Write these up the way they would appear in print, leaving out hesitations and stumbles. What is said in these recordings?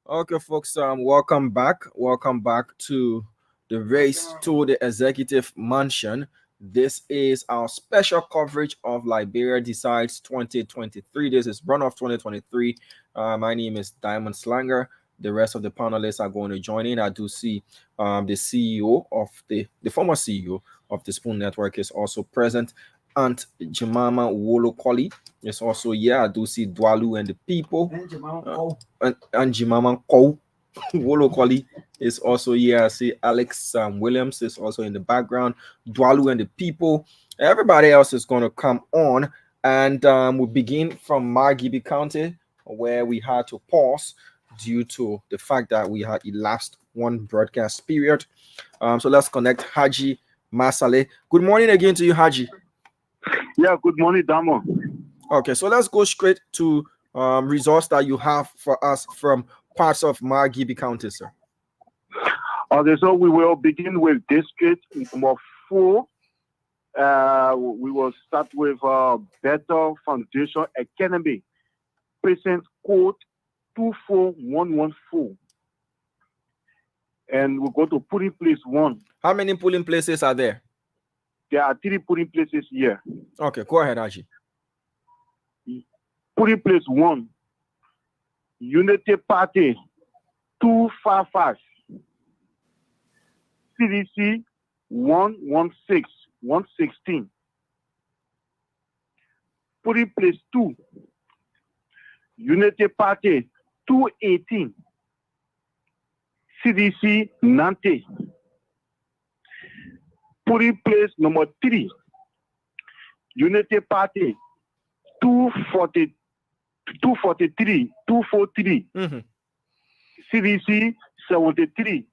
Okay, folks, welcome back. Welcome back to the race to the executive mansion. This is our special coverage of Liberia Decides 2023. This is Runoff 2023. My name is Diamond Slanger. The rest of the panelists are going to join in. I do see the CEO of the former CEO of the Spoon Network is also present. Aunt Jemima Wolokoli is also here. I do see Dwalu and the people. And Jemima Kou Wolokoli is also here. I see Alex Williams is also in the background. Dwalu and the people. Everybody else is going to come on. And we begin from Margibi County, where we had to pause due to the fact that we had elapsed one broadcast period. So let's connect Haji Masale. Good morning again to you, Haji. Yeah, good morning, Damo. Okay, so let's go straight to results that you have for us from parts of Margibi County, sir. Okay, so we will begin with district number 4. We will start with Better Foundation Academy, present code 24114. And we'll go to polling place 1. How many polling places are there? There are 3 polling places here. Okay, go ahead, Haji. Polling place 1, Unity Party 255, CDC 116. Polling place 2, Unity Party 218, CDC 90. Polling place number 3, Unity Party 243, CDC 73.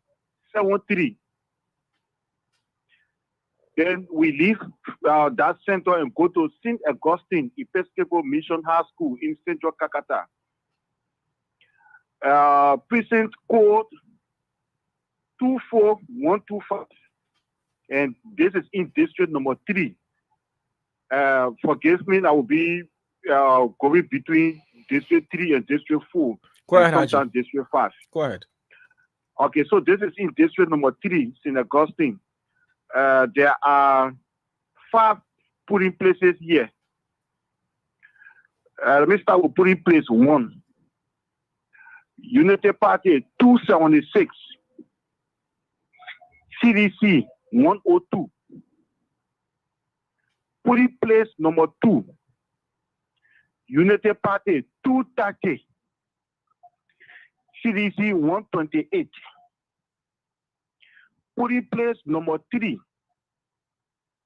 Then we leave that center and go to St. Augustine Episcopal Mission High School in Central Kakata. Precinct code 24125. And this is in district number 3. Forgive me, I will be going between district 3 and district 4. Go ahead, Haji. District 5. Go ahead. Okay, so this is in district number 3, St. Augustine. There are 5 polling places here. Let me start with polling place 1. Unity Party 276. CDC 102. Polling place number 2. Unity Party 230. CDC 128. Polling place number 3.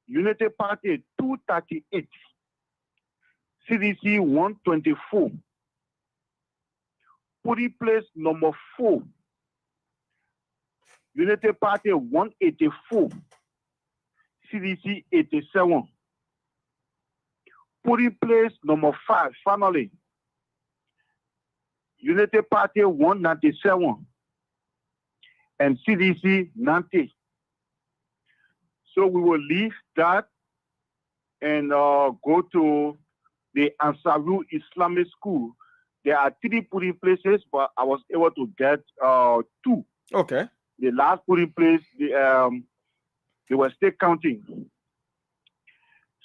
Unity Party 238. CDC 124. Polling place number 4. Unity Party 184. CDC 87. Polling place number 5, finally. Unity Party 197 and CDC 90. So we will leave that and go to the Ansaru Islamic School. There are 3 polling places, but I was able to get 2. Okay. The last polling place, they were still counting.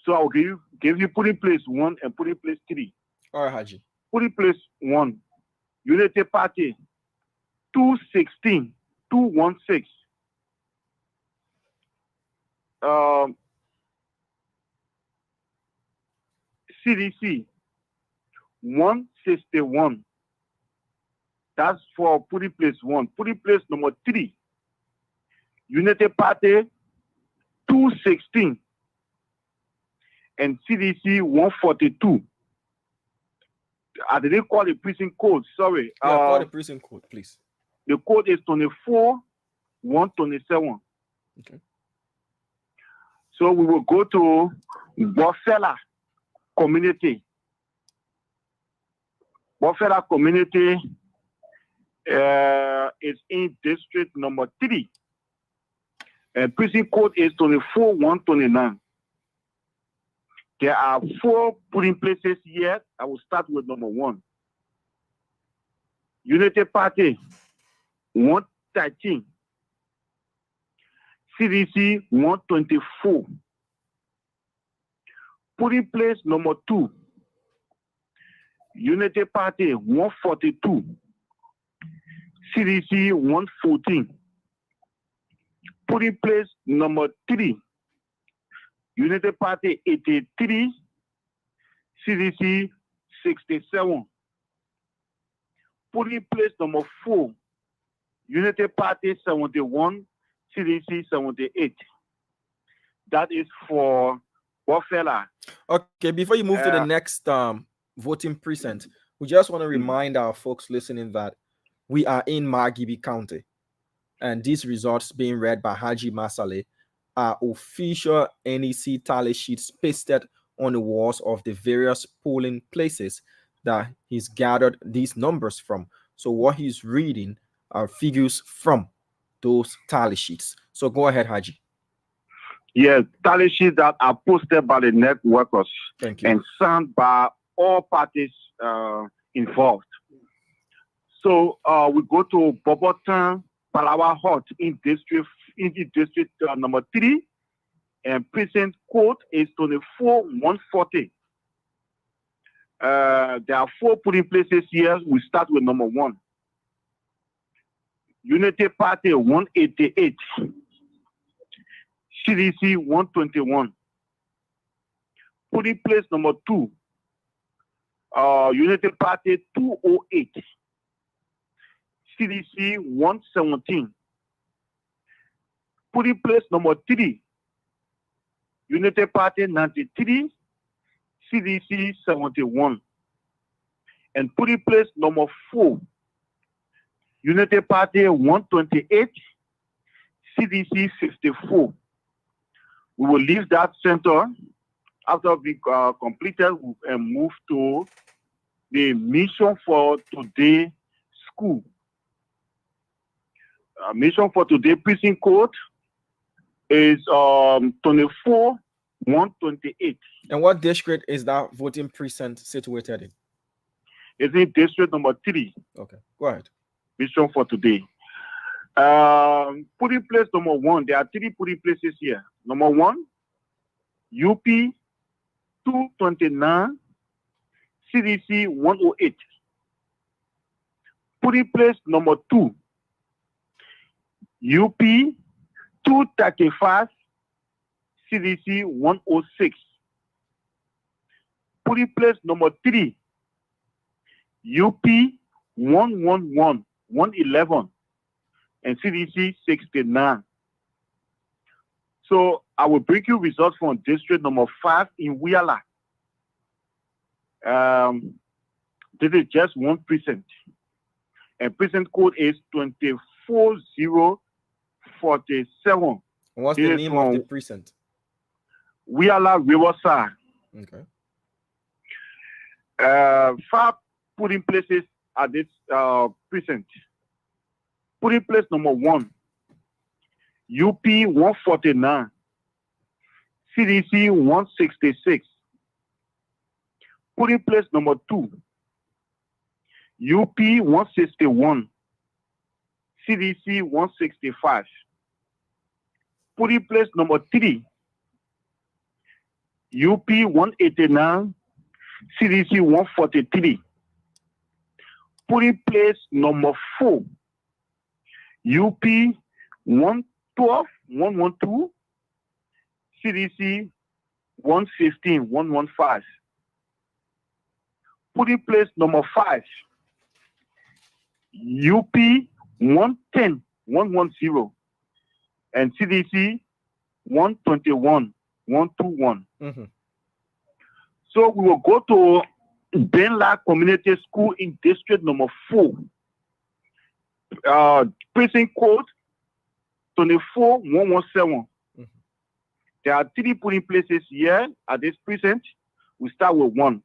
So I'll give you polling place 1 and polling place 3. All right, Haji. Polling place 1, Unity Party 216. CDC 161. That's for polling place 1. Polling place number 3, Unity Party 216 and CDC 142. I didn't call the precinct code, sorry. Yeah, call the precinct code, please. The code is 24127. Okay. So we will go to Bofela community. Bofela community is in district number 3. And precinct code is 24129. There are 4 polling places here. I will start with number 1. Unity Party 113. CDC 124. Polling place number 2. Unity Party 142. CDC 114. Polling place number 3. Unity Party 83. CDC 67. Polling place number 4. Unity Party 71. CDC 78. That is for Buffalo. Okay, before you move to the next voting precinct, we just want to remind our folks listening that we are in Margibi County, and these results being read by Haji Masale are official NEC tally sheets pasted on the walls of the various polling places that he's gathered these numbers from. So what he's reading are figures from those tally sheets. So go ahead, Haji. Yes, tally sheets that are posted by the networkers and signed by all parties involved. So we go to Bobotan, Palawa Hut in district number 3, and precinct code is 24140. There are 4 polling places here. We start with number 1. Unity Party 188. CDC 121. Polling place number 2. Unity Party 208. CDC 117. Polling place number 3. Unity Party 93. CDC 71. And polling place number 4. Unity Party 128. CDC 54. We will leave that center after we completed and move to the mission for today school. Mission for today precinct code is 24128. And what district is that voting precinct situated in? It's in district number 3. Okay, go ahead. Mission for today. Polling place number 1. There are 3 polling places here. Number 1, UP 229, CDC 108. Polling place number 2, UP 235, CDC 106. Polling place number 3, UP 111, 111. And CDC 69. So I will bring you results from district number 5 in Wiala. This is just 1 precinct. And precinct code is 24047. What's the name of the precinct? Wiala Riverside. Okay. 5 polling places at this precinct. Polling place number 1, UP 149, CDC 166. Polling place number 2, UP 161, CDC 165. Polling place number 3, UP 189, CDC 143. Polling place number 4, UP 112, 112, CDC 115, 115. Polling place number 5, UP 110, 110, and CDC 121, 121. Mm-hmm. So we will go to Benla Community School in district number 4. Precinct code 24117. Mm-hmm. There are 3 polling places here at this precinct. We start with 1.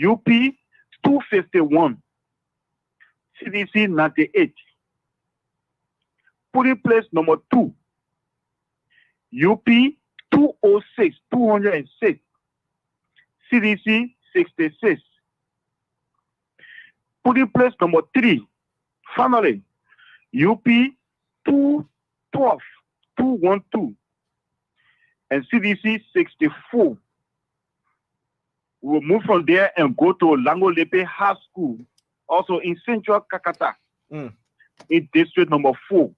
UP 251, CDC 98. Polling place number 2, UP 206, CDC 66. Polling place number 3, finally, UP 212, and CDC 64. We'll move from there and go to Langolepe High School, also in Central Kakata, in District number 4.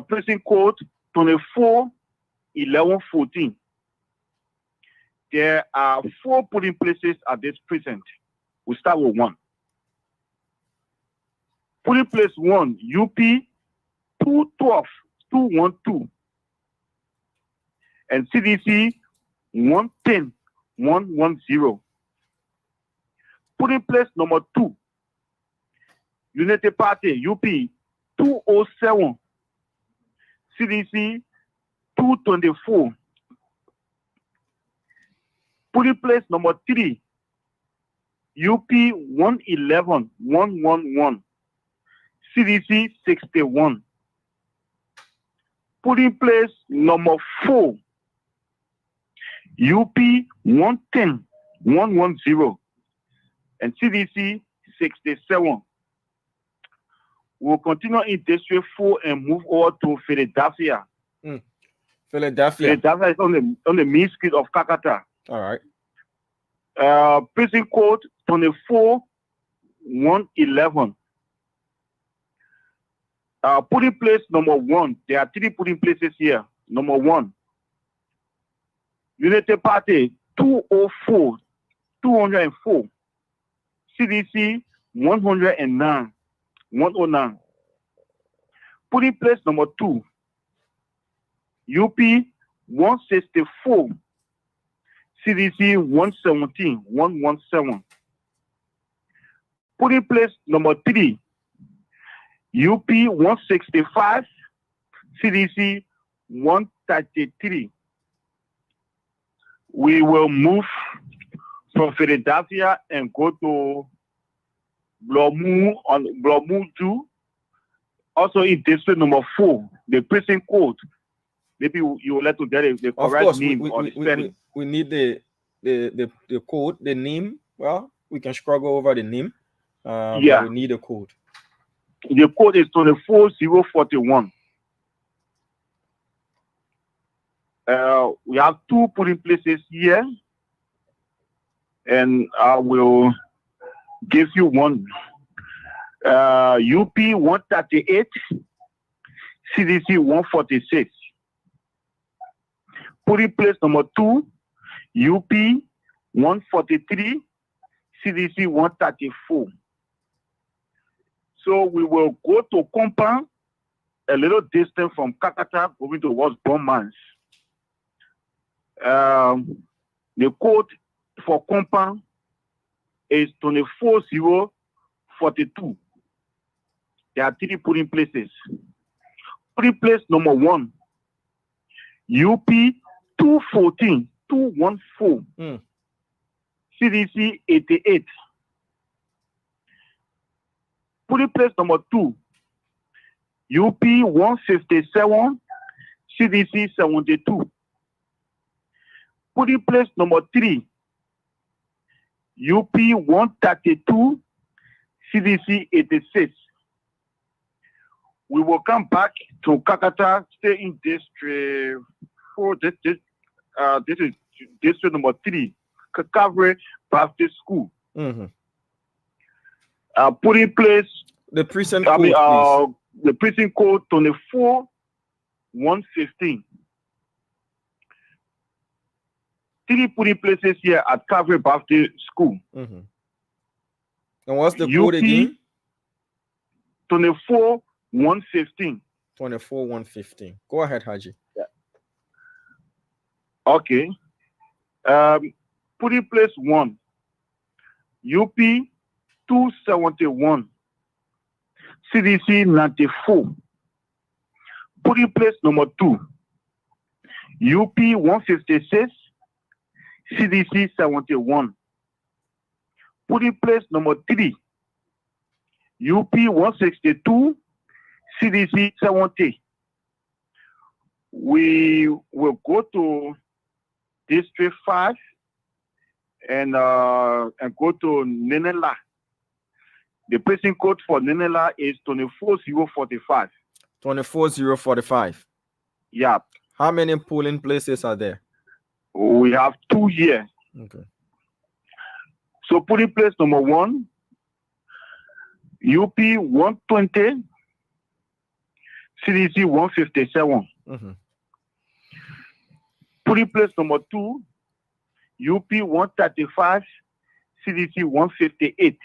Precinct code 241114. There are 4 polling places at this precinct. We start with 1. Polling place 1, UP 212, and CDC 110. Polling place number 2, United Party, UP 207, CDC 224. Polling place number 3, UP 111, CDC 61. Polling place number 4, UP 110, and CDC 67. We'll continue in District 4 and move over to Philadelphia. Philadelphia is on the main street of Kakata. All right. Precinct code 24111. Polling place number 1. There are 3 polling places here. Number 1, United Party 204, CDC 109. Polling place number 2, UP 164, CDC 117. Polling place number 3, UP 165, CDC 133. We will move from Philadelphia and go to Blomu 2, also in district number 4, the precinct code. Maybe you will let to get the correct name or the spelling. We need the code, the name. Well, we can struggle over the name. But we need a code. The code is 24041. We have 2 polling places here, and I will give you one. UP 138, CDC 146. Polling place number 2, UP 143, CDC 134. So we will go to Compound, a little distance from Kakata, going towards Bomi. The code for Compound is 24042. There are 3 polling places. Polling place number 1, UP 214, CDC 88. Polling place number 2, UP 157, CDC 72. Polling place number 3, UP 132, CDC 86. We will come back to Kakata, stay in District 4. This is District number 3, Kakavre Baptist School. Polling place. The precinct code, please. The precinct code 24115. 3 polling places here at Calvary Baptist School. And what's the code again? 24115. 24115. Go ahead, Haji. Yeah. Okay. Polling place 1, UP 271, CDC 94. Polling place number 2, UP 156, CDC 71. Polling place number 3, UP 162, CDC 70. We will go to District 5 and go to Ninela. The precinct code for Ninela is 24045. 24045. Yeah. How many polling places are there? We have 2 here. Okay. So polling place number 1, UP 120, CDC 157. Mm-hmm. Polling place number 2, UP 135, CDC 158.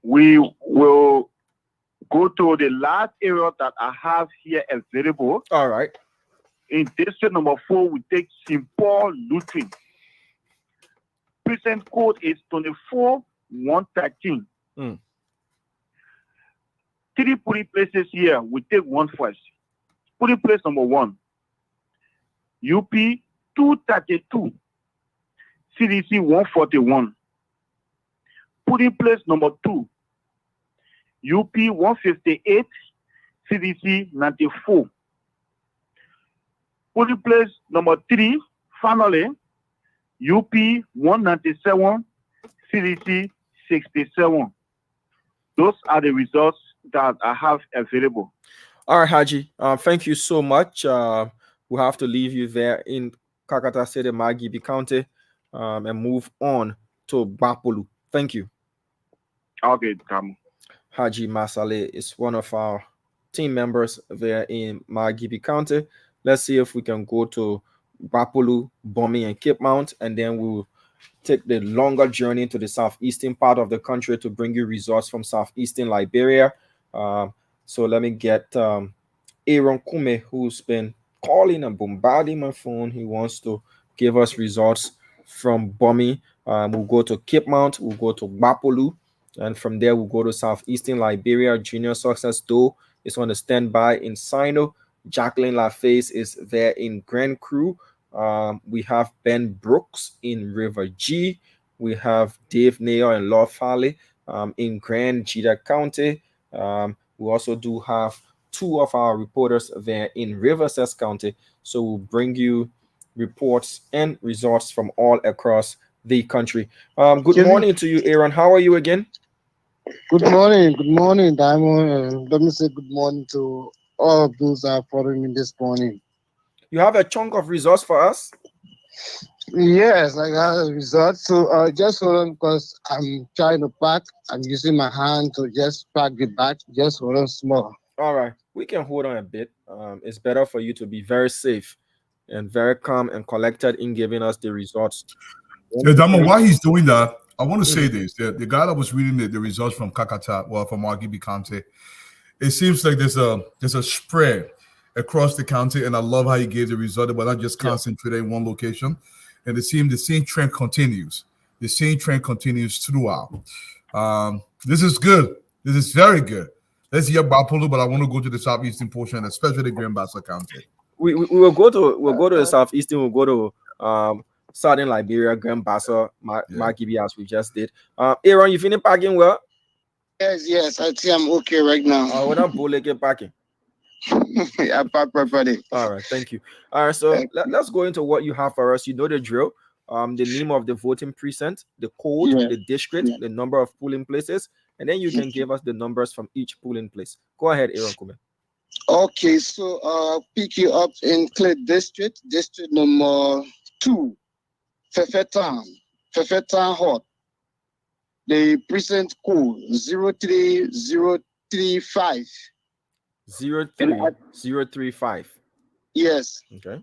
We will go to the last area that I have here available. All right. In district number 4, we take St. Paul Lutheran. Precinct code is 24113. 3 polling places here. We take one first. Polling place number 1, UP 232, CDC 141. Polling place number 2, UP 158, CDC 94. Polling place number 3, finally, UP 197, CDC 67. Those are the results that I have available. All right, Haji. Thank you so much. We have to leave you there in Kakata City, Margibi County, and move on to Bapolu. Thank you. Okay, come. Haji Masale is one of our team members there in Margibi County. Let's see if we can go to Bapolu, Bomi, and Cape Mount, and then we'll take the longer journey to the southeastern part of the country to bring you results from southeastern Liberia. So let me get Aaron Konneh, who's been calling and bombarding my phone. He wants to give us results from Bomi. We'll go to Cape Mount, we'll go to Bapolu, and from there we'll go to southeastern Liberia. Junior Success Doe is on the standby in Sino. Jacqueline LaFace is there in Grand Cru. We have Ben Brooks in River G. We have Dave Nair and Law Valley in Grand Jita County. We also do have 2 of our reporters there in Riverside County. So we'll bring you reports and results from all across the country. Good morning to you, Aaron. How are you again? Good morning, Diamond. Let me say good morning to all of those that are following me this morning. You have a chunk of results for us? Yes, I got a result. So just hold on because I'm trying to pack. I'm using my hand to just pack the bag. Just hold on small. All right. We can hold on a bit. It's better for you to be very safe and very calm and collected in giving us the results. Yeah, Damo, while he's doing that, I want to say this. The guy that was reading the results from Kakata, from Margibi County, it seems like there's a spread across the county, and I love how he gave the result, but not just concentrated in one location. And the same trend continues. The same trend continues throughout. This is good. This is very good. Let's hear Bapolu, but I want to go to the southeastern portion, especially Grand Bassa County. We will go to the southeastern. We'll go to southern Liberia, Grand Bassa, Margibi, as we just did. Aaron, you feeling packing well? Yes. I think I'm okay right now. We're not bullet packing. I packed properly. All right, thank you. All right, so let's go into what you have for us. You know the drill. The name of the voting precinct, the code, the district, the number of polling places, and then you can give us the numbers from each polling place. Go ahead, Aaron Konneh. Okay, so I'll pick you up in Clay District, district number 2, Fefetan Hot. The precinct code 03035. 03035. Yes. Okay.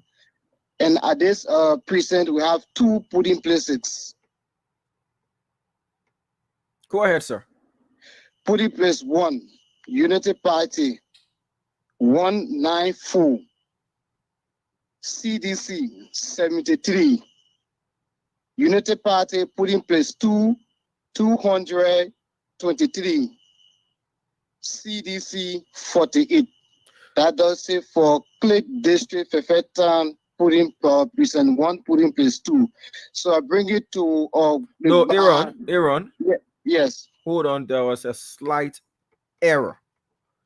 And at this precinct, we have 2 polling places. Go ahead, sir. Polling place 1, Unity Party 194, CDC 73. Unity Party polling place 2, 223. CDC 48. That does it for Click District, Fefetan, polling precinct 1, polling place 2. So I bring it to Aaron. Yes. Hold on, there was a slight error.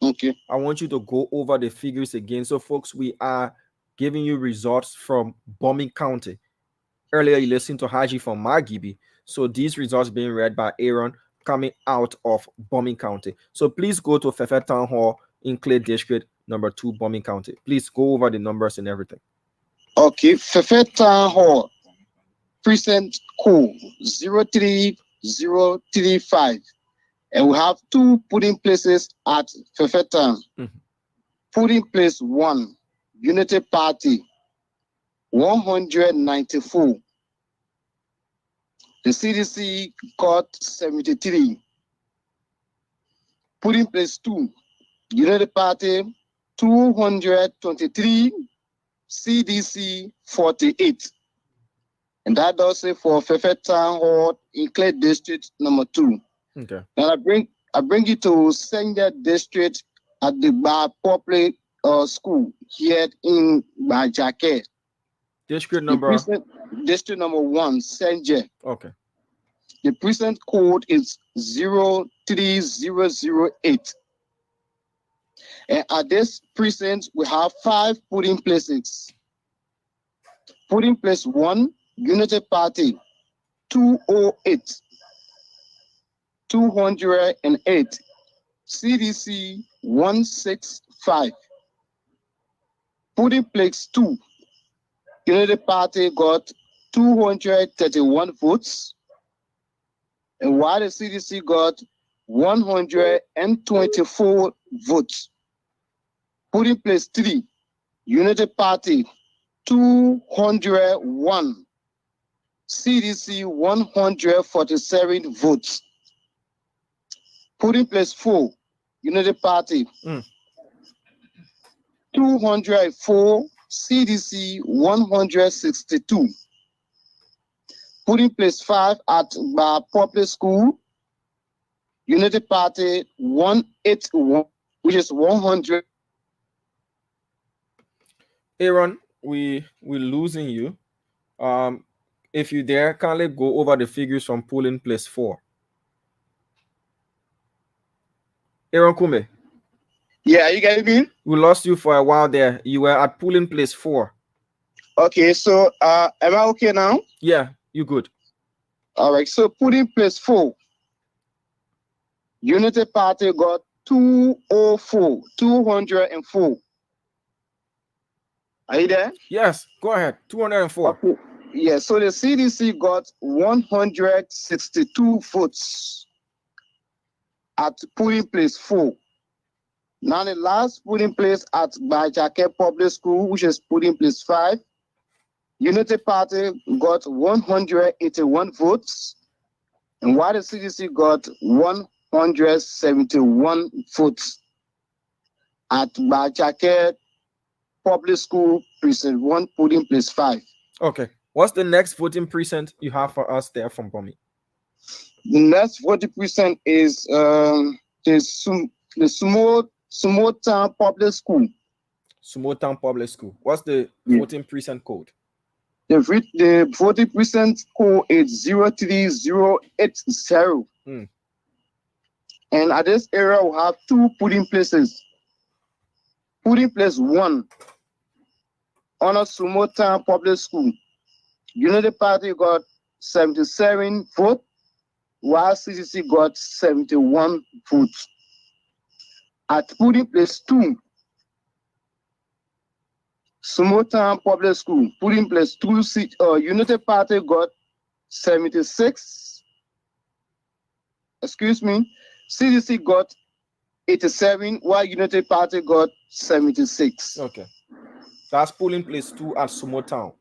Okay. I want you to go over the figures again. So, folks, we are giving you results from Bomi County. Earlier, you listened to Haji from Margibi. So, these results being read by Aaron coming out of Bomi County. So, please go to Fefe Town Hall in Clay District, number 2, Bomi County. Please go over the numbers and everything. Okay. Fefe Town Hall, precinct code 03035. And we have 2 polling places at Fefe Town. Polling place 1, Unity Party, 194. The CDC got 73. Polling place 2, Unity Party, 223. CDC 48. And that does it for Fefe Town Hall in Clay District number 2. Okay. Now I bring you to Senja District at the Bar Public School here in Bajake. District number? District number 1, Senja. Okay. The precinct code is 03008. And at this precinct, we have 5 polling places. Polling place 1, Unity Party, 208. 208. CDC 165. Polling place 2, Unity Party got 231 votes. And while the CDC got 124 votes. Polling place 3, Unity Party, 201. CDC 147 votes. Polling place 4, Unity Party, 204. CDC 162. Polling place 5 at Bar Public School, Unity Party 181, which is 100. Aaron, we're losing you. If you dare, kindly go over the figures from polling place 4. Aaron Kume. Yeah, you getting me? We lost you for a while there. You were at polling place 4. Okay, so am I okay now? Yeah, you good. All right, so polling place 4. Unity Party got 204. Are you there? Yes, go ahead. 204. Okay. Yeah, so the CDC got 162 votes at polling place 4. Now the last polling place at Bajake Public School, which is polling place 5, Unity Party got 181 votes, and while the CDC got 171 votes at Bajake Public School, precinct 1, polling place 5. Okay. What's the next voting precinct you have for us there from Bomi? The next voting precinct is the Sumo Town Public School. Sumo Town Public School. What's the voting precinct code? The voting precinct code is 03080. And at this area, we have 2 polling places. Polling place 1, on a Sumo Town Public School. Unity Party got 77 votes, while CCC got 71 votes. At polling place 2, Sumo Town Public School, polling place 2, Unity Party got 76. Excuse me, CDC got 87, while Unity Party got 76. Okay. That's polling place 2 at Sumo Town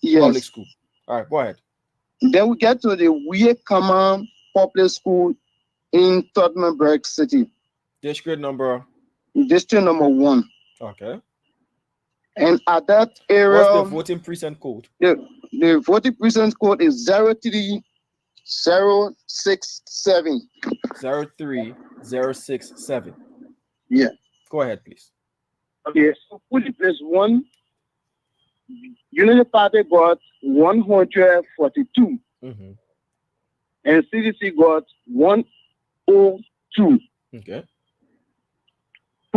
Yes. Public School. All right, go ahead. Then we get to the Wiekama Public School in Tottenham City. District number? District number 1. Okay. And at that area, what's the voting precinct code? The voting precinct code is 03067. 03067. Yeah. Go ahead, please. Okay, so polling place 1, Unity Party got 142. And CDC got 102. Okay.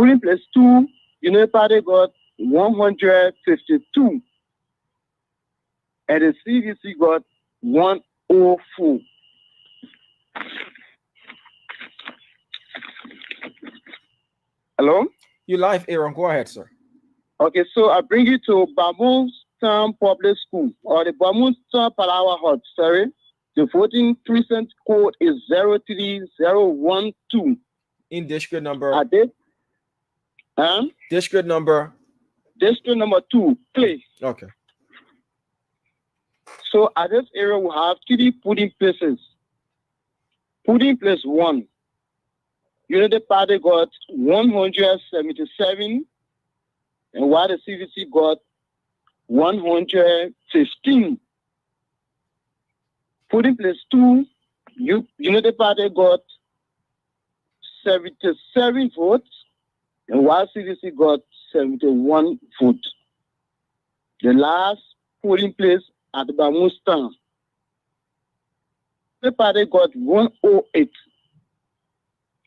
Polling place 2, United Party got 152. And the CDC got 104. Hello? You live, Aaron. Go ahead, sir. Okay, so I bring you to Bamustown Public School, or the Bamustown Palawa Hut, sorry. The voting precinct code is 03012. In district number? District number? District number 2, place. Okay. So at this area, we have 3 polling places. Polling place 1, United Party got 177, and while the CDC got 115. Polling place 2, United Party got 77 votes, and while CDC got 71 votes. The last polling place at Bamustown, the party got 108,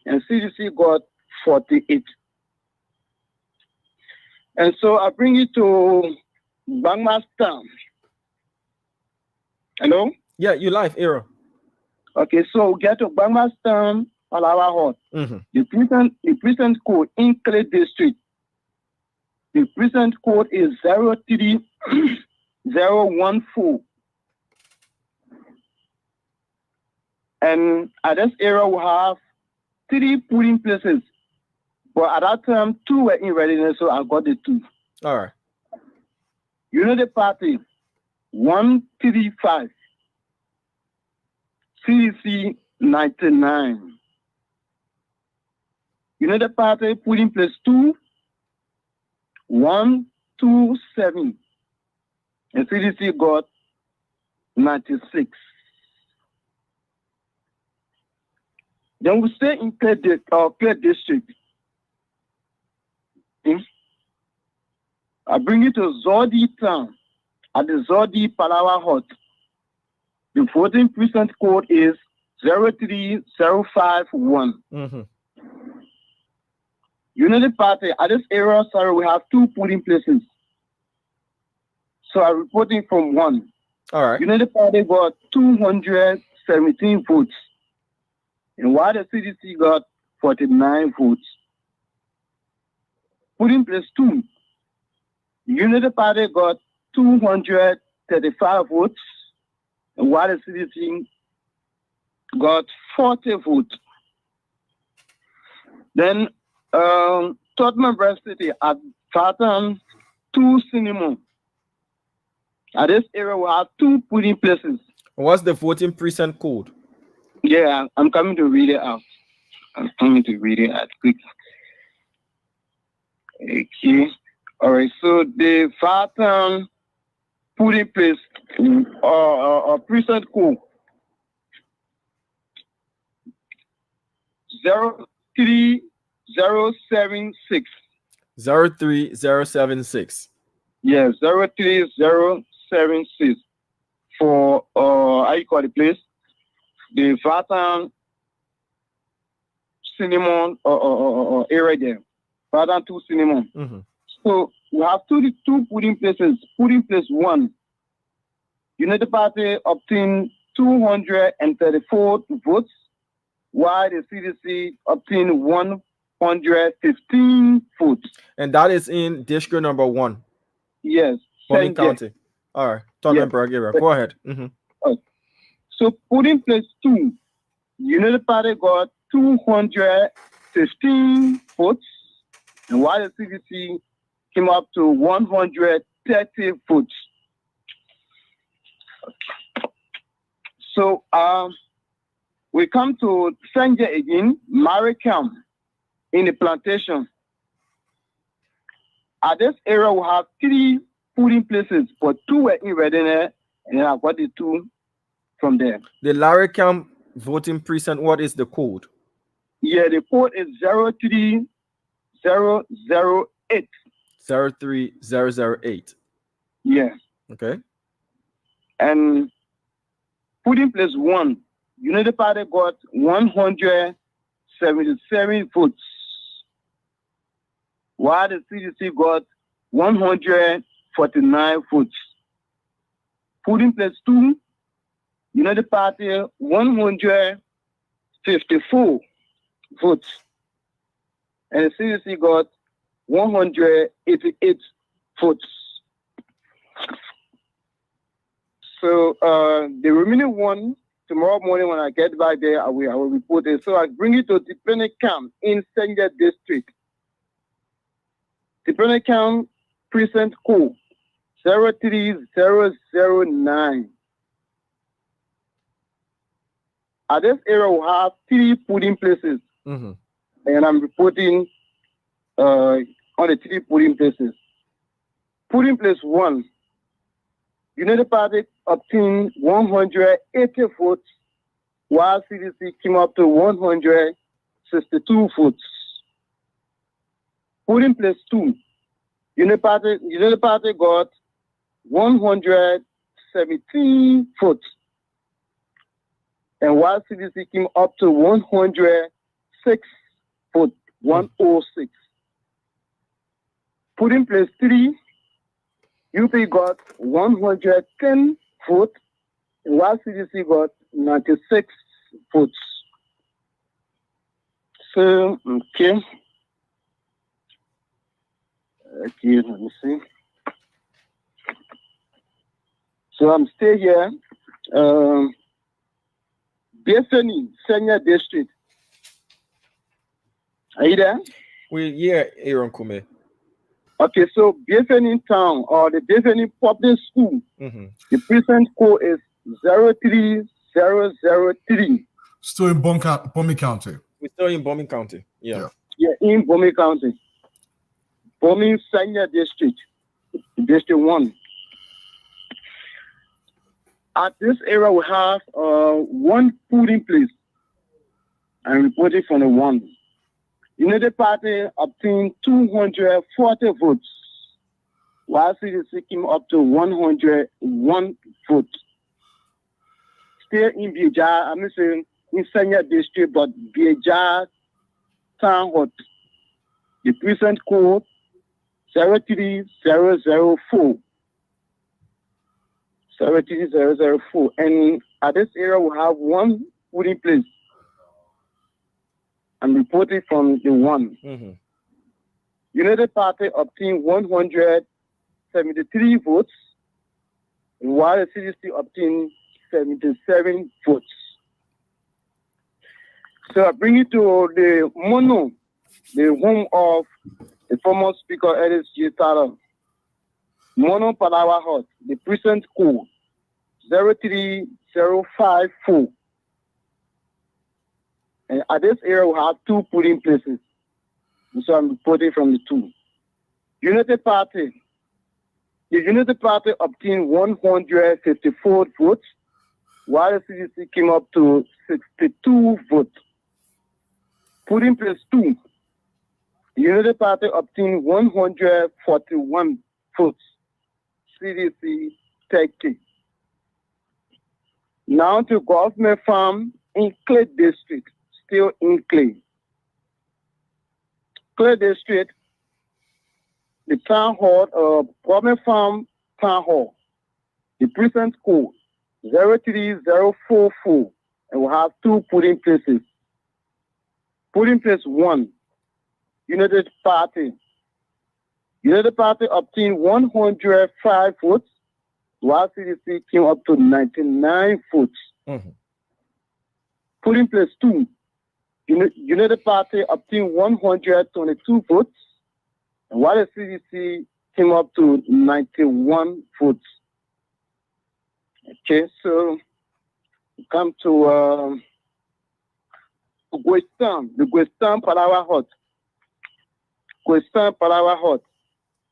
and CDC got 48. And so I bring you to Bamustown. Hello? Yeah, you live, Aaron. Okay, so we get to Bamustown, Palawa Hut. The precinct code in Clay District. The precinct code is 03014. And at this area, we have 3 polling places. But at that time, 2 were in readiness, so I got the 2. All right. United Party, 135. CDC, 99. United Party, polling place 2, 127. And CDC got 96. Then we stay in Clay District. I bring you to Zodi Town at the Zodi Palawa Hut. The voting precinct code is 03051. United Party, at this area, sorry, we have 2 polling places. So I'm reporting from 1. All right. United Party got 217 votes. And while the CDC got 49 votes. Polling place 2, United Party got 235 votes. And while the CDC got 40 votes. Then Tottenham City at Fathom 2 Cinema. At this area, we have 2 polling places. What's the voting precinct code? Yeah, I'm coming to read it out. Quick. Okay. All right. So the Fathom polling place precinct code 03076. 03076. Yes, 03076 for how you call the place? The Fathom Cinema area there. Fathom 2 Cinema. So we have 2 polling places. Polling place 1, United Party obtained 234 votes, while the CDC obtained 115 votes. And that is in district number 1. Yes. Bomi County. All right. Tottenham area. Go ahead. So polling place 2, United Party got 215 votes, and while the CDC came up to 130 votes. So we come to Sanje again, Maricam, in the plantation. At this area, we have 3 polling places, but 2 were in readiness, and I got the 2 from there. The Laricam voting precinct, what is the code? Yeah, the code is 03008. 03008. Yeah. Okay. And polling place 1, United Party got 177 votes. while the CDC got 149 votes. Polling place 2, United Party 154 votes. And the CDC got 188 votes. So the remaining one, tomorrow morning when I get back there, I will report it. So I bring it to Dependent Camp in Senja District. Dependent Camp Precinct Code 03009. At this area, we have 3 polling places. Mm-hmm. And I'm reporting on the 3 polling places. Polling place 1, United Party obtained 180 votes, while CDC came up to 162 votes. Polling place 2, United Party got 117 votes, and while CDC came up to 106 votes, 106. Polling place 3, UP got 110 votes, while CDC got 96 votes. So, okay, let me see. So I'm still here. Bethany, Senior District. Are you there? Aaron Kume. Okay, so Bethany Town or the Bethany Public School, the present code is 03003. Still in Bomi County. We're still in Bomi County. Yeah, in Bomi County. Bomi Senior District, District 1. At this area, we have 1 polling place. I'm reporting from the 1. United Party obtained 240 votes, while CDC came up to 101 votes. Still in Bija, I'm saying in Senior District, but Bija Town Hall. The present code 03004. 03004. And at this area, we have 1 polling place. I'm reporting from the 1. United Party obtained 173 votes, while the CDC obtained 77 votes. So I bring it to the Mono, the home of the former Speaker Ellis J. Tara. Mono Palawa Hut, the present code 03054. And at this area, we have 2 polling places. So I'm reporting from the 2. United Party. The United Party obtained 154 votes, while the CDC came up to 62 votes. Polling place 2. The United Party obtained 141 votes. CDC 30. Now to Government Farm in Clay District. Still in Clay. Clay District, the Town Hall, Government Farm Town Hall, the present code 03044, and we have 2 polling places. Polling place 1, United Party. United Party obtained 105 votes, while CDC came up to 99 votes. Polling place 2, United Party obtained 122 votes, and while the CDC came up to 91 votes. Okay, so we come to Gwestan, the Gwestan Palawa Hut. Gwestan Palawa Hut,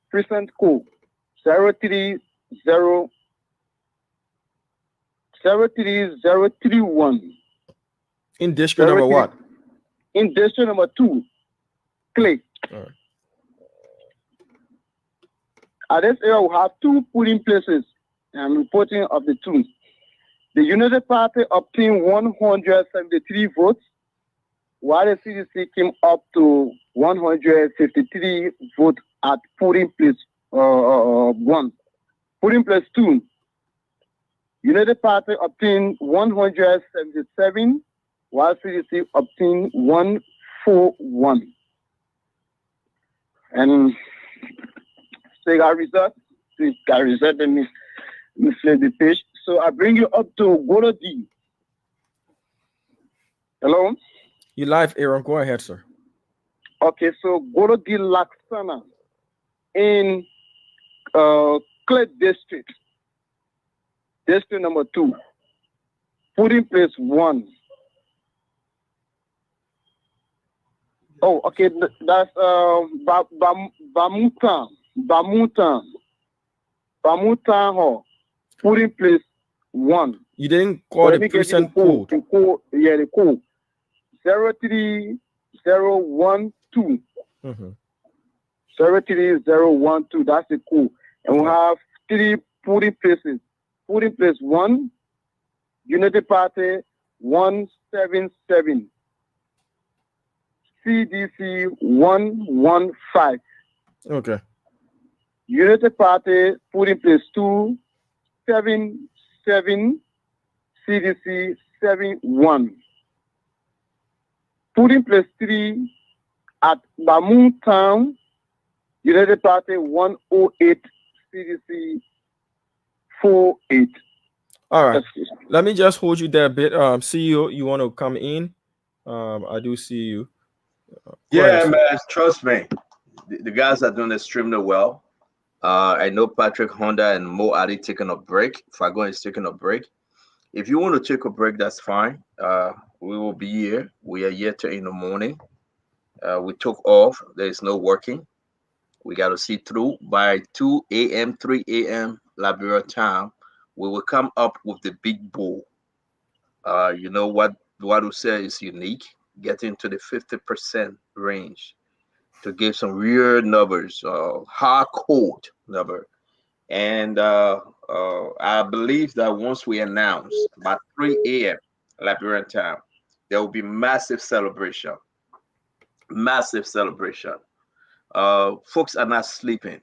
present code 03031. In district number what? In district number 2, Clay. All right. At this area, we have 2 polling places. I'm reporting of the 2. The United Party obtained 173 votes, while the CDC came up to 153 votes at polling place 1. Polling place 2, United Party obtained 177, while CDC obtained 141. And so got result. Let me flip the page. So I bring you up to Golodi. Hello? You live, Aaron. Go ahead, sir. Okay, so Golodi Laksana in Clay District. District number 2. Polling place 1. Oh, okay, that's Bamutan Hall. Polling place 1. You didn't call the precinct code. The code 03012. 03012. That's the code, and we have 3 polling places. Polling place 1, United Party 177, CDC 115. Okay. United Party polling place 2, 77, CDC 71. Polling place 3 at Bamun Town, United Party 108, CDC 48. All right. Let me just hold you there a bit. CEO, you want to come in? I do see you. Yeah, man. Trust me. The guys are doing extremely well. I know Patrick Honda and Mo Ali taking a break. Fagon is taking a break. If you want to take a break, that's fine. We will be here. We are here till in the morning. We took off. There is no working. We got to see through by 2 a.m., 3 a.m. Liberia time. We will come up with the big bull. You know what we say is unique. Getting to the 50% range to give some real numbers, hard code number. And I believe that once we announce by 3 a.m. Liberian time, there will be massive celebration. Massive celebration. Folks are not sleeping.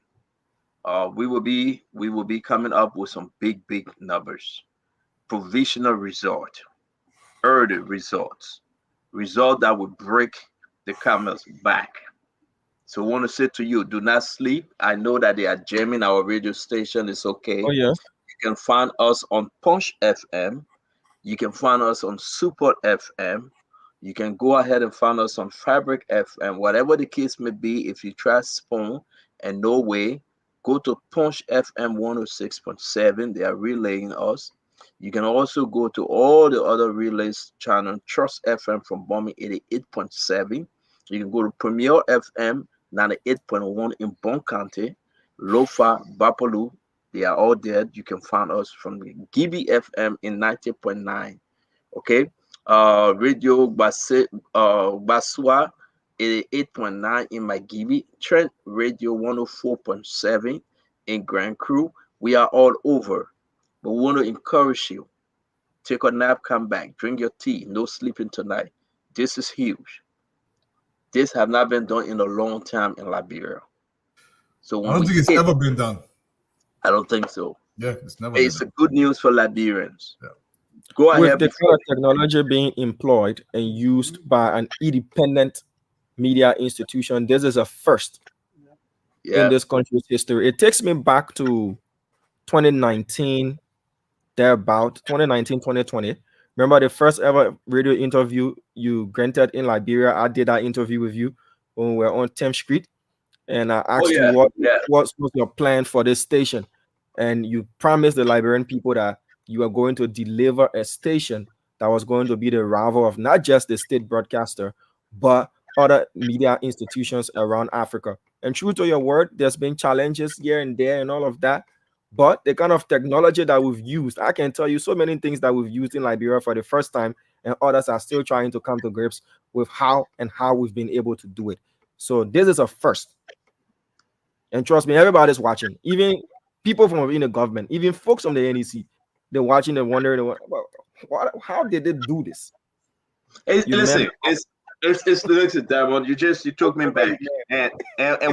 We will be coming up with some big numbers. Provisional result, early results, result that will break the camel's back. So I want to say to you, do not sleep. I know that they are jamming our radio station. It's okay. Oh, yes. You can find us on Punch FM. You can find us on Super FM. You can go ahead and find us on Fabric FM. Whatever the case may be, if you try Spoon and no way, go to Punch FM 106.7. They are relaying us. You can also go to all the other relays channel, Trust FM from Bomi 88.7. You can go to Premier FM 98.1 in Bon County, Lofa, Bapolu. They are all there. You can find us from Gibi FM in 90.9. Okay. Radio Basua 88.9 in Margibi, Trent Radio 104.7 in Grand Cru. We are all over. But we want to encourage you. Take a nap, come back, drink your tea, no sleeping tonight. This is huge. This have not been done in a long time in Liberia. So when I don't think it's ever been done. I don't think so. Yeah, it's never. It's a good news for Liberians. Yeah. Go ahead. With the kind of technology being employed and used by an independent media institution, this is a first in this country's history. It takes me back to 2019, thereabout 2019, 2020. Remember the first ever radio interview you granted in Liberia? I did that interview with you when we were on 10th Street, and I asked you what was your plan for this station, and you promised the Liberian people that you are going to deliver a station that was going to be the rival of not just the state broadcaster, but other media institutions around Africa. And true to your word, there's been challenges here and there and all of that. But the kind of technology that we've used, I can tell you so many things that we've used in Liberia for the first time, and others are still trying to come to grips with how we've been able to do it. So this is a first. And trust me, everybody's watching. Even people from within the government, even folks from the NEC, they're watching and wondering, how did they do this? Listen, It's listen, Diamond. You took me back, and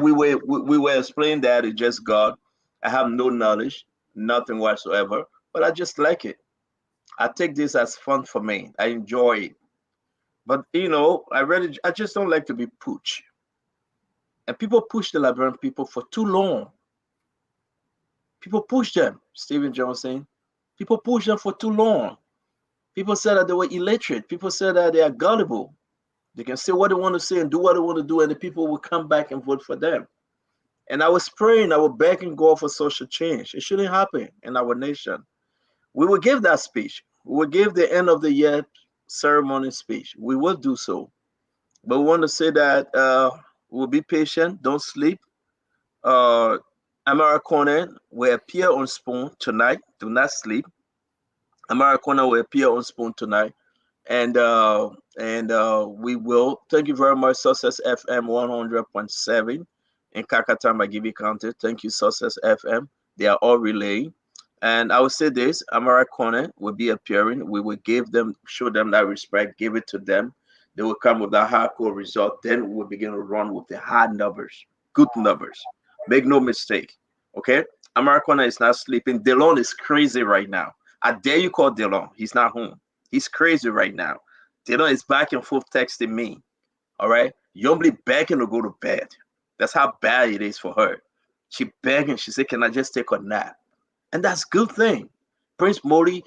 we were explaining that it's just God. I have no knowledge, nothing whatsoever, but I just like it. I take this as fun for me. I enjoy it. But I just don't like to be pushed. And people push the Liberian people for too long. People push them, Stephen Johnson. People push them for too long. People said that they were illiterate. People said that they are gullible. They can say what they want to say and do what they want to do, and the people will come back and vote for them. And I was praying, I was begging God for social change. It shouldn't happen in our nation. We will give that speech. We will give the end of the year ceremony speech. We will do so. But we want to say that we'll be patient, don't sleep. Amara Konneh will appear on Spoon tonight. Do not sleep. Amara Konneh will appear on Spoon tonight. And we will. Thank you very much, Success FM 100.7 in Kakata, Margibi County. Thank you, Success FM. They are all relaying. And I will say this, Amara Konneh will be appearing. We will show them that respect, give it to them. They will come with that hardcore result. Then we will begin to run with the hard numbers, good numbers. Make no mistake, okay? Amara Konneh is not sleeping. Delon is crazy right now. I dare you call Delon. He's not home. He's crazy right now. Delon is back and forth texting me, all right? Yombly begging to go to bed. That's how bad it is for her. She begging. She said, can I just take a nap? And that's a good thing. Prince Moya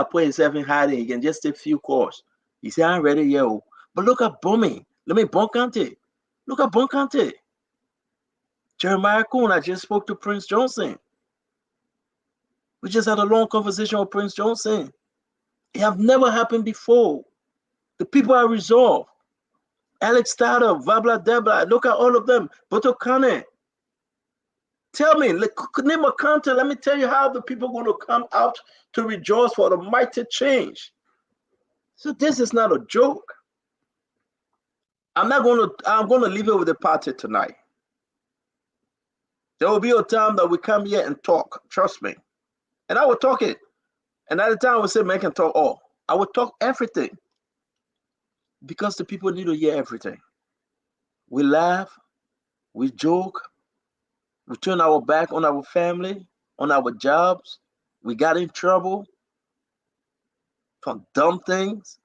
put himself in hiding. He can just take a few calls. He said, I'm ready, yo. But look at Bomi. Let me Bonkante. Look at Bonkante. Jeremiah Kuhn, I just spoke to Prince Johnson. We just had a long conversation with Prince Johnson. It have never happened before. The people are resolved. Alex Tata, Vabla Debla, look at all of them. Boto Kane. Tell me, name a country. Let me tell you how the people are going to come out to rejoice for the mighty change. So this is not a joke. I'm going to leave it with the party tonight. There will be a time that we come here and talk. Trust me. And I will talk it. And at the time I will say, man can talk all. I will talk everything. Because the people need to hear everything. We laugh. We joke. We turn our back on our family, on our jobs. We got in trouble for dumb things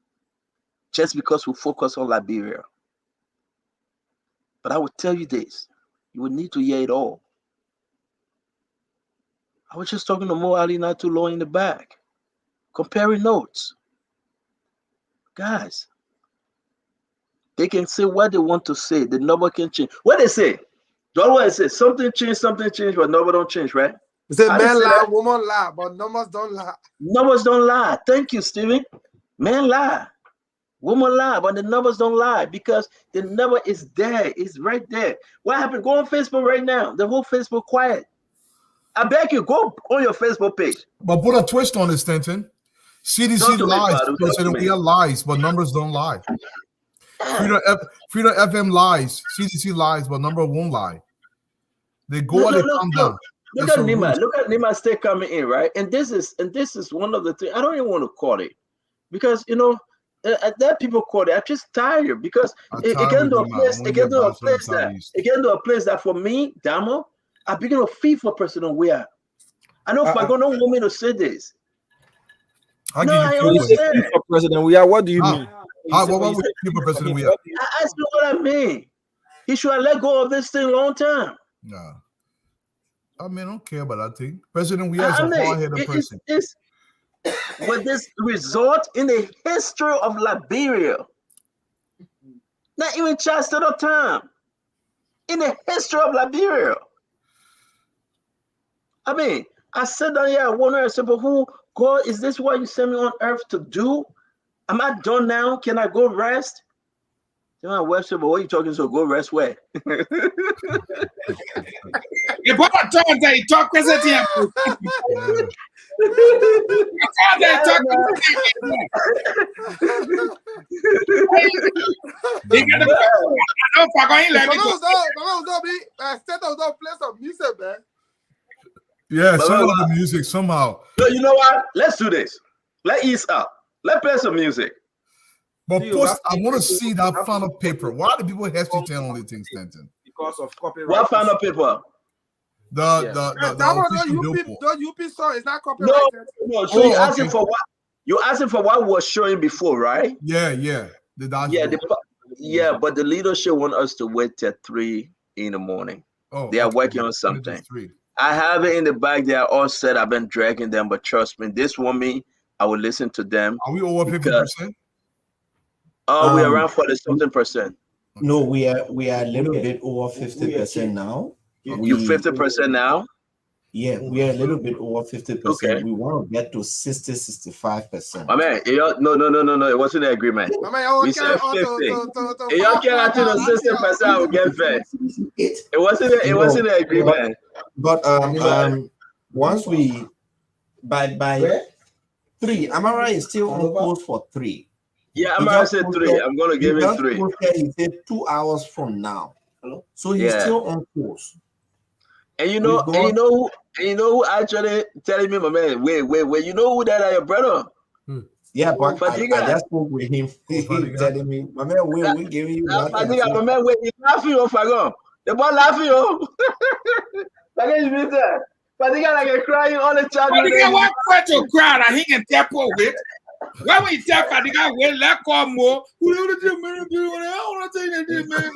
just because we focus on Liberia. But I will tell you this. You will need to hear it all. I was just talking to Mo Ali not too long in the back, comparing notes. Guys, they can say what they want to say. The number can change. What they say? Don't always say something change, but number don't change, right? They say men lie, woman lie, but numbers don't lie. Numbers don't lie. Thank you, Steven. Men lie. Woman lie, but the numbers don't lie because the number is there. It's right there. What happened? Go on Facebook right now. The whole Facebook quiet. I beg you, go on your Facebook page. But put a twist on it, Stanton. CDC lies, President we are lies, but numbers don't lie. Freedom FM lies, CDC lies, but number won't lie. They go and they come down. Look at Nima. Look at Nima still coming in, right? And this is one of the things I don't even want to call it because that people call it. I'm just tired because it can do a place. It can do a place that for me, Damo, I begin to feel for President Weah. I know Fago don't want me to say this. I understand. For President Weah, what do you mean? What would you feel for President Weah? I asked you what I mean. He should have let go of this thing a long time. No. I mean, I don't care about that thing. President Weah is a hard-headed person. With this result in the history of Liberia, not even just at a time, in the history of Liberia. I mean, I said down here, I wonder, I said, but who, God, is this what you sent me on earth to do? Am I done now? Can I go rest? Webster, but what are you talking so go rest where? You put a tongue that you talk President. Yeah, some of the music somehow. No, you know what? Let's do this. Let's ease up. Let's play some music. But post, I want to see that final paper. Why are the people hesitant on the things, Stanton? Because of copyright. What final paper? The official billboard. The UP song is not No, copyrighted. no. So you asking for what? You asking for what was showing before, right? Yeah. The dashboard. But the leadership want us to wait till 3 in the morning. Oh, they are working on something. I have it in the back. They are all set. I've been dragging them, but trust me, this woman, I will listen to them. Are we over 50%? Oh, we're around 40-something%. No, we are a little bit over 50% now. You 50% now? Yeah, we are a little bit over 50%. Okay. We want to get to 60-65%. My man, no. It wasn't an agreement. We said 50. You can't do the 60%. I will get fed. It wasn't an agreement. But once we by 3, Amara is still on course for 3. Yeah, Amara said 3. I'm gonna give him 3. He said 2 hours from now. So he's still on course. And you know who actually telling me, my man, wait, you know who that are your brother? Yeah, but I just spoke with him. He's telling me, my man, we giving you nothing. My man, wait, he's laughing off again. The boy laughing off. Like he's been there. Fadiga like crying all the time. Fadiga what quite to cry and he can tap with. When we tell Fadiga we let come more. Who do you man do? I want to take that man.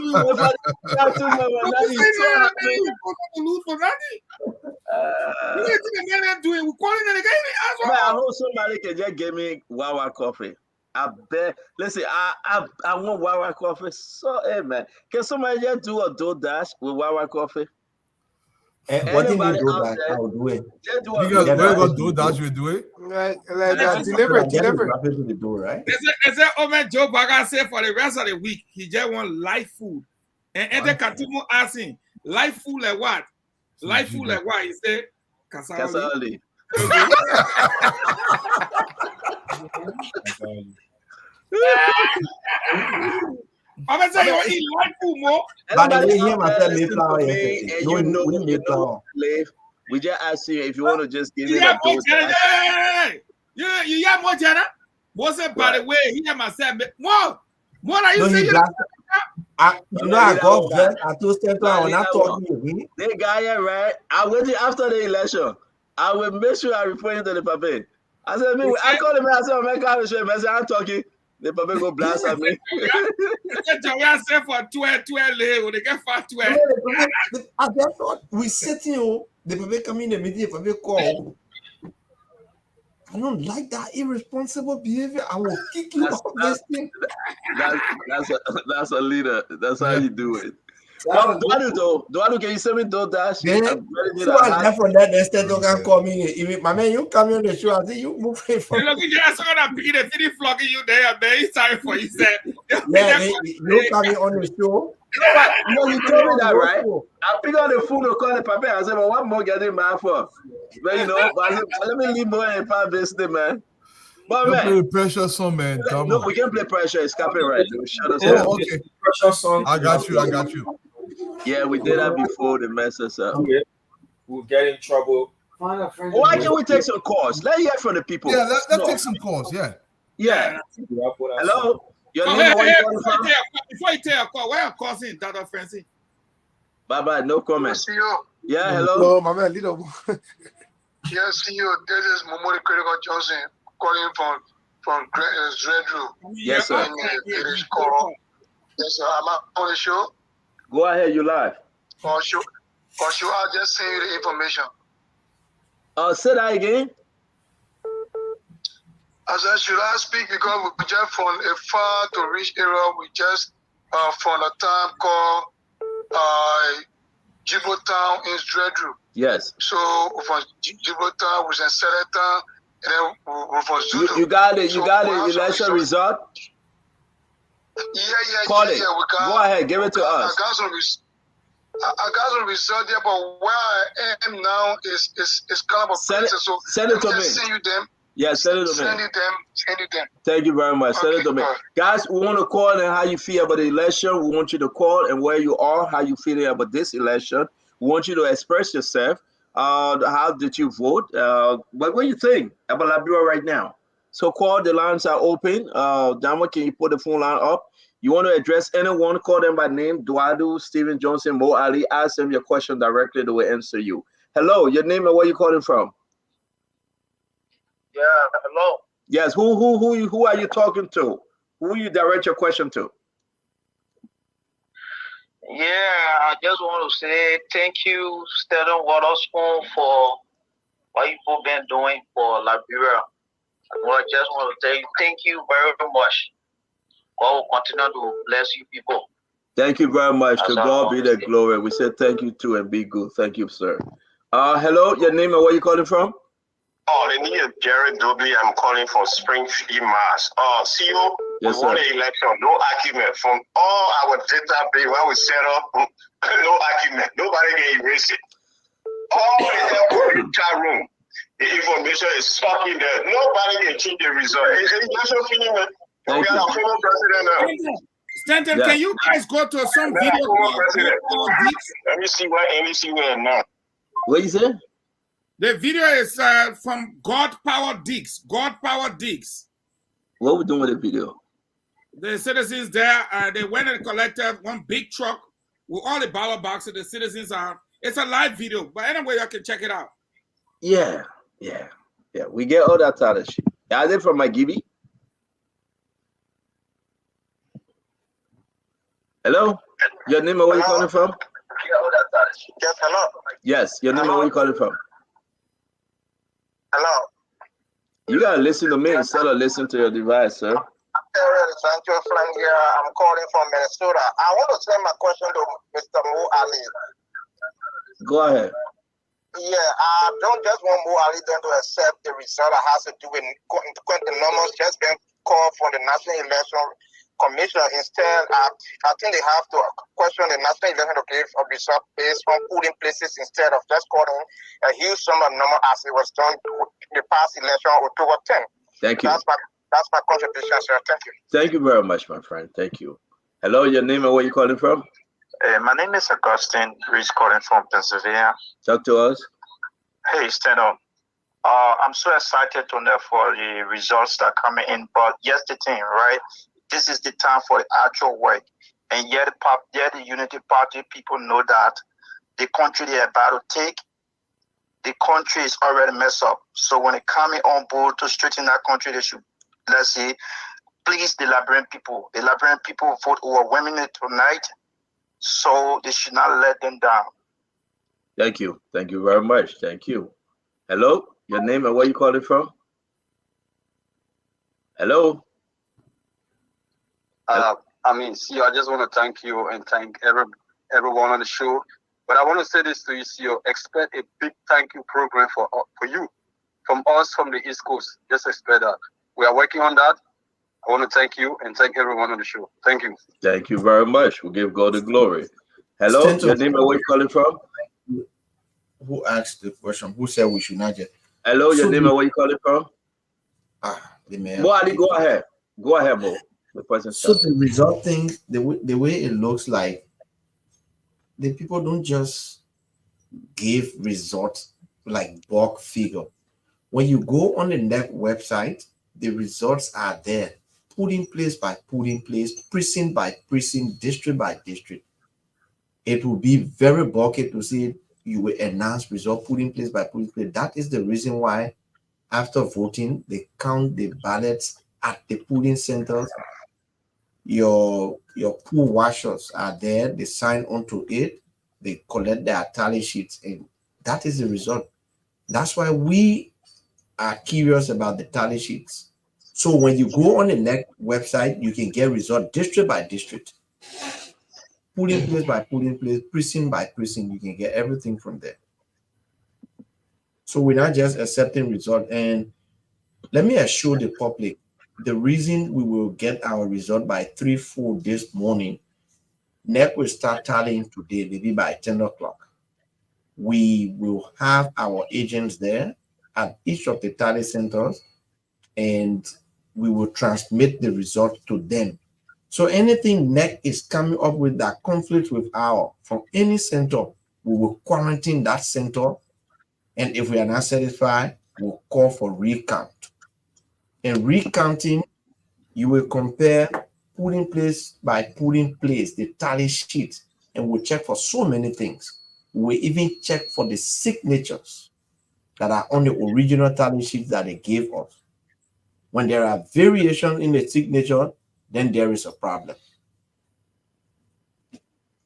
I hope somebody can just give me Wawa coffee. I bet. Listen, I want Wawa coffee. So, hey man, can somebody just do a DoorDash with Wawa coffee? What did you do that? I will do it. Because we're going to do that, we do it. Deliver. To the door, right? They say, oh man, Joe Baga said for the rest of the week, he just want live food. And the Katimu asking, live food like what? Live food like what? He said, Kasali. I'm gonna say you eat live food more. But the way him I said Mayflower yesterday. You know, we just ask you if you want to just give it a dose. You have more Jana? What's it by the way? He myself more are you saying? I got there. I told them I was not talking. They got it right. I waited after the election. I will make sure I report to the paper. I said, I called him. I said, I said, I'm talking. The paper go blast at me. I said for 12, they get for 12. I just thought we sitting. The paper come in the meeting. The paper call. I don't like that irresponsible behavior. I will kick you off this thing. That's a leader. That's how you do it. Do can you send me DoorDash? So I left from that. Instead, don't call me. My man, you come in the show. I say you move away from. Look, you just gonna pick the city flogging you there. He's sorry for you. Said, yeah, you come in on the show. No, you told me that, right? I pick up the phone and call the paper. I said, well, what more getting mad for? But let me leave more in the business, man. But man, play pressure song, man. No, we can play pressure. It's copyright. Shut us up. Okay. Pressure song. I got you. Yeah, we did that before they mess us up. Okay. We'll get in trouble. Why can't we take some calls? Let's hear from the people. Yeah, let's take some calls. Yeah. Hello. Before you tell a call, where are you calling Dada Francis? Bye. No comment. Yeah, hello. Hello, my man, leader. Yes, CEO. This is Momori Critical Johnson calling from Zredru. Yes, sir. Yes, sir. I'm on the show. Go ahead, you live. For sure. I'll just send you the information. Say that again. I said, should I speak because we just from a far to reach area, we just from a time called Jibo Town in Zredru. Yes. So from Jibo Town, we in Sereta, and then we from Zulu. You got it. You got the election result. Yeah. Call it. Go ahead. Give it to us. I got some result there, but where I am now is kind of a place. So send it to me. Send you them. Yeah, send it to me. Send you them. Thank you very much. Send it to me. Guys, we want to call and how you feel about the election. We want you to call and where you are, how you feeling about this election. We want you to express yourself. How did you vote? What do you think about Liberia right now? So call, the lines are open. Dama, can you put the phone line up? You want to address anyone, call them by name, Duadu, Stephen Johnson, Mo Ali, ask them your question directly, they will answer you. Hello, your name and where you calling from? Yeah, hello. Yes, who are you talking to? Who you direct your question to? Yeah, I just want to say thank you, Stellan Waterspoon, for what you've been doing for Liberia. I just want to tell you thank you very much. God will continue to bless you people. Thank you very much. To God be the glory. We say thank you too and be good. Thank you, sir. Hello, your name and where you calling from? Oh, the name is Jared Dobie. I'm calling from Springfield, Mass. CEO, yes, we won the election. No argument. From all our database where we set up, no argument. Nobody can erase it. All the chat room, the information is stuck in there. Nobody can change the result. It's just a feeling that we are a former president now. Stanton, can you guys go to some video? Let me see where now. What you say? The video is from God Power Digs. God Power Digs. What we doing with the video? The citizens there, they went and collected one big truck with all the ballot boxes. The citizens are. It's a live video, but anyway, you can check it out. Yeah. We get all that other shit. Are they from Margibi? Hello? Your name and where you calling from? Yes, hello. Yes, your name and where you calling from? Hello. You gotta listen to me instead of listening to your device, sir. I'm calling from Minnesota. I want to send my question to Mr. Mo Ali. Go ahead. Yeah, I don't just want Mo Ali then to accept the result that has to do with Quentin Numbers just being called from the National Election Commission. Instead, I think they have to question the National Election to give a result based on polling places instead of just calling a huge sum of number as it was done the past election October 10. Thank you. That's my contribution, sir. Thank you. Thank you very much, my friend. Thank you. Hello, your name and where you calling from? My name is Augustine, Rich calling from Pennsylvania. Talk to us. Hey, stand up. I'm so excited to know for the results that are coming in, but here's the thing, right? This is the time for the actual work. And yet the Unity Party people know that the country they are about to take, the country is already messed up. So when it coming on board to straighten that country, they should, let's say, please the Liberian people. The Liberian people vote overwhelmingly tonight, so they should not let them down. Thank you. Thank you very much. Thank you. Hello, your name and where you calling from? Hello. I just want to thank you and thank everyone on the show. But I want to say this to you, CEO. Expect a big thank you program for you, from us from the East Coast. Just expect that. We are working on that. I want to thank you and thank everyone on the show. Thank you. Thank you very much. We give God the glory. Hello, Stanton, your name and where you calling from? Who asked the question? Who said we should not just? Hello, your name and where you calling from? Mo Ali, go ahead. Go ahead, Mo. The person. So the result thing, the way it looks like, the people don't just give results like bulk figure. When you go on the NEC website, the results are there, polling place by polling place, precinct by precinct, district by district. It will be very bulky to see you will announce result polling place by polling place. That is the reason why after voting, they count the ballots at the polling centers. Your poll watchers are there, they sign onto it, they collect their tally sheets, and that is the result. That's why we are curious about the tally sheets. So when you go on the NEC website, you can get result district by district, polling place by polling place, precinct by precinct. You can get everything from there. So we're not just accepting result. And let me assure the public, the reason we will get our result by 3-4 this morning, NEC will start tallying today, maybe by 10 o'clock. We will have our agents there at each of the tally centers, and we will transmit the result to them. So anything NEC is coming up with that conflicts with from any center, we will quarantine that center. And if we are not satisfied, we'll call for recount. and recounting, you will compare polling place by polling place, the tally sheet, and we'll check for so many things. We even check for the signatures that are on the original tally sheet that they gave us. When there are variations in the signature, then there is a problem.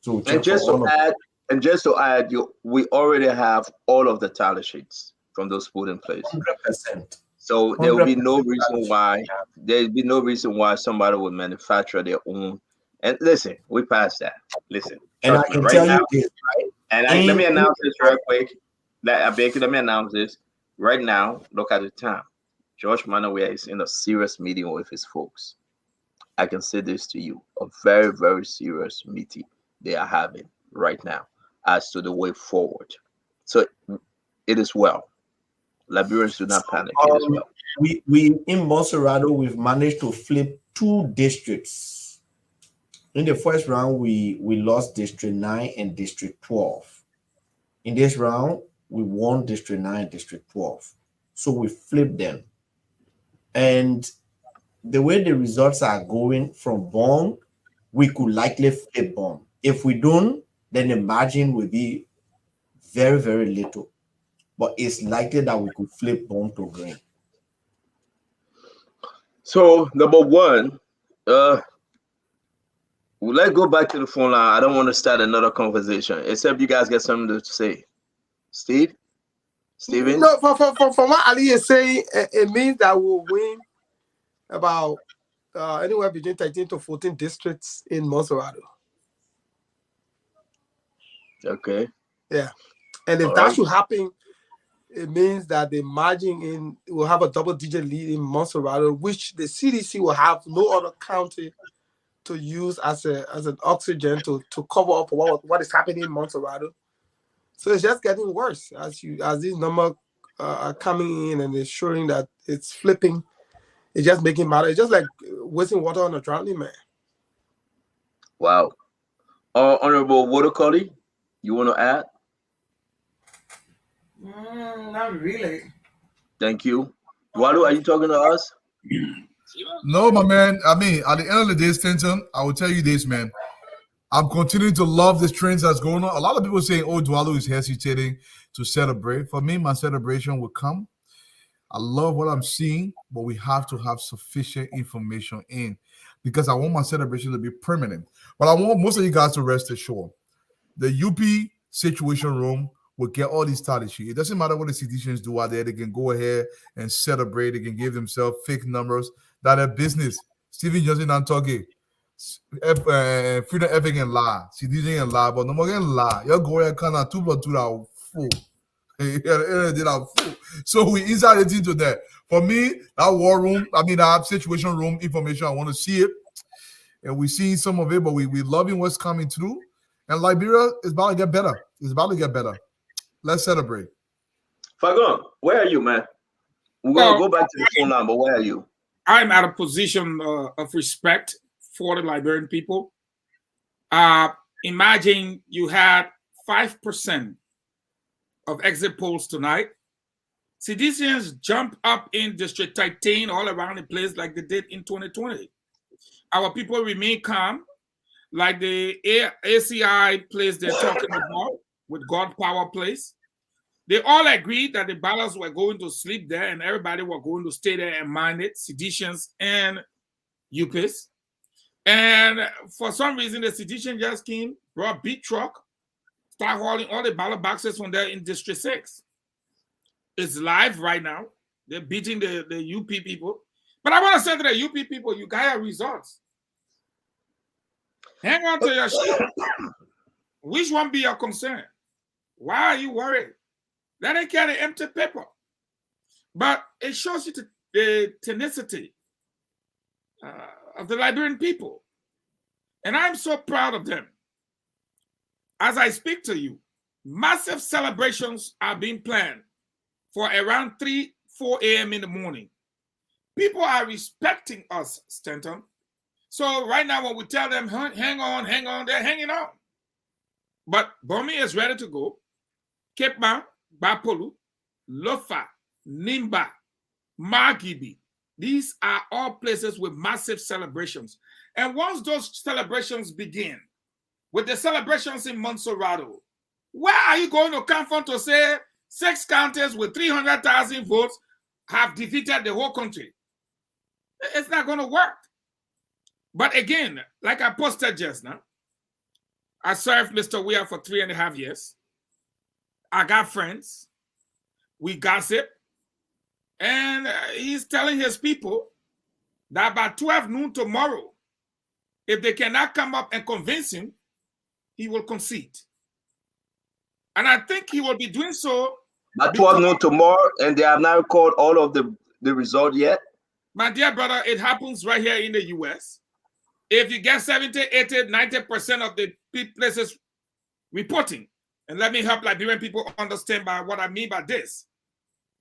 So we'll check for all of and just to add, we already have all of the tally sheets from those polling places. 100%. So there will be no reason why somebody would manufacture their own. And listen, we passed that. Listen, and I can tell you this, right? And let me announce this real quick. Let me announce this right now. Look at the time. George Manawea is in a serious meeting with his folks. I can say this to you: a very, very serious meeting they are having right now as to the way forward. So it is well. Liberians do not panic. It is well. We in Monserrado, we've managed to flip 2 districts. In the first round, we lost District 9 and District 12. In this round, we won District 9 and District 12. So we flipped them. And the way the results are going from Bomi, we could likely flip Bomi. If we don't, then the margin will be very, very little. But it's likely that we could flip Bomi to green. So number one, let's go back to the phone line. I don't want to start another conversation, except you guys get something to say. Steven? No, from what Ali is saying, it means that we'll win about anywhere between 13 to 14 districts in Monserrado. Okay. Yeah. And if that should happen, it means that the margin will have a double-digit lead in Monserrado, which the CDC will have no other county to use as an oxygen to cover up what is happening in Monserrado. So it's just getting worse as these numbers are coming in and it's showing that it's flipping. It's just making matter. It's just like wasting water on a drowning man. Wow. Honorable Watercolly, you want to add? Not really. Thank you. Walu, are you talking to us? No, my man. I mean, at the end of the day, Stanton, I will tell you this, man. I'm continuing to love this trend that's going on. A lot of people saying, oh, Dwalo is hesitating to celebrate. For me, my celebration will come. I love what I'm seeing, but we have to have sufficient information in because I want my celebration to be permanent. But I want most of you guys to rest assured. The UP Situation Room will get all these strategy. It doesn't matter what the citizens do out there. They can go ahead and celebrate. They can give themselves fake numbers. That are business. Stephen Johnson and talking. Freedom F can lie. Citizen can lie, but no more can lie. You're going kind of 2 + 2 are full. So we inside it into that. For me, that war room, that situation room information, I want to see it. And we're seeing some of it, but we loving what's coming through. And Liberia is about to get better. It's about to get better. Let's celebrate. Fagon, where are you, man? We're going to go back to the phone line, but where are you? I'm at a position of respect for the Liberian people. Imagine you had 5% of exit polls tonight. Citizens jump up in District 13 all around the place like they did in 2020. Our people remain calm, like the ACI place they're talking about with God Power place. They all agreed that the ballots were going to sleep there and everybody were going to stay there and mind it, seditions and UPIS. And for some reason, the sedition just came, brought a big truck, start hauling all the ballot boxes from there in District 6. It's live right now. They're beating the UP people. But I want to say to the UP people, you got your results. Hang on to your shit. Which one be your concern? Why are you worried? That ain't carry empty paper. But it shows you the tenacity of the Liberian people. And I'm so proud of them. As I speak to you, massive celebrations are being planned for around 3-4 a.m. in the morning. People are respecting us, Stanton. So right now when we tell them, hang on, they're hanging on. But Bomi is ready to go. Kepma, Bapolu, Lofa, Nimba, Margibi, These are all places with massive celebrations. And once those celebrations begin, with the celebrations in Monserrado, where are you going to come from to say 6 counties with 300,000 votes have defeated the whole country? It's not going to work. But again, like I posted just now, I served Mr. Weir for 3.5 years. I got friends. We gossip. And he's telling his people that by 12 noon tomorrow, if they cannot come up and convince him, he will concede. And I think he will be doing so. At 12 noon tomorrow, and they have not recorded all of the result yet? My dear brother, it happens right here in the US. If you get 70, 80, 90% of the places reporting, and let me help Liberian people understand by what I mean by this.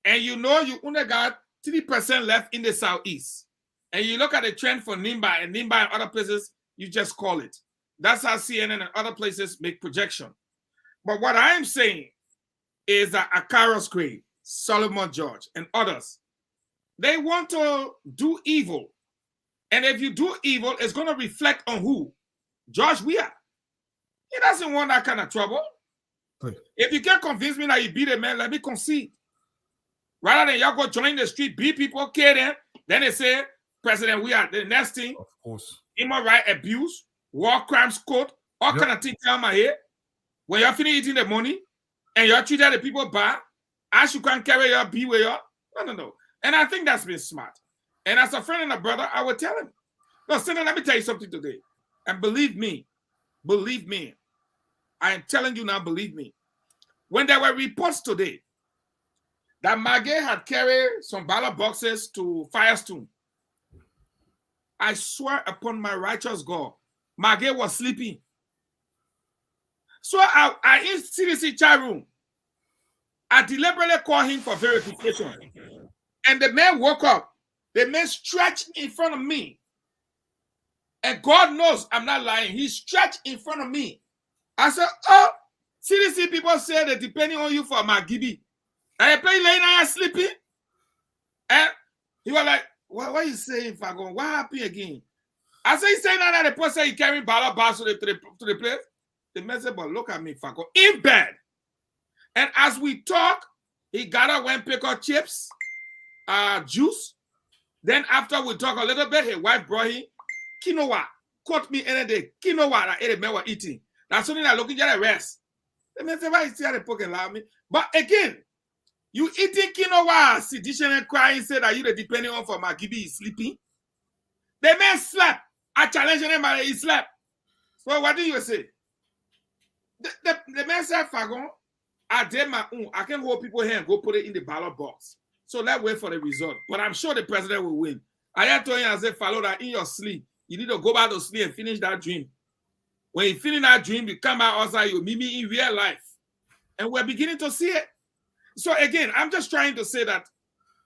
And you know you only got 3% left in the Southeast. And you look at the trend for Nimba and other places, you just call it. That's how CNN and other places make projection. But what I am saying is that Akaros Gray, Solomon George, and others, they want to do evil. And if you do evil, it's going to reflect on who? George Weir. He doesn't want that kind of trouble. Right. If you can't convince me that you beat a man, let me concede. Rather than y'all go join the street, beat people, kill them, then they say, President Weir, the next thing, of course, human rights abuse, war crimes code, all kind of things come my head. When you're finished eating the money and you're treating the people bad, as you can carry your be with you. No. And I think that's been smart. And as a friend and a brother, I would tell him, listen, let me tell you something today. And believe me, I am telling you now, believe me. When there were reports today that Margibi had carried some ballot boxes to Firestone, I swear upon my righteous God, Margibi was sleeping. So I in CDC chat room, I deliberately called him for verification. And the man woke up. The man stretched in front of me. And God knows I'm not lying. He stretched in front of me. I said, oh, CDC people say they're depending on you for Margibi. And I play laying there sleeping. And he was like, what are you saying, Fagon? What happened again? I said, he's saying that the person he carrying ballot box to the place. The man said, but look at me, Fagon, in bed. And as we talk, he got up, went pick up chips, juice. Then after we talk a little bit, his wife brought him quinoa. Caught me any day. Quinoa that the man was eating. That's something that looking at the rest. The man said, why is here the poke and allow me? But again, you eating quinoa, sedition and crying, say that you the depending on for Margibi is sleeping. The man slept. I challenge him, but he slept. So what do you say? The man said, Fagon, I did my own. I can hold people here and go put it in the ballot box. So let's wait for the result. But I'm sure the president will win. I had told him, I said, follow that in your sleep. You need to go back to sleep and finish that dream. When you finish that dream, you come out outside, you meet me in real life. And we're beginning to see it. So again, I'm just trying to say that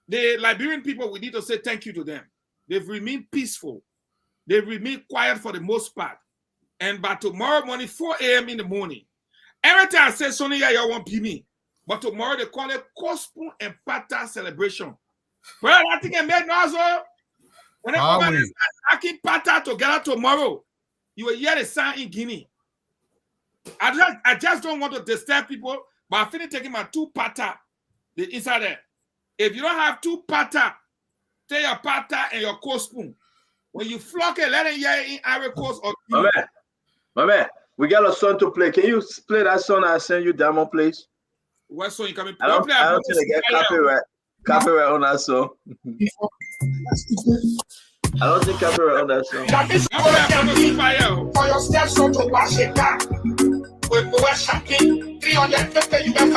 the Liberian people, we need to say thank you to them. They've remained peaceful. They've remained quiet for the most part. And by tomorrow morning, 4 a.m. in the morning, every time I say, Sonny, you won't be me. But tomorrow they call it Kospun and Pata celebration. Well, I think I made noise. When everybody is attacking Pata together tomorrow, you will hear the sound in Guinea. I just don't want to disturb people, but I finished taking my 2 Pata inside there. If you don't have 2 Pata, take your Pata and your Kospun. When you flock it, let it hear in Ivory Coast or Guinea. My man, we got a song to play. Can you play that song I send you, Diamond, please? What song you coming? I don't think they get copyright on that song. I don't think copyright on that song. For your steps on to Washington, with the West Shaki, 350 US.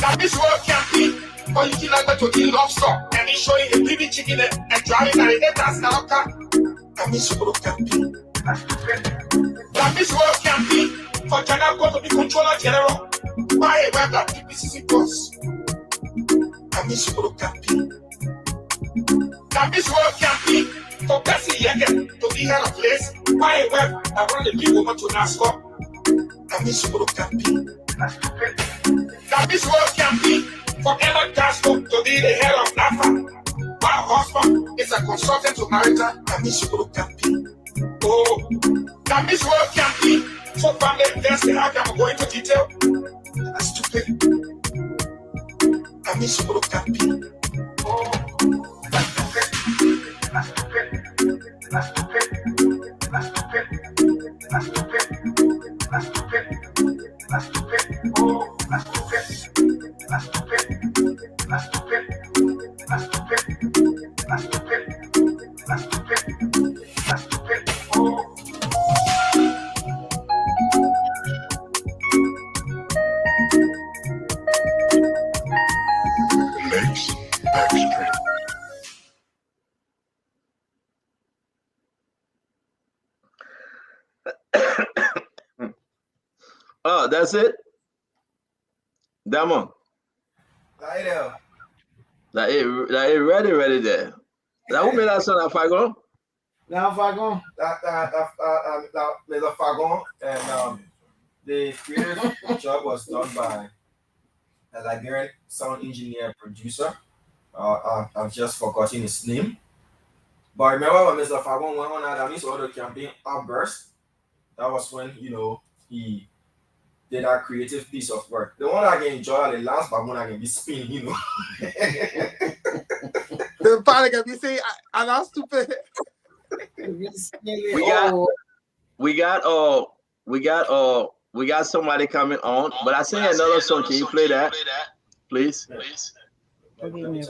That is what camping. For you to like to eat lobster and he show you a baby chicken and driving and it does not come. That is what camping. For China go to the controller general. Why a web that PPCC boss? That is what camping. For Bessie Yagan to be here a place. Why a web that run the big woman to NASCAR? That is what camping. That is what camping. For Elon Castro to be the head of NAFA. My husband is a consultant to Marita Kamishiro Campi. Oh, Kamishiro Campi. So family investing, how can I go into detail? That's stupid. Kamishiro Campi. Oh, that's stupid. That's stupid. That's stupid. That's stupid. That's stupid. That's stupid. That's stupid. Oh, that's stupid. That's stupid. That's stupid. That's stupid. That's stupid. That's stupid. That's stupid. Oh. Legs extra. Oh, that's it. Damon. Right That it ready there. That who made that song at Fagon? Now Fagon, there's a Fagon, and the creative job was done by a Liberian sound engineer producer. I've just forgotten his name. But remember when Mr. Fagon went on that, his other campaign outburst. That was when he did that creative piece of work. The one I can enjoy, the last but one I can be spinning, The part can be saying, "I'm not stupid." We got somebody coming on, but I sing another song. Can you play that, please? Somebody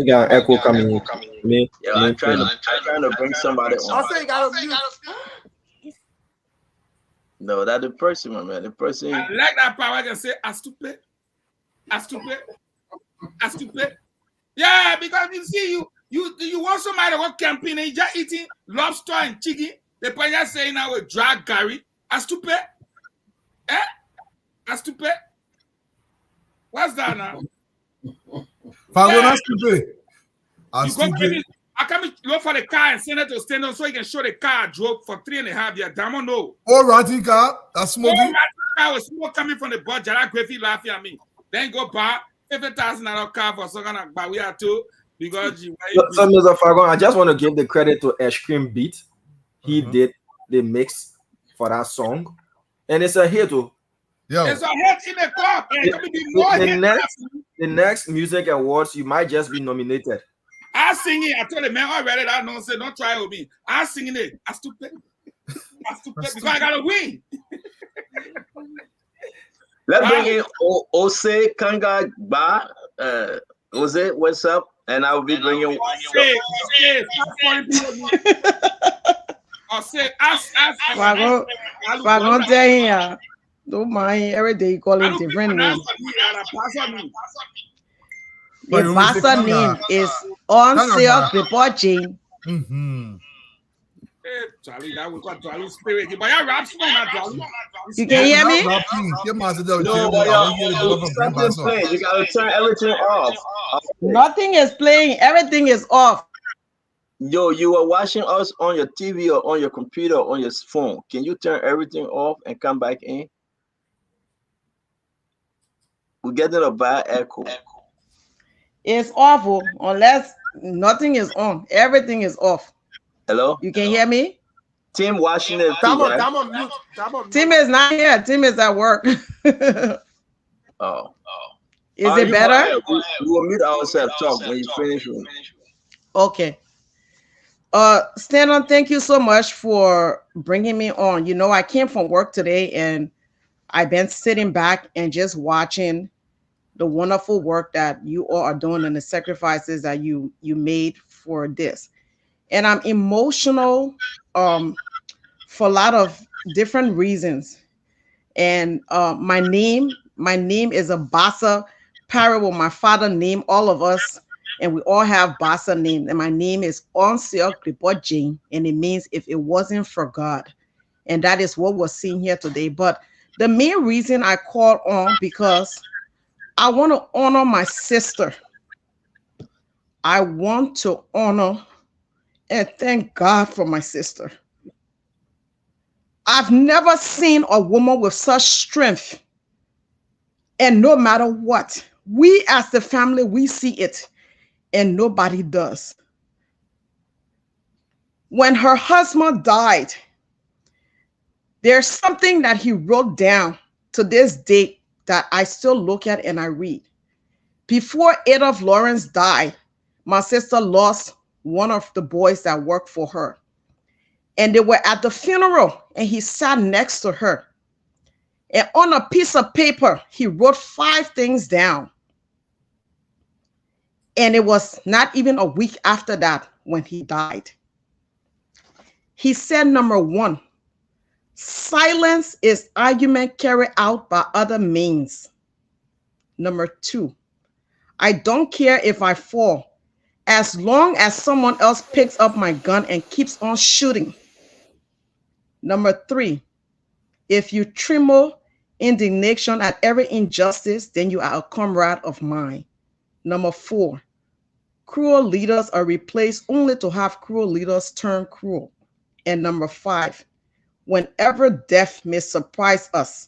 got an echo coming. Yeah, I'm trying to bring somebody on. I'll say you got a mute. No, that the person, my man. The person. I like that power can say, "I stupid, I stupid, I stupid." Yeah, because you see, you want somebody to go camping and you just eating lobster and chicken. The point just saying now with drag Gary. I stupid, I stupid. What's that now? Fagon, that's stupid. I'm stupid. I come look for the car and send it to stand on so he can show the car I drove for 3.5 years. Damn, no. Oh, renting car, that's smoking. Oh, renting car was smoke coming from the budget. That Griffey laughing at me. Then go buy $50,000 car for some kind of but we are too because so Mr. Fagon, I just want to give the credit to Ice Cream Beat. He did the mix for that song, and it's a hit too. Yeah, it's a hit in the club. The next music awards, you might just be nominated. I sing it. I told the man already that nonsense. Don't try with me. I singing it. I stupid. Because I gotta win. Let's bring in Ose Kanga Ba. Ose, what's up? And I will be bringing. Fagon tell here. Don't mind. Every day you call him different name. The pastor name is Onseok Pepoche. Charlie, that was what Charlie spirit. But I rap song, not Charlie. You can hear me? You gotta turn everything off. Nothing is playing. Everything is off. Yo, you are watching us on your TV or on your computer or on your phone. Can you turn everything off and come back in? We're getting a bad echo. It's awful unless nothing is on. Everything is off. Hello? You can hear me? Tim Washington. Tim is not here. Tim is at work. Oh. Is it better? We will mute ourselves. Talk when you finish. Okay. Stanley, thank you so much for bringing me on. You know, I came from work today and I've been sitting back and just watching the wonderful work that you all are doing and the sacrifices that you made for this. And I'm emotional for a lot of different reasons. And my name is a Bassa parable. My father named all of us, and we all have Bassa names. And my name is Onseok Pepoche, and it means if it wasn't for God. And that is what we're seeing here today. But the main reason I called on because I want to honor my sister. I want to honor and thank God for my sister. I've never seen a woman with such strength And no matter what, we as the family, we see it and nobody does. When her husband died, there's something that he wrote down to this date that I still look at and I read. Before Adolph Lawrence died, my sister lost one of the boys that worked for her. And they were at the funeral and he sat next to her. And on a piece of paper, he wrote 5 things down. And it was not even a week after that when he died. He said, number 1, silence is argument carried out by other means. Number 2, I don't care if I fall, as long as someone else picks up my gun and keeps on shooting. Number 3, if you tremble indignation at every injustice, then you are a comrade of mine. Number 4, cruel leaders are replaced only to have cruel leaders turn cruel. And number 5, whenever death may surprise us,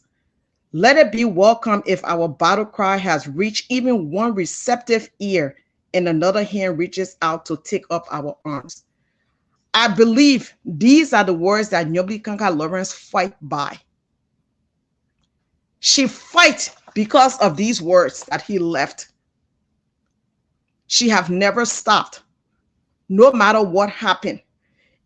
let it be welcome if our battle cry has reached even one receptive ear and another hand reaches out to take up our arms. I believe these are the words that Nyobli Kanka Lawrence fight by. She fight because of these words that he left. She have never stopped, no matter what happened.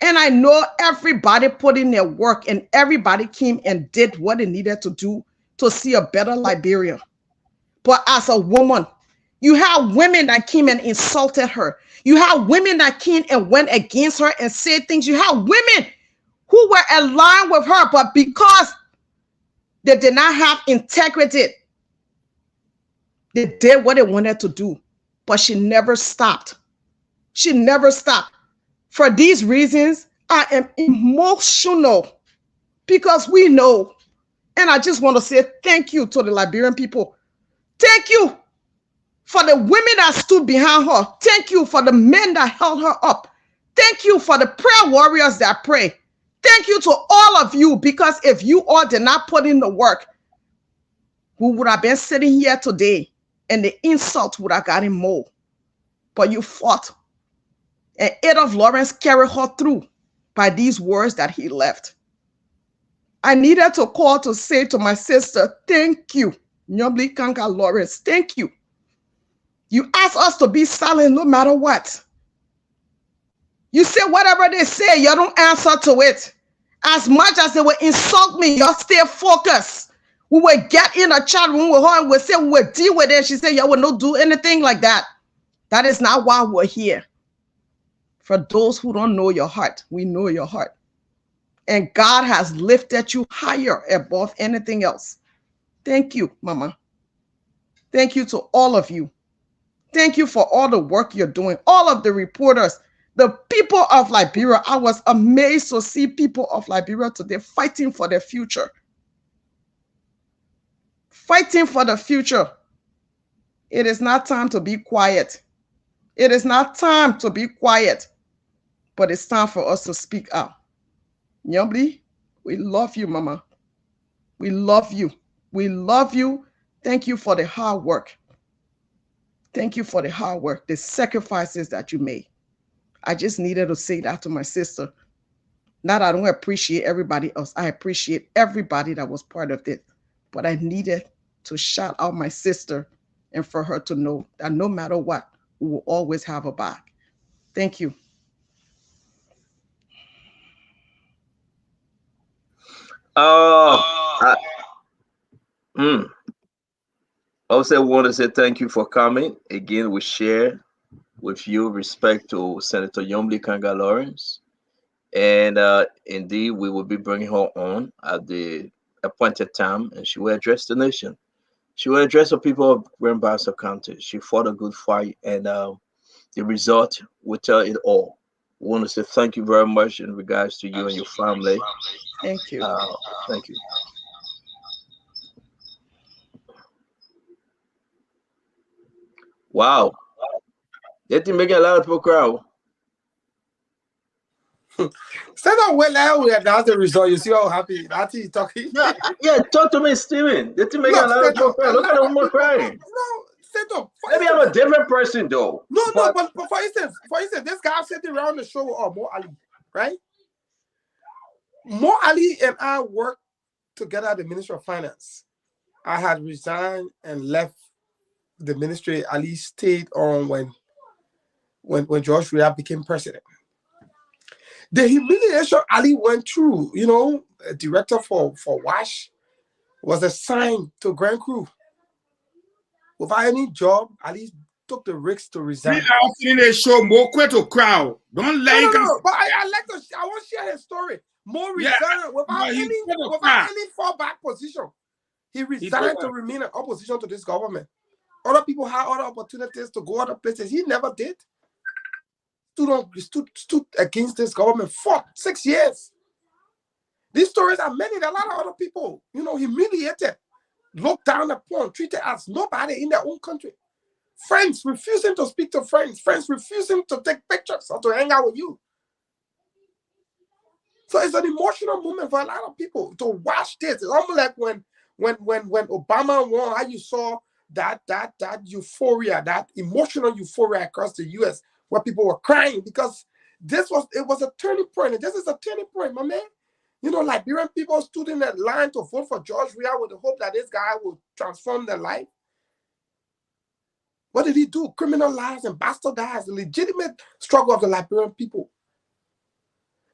And I know everybody put in their work and everybody came and did what it needed to do to see a better Liberia. But as a woman, you have women that came and insulted her. You have women that came and went against her and said things. You have women who were aligned with her, but because they did not have integrity, they did what they wanted to do. But she never stopped. She never stopped. For these reasons, I am emotional because we know. And I just want to say thank you to the Liberian people. Thank you for the women that stood behind her. Thank you for the men that held her up. Thank you for the prayer warriors that pray. Thank you to all of you, because if you all did not put in the work, we would have been sitting here today and the insult would have gotten more. But you fought. And Adolph Lawrence carried her through by these words that he left. I needed to call to say to my sister, thank you, Nyobli Kanka Lawrence, thank you. You asked us to be silent no matter what. You say whatever they say, you don't answer to it. As much as they will insult me, you stay focused. We will get in a chat room with her and we'll say we will deal with it. She said, you will not do anything like that. That is not why we're here. For those who don't know your heart, we know your heart. And God has lifted you higher above anything else. Thank you, Mama. Thank you to all of you. Thank you for all the work you're doing. All of the reporters, the people of Liberia. I was amazed to see people of Liberia today fighting for their future. Fighting for the future. It is not time to be quiet. It is not time to be quiet, but it's time for us to speak out. Nyobli, we love you, Mama. We love you. We love you. Thank you for the hard work. Thank you for the hard work, the sacrifices that you made. I just needed to say that to my sister. Not I don't appreciate everybody else. I appreciate everybody that was part of it. But I needed to shout out my sister and for her to know that no matter what, we will always have her back. Thank you. I also want to say thank you for coming. Again, we share with you respect to Senator Nyobli Kanka Lawrence. And indeed, we will be bringing her on at the appointed time, and she will address the nation. She will address the people of Grand Bassa County. She fought a good fight, and the result will tell it all. We want to say thank you very much in regards to you and your family. Thank you. Thank you. Wow. That didn't make a lot of people cry. Stand up well now. That's the result. You see how happy that's he talking. Yeah, talk to me, Steven. Did you make a lot of people cry? Look at the woman crying. No, stand up. Maybe I'm a different person though. No, but for instance, this guy sitting around the show or Mo Ali, right? Mo Ali and I worked together at the Ministry of Finance. I had resigned and left the ministry. Ali stayed on when George Weah became president. The humiliation Ali went through, a director for WASH was assigned to Grand Crew. Without any job, Ali took the risk to resign. They show more to crowd. Don't like no, but I like to. I want to share his story. More resigned without any fallback position. He resigned to remain in opposition to this government. Other people had other opportunities to go other places. He never did. Stood against this government, fought 6 years. These stories are many. There are a lot of other people, humiliated, looked down upon, treated as nobody in their own country. Friends refusing to speak to friends. Friends refusing to take pictures or to hang out with you. So it's an emotional moment for a lot of people to watch this. It's almost like when Obama won, how you saw that euphoria, that emotional euphoria across the U.S. where people were crying because it was a turning point. And this is a turning point, my man. Liberian people stood in that line to vote for George Weah with the hope that this guy will transform their life. What did he do? Criminalize and bastardize the legitimate struggle of the Liberian people.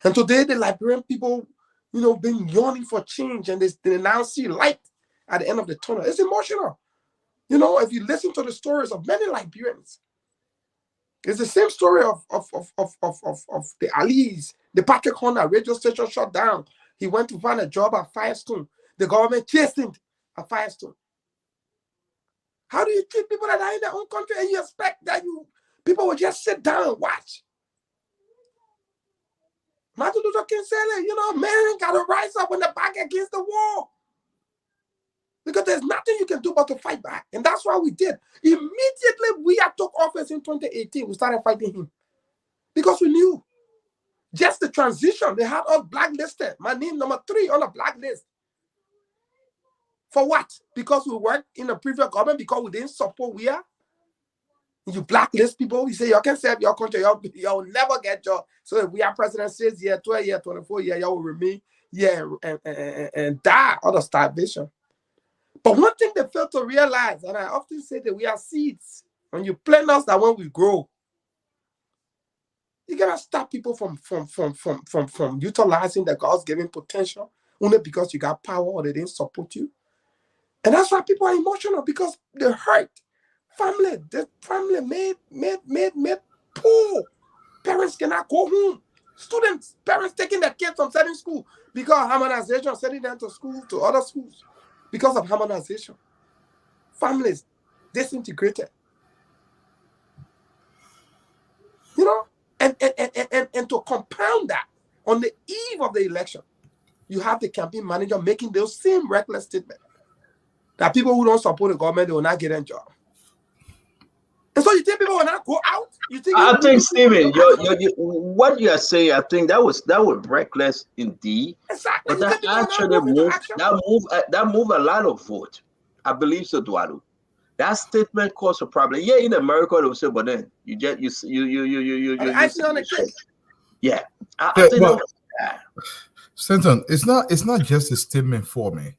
And today the Liberian people, been yearning for change, and they now see light at the end of the tunnel. It's emotional. If you listen to the stories of many Liberians, it's the same story of the Alis, the Patrick Honda radio station shut down. He went to find a job at Firestone. The government chased him at Firestone. How do you treat people that are in their own country and you expect that people will just sit down and watch? Martin Luther King said it, man got to rise up when they're back against the wall. Because there's nothing you can do but to fight back. And that's what we did. Immediately we took office in 2018, we started fighting him. Because we knew. Just the transition, they had us blacklisted. My name number 3 on the blacklist. For what? Because we worked in the previous government, because we didn't support Weah. You blacklist people, you say you can serve your country, you'll never get job. So if Weah president says 12 years, 24 years, you will remain and die out of starvation. But one thing they fail to realize, and I often say that we are seeds. When you plant us, that when we grow, you gotta stop people from utilizing the God's given potential only because you got power or they didn't support you. And that's why people are emotional, because they hurt. The family made poor. Parents cannot go home. Students, parents taking their kids from certain school because of harmonization, sending them to school, to other schools because of harmonization. Families disintegrated. And to compound that, on the eve of the election, you have the campaign manager making those same reckless statements that people who don't support the government, they will not get a job. And so you think people will not go out? I think, Stephen, what you are saying, I think that was reckless indeed. Exactly. But that actually moved a lot of vote. I believe so, Dualu. That statement caused a problem. Yeah, in America they will say, but then you icing on the cake. Yeah. I think Stanton, it's not just a statement for me.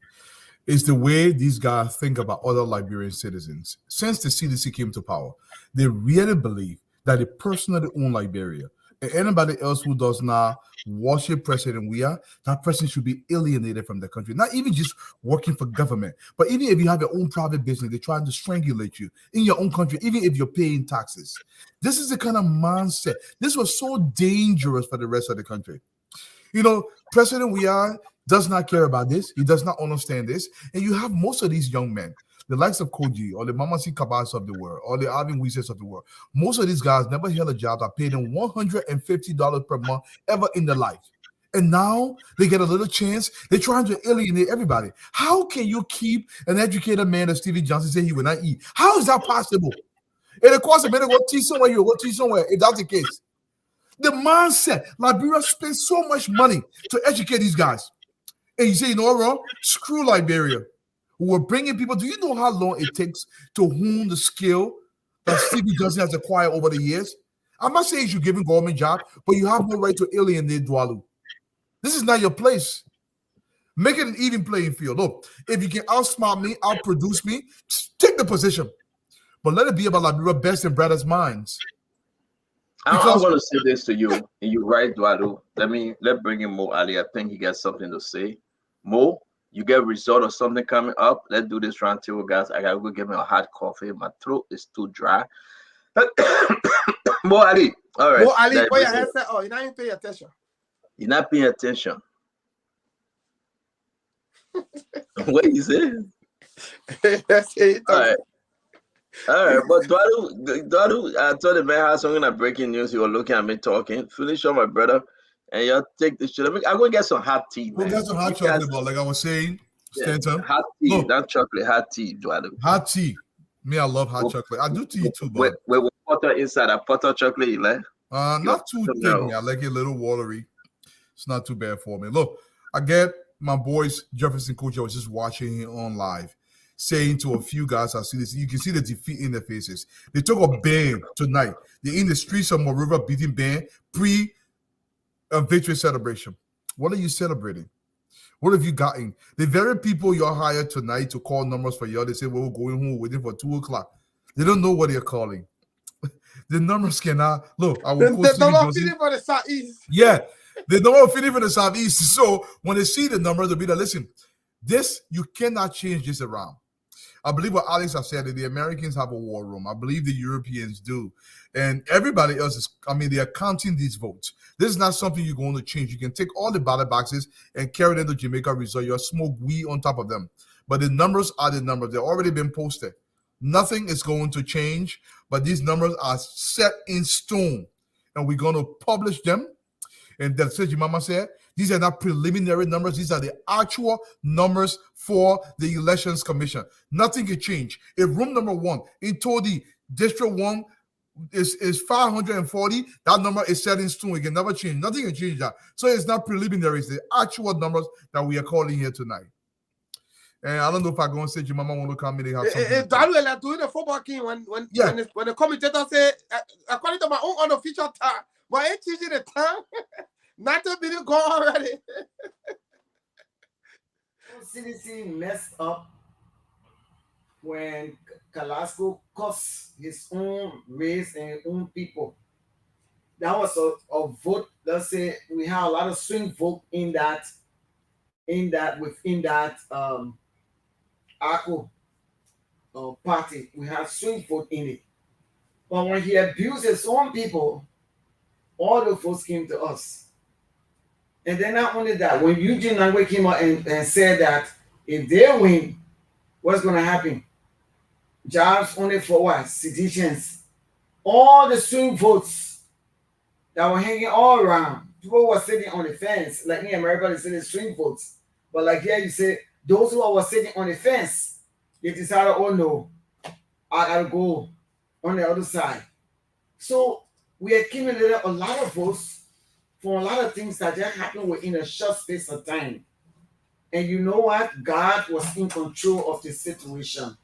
It's the way these guys think about other Liberian citizens. Since the CDC came to power, they really believe that they personally own Liberia. And anybody else who does not worship President Weah, that person should be alienated from the country. Not even just working for government, but even if you have your own private business, they're trying to strangulate you in your own country, even if you're paying taxes. This is the kind of mindset. This was so dangerous for the rest of the country. President Weah does not care about this. He does not understand this. And you have most of these young men, the likes of Koji or the Mamasi Kabas of the world or the Alvin Weezers of the world. Most of these guys never held a job that paid them $150 per month ever in their life. And now they get a little chance. They're trying to alienate everybody. How can you keep an educated man, as Stevie Johnson said he will not eat? How is that possible? And of course, a man go teach somewhere, you go teach somewhere if that's the case. The mindset. Liberia spends so much money to educate these guys. And you say, you know what, wrong? Screw Liberia. We're bringing people. Do you know how long it takes to hone the skill that Stevie Johnson has acquired over the years? I'm not saying you should give him government job, but you have no right to alienate Dwalu. This is not your place. Make it an even playing field. Look, if you can outsmart me, outproduce me, take the position. But let it be about Liberia best and brightest minds. I'm going to say this to you, and you're right, Dwalu. Let's bring in Mo Ali. I think he got something to say. Mo, you get a result or something coming up. Let's do this round table, guys. I got to go get me a hot coffee. My throat is too dry. Mo Ali. All right. Mo Ali, put your headset on. You're not even paying attention. You're not paying attention. What you say? All right. All right, but Dwalu, I told the man how something like breaking news. You were looking at me talking. Finish on my brother, and y'all take this shit. I'm going to get some hot tea, man. We'll get some hot chocolate, but like I was saying, Stanton. Hot tea, not chocolate, hot tea, Dwalu. Hot tea. Me, I love hot chocolate. I do tea too, but with butter inside, a butter chocolate, you like? Not too thick. Me. I like it a little watery. It's not too bad for me. Look, I get my boys, Jefferson Coach. I was just watching him on live, saying to a few guys, I see this. You can see the defeat in their faces. They took a band tonight. They're in the streets of River beating band pre-victory celebration. What are you celebrating? What have you gotten? The very people you're hired tonight to call numbers for you, they say, well, we're going home, we're waiting for 2 o'clock. They don't know what they're calling. The numbers cannot look. I will the number feeding for the Southeast. Yeah, the number feeding for the Southeast. So when they see the number, they'll be like, listen, this, you cannot change this around. I believe what Alex has said, that the Americans have a war room. I believe the Europeans do. And everybody else is, they're counting these votes. This is not something you're going to change. You can take all the ballot boxes and carry them to Jamaica result. You'll smoke weed on top of them. But the numbers are the numbers. They've already been posted. Nothing is going to change, but these numbers are set in stone. And we're going to publish them. And that's what your mama said. These are not preliminary numbers. These are the actual numbers for the Elections Commission. Nothing can change. If room number 1 in Todi, District 1 is 540, that number is set in stone. It can never change. Nothing can change that. So it's not preliminary. It's the actual numbers that we are calling here tonight. And I don't know if I'm going to say your mama want to come in. They have something. Like doing the football game when the commentator say, according to my own unofficial time, but ain't changing the time. Not to be gone already. CDC messed up when Kalasco cost his own race and his own people. That was a vote. Let's say we have a lot of swing vote within that ACO party. We have swing vote in it. But when he abused his own people, all the votes came to us. And then not only that, when Eugene Nangwe came out and said that if they win, what's going to happen? Jobs only for what? Citizens. All the swing votes that were hanging all around, people were sitting on the fence. Like in America, they say the swing votes. But like here, you say those who were sitting on the fence, they decided, oh no, I got to go on the other side. So we accumulated a lot of votes for a lot of things that just happened within a short space of time. And you know what? God was in control of the situation.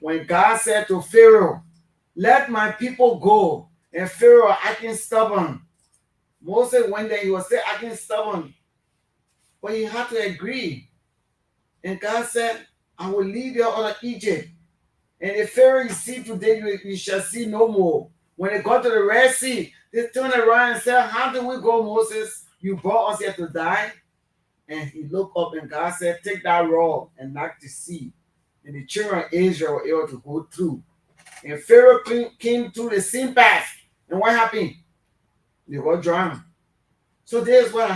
When God said to Pharaoh, let my people go, and Pharaoh acting stubborn. Moses went there, he was still acting stubborn. But he had to agree. And God said, I will lead you out of Egypt. And the Pharaoh you see today, you shall see no more. When they got to the Red Sea, they turned around and said, how do we go, Moses? You brought us here to die? And he looked up and God said, take that rod and knock the sea. And the children of Israel were able to go through. And Pharaoh came through the same path. And what happened? They got drowned. So there's what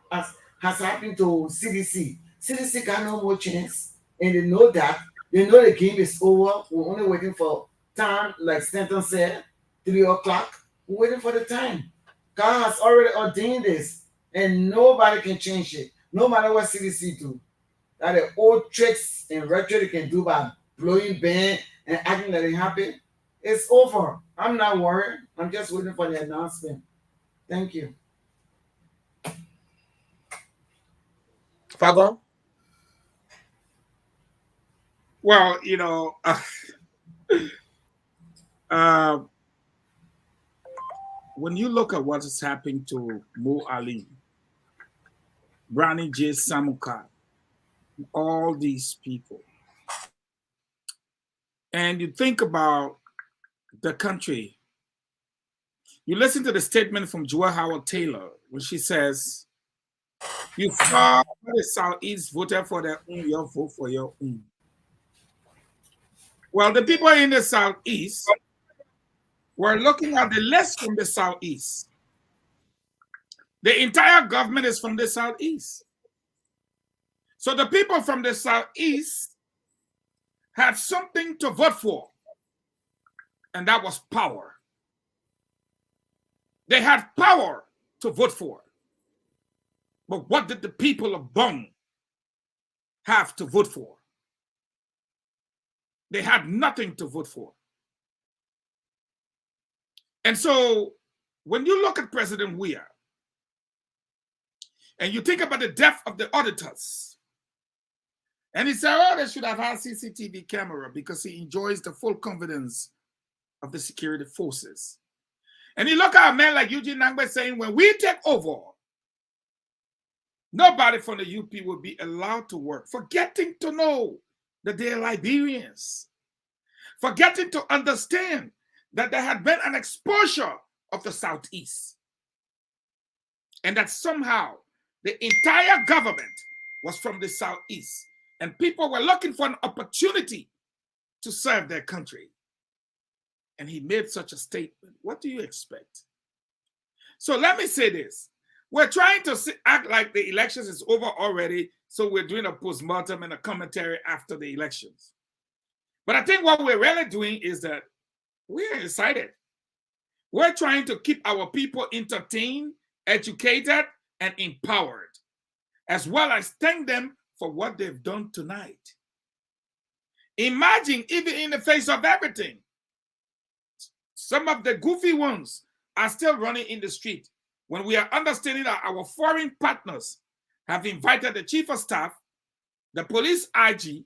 has happened to CDC. CDC got no more chance. And they know that. They know the game is over. We're only waiting for time, like Stanton said, 3 o'clock. We're waiting for the time. God has already ordained this, and nobody can change it. No matter what CDC do. That the old tricks and rhetoric they can do by blowing band and acting that it happened, it's over. I'm not worried. I'm just waiting for the announcement. Thank you. Fagon? Well, you know, when you look at what is happening to Mo Ali, Brani J. Samukai, all these people, and you think about the country, you listen to the statement from Joa Howard Taylor when she says, you saw the Southeast voted for their own, your vote for your own. Well, the people in the Southeast were looking at the list from the Southeast. The entire government is from the Southeast. So the people from the Southeast had something to vote for, and that was power. They had power to vote for. But what did the people of Bomi have to vote for? They had nothing to vote for. And so when you look at President Weah, and you think about the death of the auditors, and he said, oh, they should have had CCTV camera because he enjoys the full confidence of the security forces. And you look at a man like Eugene Nangbe saying, when we take over, nobody from the UP will be allowed to work, forgetting to know that they're Liberians, forgetting to understand that there had been an exposure of the Southeast, and that somehow the entire government was from the Southeast, and people were looking for an opportunity to serve their country. And he made such a statement. What do you expect? So let me say this. We're trying to act like the elections is over already, so we're doing a postmortem and a commentary after the elections. But I think what we're really doing is that we're excited. We're trying to keep our people entertained, educated, and empowered, as well as thank them for what they've done tonight. Imagine, even in the face of everything, some of the goofy ones are still running in the street when we are understanding that our foreign partners have invited the chief of staff, the police IG,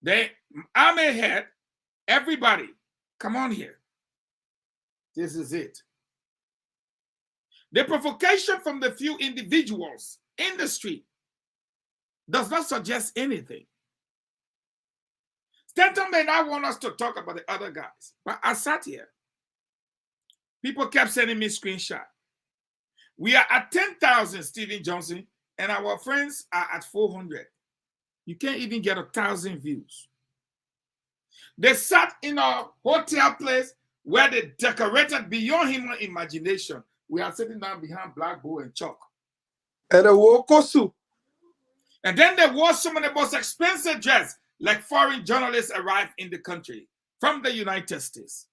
the army head, everybody, come on here. This is it. The provocation from the few individuals in the street does not suggest anything. Stanton may not want us to talk about the other guys, but I sat here. People kept sending me screenshots. We are at 10,000, Stephen Johnson, and our friends are at 400. You can't even get 1,000 views. They sat in a hotel place where they decorated beyond human imagination. We are sitting down behind black bull and chalk. And a wokosu. And then they wore some of the most expensive dress, like foreign journalists arrived in the country from the United States.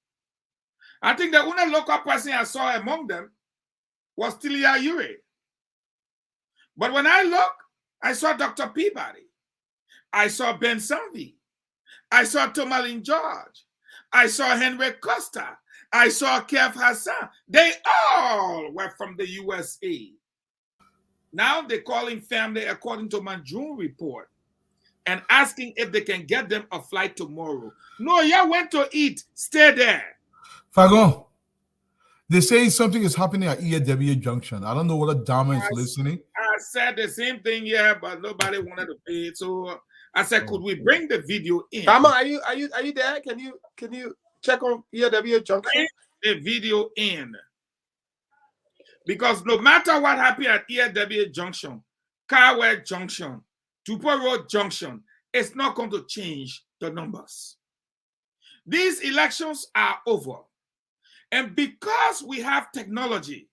I think the only local person I saw among them was Tilia Ure. But when I look, I saw Dr. Peabody. I saw Ben Sanvi. I saw Tomalin George. I saw Henry Costa. I saw Kev Hassan. They all were from the USA. Now they're calling family according to my June report and asking if they can get them a flight tomorrow. No, y'all went to eat. Stay there. Fagon, they're saying something is happening at EAW Junction. I don't know whether Dama is listening. I said the same thing here, but nobody wanted to pay it. So I said, could we bring the video in? Dama, are you there? Can you check on EAW Junction? Bring the video in. Because no matter what happened at EAW Junction, Carwell Junction, Tupo Road Junction, it's not going to change the numbers. These elections are over. And because we have technology,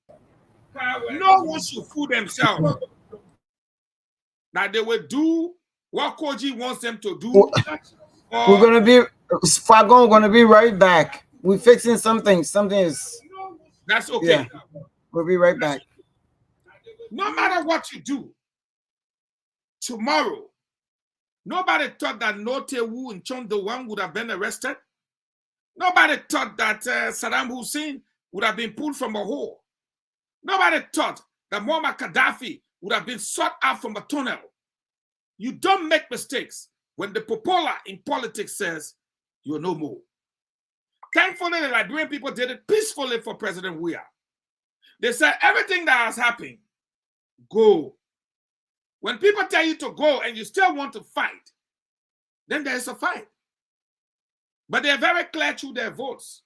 no one should fool themselves that they will do what Koji wants them to do. We're going to be, Fagon, we're going to be right back. We're fixing something. Something is... That's okay. Yeah. We'll be right back. No matter what you do, tomorrow, nobody thought that Note Wu and Chong Do-Wang would have been arrested. Nobody thought that Saddam Hussein would have been pulled from a hole. Nobody thought that Muammar Gaddafi would have been sought out from a tunnel. You don't make mistakes when the popola in politics says you're no more. Thankfully, the Liberian people did it peacefully for President Weah. They said everything that has happened, go. When people tell you to go and you still want to fight, then there's a fight. But they're very clear through their votes.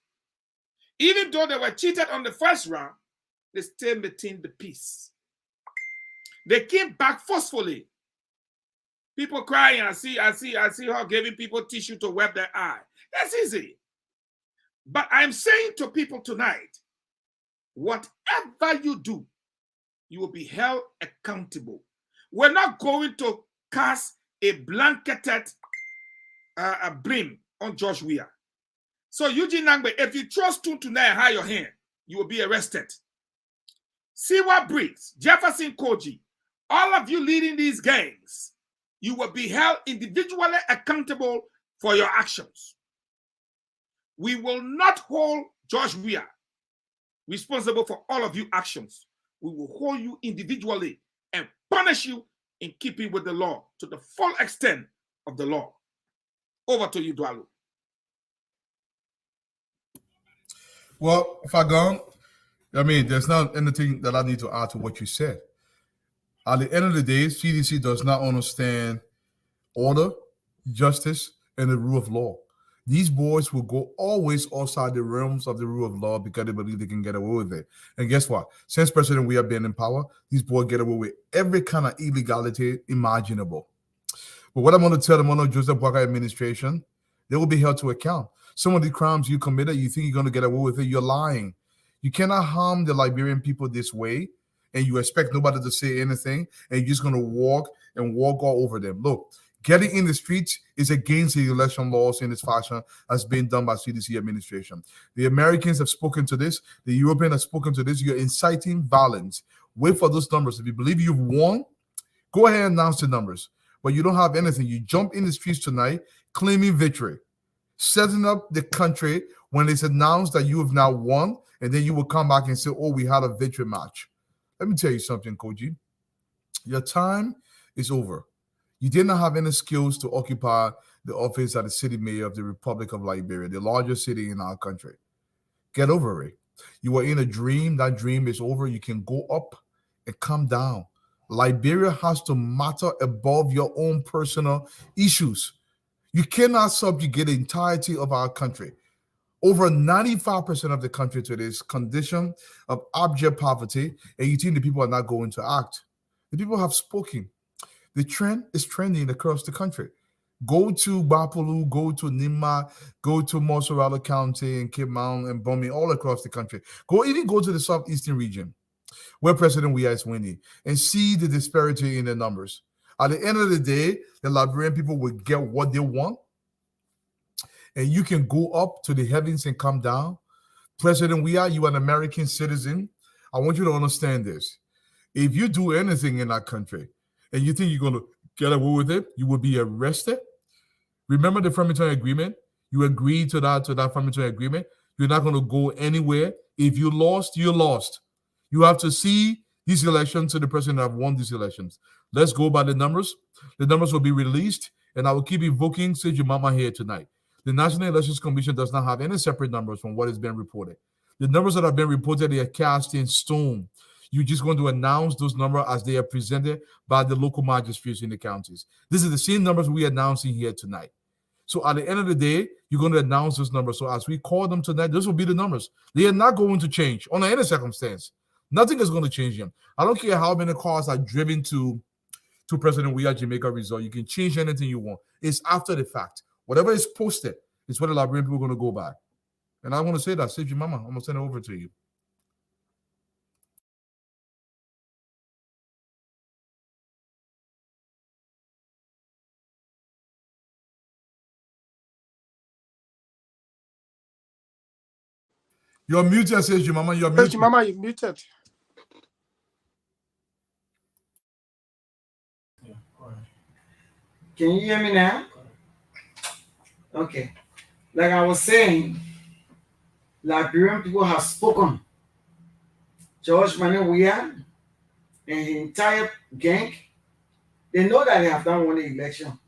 Even though they were cheated on the first round, they still maintained the peace. They came back forcefully. People crying, I see her giving people tissue to wipe their eye. That's easy. But I'm saying to people tonight, whatever you do, you will be held accountable. We're not going to cast a blanketed blame on George Weah. So Eugene Nangbe, if you trust to tonight and hide your hand, you will be arrested. Siwa Briggs, Jefferson Koji, all of you leading these gangs, you will be held individually accountable for your actions. We will not hold George Weah responsible for all of your actions. We will hold you individually and punish you in keeping with the law to the full extent of the law. Over to you, Dwalu. Well, Fagon, I mean, there's not anything that I need to add to what you said. At the end of the day, CDC does not understand order, justice, and the rule of law. These boys will go always outside the realms of the rule of law because they believe they can get away with it. And guess what? Since President Weah been in power, these boys get away with every kind of illegality imaginable. But what I'm going to tell them under Joseph Boakai administration, they will be held to account. Some of the crimes you committed, you think you're going to get away with it, you're lying. You cannot harm the Liberian people this way, and you expect nobody to say anything, and you're just going to walk all over them. Look, getting in the streets is against the election laws in this fashion as being done by CDC administration. The Americans have spoken to this. The Europeans have spoken to this. You're inciting violence. Wait for those numbers. If you believe you've won, go ahead and announce the numbers. But you don't have anything. You jump in the streets tonight claiming victory, setting up the country when it's announced that you have now won, and then you will come back and say, oh, we had a victory match. Let me tell you something, Koji. Your time is over. You did not have any skills to occupy the office as the city mayor of the Republic of Liberia, the largest city in our country. Get over it. You were in a dream. That dream is over. You can go up and come down. Liberia has to matter above your own personal issues. You cannot subjugate the entirety of our country. Over 95% of the country today is condition of abject poverty, and you think the people are not going to act. The people have spoken. The trend is trending across the country. Go to Bapolu, go to Nima, go to Mosoralo County and Cape Mount and Bomi, all across the country. Even go to the southeastern region where President Weah is winning and see the disparity in the numbers. At the end of the day, the Liberian people will get what they want, and you can go up to the heavens and come down. President Weah, you are an American citizen. I want you to understand this. If you do anything in that country and you think you're going to get away with it, you will be arrested. Remember the Framingham Agreement? You agreed to that Framingham Agreement. You're not going to go anywhere. If you lost, you lost. You have to see these elections to the person that have won these elections. Let's go by the numbers. The numbers will be released, and I will keep invoking Sage Mama here tonight. The National Elections Commission does not have any separate numbers from what has been reported. The numbers that have been reported, they are cast in stone. You're just going to announce those numbers as they are presented by the local magistrates in the counties. This is the same numbers we are announcing here tonight. So at the end of the day, you're going to announce those numbers. So as we call them tonight, those will be the numbers. They are not going to change under any circumstance. Nothing is going to change them. I don't care how many cars are driven to President Weah Jamaica result. You can change anything you want. It's after the fact. Whatever is posted is what the Liberian people are going to go by. And I want to say that, Sage Mama, I'm going to send it over to you. You're muted, Sage Mama. You're muted. Sage Mama, you're muted. Can you hear me now? Okay. Like I was saying, Liberian people have spoken. George Weah and his entire gang, they know that they have not won the election.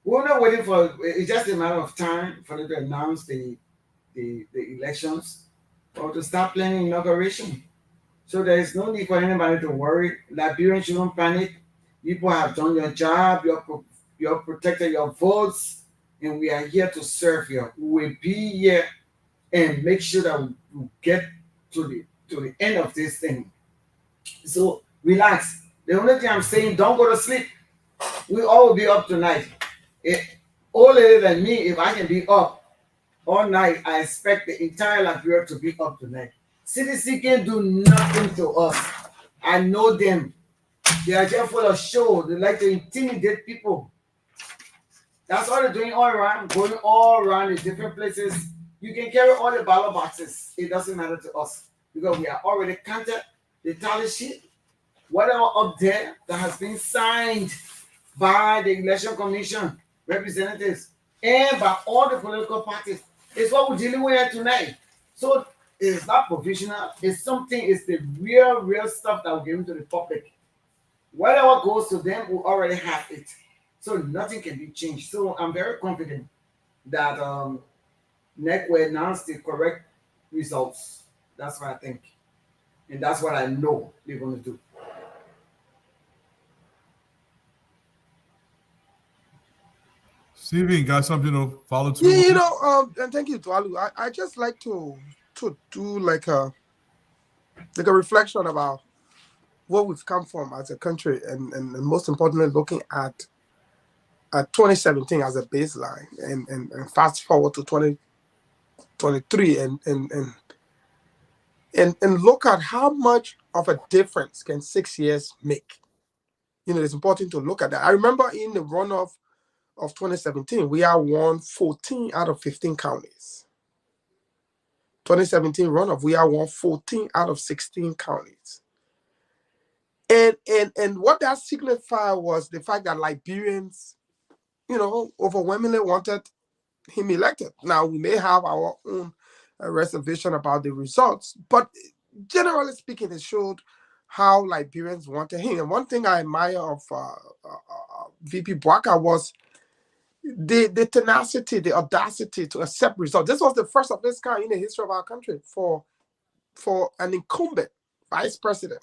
We're not waiting for, it's just a matter of time for them to announce the elections or to start planning inauguration. So there is no need for anybody to worry. Liberians shouldn't panic. People have done your job. You have protected your votes, and we are here to serve you. We will be here and make sure that we get to the end of this thing. So relax. The only thing I'm saying, don't go to sleep. We all will be up tonight. Older than me, if I can be up all night, I expect the entire Liberia to be up tonight. CDC can do nothing to us. I know them. They are just full of show. They like to intimidate people. That's all they're doing all around, going all around in different places. You can carry all the ballot boxes. It doesn't matter to us because we are already counted. The tally sheet, whatever up there that has been signed by the election commission representatives and by all the political parties is what we're dealing with here tonight. So it's not provisional. It's something. It's the real stuff that we're giving to the public. Whatever goes to them, we already have it. So nothing can be changed. So I'm very confident that NEC will announce the correct results. That's what I think. And that's what I know they're going to do. Steven, got something to follow through? Yeah, you know, and thank you, Tualu. I just like to do like a reflection about where we've come from as a country, and most importantly, looking at 2017 as a baseline, and fast forward to 2023, and look at how much of a difference can 6 years make. You know, it's important to look at that. I remember in the runoff of 2017, we are won 14 out of 15 counties. 2017 runoff, we are won 14 out of 16 counties. And what that signified was the fact that Liberians, you know, overwhelmingly wanted him elected. Now, we may have our own reservation about the results, but generally speaking, it showed how Liberians wanted him. And one thing I admire of VP Bwaka was the tenacity, the audacity to accept results. This was the first of this kind in the history of our country for an incumbent vice president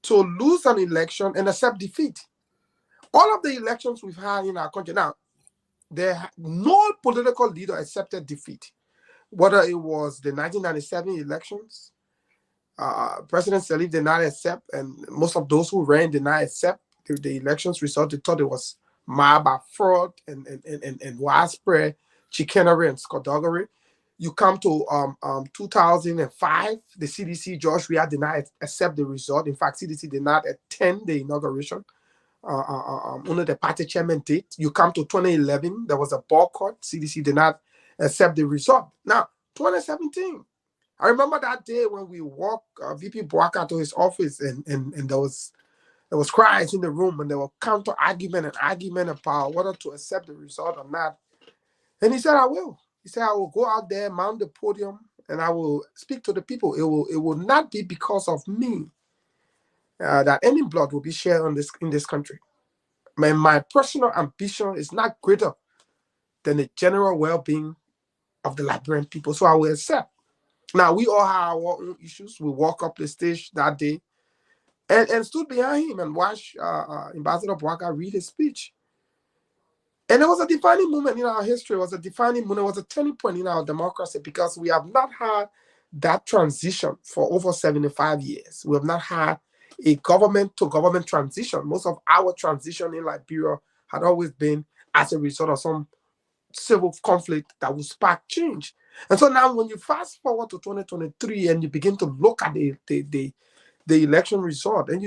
to lose an election and accept defeat. All of the elections we've had in our country now, no political leader accepted defeat. Whether it was the 1997 elections, President Salif did not accept, and most of those who ran did not accept the elections result. They thought it was marred by fraud and widespread chicanery and skullduggery. You come to 2005, the CDC, George Weah did not accept the result. In fact, CDC did not attend the inauguration. Only the party chairman did. You come to 2011, there was a boycott. CDC did not accept the result. Now, 2017, I remember that day when we walked VP Bwaka to his office, and there was cries in the room, and there were counter argument about whether to accept the result or not. And he said, I will. He said, I will go out there, mount the podium, and I will speak to the people. It will not be because of me that any blood will be shared in this country. My personal ambition is not greater than the general well-being of the Liberian people. So I will accept. Now, we all have our own issues. We walk up the stage that day and stood behind him and watched Ambassador Bwaka read his speech. And it was a defining moment in our history. It was a defining moment. It was a turning point in our democracy because we have not had that transition for over 75 years. We have not had a government-to-government transition. Most of our transition in Liberia had always been as a result of some civil conflict that would spark change. And so now when you fast forward to 2023 and you begin to look at the election result, and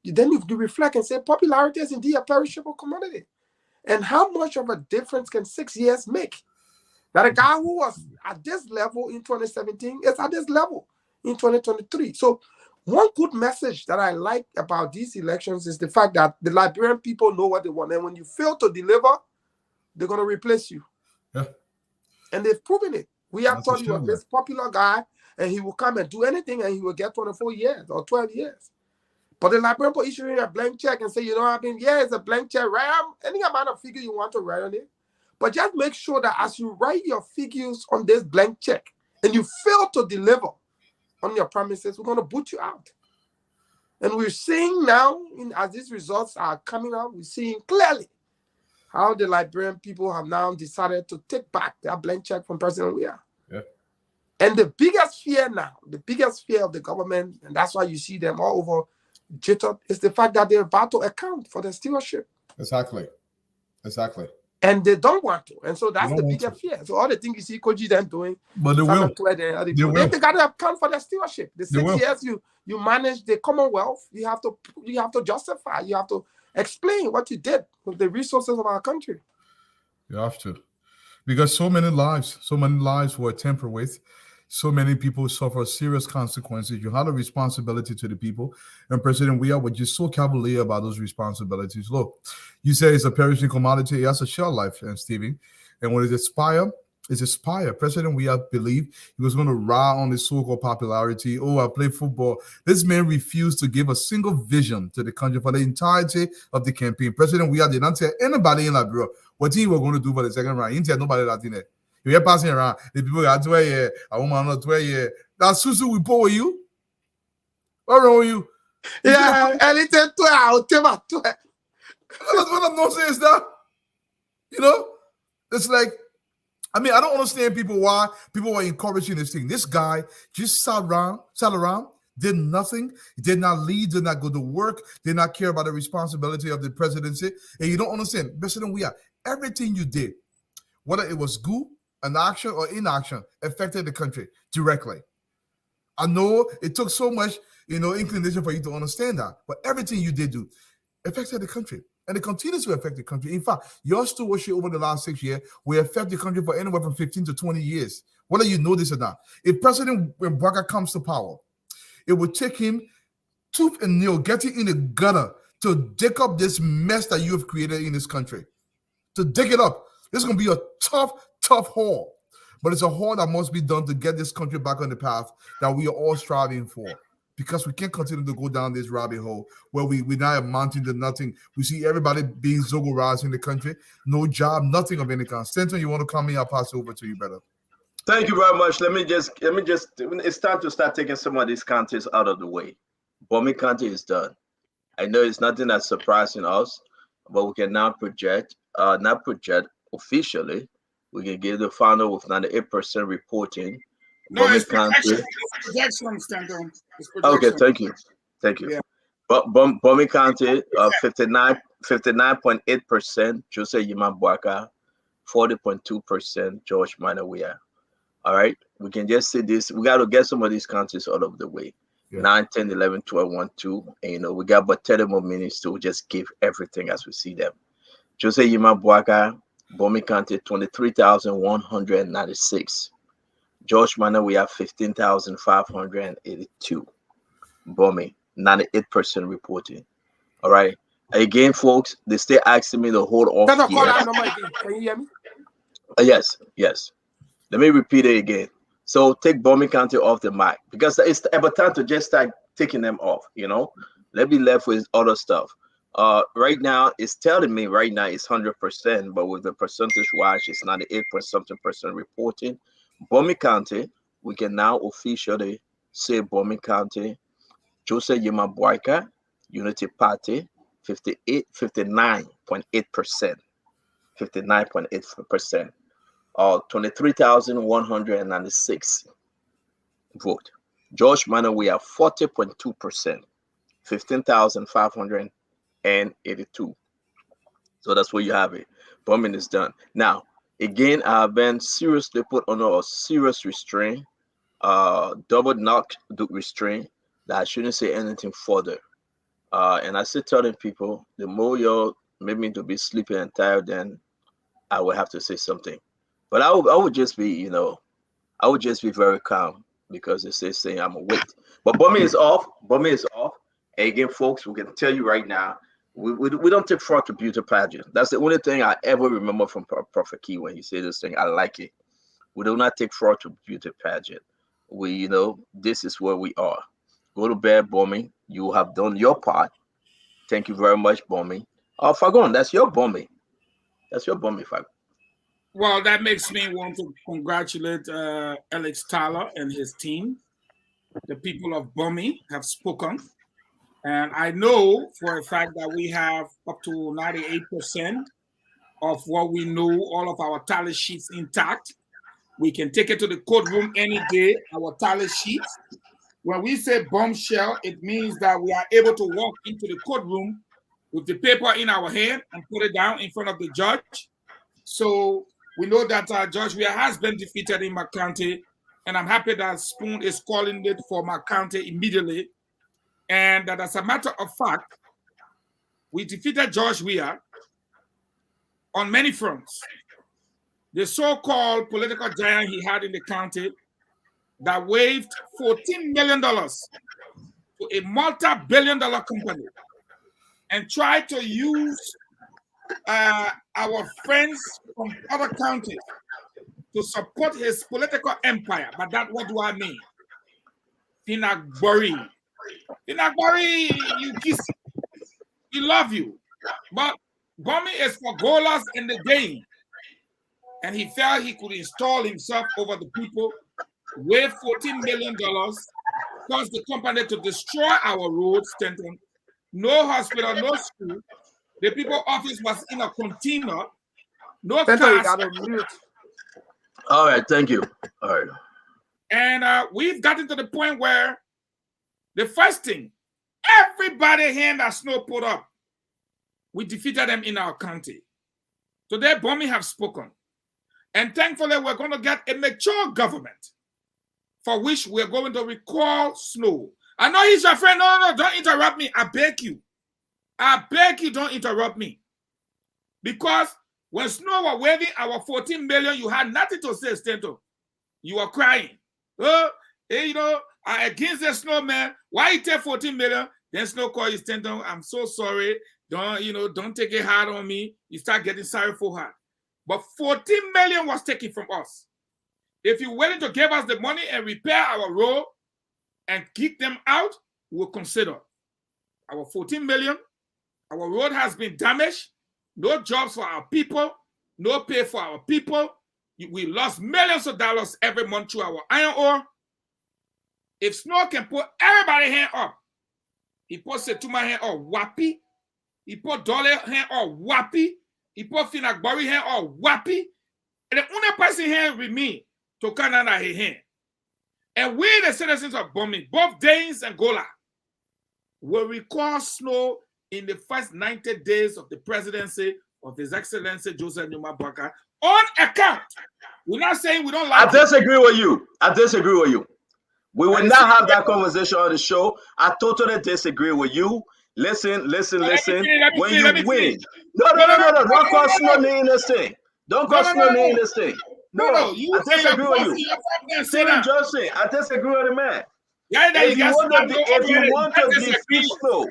then you reflect and say, popularity is indeed a perishable commodity. And how much of a difference can 6 years make? That a guy who was at this level in 2017 is at this level in 2023. So one good message that I like about these elections is the fact that the Liberian people know what they want. And when you fail to deliver, they're going to replace you. Yeah. And they've proven it. We have thought he was this popular guy and he will come and do anything, and he will get 24 years or 12 years. But the Liberian for issuing a blank check and say, you know what I mean? Yeah, it's a blank check. Write any amount of figure you want to write on it. But just make sure that as you write your figures on this blank check and you fail to deliver on your promises, we're going to boot you out. And we're seeing now, as these results are coming out, we're seeing clearly how the Liberian people have now decided to take back their blank check from President Weah. Yeah. And the biggest fear now, the biggest fear of the government, and that's why you see them all over jittered, is the fact that they're about to account for the stewardship. Exactly. And they don't want to. And so that's the biggest fear. So all the things you see Koji them doing, but they will. They got to account for the stewardship. The 6 years you manage the Commonwealth, you have to justify, you have to explain what you did with the resources of our country. You have to. Because so many lives were tampered with. So many people suffer serious consequences. You have a responsibility to the people. And President Weah was just so cavalier about those responsibilities. Look, you say it's a perishing commodity. It has a shelf life, Stevie. And when it's expired, President Weah believed he was going to ride on his so-called popularity. Oh, I play football. This man refused to give a single vision to the country for the entirety of the campaign. President Weah did not tell anybody in Liberia what he was going to do for the second round. He didn't tell nobody that in there. You're passing around. The people got 12 years. I want not 12 years. That's Susu we pour with you. What wrong with you? Yeah, and it's a 12. What I'm not saying is that, it's like, I don't understand why people are encouraging this thing. This guy just sat around, did nothing, did not lead, did not go to work, did not care about the responsibility of the presidency. And you don't understand, President Weah, everything you did, whether it was good, an action or inaction, affected the country directly. I know it took so much, inclination for you to understand that, but everything you did do affected the country, and it continues to affect the country. In fact, your stewardship over the last 6 years will affect the country for anywhere from 15 to 20 years, whether you know this or not. If President Mbaka comes to power, it will take him tooth and nail, getting in the gutter to dig up this mess that you have created in this country. To dig it up. This is going to be a tough haul, but it's a haul that must be done to get this country back on the path that we are all striving for, because we can't continue to go down this rabbit hole where we're now amounting to nothing. We see everybody being zogorized in the country, no job, nothing of any kind. Stanton, you want to come in? I'll pass it over to you, brother. Thank you very much. Let me just, it's time to start taking some of these counties out of the way. Bomi County is done. I know it's nothing that's surprising us, but we can now not project officially. We can give the final with 98% reporting. No, Bomi it's County. projection, Stanton. Okay, thank you. Yeah. But Bomi County, 59.8%. Jose Yima Bwaka, 40.2%. George Manawia. All right, we can just say this. We got to get some of these counties out of the way. Yeah. 9, 10, 11, 12, 1, 2. And, we got about 30 more minutes to just give everything as we see them. Jose Yima Bwaka, Bomi County, 23,196. George Manor, we have 15,582. Bomi, 98% reporting. All right. Again, folks, they stay asking me to hold off. Can you hear me? Yes. Let me repeat it again. So take Bomi County off the mic, because it's about time to just start taking them off. Let me left with other stuff. Right now, it's telling me right now it's 100%, but with the percentage wise, it's 98% reporting. Bomi County, we can now officially say Bomi County, Jose Yima Bwaka, Unity Party, 59.8%. 59.8%. 23,196 vote. George Manor, we have 40.2%. 15,582. So that's where you have it. Bombing is done. Now, again, I've been seriously put under a serious restraint, double knock restraint, that I shouldn't say anything further. And I still telling people, the more y'all make me to be sleepy and tired, then I will have to say something. But I would just be, I would just be very calm, because they saying I'm awake. But Bomi is off. Bomi is off. And again, folks, we can tell you right now, we don't take fraud to beauty pageant. That's the only thing I ever remember from Prophet Key when he said this thing. I like it. We do not take fraud to beauty pageant. this is where we are. Go to bed, Bomi. You have done your part. Thank you very much, Bomi. Oh, Fagon, that's your Bomi. That's your Bomi, Fagon. Well, that makes me want to congratulate Alex Tyler and his team. The people of Bomi have spoken. And I know for a fact that we have up to 98% of what we know, all of our tally sheets intact. We can take it to the courtroom any day, our tally sheets. When we say bombshell, it means that we are able to walk into the courtroom with the paper in our hand and put it down in front of the judge. So we know that Judge Weah has been defeated in my county, and I'm happy that Spoon is calling it for my county immediately. And that as a matter of fact, we defeated Judge Weah on many fronts. The so-called political giant he had in the county that waived $14 million to a multi-billion-dollar company and tried to use our friends from other counties to support his political empire. But what do I mean? Finagbori, you kiss, we love you. But Bomi is for goalers in the game. And he felt he could install himself over the people, waive $14 million, cause the company to destroy our roads, Stanton. No hospital, no school. The people office was in a container. No cars. All right, thank you. All right. And we've gotten to the point where the first thing, everybody hand that Snow put up, we defeated them in our county. Today, Bomi have spoken. And thankfully, we're going to get a mature government for which we're going to recall Snow. I know he's your friend. No, don't interrupt me. I beg you. I beg you, don't interrupt me. Because when Snow was waiving our 14 million, you had nothing to say, Stento. You were crying. I against the Snow, man. Why you take 14 million? Then Snow called you, Stento. I'm so sorry. Don't take it hard on me. You start getting sorry for her. But 14 million was taken from us. If you're willing to give us the money and repair our road and kick them out, we'll consider. Our 14 million, our road has been damaged, no jobs for our people, no pay for our people. We lost millions of dollars every month through our iron ore. If Snow can put everybody's hand up, he put Setuma hand up, wappy. He put Dolly hand up, wappy. He put Finagbori hand up, wappy. And the only person here with me to Canada his hand. And we, the citizens of Bomi, both Danes and Gola, will recall Snow in the first 90 days of the presidency of His Excellency Joseph Numa Baka on account. We're not saying we don't like I disagree with you. We will not have that conversation on the show. I totally disagree with you. Listen. When you win. No. Don't call Snow name in this thing. Don't call Snow name in this thing. No, I disagree with you. I disagree with the man. If you want to defeat Snow,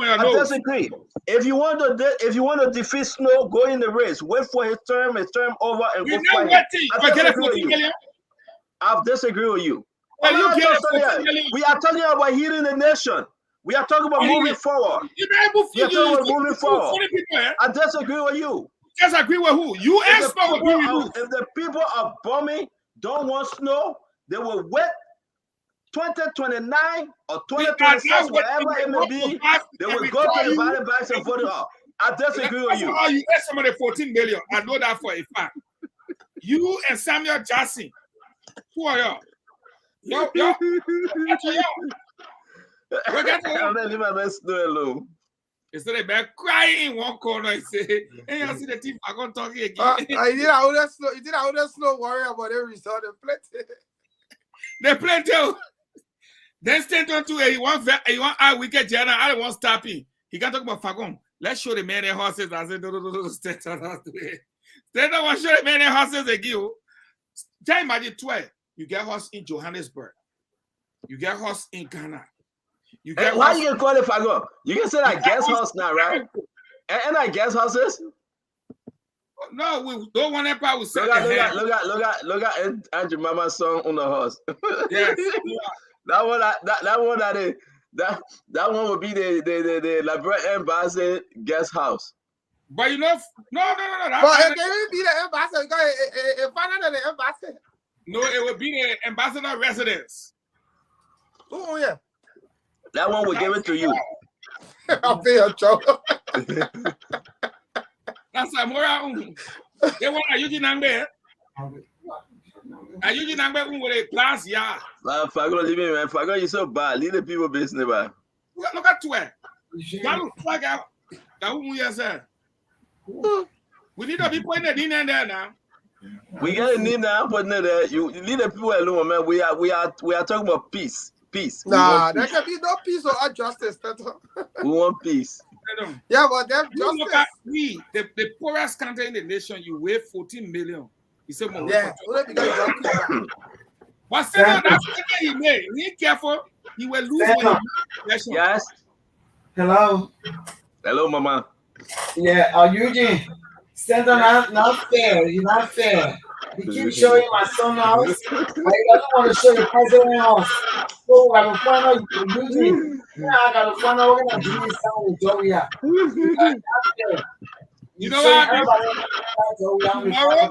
I disagree. If you want to defeat Snow, go in the race. Wait for his term over, and go fight him. I disagree with you. I disagree with you. We are talking about healing the nation. We are talking about moving forward. I disagree with you. Disagree with who? You and Snow agree with who? If the people of Bomi don't want Snow, they will wait 2029 or 2026, whatever it may be. They will go to the ballot box and vote it up. I disagree with you. You get some of the 14 million. I know that for a fact. You and Samuel Jackson, who are y'all? Yo. Instead of man crying in one corner, he said, "Hey, I see the team. I'm gonna talk again." You did how Snow worry about every result. They plenty. Then Stanton too. He want wicked Jana. I don't want stopping. He can talk about Fagon. Let's show the man their horses. I said, no, Stanton has to do it. Stanton want to show the man their horses again. Just imagine 12. You get horse in Johannesburg. You get horse in Ghana. You get why you can call it Fagon? You can say that guest house now, right? And I guest houses. No, we don't want that part. We Look at Andrew Mama's song on the horse. Yes. that one would be the Liberia Embassy guest house. But you know, no. But it can be the ambassador. It find out the ambassador. No, it would be the ambassador residence. Oh yeah. That one will give it to you. I'll pay a joke. That's Amara. They want a Eugene Angbe. A Eugene Angbe with a class, yeah. Fago, leave me, man. Fago, you're so bad. Leave the people business, man. Look at it. That looks like that woman here said. We need to be putting it in there now. We got a need now, putting it there. You leave the people alone, man. We are talking about peace. Peace. Nah, there can be no peace or justice. We want peace. Yeah, but them justice. Look at the poorest country in the nation. You weigh 14 million. He said, yeah. But still, that's the he made. He ain't careful. He will lose. Yes. Hello. Hello, Mama. Yeah, Eugene. Stanton not fair. You're not fair. He keeps showing my son house, but he doesn't want to show the president house. So I will find out Eugene. I gotta find out we're gonna do this sound with Joey. You know what? Tomorrow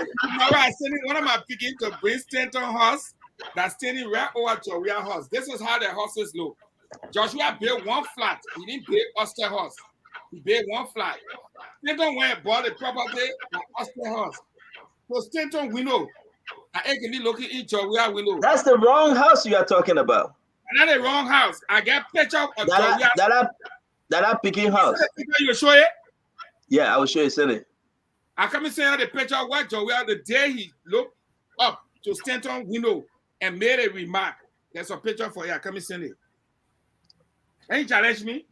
I send one of my picking to bring Stanton horse that's standing right over Joey horse. This is how the horses look. Joshua built one flat. He didn't build Oster horse. He built one flat. Stanton went and bought the property like Oster horse. So Stanton window. I ain't looking in Joey window. That's the wrong house you are talking about. Not the wrong house. I got picture of that picking house. You show it? Yeah, I will show you. Send it. I come and say the picture of what Joey the day he looked up to Stanton window and made a remark. There's a picture for you. I come and send it. Ain't challenge me?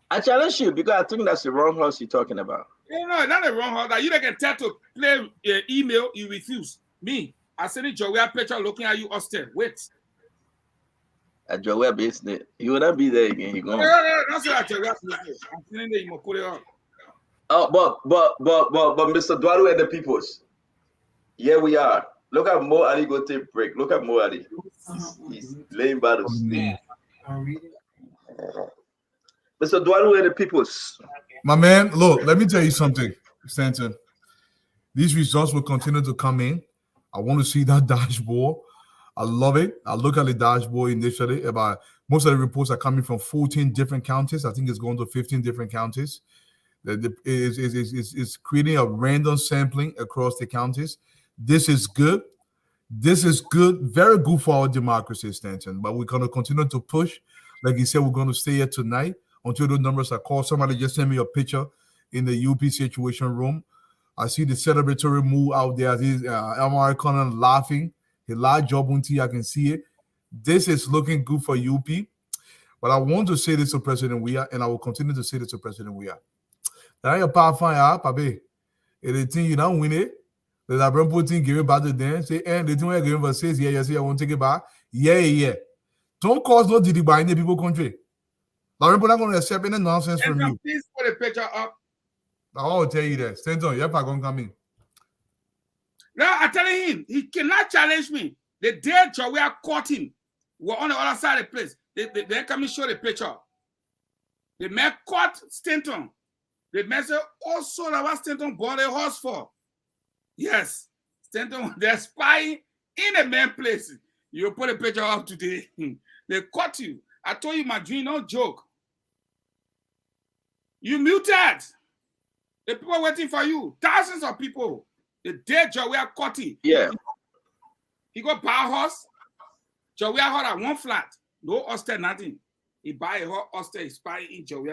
I challenge you because I think that's the wrong house you're talking about. No, not the wrong house. You can tell to play email, you refuse. Me, I send it Joey a picture looking at you Austin. Wait. At Joey business. He will not be there again. He gone. No, that's what I tell you. I'm sending it, you must put it on. Oh, but Mr. Dwadu and the peoples. Here we are. Look at Mo Ali go take break. Look at Mo Ali. He's laying by the sleep. Mr. Dwadu and the peoples. My man, look, let me tell you something, Stanton. These results will continue to come in. I want to see that dashboard. I love it. I look at the dashboard initially. About most of the reports are coming from 14 different counties. I think it's going to 15 different counties. It's creating a random sampling across the counties. This is good. This is good. Very good for our democracy, Stanton. But we're going to continue to push. Like you said, we're going to stay here tonight until the numbers are called. Somebody just sent me a picture in the UP situation room. I see the celebratory move out there. I see Amara Konneh laughing. He large job until I can see it. This is looking good for UP. But I want to say this to President Weah, and I will continue to say this to President Weah. That ain't a power fire, Pabe. If the team you don't win it, the Labrampo team give it back to them. Say, and the team we're giving for says, yeah, I won't take it back. Yeah. Don't cause no diddy by in the people country. Labrampo not going to accept any nonsense from you. Please put a picture up. I'll tell you that. Stanton, you're going to come in. No, I'm telling him, he cannot challenge me. The day Joey caught him, we're on the other side of the place. They come and show the picture. The man caught Stanton. The man said, also, that was Stanton bought a horse for. Yes, Stanton, they're spying in a man place. You put a picture up today. They caught you. I told you my dream, no joke. You muted. The people waiting for you. Thousands of people. The day Joey caught him. Yeah. He got buy a horse. Joey had one flat. No Oster, nothing. He buy a horse, Oster, he spy in Joey.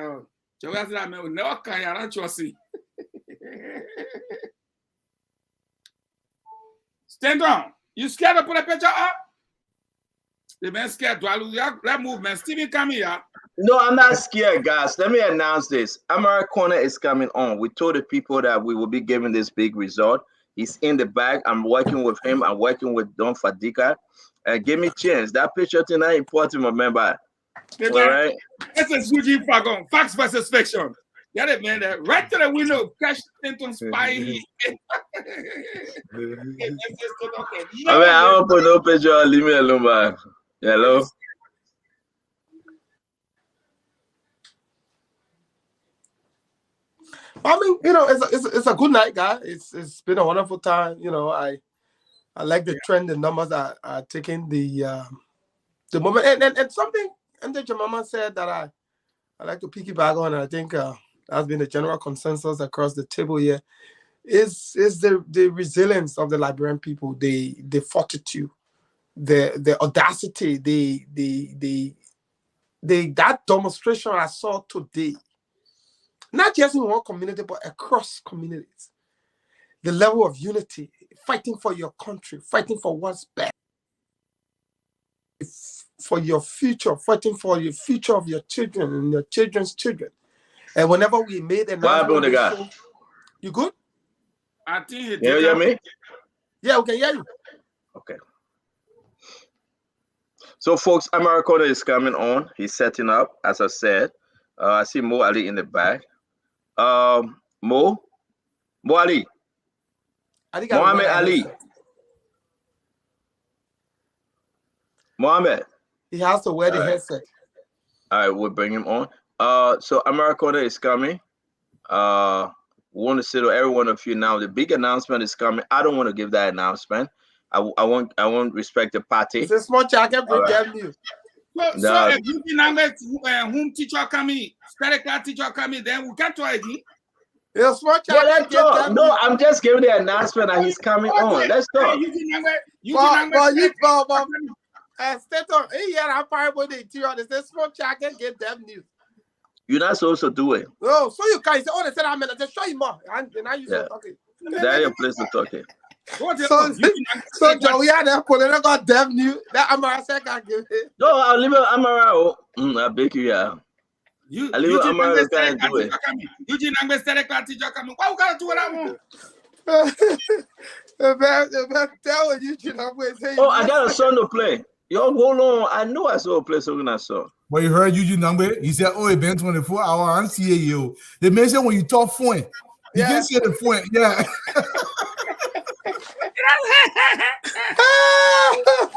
Joey said, I will never carry around Chelsea. Stand on. You scared to put a picture up? The man scared. That movement. Steven, come here. No, I'm not scared, guys. Let me announce this. Amara Konneh is coming on. We told the people that we will be giving this big result. He's in the bag. I'm working with him. I'm working with Don Fadika. Give me a chance. That picture tonight important, remember. All right. This is Eugene Fagon. Facts versus fiction. Get it, man. Right to the window, crash into spy. I mean, I don't put no picture. Leave me alone, man. Hello. I mean, it's a good night, guy. It's been a wonderful time. I like the trend. The numbers are taking the moment, and something. And then Jemima said that I like to piggyback on. And I think that's been the general consensus across the table here. Is the resilience of the Liberian people, the fortitude, the audacity, that demonstration I saw today. Not just in one community, but across communities. The level of unity, fighting for your country, fighting for what's best, for your future, fighting for the future of your children and your children's children. And whenever we made an announcement, you good? I think you hear me? Yeah, okay, yeah. Okay. So, folks, Amara Konneh is coming on. He's setting up, as I said. I see Mo Ali in the back. Mo Ali. Mohammed Ali. Mohammed. He has to wear the headset. All right, we'll bring him on. So Amara Konneh is coming. We want to say to every one of you now, the big announcement is coming. I don't want to give that announcement. I want respect the party. It's a small jacket, bring them new. So if you didn't whom teacher coming, static class teacher coming, then we can't try again. It's small jacket. No, I'm just giving the announcement that he's coming on. Let's go. Stay on. Here, I'm probably the teacher. They say small jacket, get them new. You're not supposed to do it. No, so you guys, they said I'm gonna just show you more. And now you say, okay. That's your place to talk it. So Joey had that political got damn new. That Amara said can't give it. No, I'll leave it Amara. I beg you, yeah. I'll leave it Amara can do it. Eugene Angbe static class teacher coming. Why we gotta do what I want? Tell Eugene Angbe say. Oh, I got a song to play. Yo, hold on. I know I saw a place when I saw. Well, you heard Eugene Angbe? He said, "Oh, it been 24 hours. I'm seeing you." The man said when you talk phone, you can see the phone. Yeah.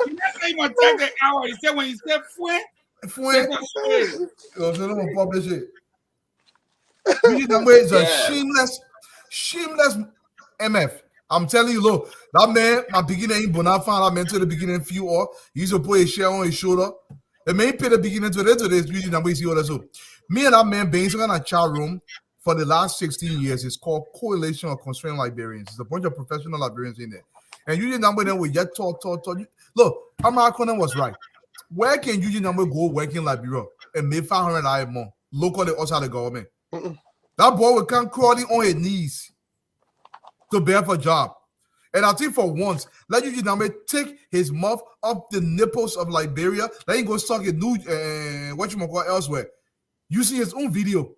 He never even check the hour. He said when he said phone. So don't publish it. Eugene Angbe is a shameless MF. I'm telling you, look, that man, my beginning in Bonafide, I meant to the beginning few or he used to put his share on his shoulder. The man paid the beginning to this Eugene Angbe see all so. Me and that man being in a chat room for the last 16 years. It's called Coalition of Constrained Liberians. It's a bunch of professional Liberians in there. And Eugene Angbe then we just talk. Look, Amara Konneh was right. Where can Eugene Angbe go work in Liberia and make $500 more locally outside the government? That boy will come crawling on his knees to bear for a job. And I think for once, let Eugene Angbe take his mouth up the nipples of Liberia. Let him go suck a new elsewhere. You see his own video.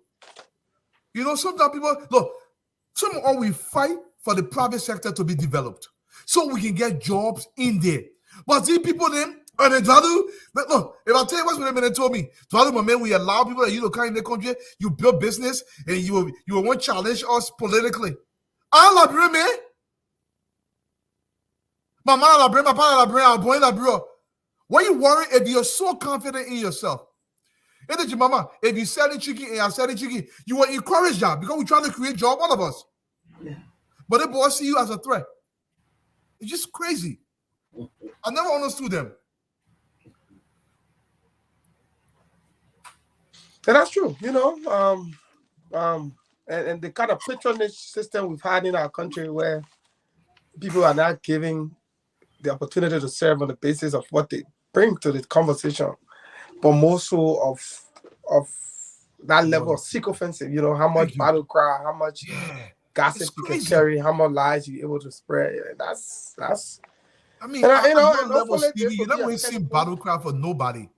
You know, sometimes people look, somehow we fight for the private sector to be developed so we can get jobs in there. But these people then, and then look, if I tell you what's what they told me, man, we allow people that you to come in the country, you build business, and you will want to challenge us politically. I'm Liberian, man. My mom Liberian, my father Liberian, I'm born Liberian. Why you worry if you're so confident in yourself? And mama, if you're selling chicken and I'm selling chicken, you will encourage that because we're trying to create job, all of us. Yeah. But the boys see you as a threat. It's just crazy. I never understood them. And that's true, you know. And the kind of patronage system we've had in our country where people are not giving the opportunity to serve on the basis of what they bring to the conversation, but more so of that level of sycophancy, you know, how much battle cry, how much gossip you can carry, how much lies you're able to spread. That's I mean, you never see battle cry for nobody.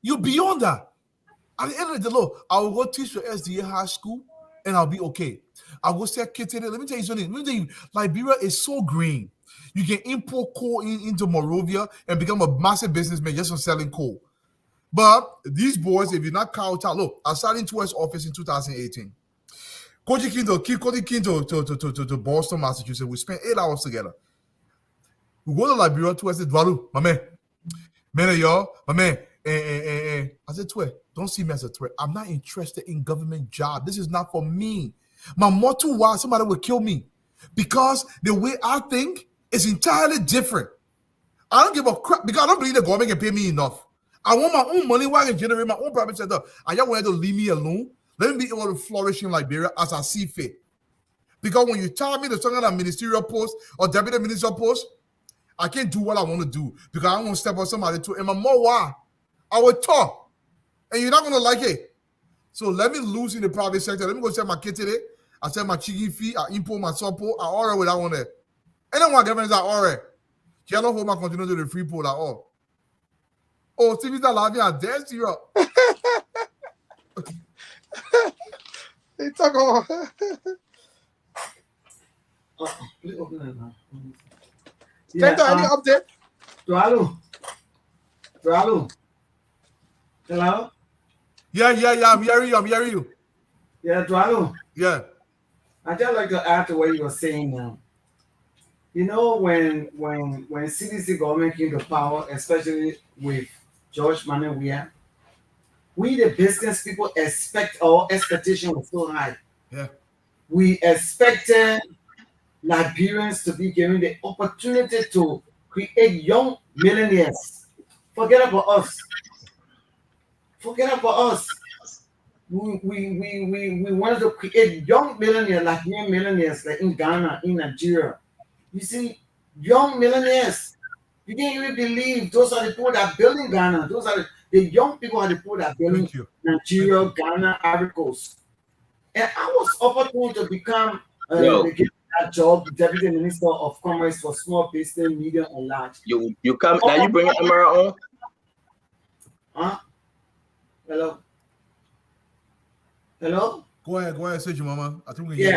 You're beyond that. At the end of the day, look, I will go teach your SDA high school and I'll be okay. I'll go say kids in it. Let me tell you something. Liberia is so green. You can import coal into Monrovia and become a massive businessman just from selling coal. But these boys, if you're not count out, look, I started into his office in 2018. Koji came to Boston, Massachusetts. We spent 8 hours together. We go to Liberia to I said, Dwalu, my man, y'all, my man. I said, Twe, don't see me as a threat. I'm not interested in government job. This is not for me. My motto was somebody will kill me because the way I think is entirely different. I don't give a crap because I don't believe the government can pay me enough. I want my own money where I can generate my own private sector. And y'all wanted to leave me alone. Let me be able to flourish in Liberia as I see fit. Because when you tell me to some kind of ministerial post or deputy ministerial post, I can't do what I want to do because I want to step on somebody too. And my more I will talk. And you're not going to like it. So let me lose in the private sector. Let me go sell my kid today. I sell my chicken fee. I import my support. I order with that one there. And then what government is order. Can't hold my continue to the free pool at all. Oh, Stevie's not laughing and dance you up. They talk about. Please open it now. Any update? Dwalu. Hello? Yeah, I'm hearing you. Yeah, Dwalu. Yeah. I'd just like to add to what you were saying now. You know, when CDC government came to power, especially with George Manawia, we the business people our expectation was so high. Yeah. We expected Liberians to be given the opportunity to create young millionaires. Forget about us. We wanted to create young millionaires, like young millionaires, like in Ghana, in Nigeria. You see, young millionaires. You can't even believe those are the people that are building Ghana. Those are the young people are the people that are building Nigeria, Ghana, Ivory Coast. And I was opportune to become that job, Deputy Minister of Commerce for small business, medium, and large. You come now. You bring Amara on. Huh? Hello. Go ahead, say your mama. I think we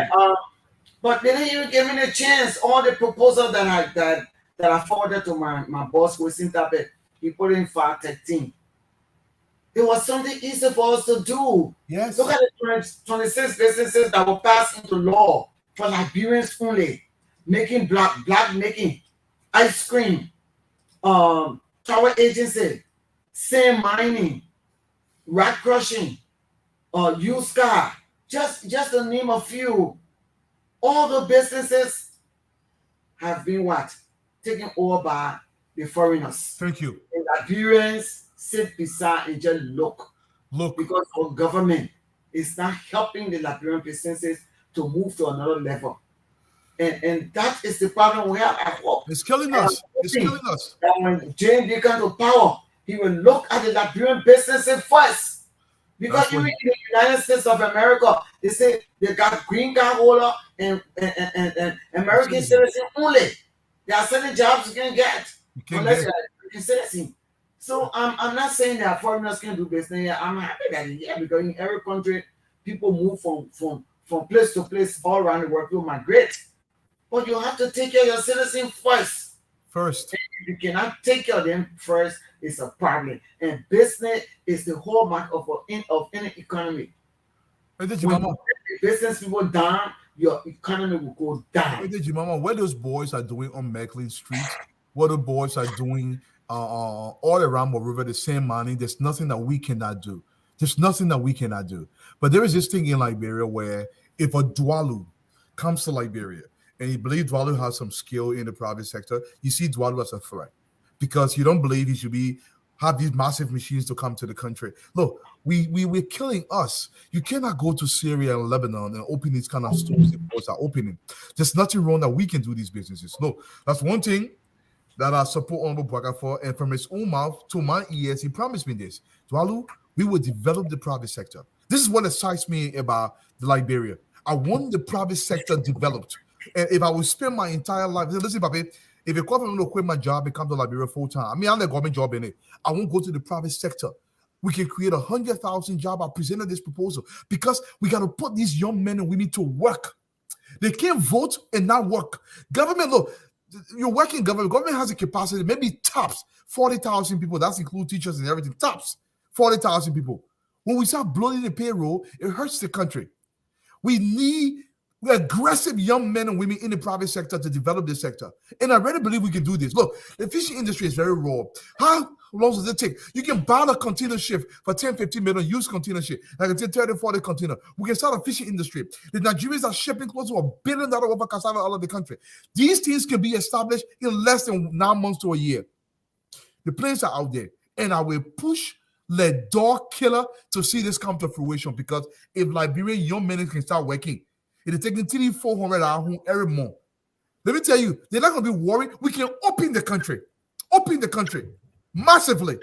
but they didn't even give me the chance. All the proposals that I forwarded to my boss, Wisin Tape, he put in 513. It was something easy for us to do. Yes. Look at the 26 businesses that were passed into law for Liberians only, making black making ice cream, travel agency, sand mining, rock crushing, used car, just to name a few. All the businesses have been taken over by the foreigners. Thank you. And Liberians sit beside and just look. Because our government is not helping the Liberian businesses to move to another level. And that is the problem we have. I hope it's killing us. That when JND comes to power, he will look at the Liberian businesses first. Because even in the United States of America, they say they got green card holder and American citizen only. There are certain jobs you can get unless you're American citizen. So I'm not saying that foreigners can do business here. I'm happy that because in every country people move from place to place all around the world to migrate. But you have to take care of your citizens first. If you cannot take care of them first, it's a problem. And business is the hallmark of any economy. When you business people down, your economy will go down. What those boys are doing on Macklin Street, what the boys are doing all around the river, the same money, there's nothing that we cannot do. But there is this thing in Liberia where if a Dwalu comes to Liberia and you believe Dwalu has some skill in the private sector, you see Dwalu as a threat because you don't believe he should have these massive machines to come to the country. Look, we're killing us. You cannot go to Syria and Lebanon and open these kind of stores the boys are opening. There's nothing wrong that we can do these businesses. No, that's one thing that I support Honorable Bwaka for. And from his own mouth to my ears, he promised me this. Dwalu, we will develop the private sector. This is what excites me about the Liberia. I want the private sector developed. And if I would spend my entire life, listen, Papi, if a government will quit my job and come to Liberia full time, I mean, I'm the government job in it. I won't go to the private sector. We can create 100,000 jobs. I presented this proposal because we got to put these young men and women to work. They can't vote and not work. Government, look, you're working government. Government has a capacity, maybe tops 40,000 people. That's include teachers and everything. Tops 40,000 people. When we start bloating the payroll, it hurts the country. We need aggressive young men and women in the private sector to develop this sector. And I really believe we can do this. Look, the fishing industry is very raw. How long does it take? You can buy a container ship for 10, 15 million, used container ship. Like I said, 30, 40 container. We can start a fishing industry. The Nigerians are shipping close to $1 billion worth of cassava out of the country. These things can be established in less than 9 months to a year. The plans are out there. And I will push the dog killer to see this come to fruition, because if Liberian young men can start working, it is taking 300-400 hours every month. Let me tell you, they're not going to be worried. We can open the country massively.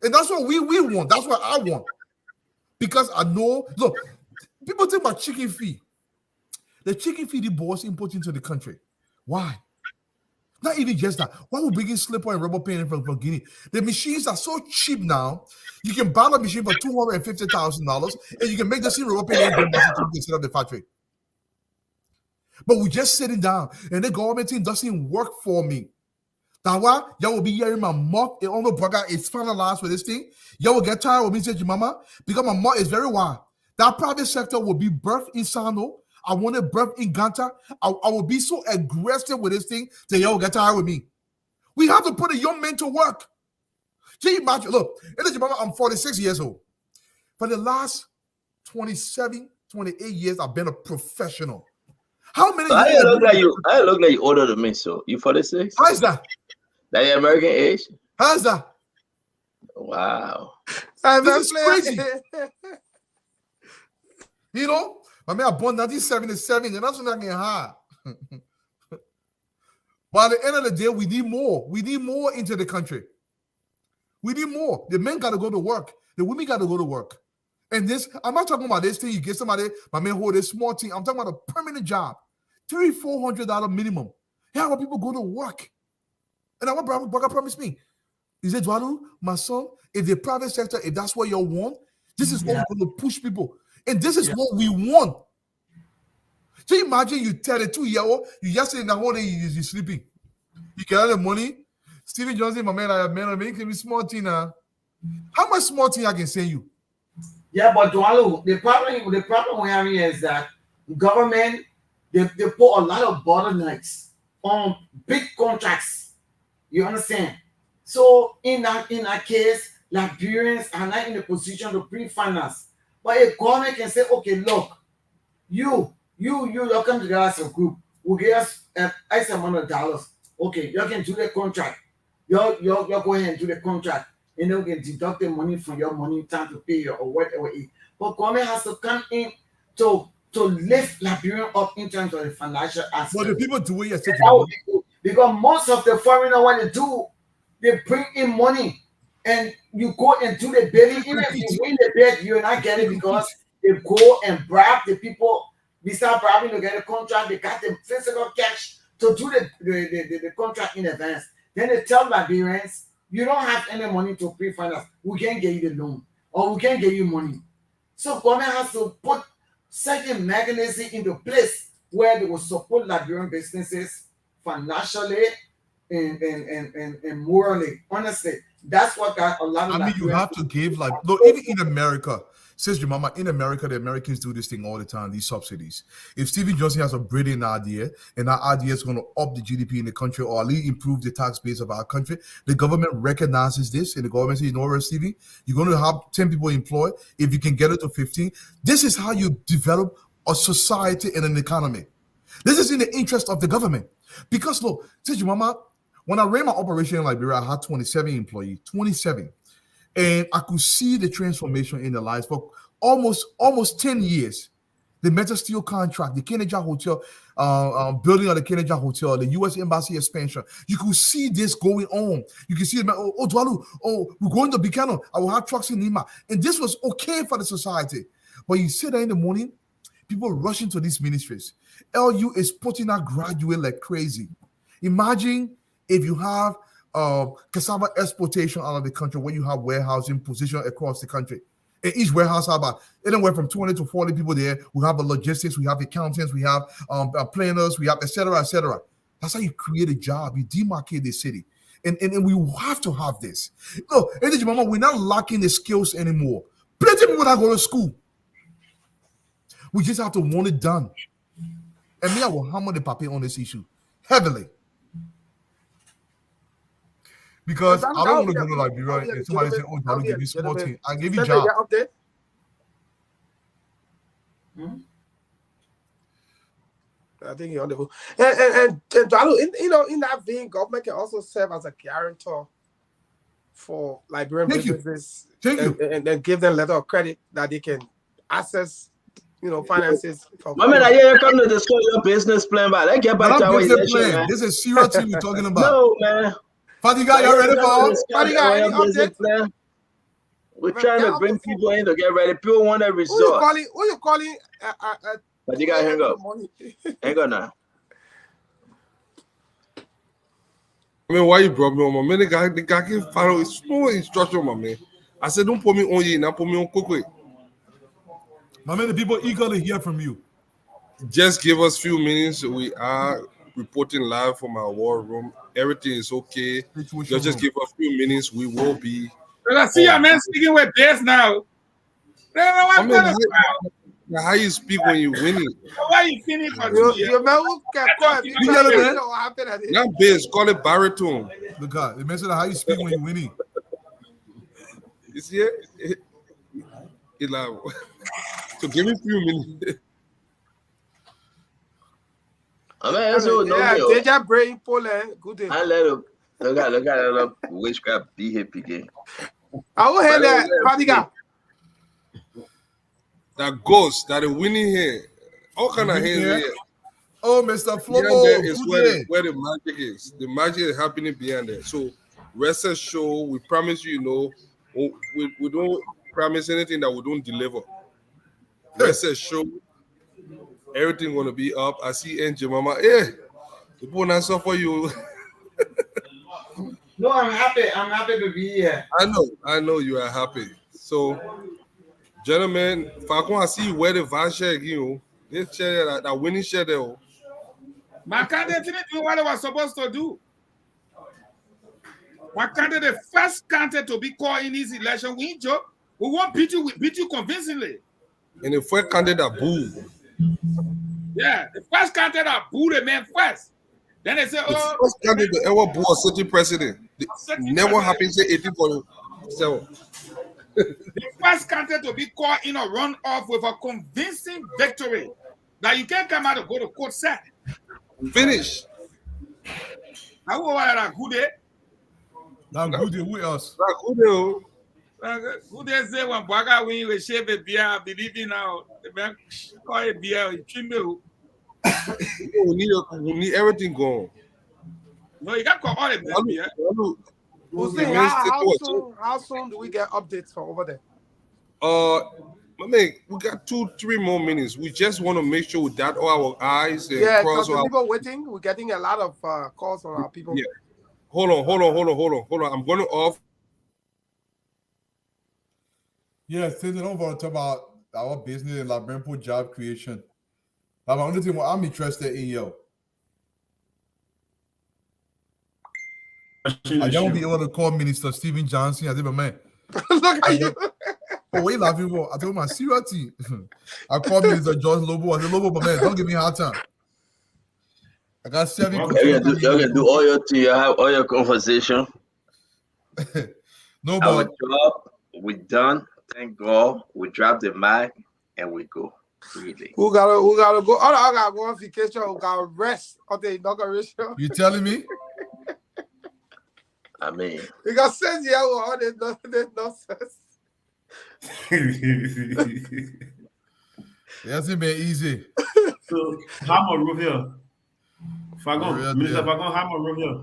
And that's what we want. That's what I want. Because I know, look, people think about chicken feed. The chicken feed the boys import into the country. Why? Not even just that. Why we bringing slipper and rubber painting from Guinea? The machines are so cheap now. You can buy a machine for $250,000 and you can make the same rubber painting and set up the factory. But we're just sitting down and the government thing doesn't work for me. That's why y'all will be hearing my mouth on the burger is finalized for this thing. Y'all will get tired of me saying, Mama, because my mouth is very wide. That private sector will be birthed in Sano. I want it birthed in Ganta. I will be so aggressive with this thing that y'all will get tired with me. We have to put the young men to work. Can you imagine? Look, I'm 46 years old. For the last 27, 28 years, I've been a professional. How many I years? look like you older than me, so you 46? How is that? That your American age? How is that? Wow. This is crazy. You know, I mean, I born 1977, and that's when I get high. But at the end of the day, we need more. We need more into the country. We need more. The men got to go to work. The women got to go to work. And this, I'm not talking about this thing. You get somebody, my man, hold a small thing. I'm talking about a permanent job, $300-400 minimum. How people go to work? And what Brother promised me. He said, Dwalu, my son, if the private sector, if that's what you want, this is what we're going to push people. And this is what we want. So imagine you 32-year-old, you just sitting in the whole day, you're sleeping. You get all the money. Stephen Johnson, my man, I can be small thing now. How much small thing I can send you? Yeah, but Dwalu, the problem we have here is that government, they put a lot of bottlenecks on big contracts. You understand? So in that case, Liberians are not in a position to pre-finance. But a government can say, okay, look, you come together as a group. We'll give us X amount of dollars. Okay, you can do the contract. You go ahead and do the contract. And then we can deduct the money from your money time to pay you or whatever. But government has to come in to lift Liberian up in terms of the financial aspect. But the people do it, because most of the foreigners, what they do, they bring in money and you go and do the bidding. Even if you win the bid, you're not getting because they go and bribe the people. Besides bribing to get a contract, they got the physical cash to do the contract in advance. Then they tell Liberians, you don't have any money to pre-finance. We can't get you the loan or we can't get you money. So government has to put certain mechanism into place where they will support Liberian businesses financially and morally. Honestly, that's what got a lot of. I mean, you have to give look, even in America, says your mama, in America, the Americans do this thing all the time, these subsidies. If Stephen Johnson has a brilliant idea, and that idea is going to up the GDP in the country or at least improve the tax base of our country, the government recognizes this, and the government says, you know what, Stevie, you're going to have 10 people employed. If you can get it to 15, this is how you develop a society and an economy. This is in the interest of the government. Because look, says your mama, when I ran my operation in Liberia, I had 27 employees, 27. And I could see the transformation in their lives for almost 10 years. The Metal Steel contract, the Kennedy Hotel, building of the Kennedy Hotel, the U.S. Embassy expansion. You could see this going on. You can see, Dwalu, we're going to Buchanan. I will have trucks in Lima. And this was okay for the society. But you sit there in the morning, people rush into these ministries. LU is putting out graduate like crazy. Imagine if you have cassava exportation out of the country where you have warehousing position across the country. And each warehouse have anywhere from 20 to 40 people there. We have the logistics, we have accountants, we have planners, we have et cetera, et cetera. That's how you create a job. You demarcate the city. And we have to have this. No, Mama, we're not lacking the skills anymore. Plenty of people that go to school. We just have to want it done. And me, I will hammer the papi on this issue heavily. Because I don't want to go to Liberia and somebody say, oh, Jalo give you small thing. I gave you job. I think you're on the phone. And Jalo, in that vein, government can also serve as a guarantor for Liberian businesses. And then give them letter of credit that they can access, finances. My man, I hear you come to discuss your business plan, but let's get back to our business plan. This is serious thing we're talking about. No, man. Fadiga, you ready for us? Fadiga, any update? We're trying to bring people in to get ready. People want a result. Who you calling? Fadiga, hang up. Hang on now. I mean, why you brought me on, my man? The guy can follow small instruction, my man. I said, don't put me on you, now put me on quickly. My man, the people eager to hear from you. Just give us a few minutes. We are reporting live from our war room. Everything is okay. Just give us a few minutes. We will be. I see your man speaking with this now. How you speak when you winning? Why you finish? Not bass, call it baritone. Look at it. Mention how you speak when you winning. You see it? So give me a few minutes. They just bring Poland. Good day. I let him. Look at that witchcraft behavior again. I will hear that, Fadiga. That ghost that is winning here. All kind of hands here. Oh, Mr. Flomo. There is where the magic is. The magic is happening behind there. So rest assured, we promise you, we don't promise anything that we don't deliver. Rest assured, everything gonna be up. I see Angel Mama. The people answer for you. No, I'm happy. I'm happy to be here. I know you are happy. So, gentlemen, Falcon, I see you wear the vice share again. This share that winning share there. My candidate didn't do what I was supposed to do. My candidate, the first candidate to be called in this election, we won't beat you convincingly. And the first candidate boo. Yeah, the first candidate that boo the man first. Then they say, the first candidate ever boo a sitting president. Never happened to 1847. The first candidate to be called in a runoff with a convincing victory that you can't come out and go to court set. Finish. How are that good day? Now good day, who else? Good day say when Baga win you shave a beer, I believe in now. The man call a beer, we need everything going. No, you got to call all the beer. How soon do we get updates from over there? I mean, we got 2-3 more minutes. We just want to make sure we dot all our I's and cross because our... people waiting. We're getting a lot of calls from our people. Yeah. Hold on. I'm going to off. Yeah, since we don't want to talk about our business and Liberian job creation. But the only thing what I'm interested in, I don't be able to call Minister Stephen Johnson. I think, my man. Look at you. Oh, wait, laughing for? I told my serious team. I called Minister George Lobo. I said, Lobo, but man, don't give me a hard time. I got 7 people. You can do all your tea. You have all your conversation. No, our job, we done. Thank God. We drop the mic and we go. Really. Who gotta go? I gotta go on vacation. Who gotta rest on the inauguration? You telling me? I mean, you got sense here with all this nonsense. It hasn't been easy. So, Hammer room here. Fagon, Minister Fagon, Hammer room here.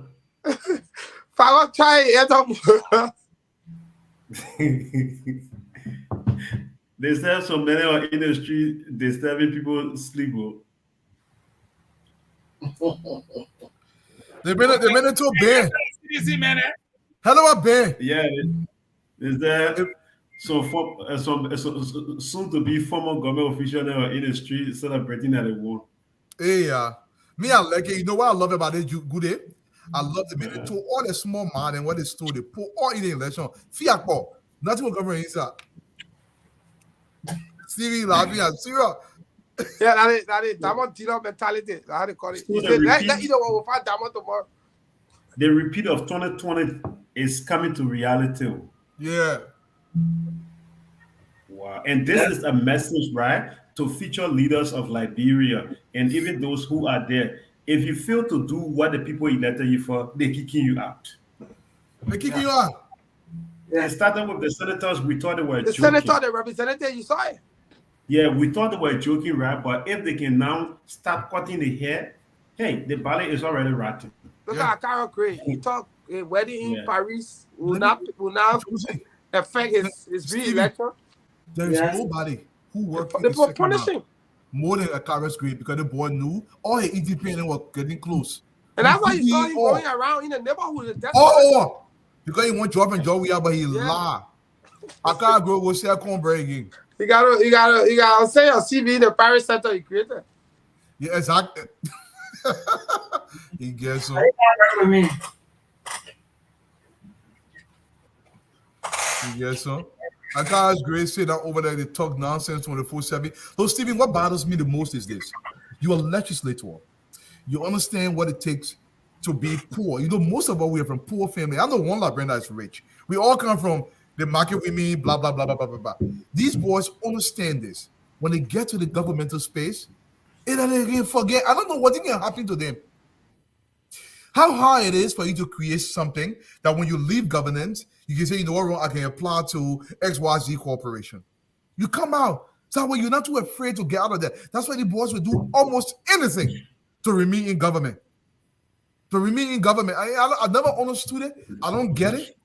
Fagon, try it. They said some men are in the street disturbing people sleep. They've been to a bear. Hello, a bear. Yeah, is there some soon to be former government official that are in the street celebrating that they won? Hey, me, I like it. You know what I love about it, good day? I love the man. They told all the small man and what they stole, they put all in the election. Fiakpo. Nothing will come from inside. Stevie laughing at Syria. Yeah, that is diamond dealer mentality. That's how they call it. So He the said, let repeat- you know what we'll find diamond tomorrow. The repeat of 2020 is coming to reality. Yeah. Wow. And this is a message, right, to future leaders of Liberia and even those who are there. If you fail to do what the people elected you for, they're kicking you out. They're kicking you out. It started with the senators. We thought they were The joking. senator, the representative, you saw it. Yeah, we thought they were joking, right? But if they can now start cutting the hair, hey, the ballet is already rotten. Look at Carol Craig. He talked a wedding in Paris will not affect his re-election. There is nobody who worked in They the were second round punishing. more than a Carlos Green because the boy knew all the independent were getting close. And that's why you saw him Oh. going around in the neighborhood. Because he won't drop and draw we are, but he lied. I can't go see a cornbread again. You gotta say your CV in the Paris Center you created. Yeah, exactly. He gets so. Yes, sir. I guys great say that over there they talk nonsense 24/7. So Stephen, what bothers me the most is this: you're a legislator. You understand what it takes to be poor. You know, most of us we are from poor family. I'm the one like Brenda is rich. We all come from the market with me, blah blah blah blah blah blah blah. These boys understand this. When they get to the governmental space, they forget. I don't know what can happen to them. How hard it is for you to create something that when you leave governance, you can say, you know what, I can apply to XYZ Corporation. You come out. So that way you're not too afraid to get out of there. That's why the boys will do almost anything to remain in government. To remain in government. I never understood it. I don't get it.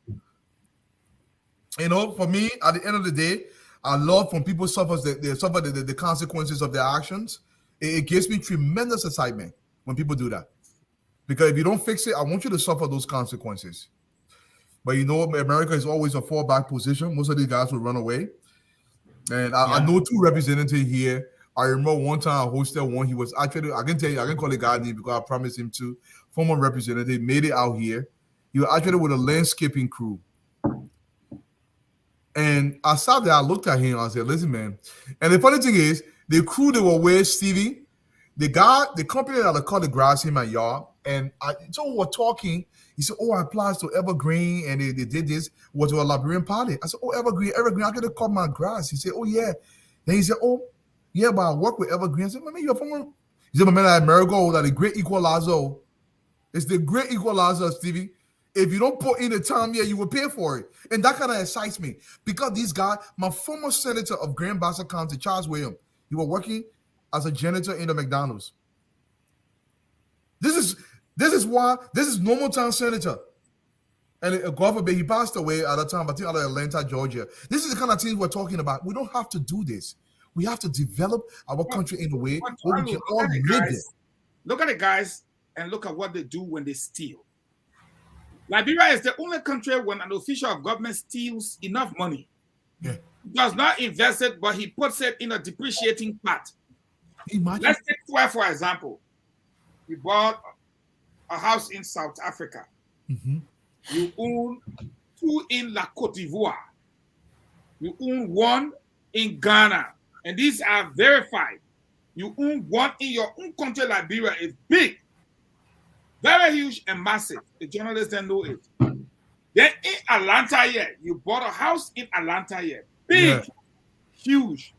You know, for me, at the end of the day, I love when people suffer the consequences of their actions. It gives me tremendous excitement when people do that. Because if you don't fix it, I want you to suffer those consequences. But you know, America is always a fallback position. Most of these guys will run away. And I know two representatives here. I remember one time I hosted one. He was actually, I can tell you, I can call the guy name because I promised him to. Former representative made it out here. He was actually with a landscaping crew. And I sat there, I looked at him, I said, listen, man. And the funny thing is, the crew they were with, Stevie, the company that cut the grass in my yard, and so we were talking. He said, oh, I applied to Evergreen, and they did this, was a Liberian party. I said, oh, Evergreen, I could have cut my grass. He said, oh, yeah. Then he said, oh, yeah, but I work with Evergreen. I said, man, you're from, he said, my man, at Marigold, that the great equalizer. It's the great equalizer, Stevie. If you don't put in the time here, you will pay for it. And that kind of excites me. Because these guys, my former senator of Grand Bassa County, Charles Williams, he was working as a janitor in the McDonald's. This is normal town senator. And God forbid, he passed away at that time, I think out of Atlanta, Georgia. This is the kind of things we're talking about. We don't have to do this. We have to develop our country in a way where we can all live it. Look at the guys and look at what they do when they steal. Liberia is the only country when an official of government steals enough money. Yeah. He does not invest it, but he puts it in a depreciating pot. Imagine. Let's take Twa, for example. He bought a house in South Africa. Mm-hmm. You own 2 in La Côte d'Ivoire. You own 1 in Ghana. And these are verified. You own 1 in your own country, Liberia. It's big. Very huge and massive. The journalists don't know it. Then in Atlanta here, you bought a house in Atlanta here. Big, huge.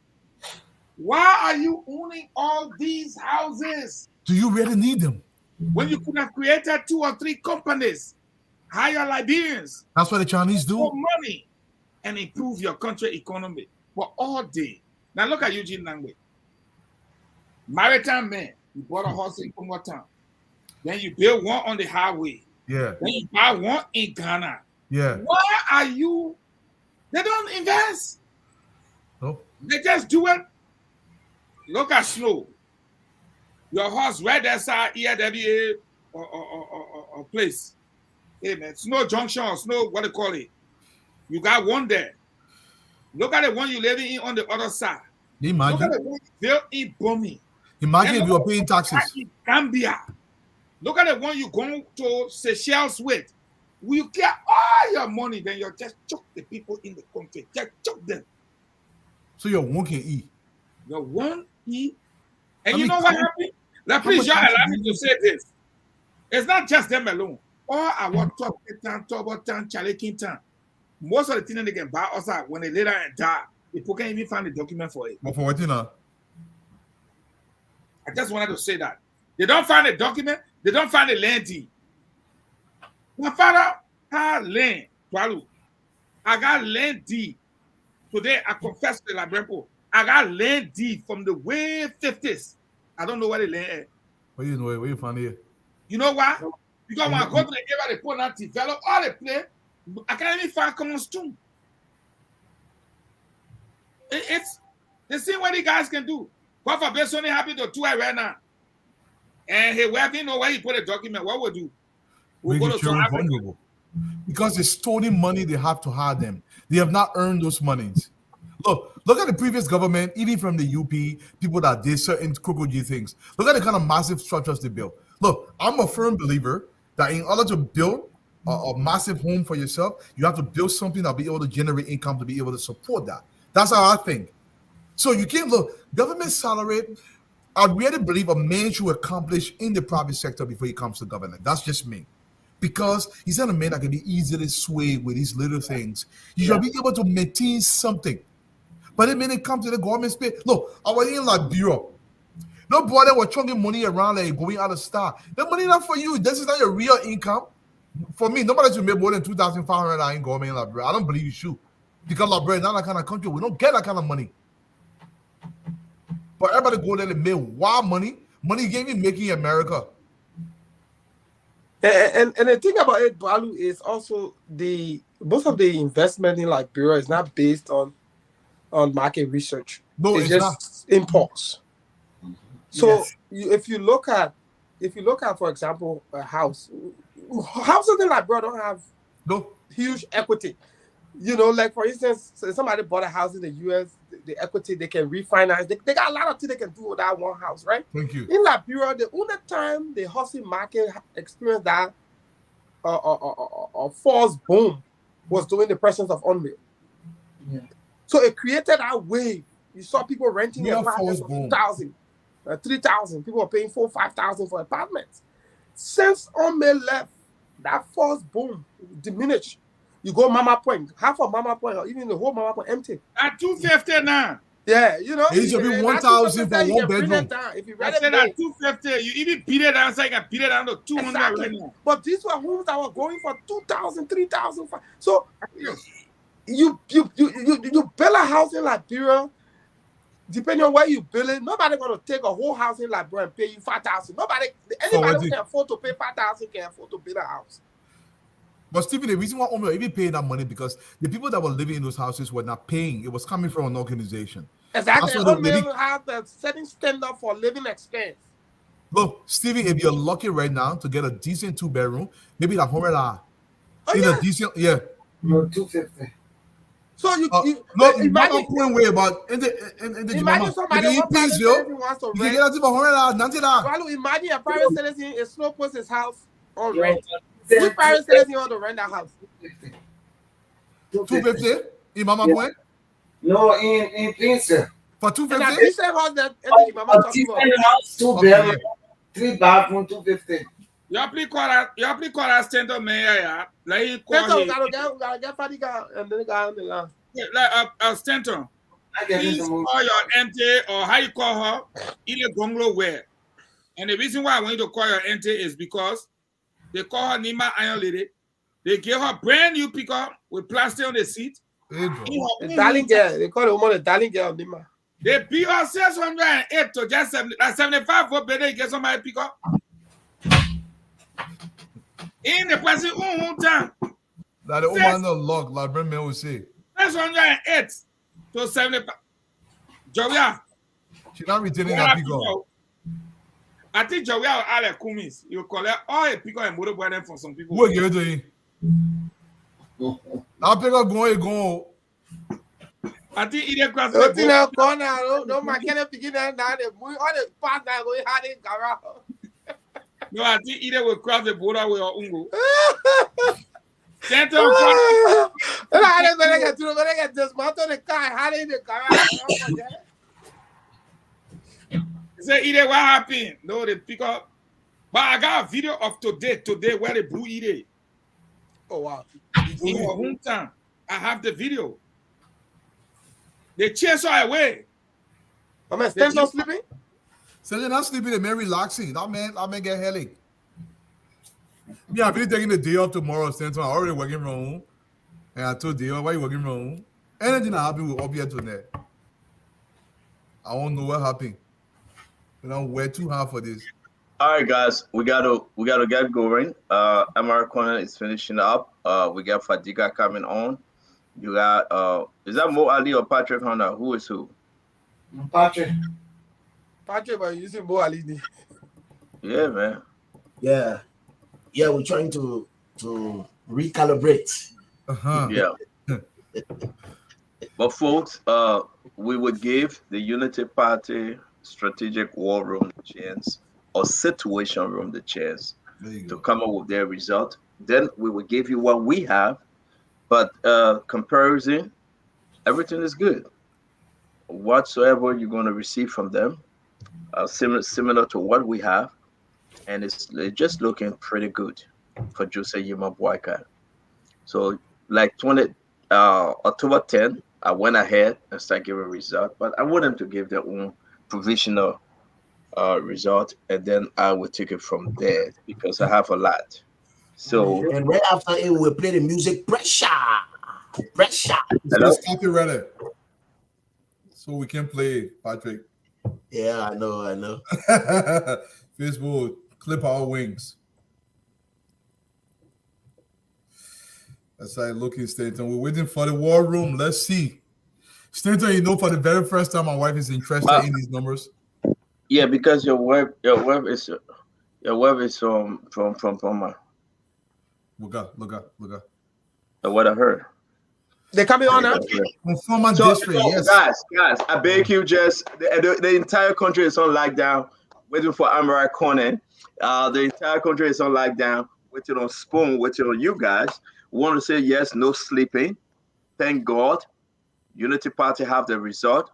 Why are you owning all these houses? Do you really need them? When you could have created 2 or 3 companies, hire Liberians. That's what the Chinese do. For money and improve your country economy. But all day. Now look at Eugene Nangwe. Maritime man. You bought a house in Congo Town. Then you build 1 on the highway. Yeah. Then you buy 1 in Ghana. Yeah. Why are you? They don't invest. No. They just do it. Look at Snow. Your horse right there side ERWA or place. Hey man, Snow Junction or Snow, what do you call it? You got 1 there. Look at the one you living in on the other side. Imagine. Look at the one you built in Bomi. Imagine if you were paying taxes. In Gambia. Look at the one you go to Seychelles with. You get all your money, then you just choke the people in the country. Just choke them. So your one can eat. Your one eat. And you know what happened? Like, please, y'all allow me to say this. It's not just them alone. All our top town, Charlie King town. Most of the things they can buy us out when they later and die, people can't even find the document for it. But for what you know? I just wanted to say that. They don't find the document, they don't find the land deed. My father had land, Palu. I got land deed. Today, I confess to La Brempo. I got land deed from the way 50s. I don't know where the land is. Where you find it? You know why? Because when I go to the area, they put out develop all the play. I can't even find common stone. It's the same what the guys can do. God forbid something happen to two right now. And he will know where he put a document. What would do? We'll go to South vulnerable. Because it's stolen money, they have to hide them. They have not earned those monies. Look at the previous government, even from the UP, people that did certain crocodile things. Look at the kind of massive structures they built. Look, I'm a firm believer that in order to build a massive home for yourself, you have to build something that'll be able to generate income to be able to support that. That's how I think. So you can't look, government salary, I really believe a man should accomplish in the private sector before he comes to government. That's just me. Because he's not a man that can be easily swayed with these little things. You should be able to maintain something. But then when it comes to the government space, look, I was in Liberia. No boy that was chunking money around like going out of style. The money not for you. This is not your real income. For me, nobody should make more than $2,500 in government in Liberia. I don't believe you should. Because Liberia is not that kind of country. We don't get that kind of money. But everybody go there and make wild money. Money you can't even make in America. And the thing about it, Balu, is also most of the investment in Liberia is not based on market research. No, it's just not. Impulse. So if you look at, for example, a house, houses in Liberia don't have huge equity. You know, like for instance, somebody bought a house in the US, the equity they can refinance. They got a lot of things they can do with that one house, right? Thank you. In Liberia, the only time the housing market experienced that false boom was during the presence of unreal. Yeah. So it created that wave. You saw people renting apartments for 2,000, 3,000. People were paying 4,000, 5,000 for apartments. Since unreal left, that false boom diminished. You go Mama Point, half of Mama Point, or even the whole Mama Point empty. At 250 now. Yeah, you know. It should be 1,000 for one bedroom. If you I said at 250, you even beat it down, so you can beat it down to 200 exactly. right now. But these were homes that were going for 2,000, 3,000. So you build a house in Liberia, depending on where you build it, nobody gonna take a whole house in Liberia and pay you 5,000. Anybody who can afford to pay 5,000 can afford to build a house. But Stephen, the reason why Omo even paying that money because the people that were living in those houses were not paying. It was coming from an organization. Exactly. Omo have the setting standard for living expense. Look, Stevie, if you're lucky right now to get a decent 2-bedroom, maybe like $100. Oh, a decent, yeah. No, 250. So you no, imagine point way about in the imagine somebody who wants to rent. You can get it for $100, $90. Imagine a private citizen in Slow Post his house on rent. Which private citizen want to rent that house? 250 in Mama Point? No, in Princeton. For 250? And a decent house that Mama talking about. House, 2 bedroom, 3 bathroom, 250. You apply call that center mayor, yeah. Like he call Stanton, him. gotta get funny guy and then the guy on the line. Yeah, like Stanton. Please call your auntie or how you call her in a bungalow where. And the reason why I want you to call your auntie is because they call her Nima Iron Lady. They give her brand new pickup with plastic on the seat. The darling girl. They call the woman the darling girl, Nima. They beat her 608 to just 75 for better get somebody pick up. In the person time. That the woman no luck, like Brent will say. 608 to 75. Joya. She's not retaining her pickup. I think Joey will add a kumis. You collect all the pick up and motor boy them from some people. What you doing? I'll pick up going. I think either class. No, no, my can't begin that now. All the parts that going hard in garage. No, I think either will cross the border with Ungo. Stanton, say either what happened? No, they pick up. But I got a video of today where they blew Ide. Oh wow. In your hometown. I have the video. They chase her away. My man, Stanton sleeping? Stanton not sleeping, the man relaxing. That man get headache. Yeah, I've been taking the day off tomorrow, Stanton. I already working from home. And I told Dale, why you working from home? Anything that happened will all be tonight. I won't know what happened. You know, we're too hard for this. All right, guys, we gotta get going. Amara Konneh is finishing up. We got Fadiga coming on. You got is that Mo Ali or Patrick Honda? Who is who? Patrick, but using Mo Ali. Yeah, man. Yeah, we're trying to recalibrate. Yeah. But folks, we would give the Unity Party strategic war room the chance, or situation room the chance to come up with their result. Then we will give you what we have, but comparison, everything is good. Whatsoever you're going to receive from them, similar to what we have, and it's just looking pretty good for Jose Yima Boyka. So like October 10, I went ahead and started giving a result, but I want them to give their own provisional result, and then I will take it from there because I have a lot. So and right after it, we'll play the music pressure. Let's stop it ready, so we can play, Patrick. Yeah, I know. Facebook, clip our wings. That's how I look at Stanton. We're waiting for the war room. Let's see. Stanton, for the very first time my wife is interested in these numbers. Yeah, because your web is from Look up. What I heard. They coming on now. Guys, I beg you, just the entire country is on lockdown, waiting for Amara Konneh. The entire country is on lockdown, waiting on Spoon, waiting on you guys. We want to say yes, no sleeping. Thank God. Unity Party have the result.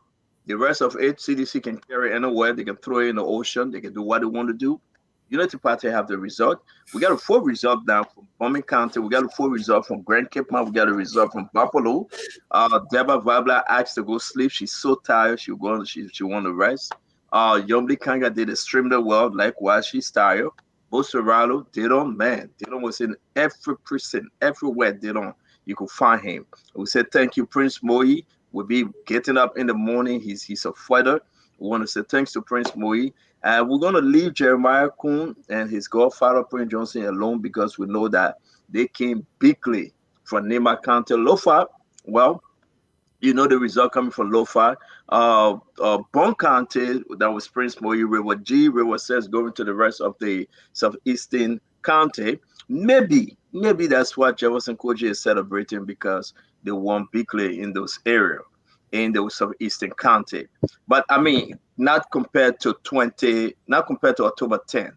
The rest of it, CDC can carry anywhere. They can throw it in the ocean. They can do what they want to do. Unity Party have the result. We got a full result now from Bomi County. We got a full result from Grand Cape Mount. We got a result from Buffalo. Deborah Vabla asked to go sleep. She's so tired. She want to rest. Yomli Kanga did extremely well. Likewise, she's tired. Boseralo, Didon was in every precinct, everywhere Didon. You could find him. We said thank you, Prince Moi. We'll be getting up in the morning. He's a fighter. We want to say thanks to Prince Moi. And we're going to leave Jeremiah Kuhn and his godfather, Prince Johnson, alone because we know that they came bigly from Nema County. Lofa, well, you know the result coming from Lofa. Bon County, that was Prince Moi. River G, River says going to the rest of the southeastern county. Maybe that's what Jefferson Koji is celebrating because they won bigly in those areas, in the southeastern county. But I mean, not compared to October 10.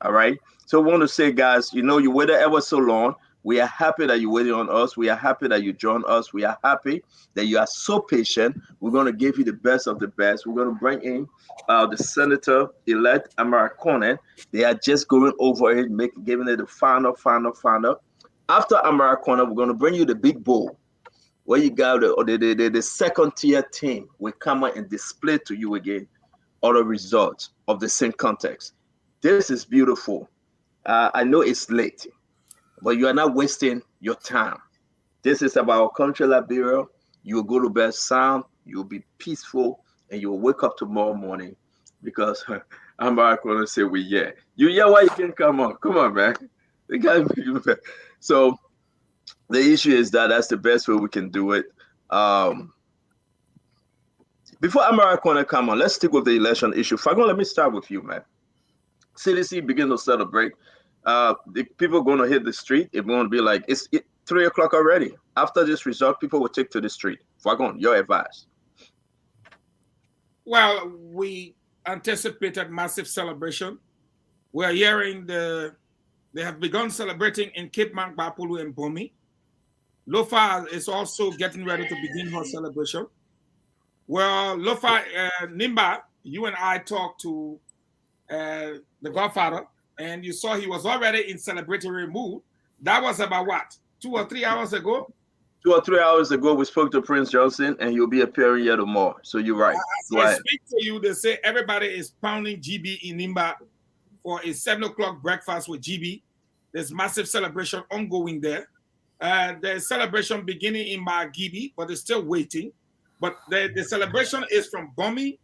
All right. So I want to say, guys, you waited ever so long. We are happy that you waited on us. We are happy that you joined us. We are happy that you are so patient. We're going to give you the best of the best. We're going to bring in the Senator-elect Amara Konneh. They are just going over it, giving it the final. After Amara Konneh, we're going to bring you the big bowl where you got the second tier team will come out and display to you again all the results of the same context. This is beautiful. I know it's late, but you are not wasting your time. This is about our country, Liberia. You will go to bed sound, you will be peaceful, and you will wake up tomorrow morning because I'm not going to say why you can't come on. Come on, man. They got so the issue is that's the best way we can do it. Before Amara Konneh come on, let's stick with the election issue. Fagon, let me start with you, man. CDC begin to celebrate. The people are going to hit the street. It's going to be like, it's 3 o'clock already. After this result, people will take to the street. Fagon, your advice. Well, we anticipated massive celebration. We are hearing they have begun celebrating in Cape Mount, Bapulu, and Bomi. Lofa is also getting ready to begin her celebration. Well, Lofa, Nimba, you and I talked to the Godfather, and you saw he was already in celebratory mood. That was about what, 2 or 3 hours ago? 2 or 3 hours ago, we spoke to Prince Johnson, and he'll be appearing here tomorrow. So you're right. As I speak to you, they say everybody is pounding GB in Nimba for a 7 o'clock breakfast with GB. There's massive celebration ongoing there. There's celebration beginning in Margibi, but it's still waiting. But the celebration is from Bomi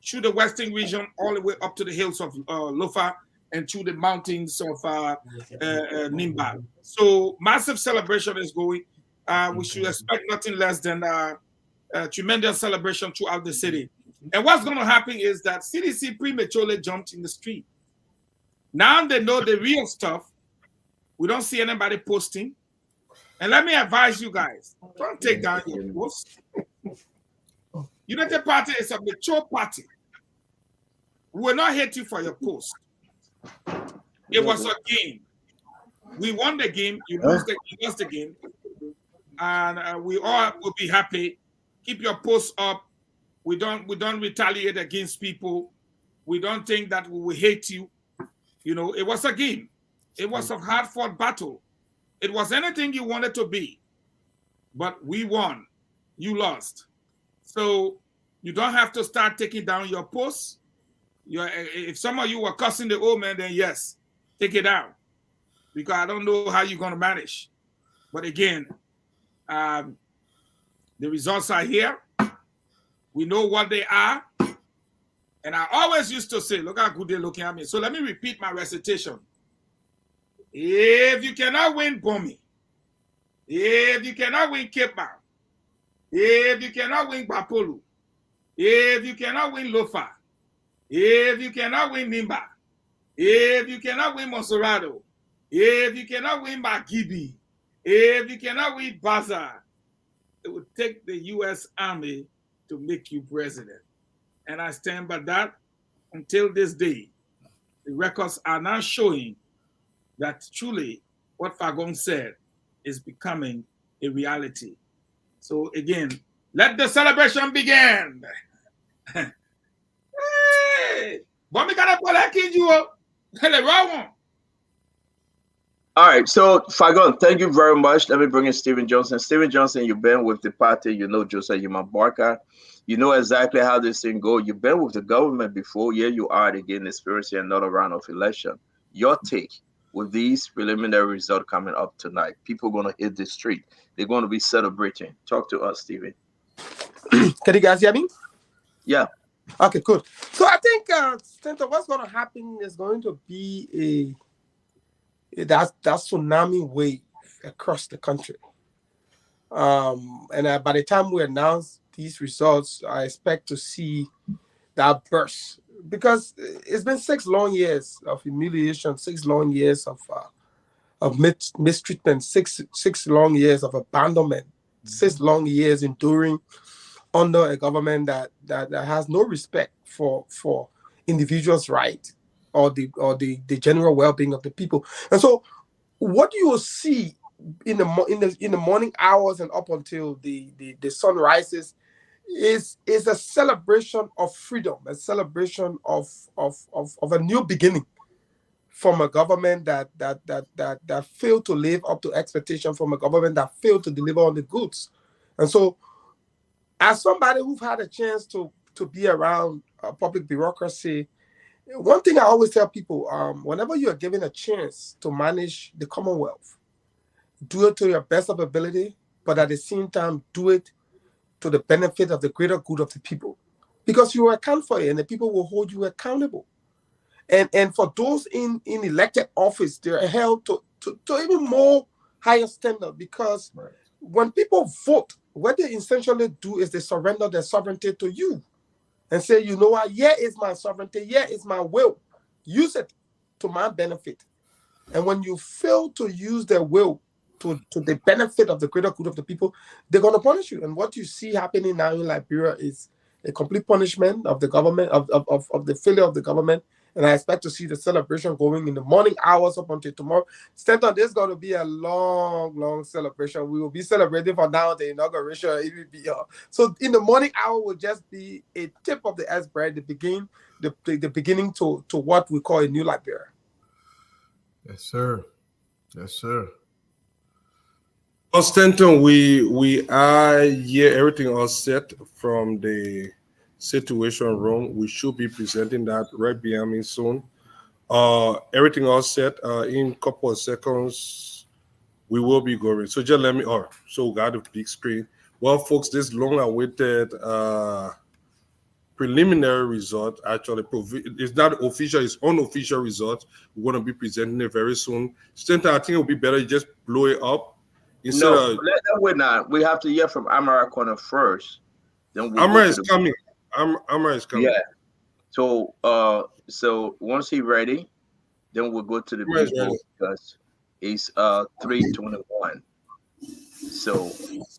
through the western region all the way up to the hills of Lofa and through the mountains of Nimba. So massive celebration is going. We should expect nothing less than a tremendous celebration throughout the city. And what's going to happen is that CDC prematurely jumped in the street. Now they know the real stuff. We don't see anybody posting. And let me advise you guys, don't take down your posts. United Party is a mature party. We will not hate you for your post. It was a game. We won the game. You lost the game. And we all will be happy. Keep your posts up. We don't retaliate against people. We don't think that we will hate you. You know, it was a game. It was a hard-fought battle. It was anything you wanted to be. But we won. You lost. So you don't have to start taking down your posts. If some of you were cussing the old man, then yes, take it down. Because I don't know how you're going to manage. But again, the results are here. We know what they are. And I always used to say, look how good they're looking at me. So let me repeat my recitation. If you cannot win Bomi, if you cannot win Cape Mount, if you cannot win Bapolu, if you cannot win Lofa, if you cannot win Nimba, if you cannot win Monserrado, if you cannot win Margibi, if you cannot win Baza, it would take the U.S. Army to make you president. And I stand by that until this day. The records are now showing that truly what Fagon said is becoming a reality. So again, let the celebration begin. Hey! Bomi got a All right, so Fagon, thank you very much. Let me bring in Stephen Johnson. Stephen Johnson, you've been with the party. You know Joseph Yuma Barker. You know exactly how this thing goes. You've been with the government before. Yeah, you are again experiencing another round of election. Your take with these preliminary results coming up tonight. People are going to hit the street. They're going to be celebrating. Talk to us, Stephen. Can you guys hear me? Yeah. Okay, cool. So I think what's going to happen is going to be that tsunami wave across the country. And by the time we announce these results, I expect to see that burst, because it's been 6 long years of humiliation, 6 long years of mistreatment, six long years of abandonment, 6 long years enduring under a government that has no respect for individuals' rights or the general well-being of the people. And so what you will see in the morning hours and up until the sun rises is a celebration of freedom, a celebration of a new beginning from a government that failed to live up to expectation, from a government that failed to deliver on the goods. And so, as somebody who've had a chance to be around public bureaucracy, one thing I always tell people, whenever you are given a chance to manage the Commonwealth, do it to your best of ability, but at the same time, do it to the benefit of the greater good of the people. Because you will account for it, and the people will hold you accountable. And for those in elected office, they're held to even more higher standard, because when people vote, what they essentially do is they surrender their sovereignty to you and say, you know what, here is my sovereignty, here is my will. Use it to my benefit. And when you fail to use their will to the benefit of the greater good of the people, they're going to punish you. And what you see happening now in Liberia is a complete punishment of the government, of the failure of the government, And I expect to see the celebration going in the morning hours up until tomorrow. Stanton, this is going to be a long, long celebration. We will be celebrating from now the inauguration. It will be, so in the morning hour will just be a tip of the iceberg, the beginning to what we call a new Liberia. Yes, sir. Yes, sir. Stanton, we are here, everything all set from the situation room. We should be presenting that right behind me soon. Everything all set. In a couple of seconds, we will be going. So just let me. So we got a big screen. Well, folks, this long-awaited preliminary result, actually, it's not official, it's unofficial result. We're going to be presenting it very soon. Stanton, I think it would be better you just blow it up. No, let that way not. We have to hear from Amara Konneh first. Then we'll Amara is coming. Amara is coming. Yeah. So so once he's ready, then we'll go to the big bowl because it's 3:21. So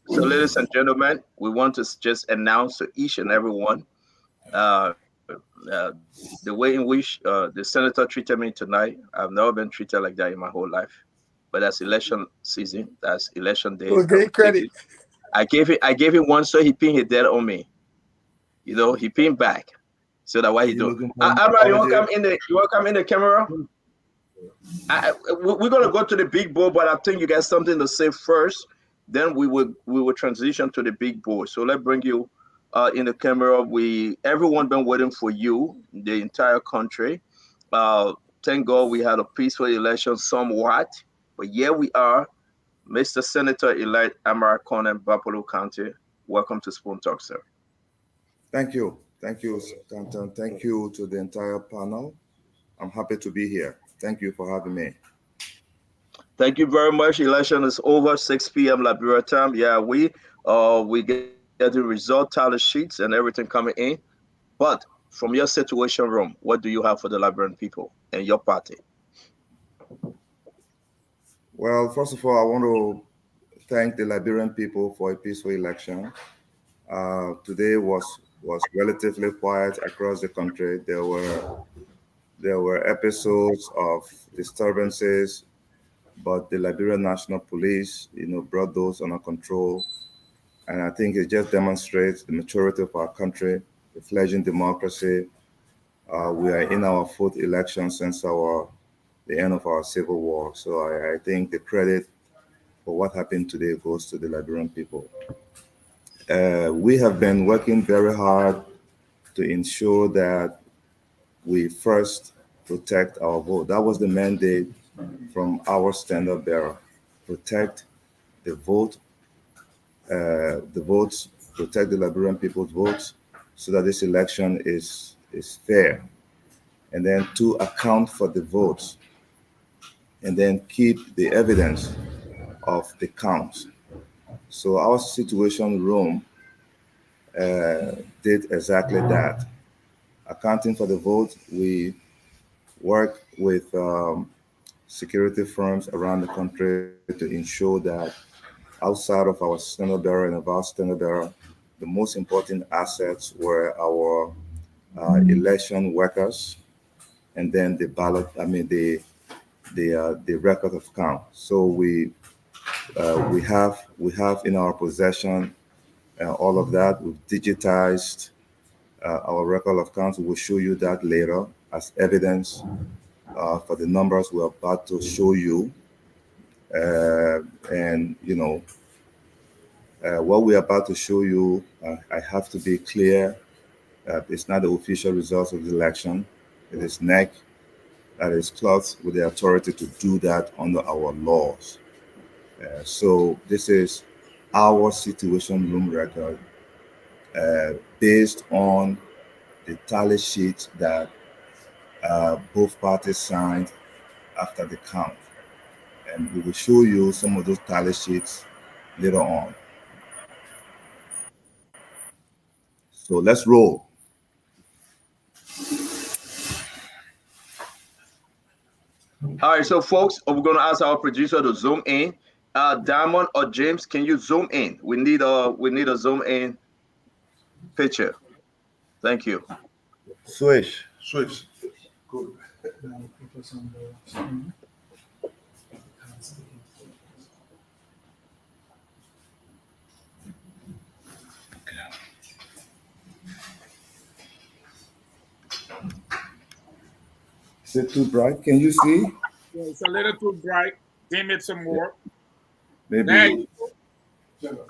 ladies and gentlemen, we want to just announce to each and everyone the way in which the senator treated me tonight. I've never been treated like that in my whole life. But that's election season. That's election day. Okay, credit. I gave him one, so he pinned his dead on me. You know, he pinned back. So that's why he do. Amara, you want to come in the? You want to come in the camera? We're gonna go to the big bowl, but I think you got something to say first. Then we will transition to the big bowl. So let's bring you in the camera. Everyone been waiting for you, the entire country. Thank God we had a peaceful election somewhat, but here we are. Mr. Senator-elect Amara Konneh, Buffalo County. Welcome to Spoon Talk, sir. Thank you. Thank you, Stanton. Thank you to the entire panel. I'm happy to be here. Thank you for having me. Thank you very much. Election is over, 6 p.m. Liberia time. Yeah, we get the result tally sheets and everything coming in. But from your situation room, what do you have for the Liberian people and your party? Well, first of all, I want to thank the Liberian people for a peaceful election. Today was relatively quiet across the country. There were episodes of disturbances, but the Liberian National Police, brought those under control. And I think it just demonstrates the maturity of our country, the fledgling democracy. We are in our fourth election since the end of our civil war. So I think the credit for what happened today goes to the Liberian people. We have been working very hard to ensure that we first protect our vote. That was the mandate from our standard bearer: protect the vote, protect the Liberian people's votes, so that this election is fair, and then to account for the votes, and then keep the evidence of the counts. So our situation room did exactly that. Accounting for the vote, we work with security firms around the country to ensure that outside of our standard bearer and our standard bearer, the most important assets were our election workers, and then the ballot. The record of count. So we have in our possession all of that. We've digitized our record of counts. We'll show you that later as evidence for the numbers we're about to show you. What we're about to show you, I have to be clear. It's not the official results of the election. It is NEC that is clothed with the authority to do that under our laws. So this is our situation room record based on the tally sheet that both parties signed after the count. And we will show you some of those tally sheets later on. So let's roll. All right, so folks, we're going to ask our producer to zoom in. Diamond or James, can you zoom in? We need a zoom in picture. Thank you. Switch. Good. Is it too bright? Can you see? Yeah, it's a little too bright. Dim it some more. Maybe. There you go. Give it a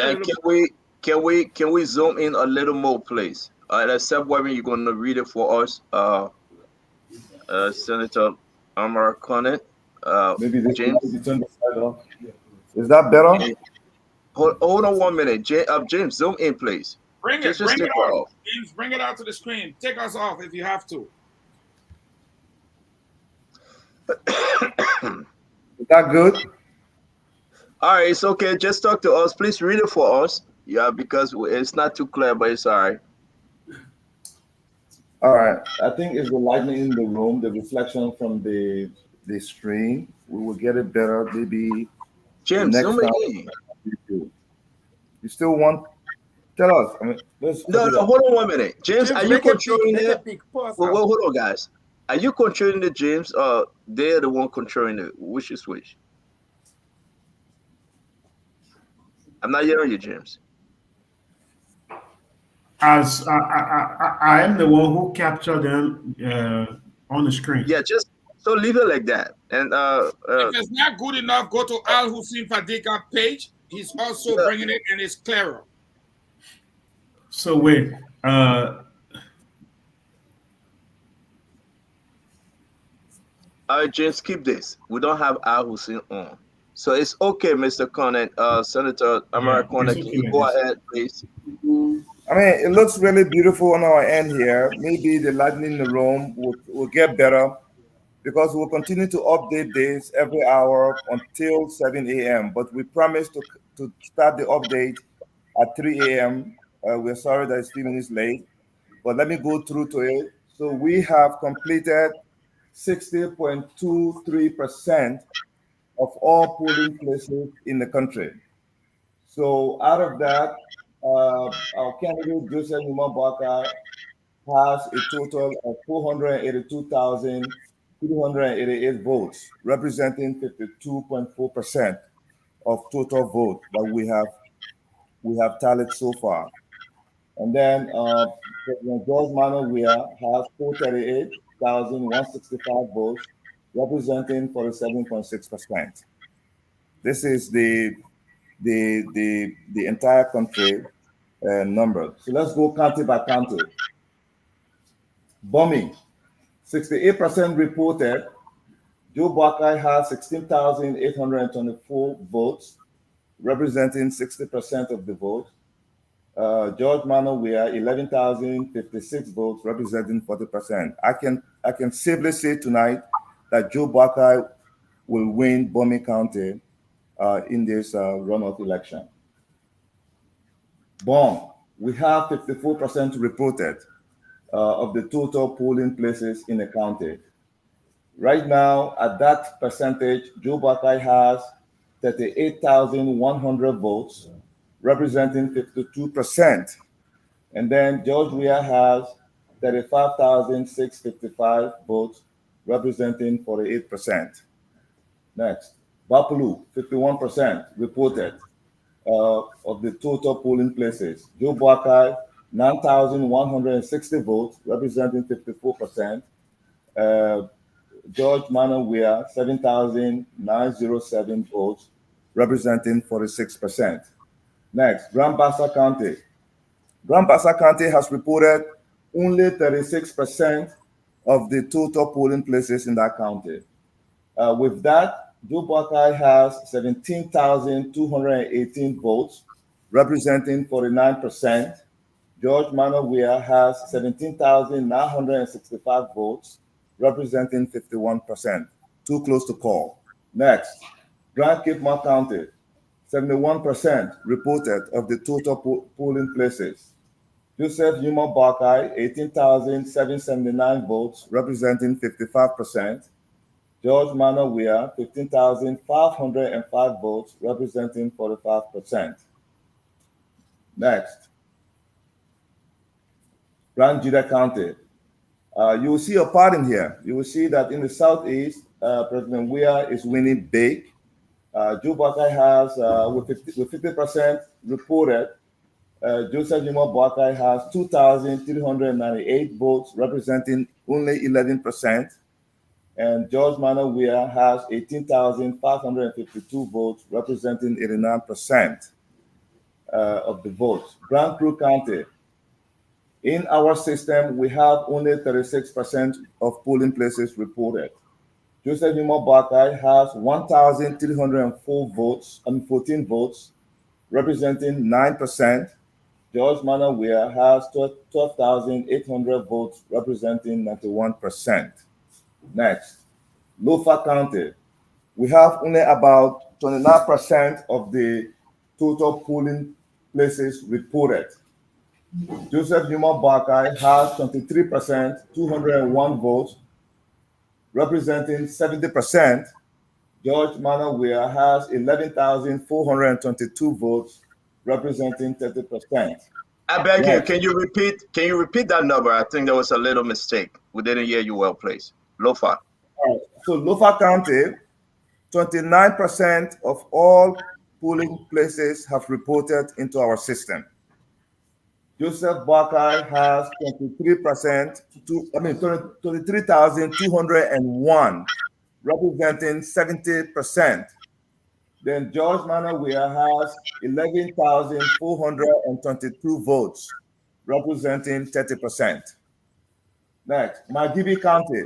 And little can we zoom in a little more, please? Except when you're gonna read it for us, Senator Amara Konneh. Maybe they James. can turn the side off. Is that better? Okay. Hold on 1 minute. James, zoom in, please. Bring it Just take it out. off. James, bring it out to the screen. Take us off if you have to. Is that good? All right, it's okay. Just talk to us. Please read it for us. Yeah, because it's not too clear, but it's all right. All right. I think it's the lighting in the room, the reflection from the screen. We will get it better maybe James, the next zoom time. in. You still want? Tell us. I mean, let's No, hold on 1 minute. James, are you make a peek, controlling make a it? peek. Pause Well, out. hold on, guys. Are you controlling it, James? Or they're the one controlling it? Which is which? I'm not hearing you, James. As I am the one who captured them on the screen. Yeah, just so leave it like that. And If it's not good enough, go to Al Hussein Fadika page. He's also bringing it and it's clearer. So wait, James, keep this. We don't have Al Hussein on. So it's okay, Mr. Konneh. Senator Amara Konneh, can you go ahead, please? I mean, it looks really beautiful on our end here. Maybe the lighting in the room will get better because we'll continue to update this every hour until 7 a.m. But we promise to start the update at 3 a.m. We're sorry that it's 3 minutes late, but let me go through to it. So we have completed 60.23% of all polling places in the country. So out of that, our candidate Joseph Numabaka has a total of 482,388 votes, representing 52.4% of total vote that we have tallied so far. And then President George Manuel Weah has 438,165 votes, representing 47.6%. This is the entire country number. So let's go county by county. Bomi, 68% reported. Joe Buckeye has 16,824 votes, representing 60% of the vote. George Manuel Weah, 11,056 votes, representing 40%. I can safely say tonight that Joe Buckeye will win Bomi County in this runoff election. Bong, we have 54% reported of the total polling places in the county. Right now, at that percentage, Joe Buckeye has 38,100 votes, representing 52%. And then George Weah has 35,655 votes, representing 48%. Next, Bapulu, 51% reported of the total polling places. Joe Buckeye, 9,160 votes, representing 54%. George Manuel Weah, 7,907 votes, representing 46%. Next, Grand Bassa County. Grand Bassa County has reported only 36% of the total polling places in that county. With that, Joe Buckeye has 17,218 votes, representing 49%. George Manuel Weah has 17,965 votes, representing 51%. Too close to call. Next, Grand Cape Mau County, 71% reported of the total polling places. Joseph Yuma Buckeye, 18,779 votes, representing 55%. George Manuel Weah, 15,505 votes, representing 45%. Next, Grand Judah County, You will see a pattern here. You will see that in the Southeast, President Weah is winning big. Joe Buckeye has, with 50% reported, Joseph Juma Buckeye has 2,398 votes, representing only 11%. And George Manuel Weah has 18,552 votes, representing 89% of the votes. Grand Prix County, in our system, we have only 36% of polling places reported. Joseph Juma Buckeye has 1,304 votes, 14 votes, representing 9%. George Manuel Weah has 12,800 votes, representing 91%. Next, Lofa County. We have only about 29% of the total polling places reported. Joseph Juma Buckeye has 23%, 201 votes, representing 70%. George Manuel Weah has 11,422 votes, representing 30%. I beg you, can you repeat that number? I think there was a little mistake. We didn't hear you well, please. Lofa. So Lofa County, 29% of all polling places have reported into our system. Joseph Buckeye has 23%, 23,201, representing 70%. Then George Manuel Weah has 11,422 votes, representing 30%. Next, Margibi County,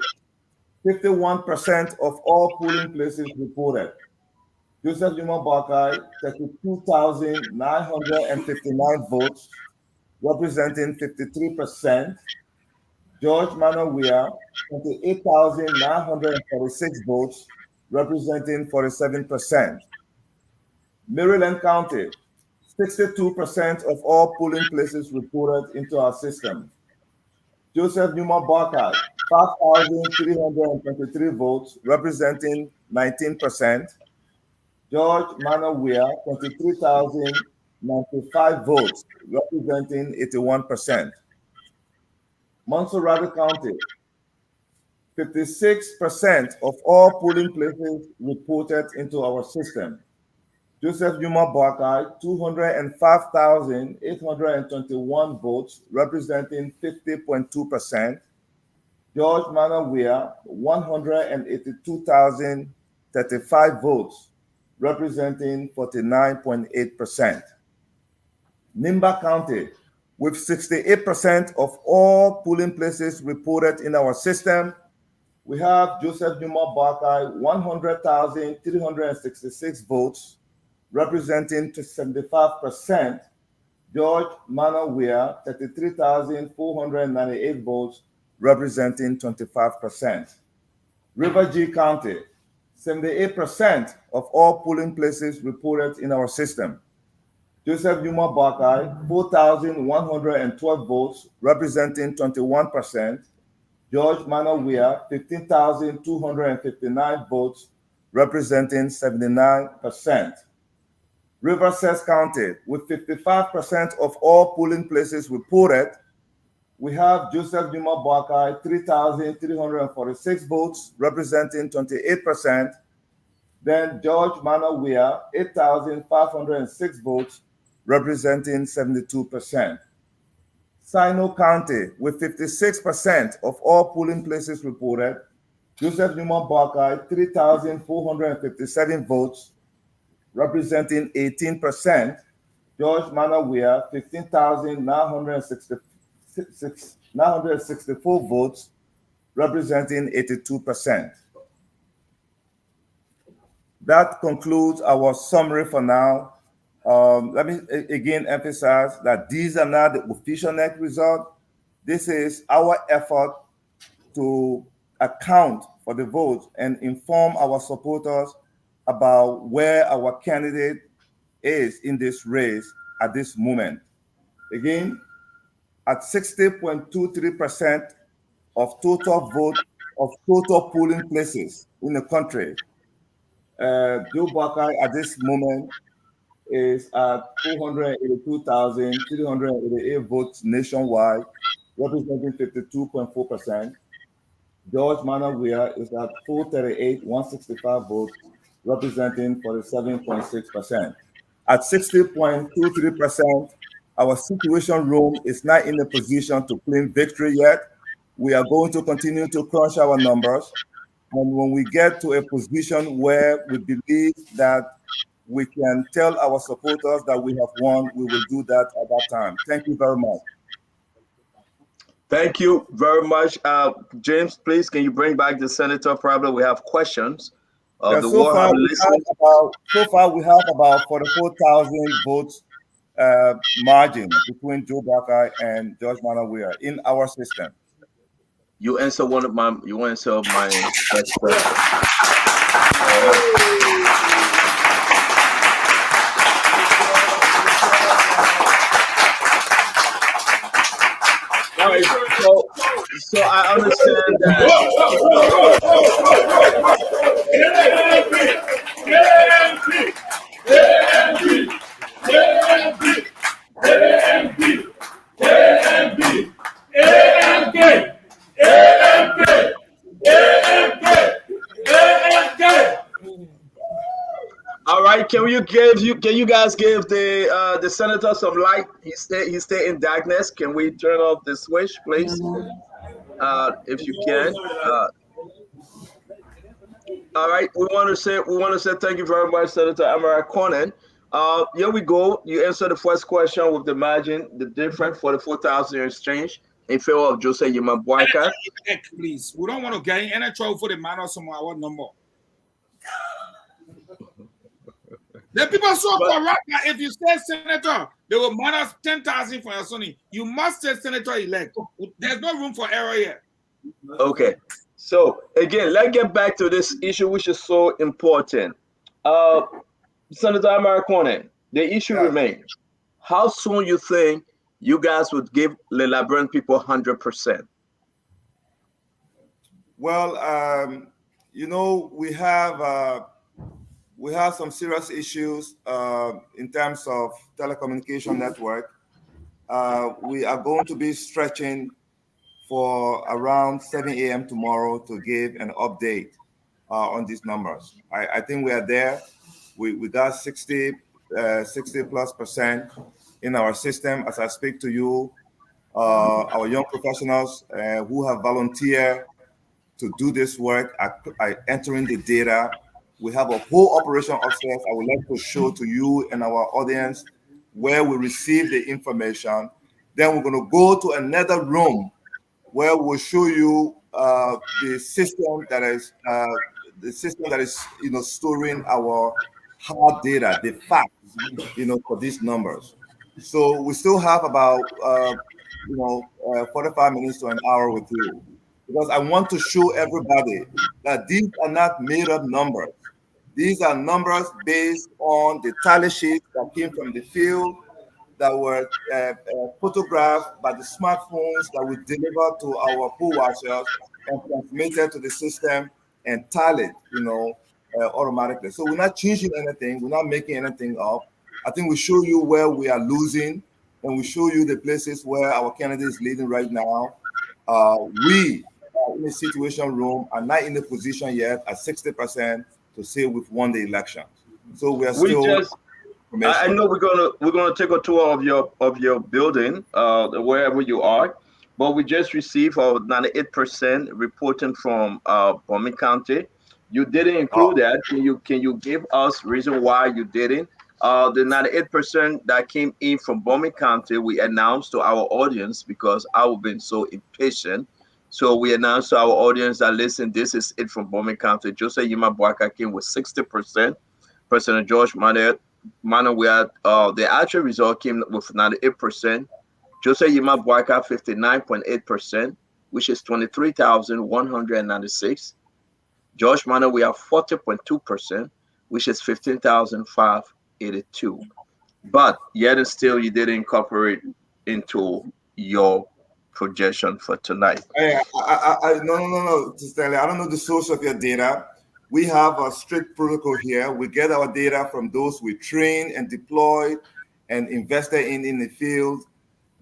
51% of all polling places reported. Joseph Juma Buckeye, 32,959 votes, representing 53%. George Manuel Weah, 28,946 votes, representing 47%. Maryland County, 62% of all polling places reported into our system. Joseph Numa Buckeye, 5,323 votes, representing 19%. George Manuel Weah, 23,095 votes, representing 81%. Montserrat County, 56% of all polling places reported into our system. Joseph Numa Buckeye, 205,821 votes, representing 50.2%. George Manuel Weah, 182,035 votes, representing 49.8%. Nimba County, with 68% of all polling places reported in our system, we have Joseph Numa Buckeye, 100,366 votes, representing 75%. George Manuel Weah, 33,498 votes, representing 25%. River G County, 78% of all polling places reported in our system. Joseph Numa Buckeye, 4,112 votes, representing 21%. George Manuel Weah, 15,259 votes, representing 79%. River Cess County, with 55% of all polling places reported, we have Joseph Numa Buckeye, 3,346 votes, representing 28%. Then George Manuel Weah, 8,506 votes, representing 72%. Sino County, with 56% of all polling places reported, Joseph Numa Buckeye, 3,457 votes, representing 18%. George Manuel Weah, 15,964 votes, representing 82%. That concludes our summary for now. Let me again emphasize that these are not the official net result. This is our effort to account for the votes and inform our supporters about where our candidate is in this race at this moment. Again, at 60.23% of total vote of total polling places in the country, Joe Buckeye at this moment is at 482,388 votes nationwide. representing 52.4%. George Manawia is at 438, 165 votes, representing 47.6%. At 60.23%, our situation room is not in a position to claim victory yet. We are going to continue to crunch our numbers. And when we get to a position where we believe that we can tell our supporters that we have won, we will do that at that time. Thank you very much. Thank you very much. James, please, can you bring back the senator? Probably we have questions. Yeah, so far we have about 44,000 votes margin between Joe Barker and George Manawia in our system. You answer my first question. All right, so I understand that. All right, can you guys give the senator some light? He stay in darkness. Can we turn off the switch, please? If you can. All right, we want to say thank you very much, Senator Amara Konneh. Here we go. You answer the first question with the margin, the difference for the 4,000 exchange in favor of Jose Yimabwaka. Please, we don't want to get in any trouble for the matter some our number. The people are so corrupt that if you say senator, they will minus 10,000 for your son. You must say senator elect. There's no room for error here. Okay. So again, let's get back to this issue, which is so important. Senator Amara Konneh, the issue remains. How soon you think you guys would give the Liberian people 100%? Well, we have some serious issues in terms of telecommunication network. We are going to be stretching for around 7 a.m. tomorrow to give an update on these numbers. I think we are there. We got 60 plus percent in our system. As I speak to you, our young professionals who have volunteered to do this work are entering the data. We have a whole operation upstairs. I would like to show to you and our audience where we receive the information. Then we're going to go to another room where we'll show you the system that is storing our hard data, the facts, for these numbers. So we still have about 45 minutes to an hour with you, because I want to show everybody that these are not made up numbers. These are numbers based on the tally sheets that came from the field, that were photographed by the smartphones that we delivered to our pool washers and transmitted to the system and tallied, automatically. So we're not changing anything. We're not making anything up. I think we show you where we are losing, and we show you the places where our candidate is leading right now. We in the situation room are not in the position yet at 60% to say we've won the election. So we are still. I know we're gonna take a tour of your building, wherever you are, but we just received 98% reporting from Bomi County. You didn't include that. Can you give us reason why you didn't? The 98% that came in from Bomi County, we announced to our audience because I've been so impatient. So we announced to our audience that listen, this is it from Bomi County. Jose Yimabwaka came with 60%. President George Manawia, the actual result came with 98%. Jose Yimabwaka 59.8%, which is 23,196. George Manawia 40.2%, which is 15,582. But yet and still, you didn't incorporate into your projection for tonight. No, Stanley, I don't know the source of your data. We have a strict protocol here. We get our data from those we train and deploy and invested in the field.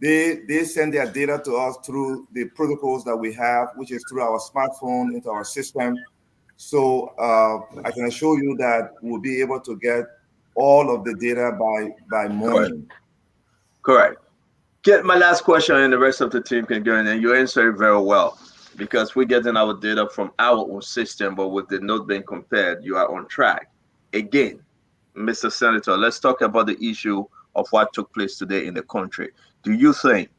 They send their data to us through the protocols that we have, which is through our smartphone into our system. So I can assure you that we'll be able to get all of the data by morning. Correct. Get my last question, and the rest of the team can go in, and you answer it very well, because we're getting our data from our own system, but with the note being compared, you are on track. Again, Mr. Senator, let's talk about the issue of what took place today in the country. Do you think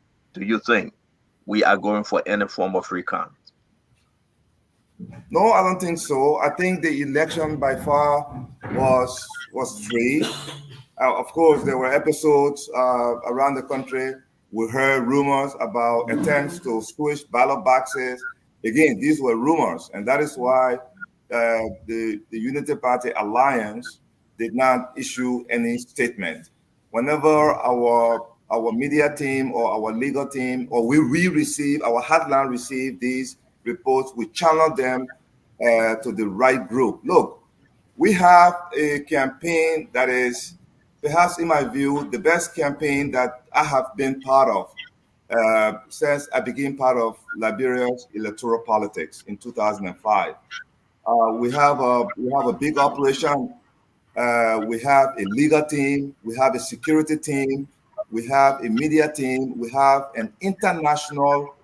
we are going for any form of recount? No, I don't think so. I think the election by far was free. Of course, there were episodes around the country. We heard rumors about attempts to squish ballot boxes. Again, these were rumors, and that is why the Unity Party Alliance did not issue any statement. Whenever our media team or our legal team or we receive, our hotline receive these reports, we channel them to the right group. Look, we have a campaign that is, perhaps in my view, the best campaign that I have been part of since I became part of Liberia's electoral politics in 2005. We have a big operation. We have a legal team. We have a security team. We have a media team. We have an international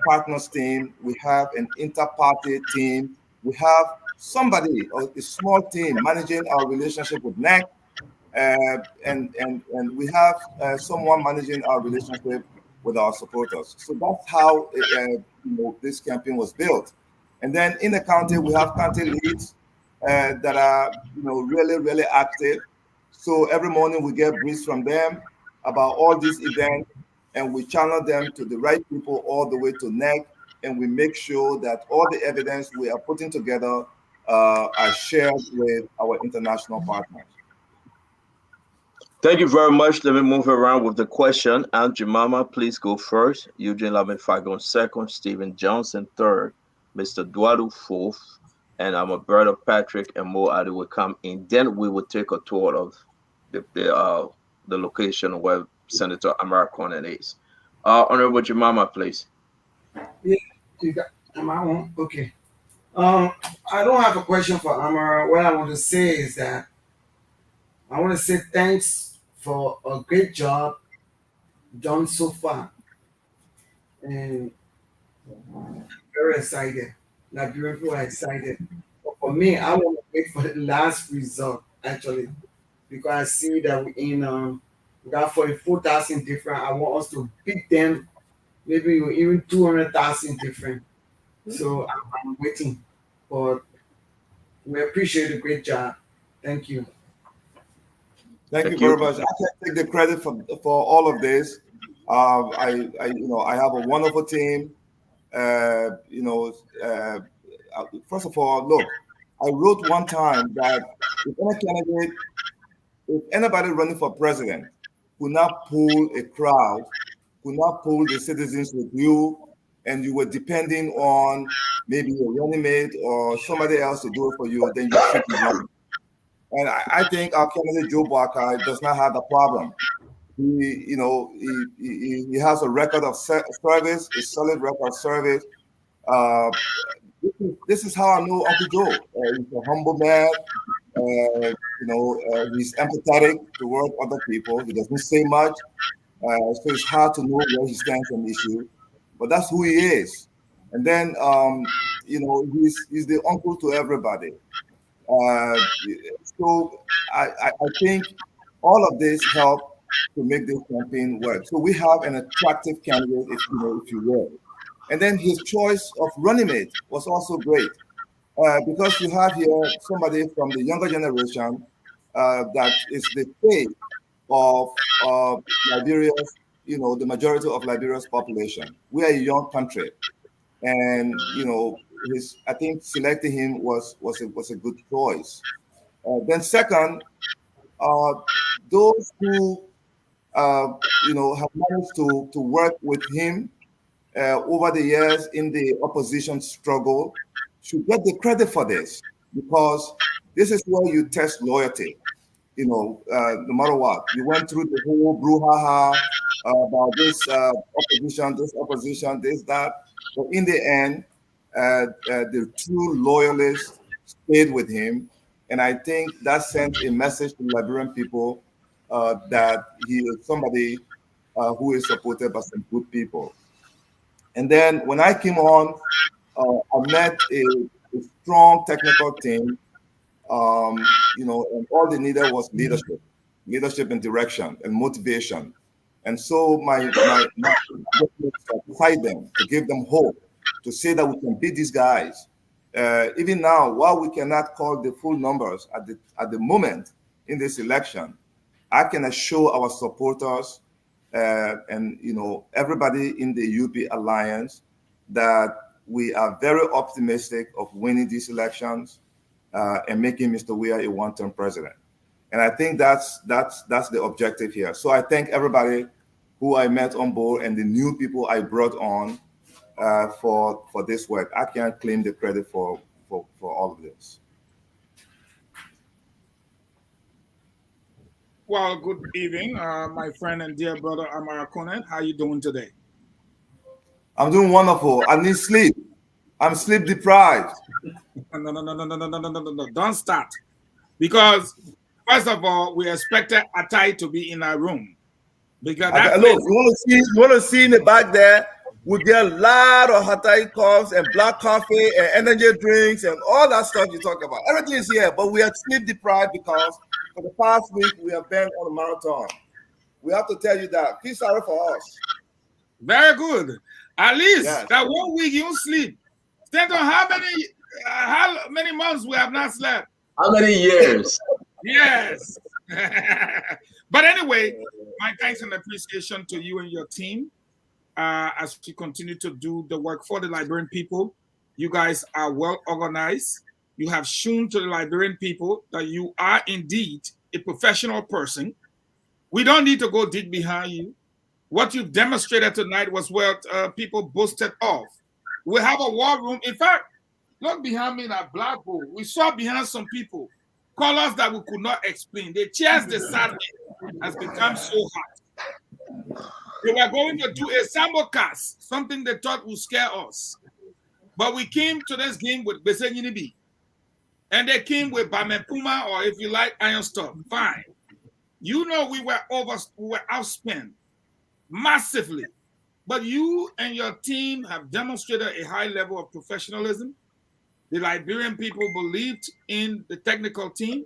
partners team. We have an inter-party team. We have somebody, a small team, managing our relationship with NEC, and we have someone managing our relationship with our supporters. So that's how this campaign was built. And then in the county, we have county leads that are really active. So every morning we get briefs from them about all these events, and we channel them to the right people all the way to NEC, and we make sure that all the evidence we are putting together are shared with our international partners. Thank you very much. Let me move around with the question. Aunt Jemima, please go first. Eugene Lamin-Fagon second. Stephen Johnson third. Mr. Dwadu fourth. And I'm Alberto Patrick and Mo Adi will come in. Then we will take a tour of the location where Senator Amara Konneh is. Honorable Jemima, please. Yeah, am I on? Okay. I don't have a question for Amara. What I want to say is that I want to say thanks for a great job done so far. And very excited. Liberian people are excited. But for me, I want to wait for the last result, actually, because I see that we got 44,000 different. I want us to beat them, maybe even 200,000 different. So I'm waiting. But we appreciate the great job. Thank you. Thank you very much. I can't take the credit for all of this. I have a wonderful team. First of all, look, I wrote one time that if anybody running for president could not pull a crowd, could not pull the citizens with you, and you were depending on maybe a running mate or somebody else to do it for you, then you should be running. And I think our candidate Joe Boakai does not have the problem. He has a record of service, a solid record of service. This is how I know Uncle Joe. He's a humble man. He's empathetic toward other people. He doesn't say much, so it's hard to know where he stands on the issue. But that's who he is. And then, he's the uncle to everybody. So I think all of this helped to make this campaign work. So we have an attractive candidate, if you will. And then his choice of running mate was also great, because you have here somebody from the younger generation that is the face of Liberia's, the majority of Liberia's population. We are a young country, and I think selecting him was a good choice. Then second, those who have managed to work with him over the years in the opposition struggle should get the credit for this, because this is where you test loyalty. No matter what, you went through the whole brouhaha about this opposition, this, that. But in the end, the true loyalists stayed with him. And I think that sent a message to Liberian people that he is somebody who is supported by some good people. And then when I came on, I met a strong technical team, and all they needed was leadership and direction and motivation. And so my beside them to give them hope, to say that we can beat these guys. Even now, while we cannot call the full numbers at the moment in this election, I can assure our supporters and everybody in the UP Alliance that we are very optimistic of winning these elections and making Mr. Weah a one-term president. And I think that's the objective here. So I thank everybody who I met on board and the new people I brought on for this work. I can't claim the credit for all of this. Well, good evening, my friend and dear brother Amara Konneh. How you doing today? I'm doing wonderful. I need sleep. I'm sleep deprived. No. Don't start. Because, first of all, we expected Atai to be in our room. Because look, you want to see in the back there, we get a lot of Hatai cups and black coffee and energy drinks and all that stuff you talk about. Everything is here, but we are sleep deprived because for the past week we have been on a marathon. We have to tell you that. Feel sorry for us. Very good. At least that 1 week you don't sleep. Stand on how many months we have not slept? How many years? Yes. But anyway, my thanks and appreciation to you and your team as you continue to do the work for the Liberian people. You guys are well organized. You have shown to the Liberian people that you are indeed a professional person. We don't need to go dig behind you. What you demonstrated tonight was what people boasted of. We have a war room. In fact, look behind me in that blackboard. We saw behind some people colors that we could not explain. The chairs they sat in has become so hot. They were going to do a simulcast, something they thought would scare us. But we came to this game with Besenyinibi. And they came with Bame Puma, or if you like, Iron Storm. Fine. You know we were outspent massively. But you and your team have demonstrated a high level of professionalism. The Liberian people believed in the technical team.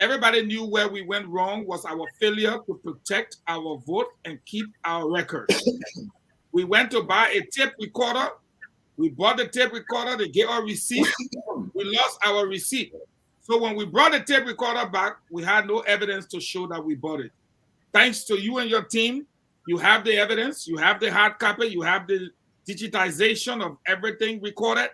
Everybody knew where we went wrong was our failure to protect our vote and keep our record. We went to buy a tape recorder. We bought the tape recorder. They gave our receipt. We lost our receipt. So when we brought the tape recorder back, we had no evidence to show that we bought it. Thanks to you and your team, you have the evidence. You have the hard copy. You have the digitization of everything recorded.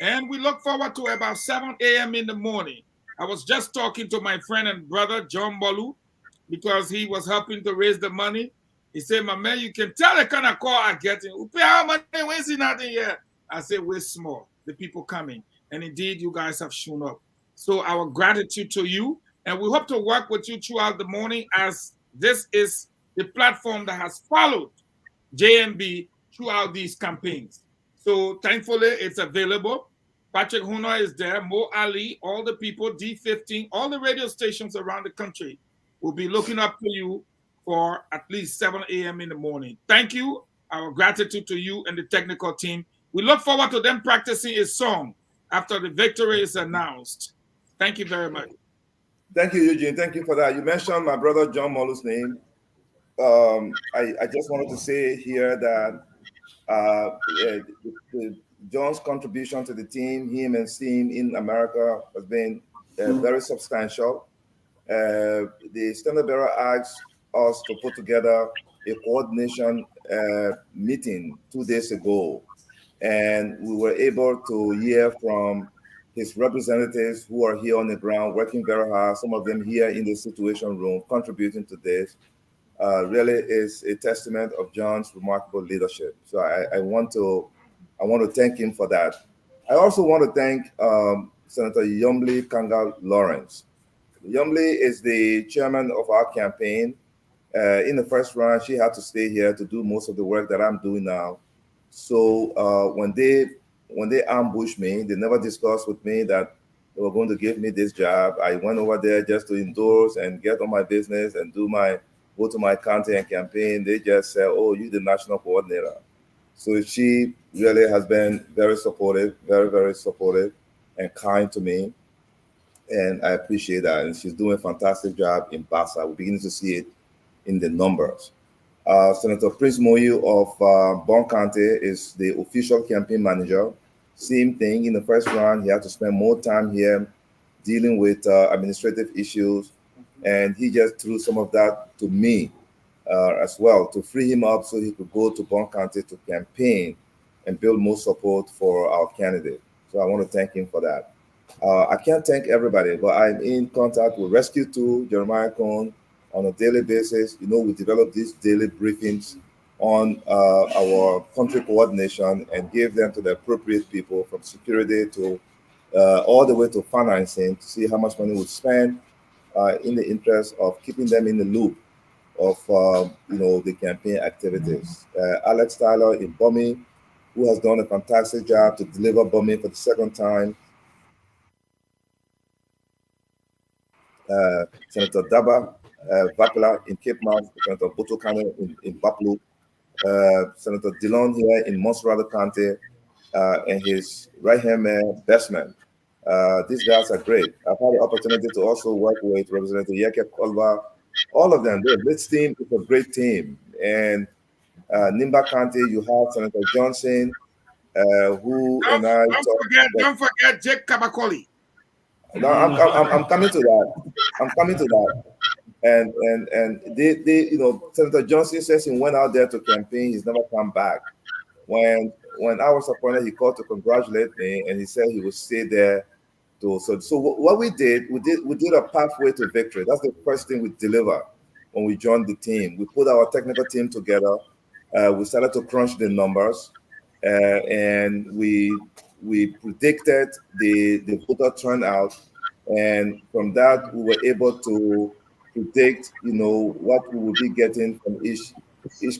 And we look forward to about 7 a.m. in the morning. I was just talking to my friend and brother, John Bolu, because he was helping to raise the money. He said, my man, you can tell the kind of call I'm getting. We pay how much? We see nothing here. I said, we're small. The people coming. And indeed, you guys have shown up. So our gratitude to you. And we hope to work with you throughout the morning, as this is the platform that has followed JMB throughout these campaigns. So thankfully, it's available. Patrick Hunter is there, Mo Ali, all the people, D15, all the radio stations around the country will be looking up to you for at least 7 a.m. in the morning. Thank you. Our gratitude to you and the technical team. We look forward to them practicing a song after the victory is announced. Thank you very much. Thank you, Eugene. Thank you for that. You mentioned my brother John Molu's name. I just wanted to say here that John's contribution to the team, him and team in America, has been very substantial. The Standard Bearer asked us to put together a coordination meeting 2 days ago, and we were able to hear from his representatives who are here on the ground working very hard, some of them here in the Situation Room contributing to this. Really is a testament of John's remarkable leadership. So I want to thank him for that. I also want to thank Senator Yomli Kanga Lawrence. Yomli is the chairman of our campaign. In the first round, she had to stay here to do most of the work that I'm doing now. So when they ambushed me, they never discussed with me that they were going to give me this job. I went over there just to endorse and get on my business and go to my county and campaign. They just said, "Oh, you're the national coordinator." So she really has been very supportive, very, very supportive and kind to me. And I appreciate that. And she's doing a fantastic job in Bassa. We're beginning to see it in the numbers. Senator Prince Moyu of Bon County is the official campaign manager. Same thing in the first round. He had to spend more time here dealing with administrative issues. And he just threw some of that to me as well to free him up so he could go to Bon County to campaign and build more support for our candidate. So I want to thank him for that. I can't thank everybody, but I'm in contact with Rescue 2, Jeremiah Cohn, on a daily basis. You know, we develop these daily briefings on our country coordination and give them to the appropriate people, from security to all the way to financing, to see how much money we spend in the interest of keeping them in the loop of the campaign activities. Alex Tyler in Bomi, who has done a fantastic job to deliver Bomi for the second time. Senator Daba Vapila in Cape Mount, Senator Botokano in Baplu, Senator Dillon here in Monserrate County, and his right-hand man, Bestman. These guys are great. I've had the opportunity to also work with Representative Yeke Kolba. All of them, this team is a great team. And Nimba County, you have Senator Johnson, who and I don't forget Jake Kabakoli. No, I'm coming to that. I'm coming to that. And they Senator Johnson says he went out there to campaign. He's never come back. When I was appointed, he called to congratulate me, and he said he would stay there. So what we did a pathway to victory. That's the first thing we delivered when we joined the team. We put our technical team together. We started to crunch the numbers, and we predicted the voter turnout, and from that we were able to predict, what we would be getting from each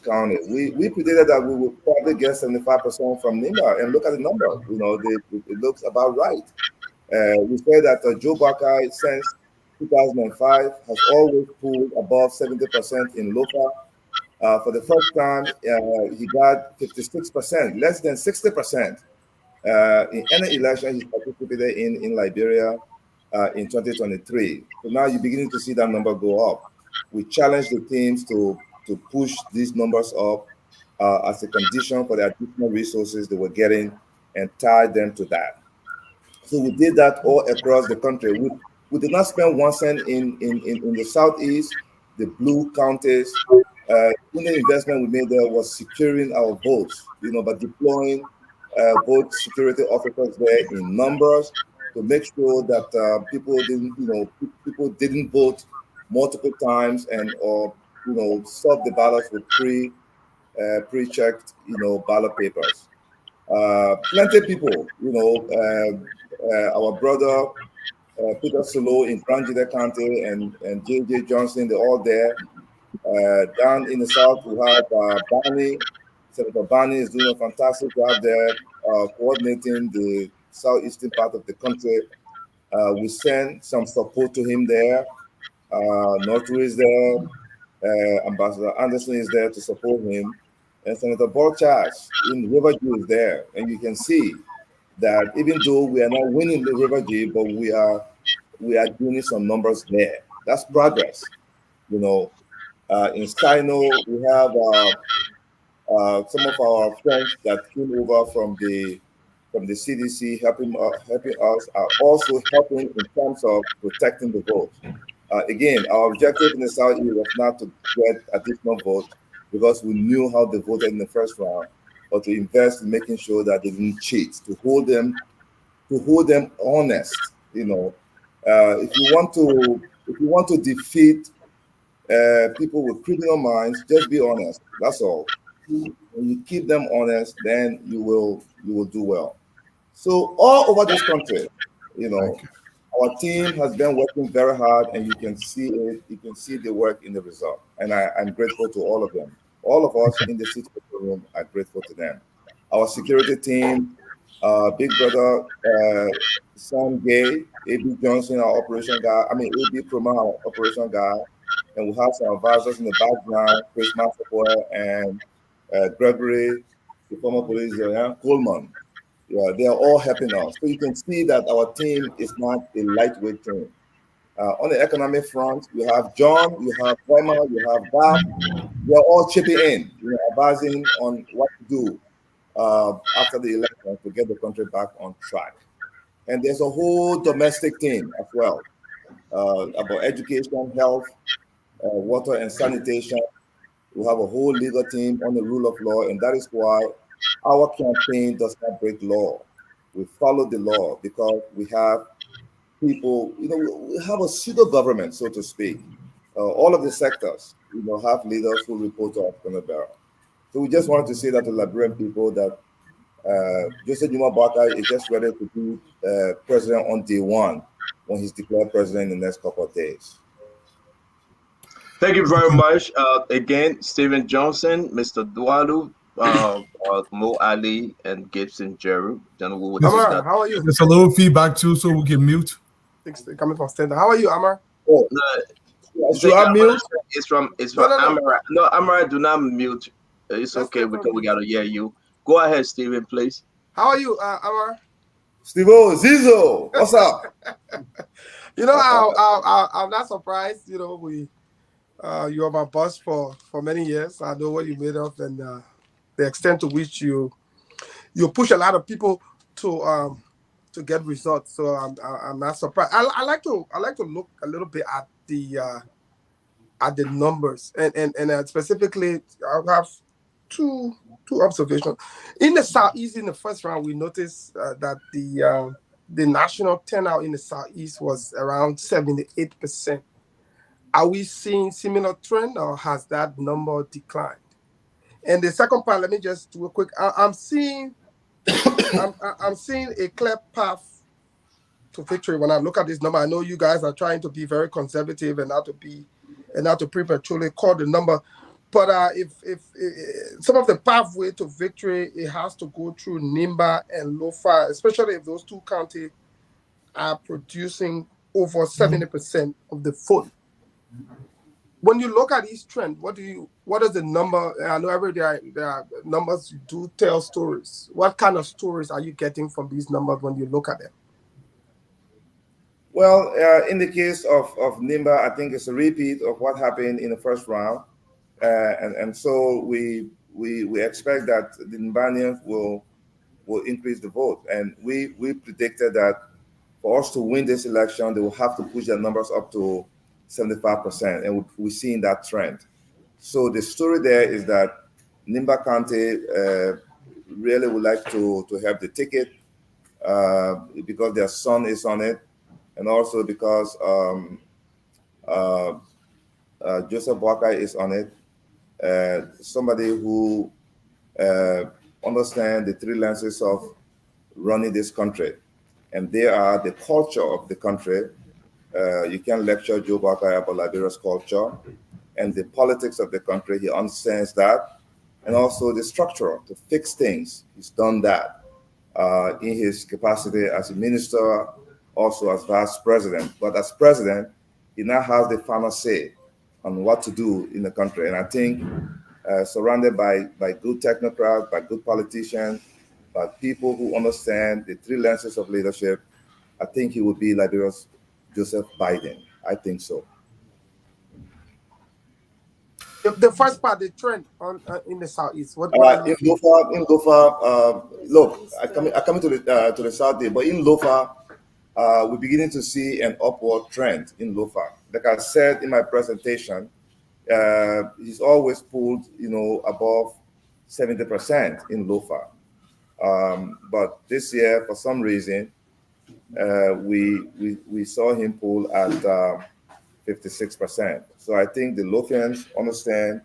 county. We predicted that we would probably get 75% from NIMA, and look at the number. It looks about right. We said that Joe Buckeye since 2005 has always pulled above 70% in local. For the first time, he got 56%, less than 60%. In any election he participated in Liberia in 2023. So now you're beginning to see that number go up. We challenge the teams to push these numbers up as a condition for the additional resources they were getting, and tie them to that. So we did that all across the country. We did not spend 1 cent in the southeast, the blue counties. The only investment we made there was securing our votes, by deploying vote security officers there in numbers to make sure that people didn't vote multiple times or sub the ballots with pre-checked ballot papers. Plenty of people, our brother Peter Solo in Grand Jide County and J.J. Johnson, they're all there. Down in the south, we have Barney. Senator Barney is doing a fantastic job there, coordinating the southeastern part of the country. We send some support to him there. Northwood is there. Ambassador Anderson is there to support him. And Senator Borchas in River G is there. And you can see that even though we are not winning the River G, but we are doing some numbers there. That's progress. In Sino, we have some of our friends that came over from the CDC helping us, are also helping in terms of protecting the vote. Again, our objective in the South was not to get additional votes because we knew how they voted in the first round, but to invest in making sure that they didn't cheat, to hold them honest. If you want to defeat people with criminal minds, just be honest. That's all. When you keep them honest, then you will do well. So all over this country, our team has been working very hard, and you can see it. You can see the work in the result, and I'm grateful to all of them. All of us in the city room are grateful to them. Our security team, Big Brother Sam Gay, AB Johnson, our operation guy. I mean, AB Kroma, our operation guy, and we have some advisors in the background, Chris Masterboy and Gregory, the former police Coleman. Yeah, they are all helping us. So you can see that our team is not a lightweight team. On the economic front, you have John, you have Weimar, you have Bob. They are all chipping in, advising on what to do after the election to get the country back on track. And there's a whole domestic team as well about education, health, water, and sanitation. We have a whole legal team on the rule of law, and that is why our campaign does not break law. We follow the law because we have people, we have a pseudo government, so to speak. All of the sectors, have leaders who report to us from the barrel. So we just wanted to say that to Liberian people that Joseph Juma Baka is just ready to be president on day one when he's declared president in the next couple of days. Thank you very much. Again, Stephen Johnson, Mr. Dualu, Mo Ali, and Gibson Jeru. Then we will take Amar, that. how are you? There's a little feedback too, so we can mute. Thanks, coming from Standard. How are you, Amar? Oh, Should I mute? It's from No. Amara. No, Amara, do not mute. It's okay because we gotta hear you. Go ahead, Stephen, please. How are you, Amar? Steve-O, Zizo, what's up? I'm not surprised. You are my boss for many years. I know what you made of and the extent to which you push a lot of people to get results. So I'm not surprised. I like to look a little bit at the numbers and specifically I have two observations. In the Southeast, in the first round, we noticed that the national turnout in the Southeast was around 78%. Are we seeing similar trend, or has that number declined? And the second part, let me just do a quick. I'm seeing a clear path to victory when I look at this number. I know you guys are trying to be very conservative and not to prematurely call the number. But if some of the pathway to victory, it has to go through Nimba and Lofa, especially if those two counties are producing over 70% of the vote. When you look at each trend, what is the number? I know every day there are numbers you do tell stories. What kind of stories are you getting from these numbers when you look at them? Well, in the case of Nimba, I think it's a repeat of what happened in the first round. And so we expect that the Nimbanians will increase the vote. And we predicted that for us to win this election, they will have to push their numbers up to 75%. And we're seeing that trend. So the story there is that Nimba County really would like to have the ticket because their son is on it. And also because Joseph Walker is on it. Somebody who understands the three lenses of running this country, and they are the culture of the country. You can lecture Joe Barker about Liberia's culture and the politics of the country. He understands that, and also the structure to fix things. He's done that in his capacity as a minister, also as vice president. But as president, he now has the final say on what to do in the country. And I think surrounded by good technocrats, by good politicians, by people who understand the three lenses of leadership, I think he would be Liberia's Joseph Biden. I think so. The first part, the trend in the Southeast. What in Lofa, look, I come to the Southeast, but in Lofa, we're beginning to see an upward trend in Lofa. Like I said in my presentation, he's always pulled, above 70% in Lofa. But this year, for some reason, we saw him pull at 56%. So I think the Lofians understand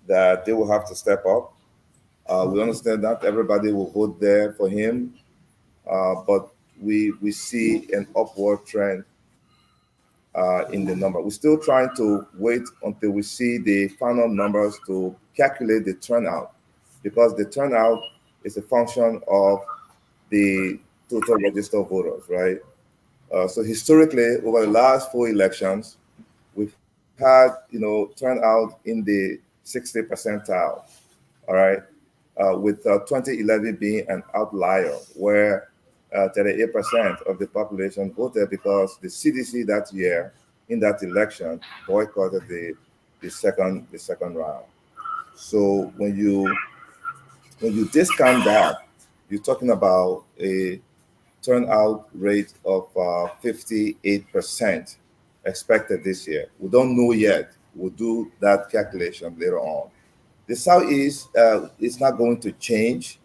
that they will have to step up. We understand that everybody will vote there for him, but we see an upward trend in the number. We're still trying to wait until we see the final numbers to calculate the turnout, because the turnout is a function of the total registered voters, right? So historically, over the last 4 elections, we've had, turnout in the 60 percentile, all right, with 2011 being an outlier where 38% of the population voted because the CDC that year in that election boycotted the second round. So when you discount that, you're talking about a turnout rate of 58% expected this year. We don't know yet. We'll do that calculation later on. The Southeast is not going to change.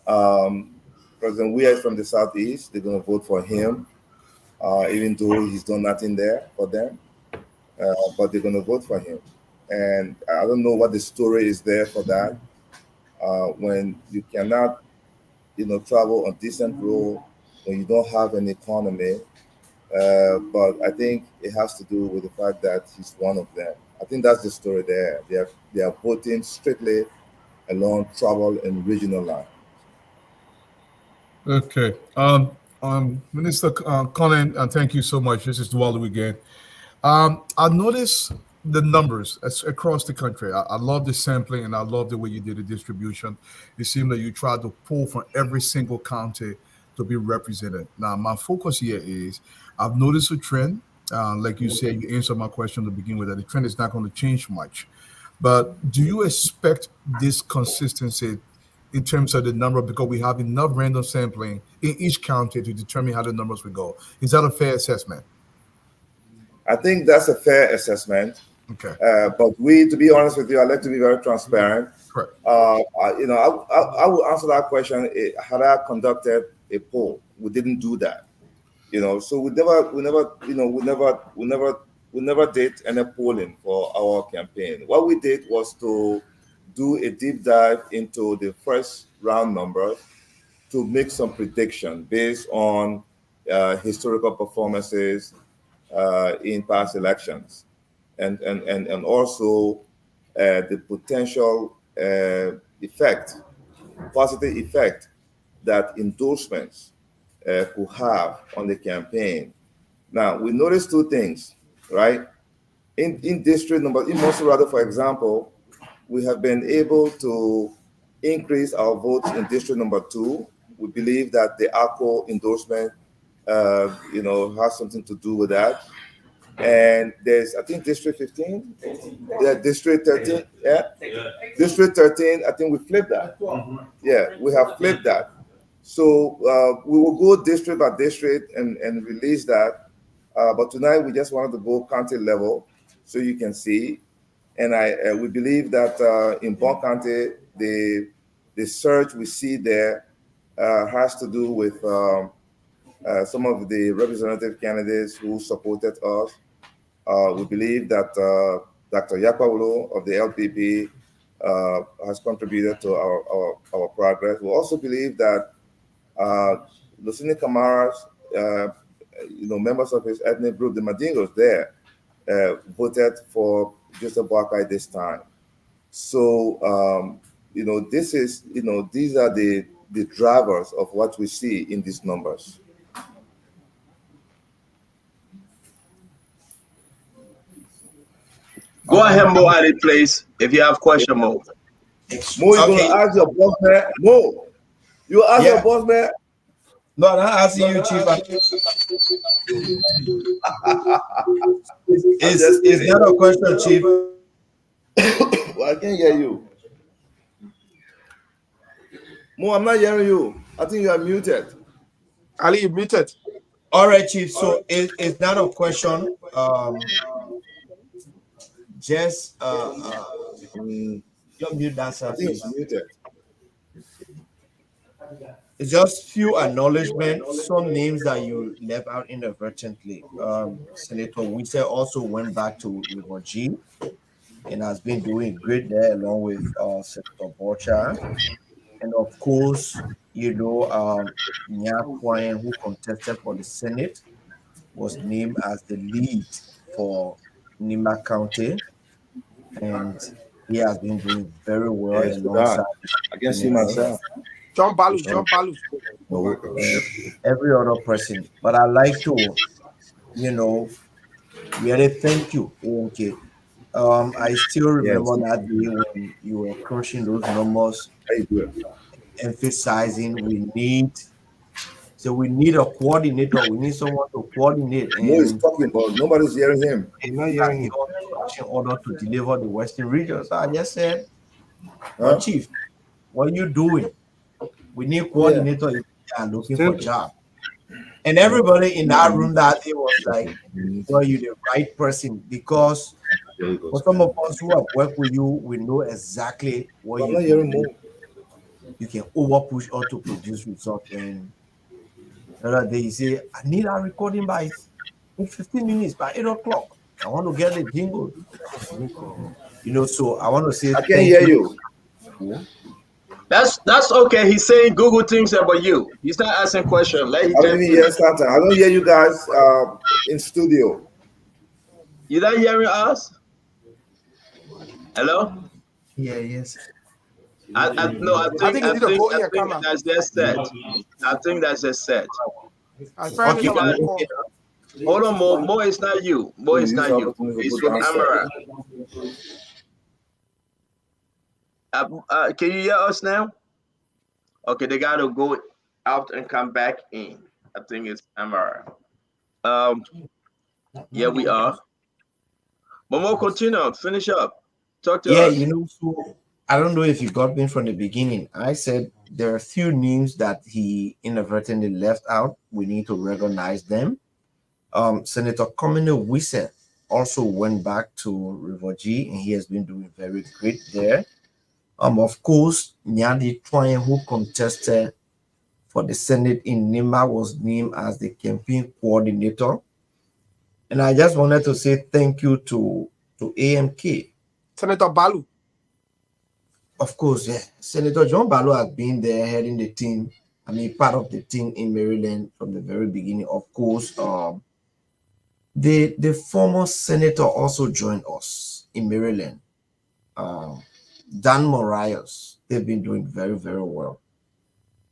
President Weah is from the Southeast. They're going to vote for him, even though he's done nothing there for them. But they're going to vote for him. And I don't know what the story is there for that. When you cannot, travel on decent road, when you don't have an economy. But I think it has to do with the fact that he's one of them. I think that's the story there. They are voting strictly along travel and regional lines. Okay. Minister Konneh, thank you so much. This is Dwallu again. I noticed the numbers across the country. I love the sampling and I love the way you did the distribution. It seemed that you tried to pull from every single county to be represented. Now, my focus here is I've noticed a trend. Like you said, you answered my question to begin with, that the trend is not going to change much. But do you expect this consistency in terms of the number, because we have enough random sampling in each county to determine how the numbers will go? Is that a fair assessment? I think that's a fair assessment. Okay. But to be honest with you, I like to be very transparent. Correct. I will answer that question had I conducted a poll. We didn't do that. So we never did any polling for our campaign. What we did was to do a deep dive into the first round numbers to make some prediction based on historical performances in past elections, and also the potential positive effect that endorsements could have on the campaign. Now, we noticed two things, right? In district number, in Monserrate, for example, we have been able to increase our votes in district number 2. We believe that the ACO endorsement, has something to do with that. And there's, I think, District 15, yeah, District 13, yeah, District 13. I think we flipped that. Yeah, we have flipped that. So we will go district by district and release that. But tonight we just wanted to go county level so you can see. And we believe that in Bon County, the surge we see there has to do with some of the representative candidates who supported us. We believe that Dr. Yapaulo of the LPP has contributed to our progress. We also believe that Lucini Camara's, members of his ethnic group, the Madingos there, voted for Joseph Boakai this time. So, these are the drivers of what we see in these numbers. Go ahead, Mo, Ali, please. If you have question, Mo. Mo, you gonna ask your boss man? Mo, you ask your boss man? No, I'm not asking you, Chief. It's not a question, Chief. Well, I can't hear you. Mo, I'm not hearing you. I think you are muted. Ali, you muted. All right, Chief. So it's not a question. Just your mute dancer, please. Muted. It's just few acknowledgments, some names that you left out inadvertently. Senator Wiese also went back to Margibi and has been doing great there along with Senator Bocha. And of course, Nyakwain, who contested for the Senate, was named as the lead for Nima County, and he has been doing very well Yes, to God. alongside I can see myself. John Balu, John Balu. and every other person. But I like to, really thank you, AMK. I still Yes. remember that day when you were crushing those numbers, emphasizing we need a coordinator. We need someone to coordinate, Mo is and talking, but nobody's hearing him. it's not given in order to deliver the Western region. So I just said, Huh? Chief, what are you doing? We need Oh, yeah. coordinator if you are looking for a Simple. job. And everybody in that room that day was like, well, you're the right person, because for some of us who have worked with you, we know exactly what I'm you not can hearing do. Mo. You can over push or to produce results. And the other day, you say, I need a recording in 15 minutes, by 8 o'clock. I want to get the jingle. So I want to say I can't thank hear you. you. That's okay. He's saying Google things about you. He's not asking questions. Let I him don't just even hear finish. Santa. I don't hear you guys in studio. You not hearing us? Hello? Yeah, yes. No, I think you need to go in I your think camera. that's just set. I think that's just set. Apparently, You that was got, the call. hold on, Mo. Mo is not you. Mo is not you. It's with Amara. Can you hear us now? Okay, they gotta go out and come back in. I think it's Amara. Yeah, we are. But Mo, continue. Finish up. Talk to Yeah, us. so I don't know if you got me from the beginning. I said there are a few names that he inadvertently left out. We need to recognize them. Senator Komene Wisse also went back to River G, and he has been doing very great there. Of course, Nyadi Twain, who contested for the Senate in Nima, was named as the campaign coordinator. And I just wanted to say thank you to AMK. Senator Balu. Of course, yeah. Senator John Balu has been there heading the team. I mean, part of the team in Maryland from the very beginning. Of course, the former senator also joined us in Maryland. Dan Morales. They've been doing very, very well.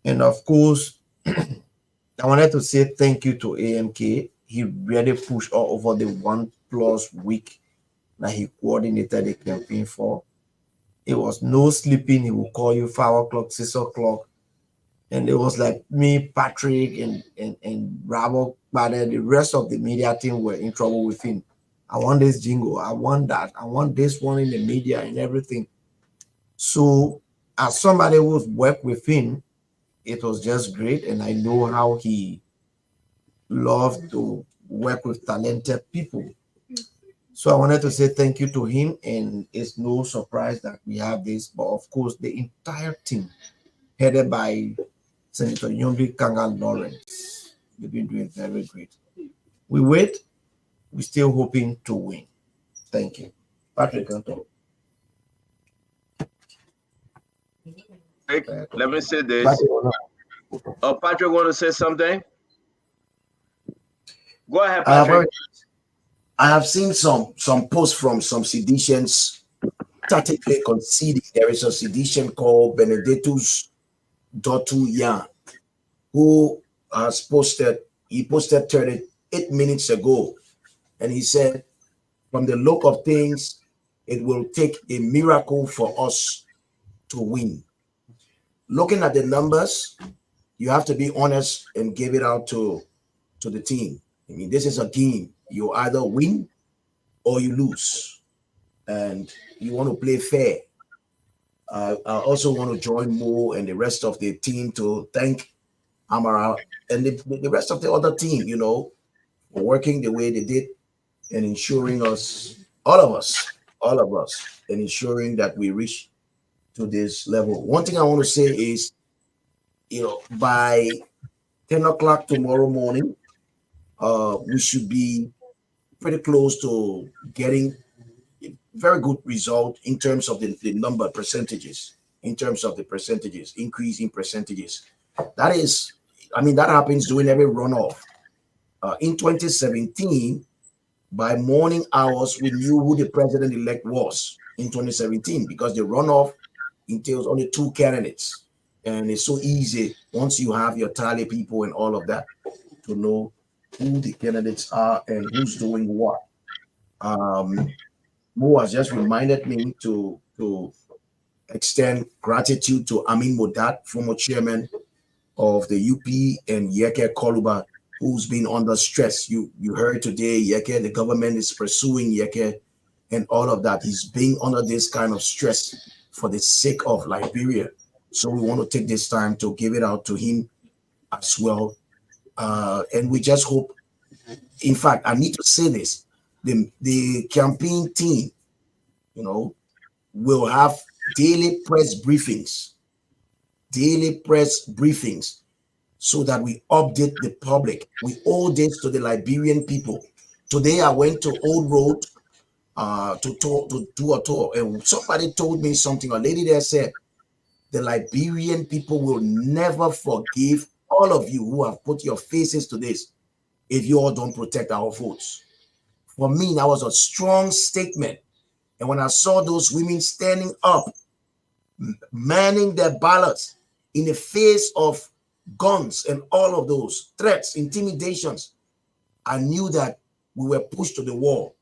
And of course, I wanted to say thank you to AMK. He really pushed all over the 1+ week that he coordinated the campaign for. It was no sleeping. He will call you 5 o'clock, 6 o'clock. And it was like me, Patrick, and Bravo, but the rest of the media team were in trouble with him. I want this jingle. I want that. I want this one in the media and everything. So as somebody who's worked with him, it was just great. And I know how he loved to work with talented people. So I wanted to say thank you to him. And it's no surprise that we have this, but of course, the entire team headed by Senator Yombi Kangal Lawrence. They've been doing very great. We wait. We're still hoping to win. Thank you. Patrick, Anton. Let me say this. Oh, Patrick, want to say something? Go ahead, Patrick. I have seen some posts from some seditians tactically conceding. There is a sedition called Benedictus Dotu Yan, who has posted 38 minutes ago, and he said, from the look of things, it will take a miracle for us to win. Looking at the numbers, you have to be honest and give it out to the team. I mean, this is a game. You either win or you lose, and you want to play fair. I also want to join Mo and the rest of the team to thank Amara and the rest of the other team, for working the way they did and ensuring all of us, and ensuring that we reach to this level. One thing I want to say is, by 10 o'clock tomorrow morning, we should be pretty close to getting a very good result in terms of the number percentages. in terms of the percentages, increase in percentages. That is, I mean, that happens during every runoff. In 2017, by morning hours, we knew who the president-elect was in 2017 because the runoff entails only 2 candidates. And it's so easy once you have your tally people and all of that to know who the candidates are and who's doing what. Mo has just reminded me to extend gratitude to Amin Modat, former chairman of the UP, and Yeke Koluba, who's been under stress. You heard today, Yeke, the government is pursuing Yeke and all of that. He's being under this kind of stress for the sake of Liberia. So we want to take this time to give it out to him as well. And we just hope, in fact, I need to say this, the campaign team, will have daily press briefings, so that we update the public. We owe this to the Liberian people. Today I went to Old Road to do a tour, and somebody told me something. A lady there said, the Liberian people will never forgive all of you who have put your faces to this if you all don't protect our votes. For me, that was a strong statement. And when I saw those women standing up, manning their ballots in the face of guns and all of those threats, intimidations, I knew that we were pushed to the wall.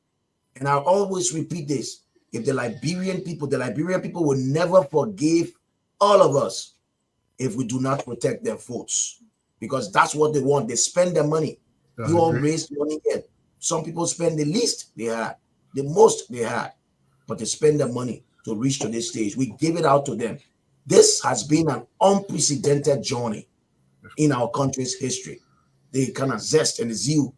And I always repeat this: if the Liberian people will never forgive all of us if we do not protect their votes, because that's what they want. They spend their money. You all raise money here. Some people spend the least they had, the most they had, but they spend their money to reach to this stage. We give it out to them. This has been an unprecedented journey in our country's history. The kind of zest and the zeal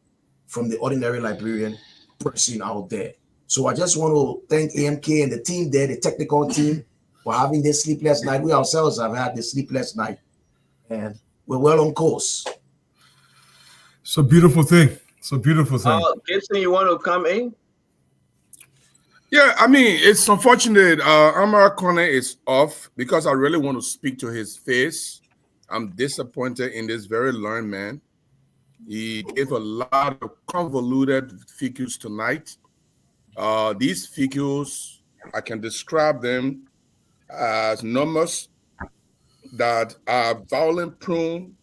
from the ordinary Liberian person out there. So I just want to thank AMK and the team there, the technical team, for having this sleepless night. We ourselves have had this sleepless night, and we're well on course. It's a beautiful thing. It's a beautiful thing. Gibson, you want to come in? Yeah, I mean, it's unfortunate. Amara Konneh is off because I really want to speak to his face. I'm disappointed in this very learned man. He gave a lot of convoluted figures tonight. These figures, I can describe them as numbers that are violent prone,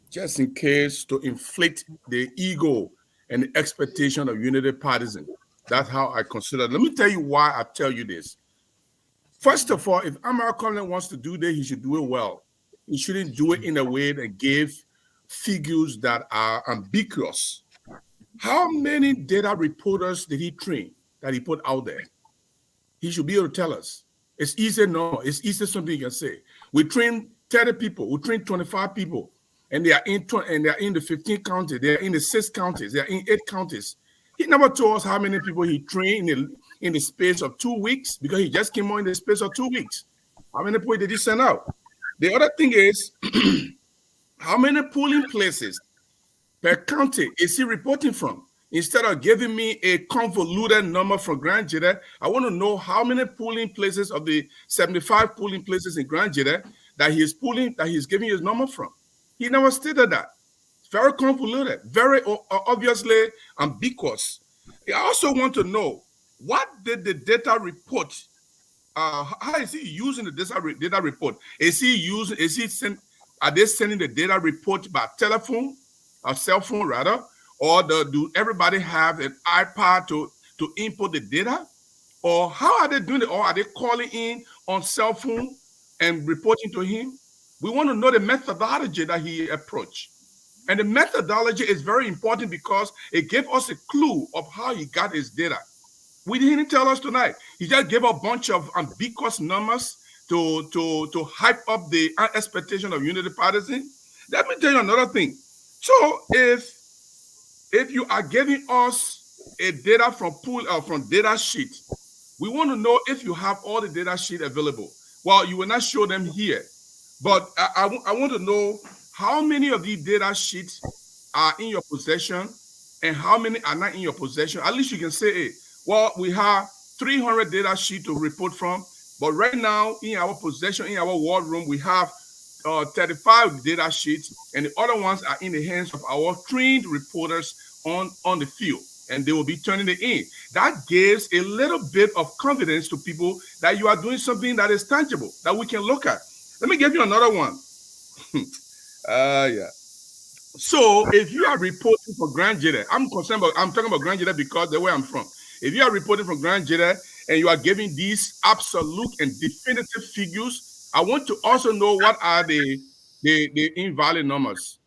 just in case to inflate the ego and the expectation of unity partisan. That's how I consider it. Let me tell you why I tell you this. First of all, if Amara Konneh wants to do that, he should do it well. He shouldn't do it in a way that gives figures that are ambiguous. How many data reporters did he train that he put out there? He should be able to tell us. It's easy, no. It's easy something you can say. We train 30 people. We train 25 people. And they are in the 15 counties. They are in the 6 counties. They are in 8 counties. He never told us how many people he trained in the space of 2 weeks, because he just came on in the space of 2 weeks. How many people did he send out? The other thing is, how many polling places per county is he reporting from? Instead of giving me a convoluted number from Grand Jeddah, I want to know how many polling places of the 75 polling places in Grand Jeddah that he is polling, that he's giving his number from. He never stated that. It's very convoluted, very obviously ambiguous. I also want to know, what did the data report? How is he using the data report? Are they sending the data report by telephone, or cell phone rather, or do everybody have an iPad to input the data? Or how are they doing it? Or are they calling in on cell phone and reporting to him? We want to know the methodology that he approached. And the methodology is very important because it gave us a clue of how he got his data. We didn't tell us tonight. He just gave a bunch of ambiguous numbers to hype up the expectation of unity partisan. Let me tell you another thing. So if you are giving us a data from data sheet, we want to know if you have all the data sheet available. Well, you will not show them here, but I want to know how many of these data sheets are in your possession and how many are not in your possession. At least you can say, hey, well, we have 300 data sheets to report from, But right now, in our possession, in our war room, we have 35 data sheets, and the other ones are in the hands of our trained reporters on the field, and they will be turning it in. That gives a little bit of confidence to people that you are doing something that is tangible, that we can look at. Let me give you another one. Yeah. So if you are reporting for Grand Jada, I'm talking about Grand Jada because the way I'm from. If you are reporting from Grand Jada and you are giving these absolute and definitive figures, I want to also know what are the invalid numbers.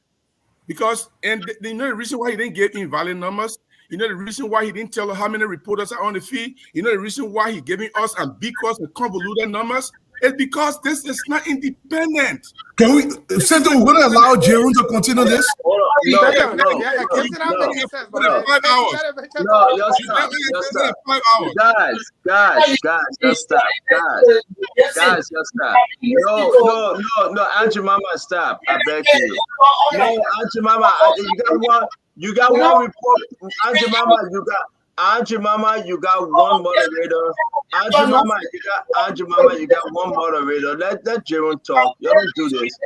Because you know the reason why he didn't get invalid numbers, you know the reason why he didn't tell us how many reporters are on the field, you know the reason why he giving us ambiguous and convoluted numbers, is because this is not independent. Can we, Senator, we're going to allow Jerome to continue this? No, Second, no, no, yeah, it keeps not no, making sense, but no. 5 hours. No, just stop. Just stop. 5 hours. Guys, just stop. Guys, just stop. No, Auntie Mama, stop. I beg you. No, Auntie Mama, you got one report. Auntie Mama, you got one moderator. Auntie Mama, you got one moderator. Let Jerome talk. You don't do this.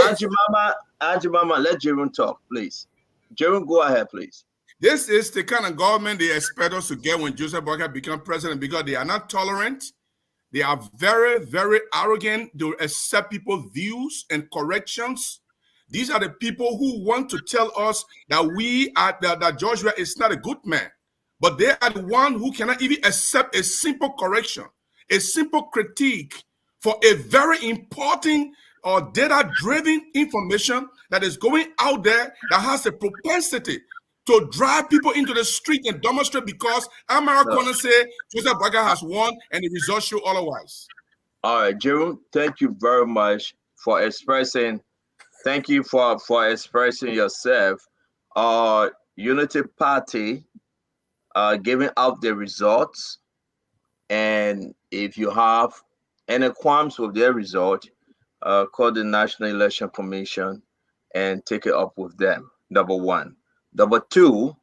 Auntie Mama, let Jerome talk, please. Jerome, go ahead, please. This is the kind of government they expect us to get when Joseph Boakai become president, because they are not tolerant. They are very, very arrogant. They will accept people's views and corrections. These are the people who want to tell us that that Joshua is not a good man. But they are the one who cannot even accept a simple correction, a simple critique for a very important or data-driven information that is going out there that has a propensity to drive people into the street and demonstrate because Amara Konneh said Joseph Boakai has won and the results show otherwise. All right, Jerome, thank you very much for expressing. Thank you for expressing yourself. Unity Party giving out the results, and if you have any qualms with their result, call the National Election Commission and take it up with them. Number one. Number two,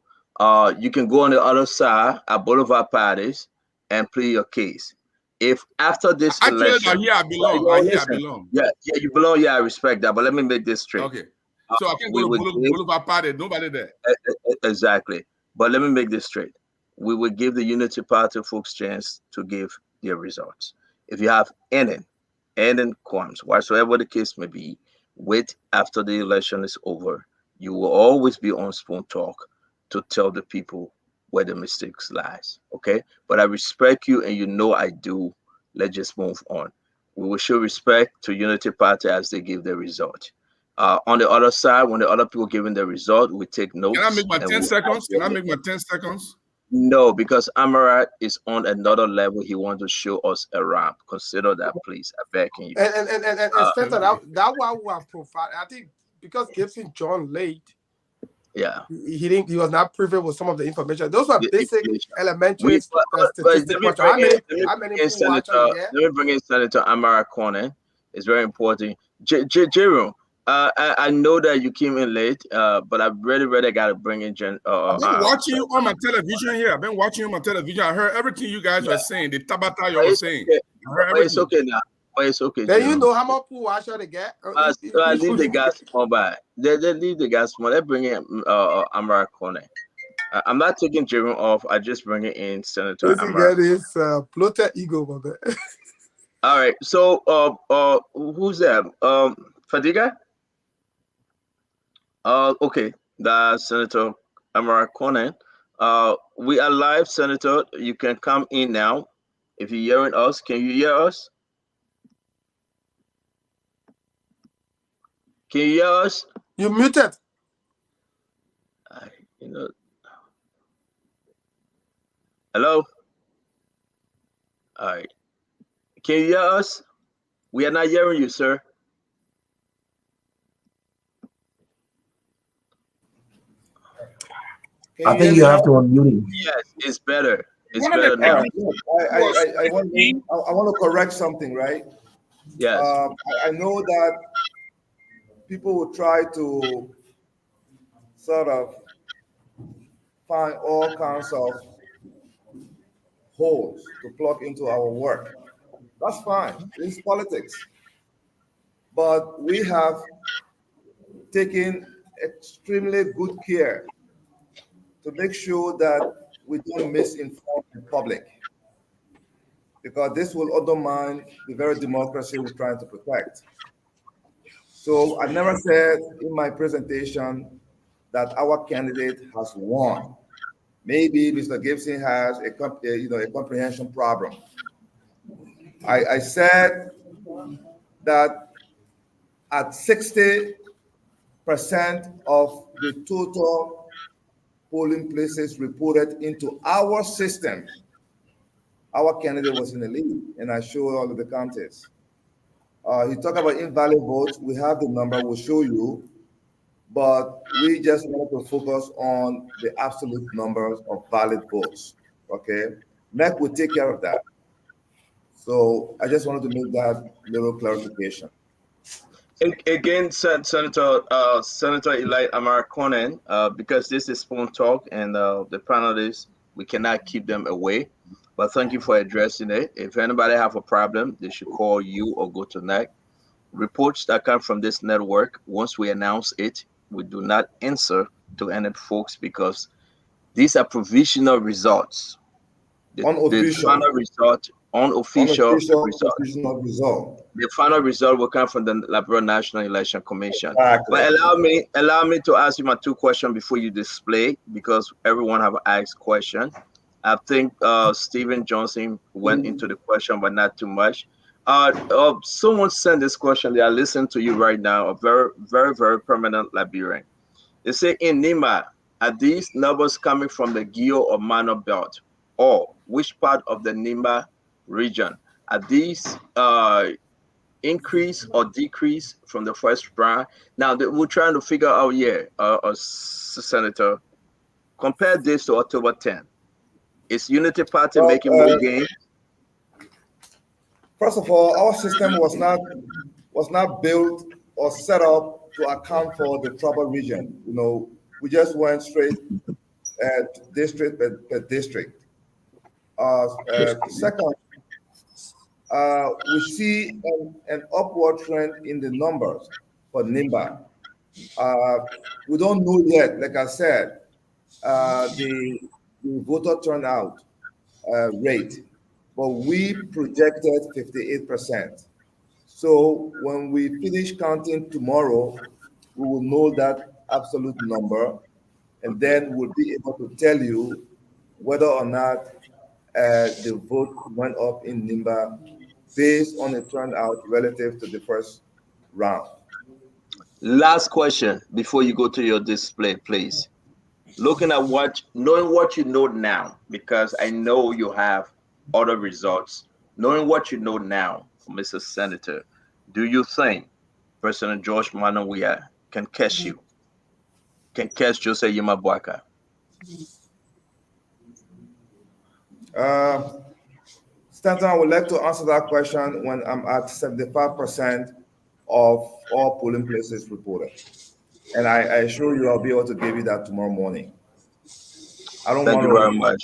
you can go on the other side at Boulevard Parties and plead your case. If after this election, here I belong. Yeah, you belong. Yeah, I respect that. But let me make this straight. Okay. So I can go to Boulevard Party, nobody there. Exactly. But let me make this straight. We will give the Unity Party folks chance to give their results. If you have any qualms, whatsoever the case may be, wait after the election is over. You will always be on Spoon Talk to tell the people where the mistakes lies. Okay? But I respect you, and you know I do. Let's just move on. We will show respect to Unity Party as they give their result. On the other side, when the other people giving their result, we take notes. Can I make my 10 seconds? Can I make my 10 seconds? No, because Amara is on another level. He wants to show us around. Consider that, please. I beg you. And Spencer, that one we have provided. I think because Gibson joined late. Yeah, he was not privy with some of the information. Those were basic, elementary statistics. Let me bring in Senator Amara Konneh. It's very important. Jerome, I know that you came in late, but I really got to bring in I've been watching you on my television here. I've been watching you on my television. I heard everything you guys were saying. The tabata you were saying. It's okay now. But it's okay. Then you know how much pool I should get. I leave the gas small by. They leave the gas small. They bring in Amara Konneh. I'm not taking Jerome off. I just bring it in Senator Amara. Get his bloated ego, my man. All right. So who's that? Fadiga? Okay. That's Senator Amara Konneh. We are live, Senator. You can come in now. If you're hearing us, can you hear us? Can you hear us? You're muted. Hello? All right. Can you hear us? We are not hearing you, sir. I think you have to unmute him. Yes, it's better. It's better now. I want to correct something, right? Yes. I know that people will try to sort of find all kinds of holes to plug into our work. That's fine. It's politics. But we have taken extremely good care to make sure that we don't misinform the public, because this will undermine the very democracy we're trying to protect. So I never said in my presentation that our candidate has won. Maybe Mr. Gibson has a comprehension problem. I said that at 60% of the total polling places reported into our system, our candidate was in the lead, and I showed all of the counties. He talked about invalid votes. We have the number, we'll show you, but we just wanted to focus on the absolute numbers of valid votes, okay? MEC will take care of that. So I just wanted to make that little clarification. Again, Senator Amara Konneh, because this is phone talk and the panelists, we cannot keep them away. But thank you for addressing it. If anybody have a problem, they should call you or go to NEC. Reports that come from this network, once we announce it, we do not answer to any folks because these are provisional results. The final result, unofficial result. The final result will come from the Liberia National Election Commission. Exactly. But allow me to ask you my two questions before you display, because everyone have asked question. I think Stephen Johnson went into the question, but not too much. Someone sent this question. They are listening to you right now. A very, very, very permanent Liberian. They say in Nima, are these numbers coming from the Gio or Mano belt, or which part of the Nima region? Are these increase or decrease from the first round? Now we're trying to figure out, Senator, compare this to October 10. Is Unity Party making more gains? First of all, our system was not built or set up to account for the trouble region. We just went straight at district per district. Second, we see an upward trend in the numbers for NIMBA. We don't know yet, like I said, the voter turnout rate, but we projected 58%. So when we finish counting tomorrow, we will know that absolute number, and then we'll be able to tell you whether or not the vote went up in Nimba based on the turnout relative to the first round. Last question before you go to your display, please. Looking at knowing what you know now, because I know you have other results, knowing what you know now, Mr. Senator, do you think President George Manawia can catch you? Can catch Jose Yimabwaka? Stanton, I would like to answer that question when I'm at 75% of all polling places reported. And I assure you I'll be able to give you that tomorrow morning. I don't Thank you very much.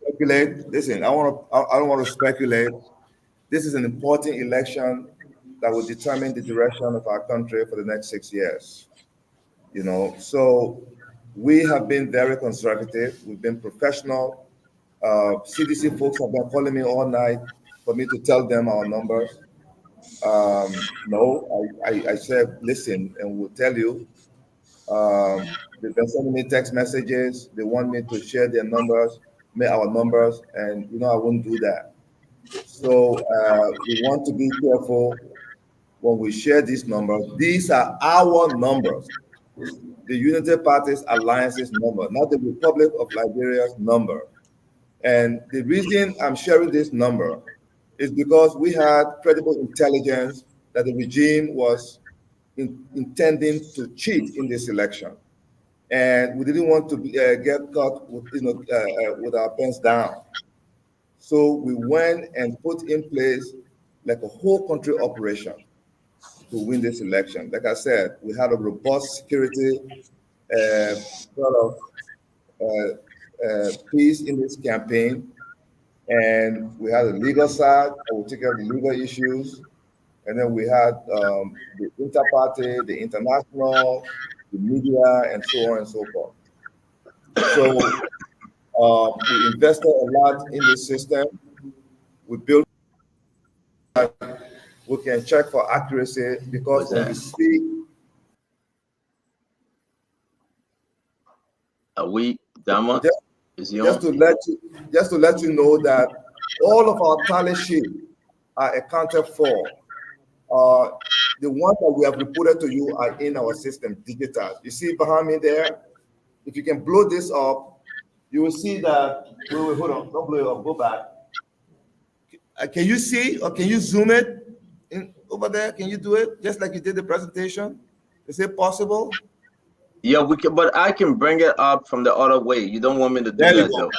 Speculate. Listen, I don't want to speculate. This is an important election that will determine the direction of our country for the next 6 years. So we have been very conservative. We've been professional. CDC folks have been calling me all night for me to tell them our numbers. No, I said, listen, and we'll tell you. They've been sending me text messages. They want me to share their numbers, our numbers, and I wouldn't do that. So we want to be careful when we share these numbers. These are our numbers, the Unity Party's alliance's number, not the Republic of Liberia's number. And the reason I'm sharing this number is because we had credible intelligence that the regime was intending to cheat in this election. And we didn't want to get caught with our pants down. So we went and put in place like a whole country operation to win this election. Like I said, we had a robust security sort of piece in this campaign. And we had a legal side that would take care of the legal issues. And then we had the inter-party, the international, the media, and so on and so forth. So we invested a lot in this system. We built, we can check for accuracy because when we speak, are we Dama? Just to let you know that all of our tally sheet are accounted for. The ones that we have reported to you are in our system, digital. You see behind me there? If you can blow this up, you will see that. Wait, hold on, don't blow it up. Go back. Can you see, or can you zoom it in over there? Can you do it just like you did the presentation? Is it possible? Yeah, we can, but I can bring it up from the other way. You don't want me to do There you that go.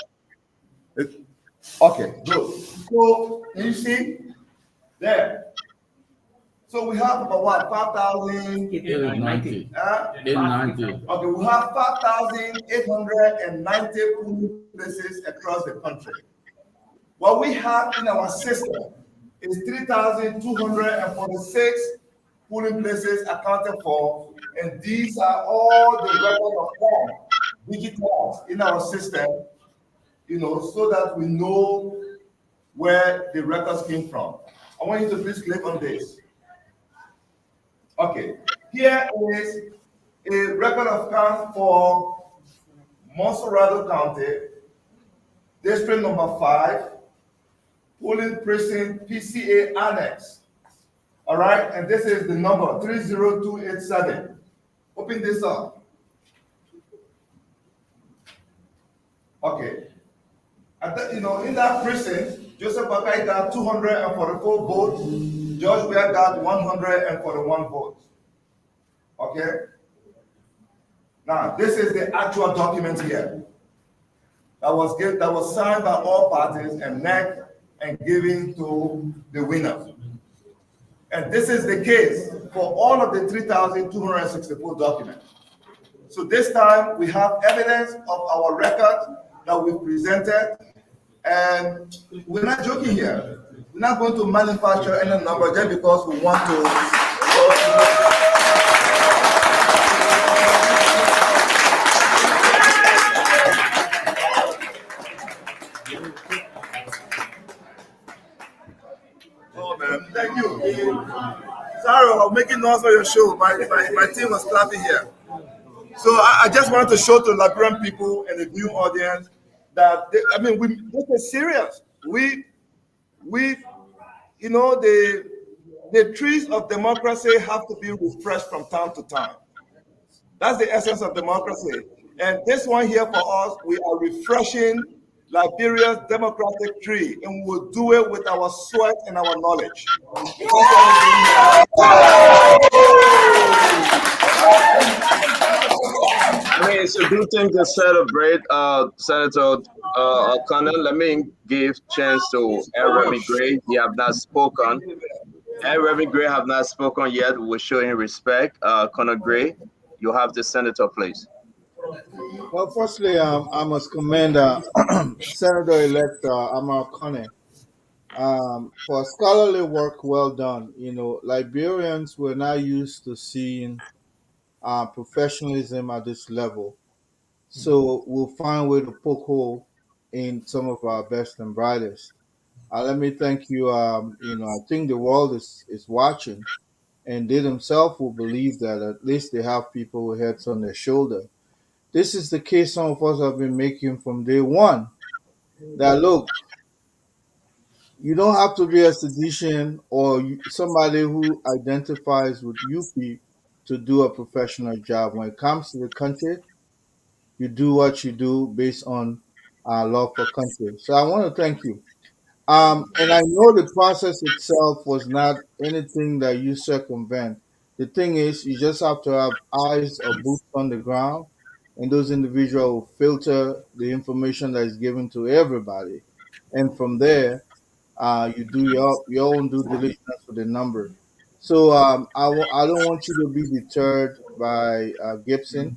though. Okay, good. So can you see there? So we have about what, 5,000? 890. 890. Okay, we have 5,890 polling places across the country. What we have in our system is 3,246 polling places accounted for, and these are all the records of form digitized in our system, so that we know where the records came from. I want you to please click on this. Okay, here is a record of count for Monserrado County, district number 5, polling precinct PCA annex. All right, and this is the number 30287. Open this up. Okay. In that precinct, Joseph Bakai got 244 votes. George Weah got 141 votes. Okay. Now, this is the actual document here that was signed by all parties and NEC and given to the winner. And this is the case for all of the 3,264 documents. So this time we have evidence of our record that we presented, and we're not joking here. We're not going to manufacture any number just because we want to. Oh man, thank you. Sorry, I'm making noise for your show. My team was clapping here. So I just wanted to show to the Liberian people and the viewing audience that this is serious. The trees of democracy have to be refreshed from time to time. That's the essence of democracy. And this one here for us, we are refreshing Liberia's democratic tree, and we will do it with our sweat and our knowledge. It's a good thing to celebrate, Senator Konneh. Let me give chance to Remy Gray. He have not spoken. Remy Gray have not spoken yet. We're showing respect. Konneh Gray, you have the senator, please. Well, firstly, I must commend Senator-elect Amara Konneh for scholarly work well done. Liberians were not used to seeing professionalism at this level. So we'll find a way to poke hole in some of our best and brightest. Let me thank you. I think the world is watching, and they themselves will believe that at least they have people with heads on their shoulder. This is the case some of us have been making from day one. That look, you don't have to be a seditious or somebody who identifies with UP to do a professional job. When it comes to the country, you do what you do based on love for country. So I want to thank you. And I know the process itself was not anything that you circumvent. The thing is, you just have to have eyes or boots on the ground, and those individuals will filter the information that is given to everybody. And from there, you do your own due diligence with the number. So I don't want you to be deterred by Gibson.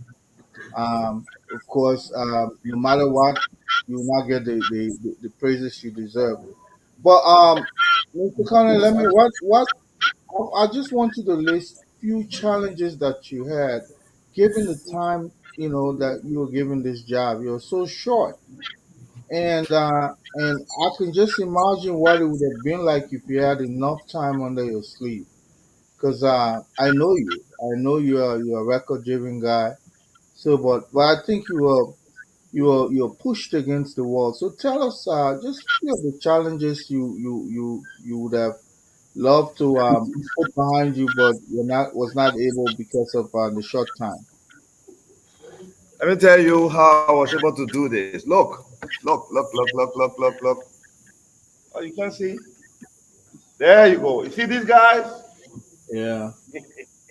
of course, no matter what, you will not get the praises you deserve. But Mr. Connor, let me what I just want you to list few challenges that you had, given the time that you were given this job. You're so short, and I can just imagine what it would have been like if you had enough time under your sleeve. Because I know you, you're a record driven guy. So, but I think you were pushed against the wall. So tell us just few of the challenges you would have loved to put behind you, but was not able because of the short time. Let me tell you how I was able to do this. Look. Oh, you can see. There you go. You see these guys? Yeah.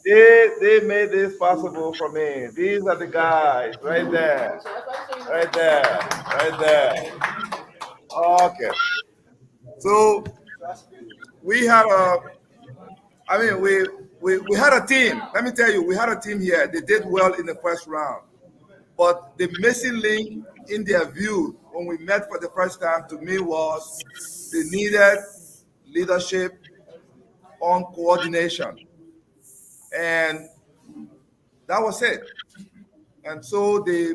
They made this possible for me. These are the guys right there, right there, right there. Okay. So we had a, I mean, we had a team. Let me tell you, we had a team here. They did well in the first round, but the missing link in their view when we met for the first time to me was they needed leadership on coordination, and that was it. And so they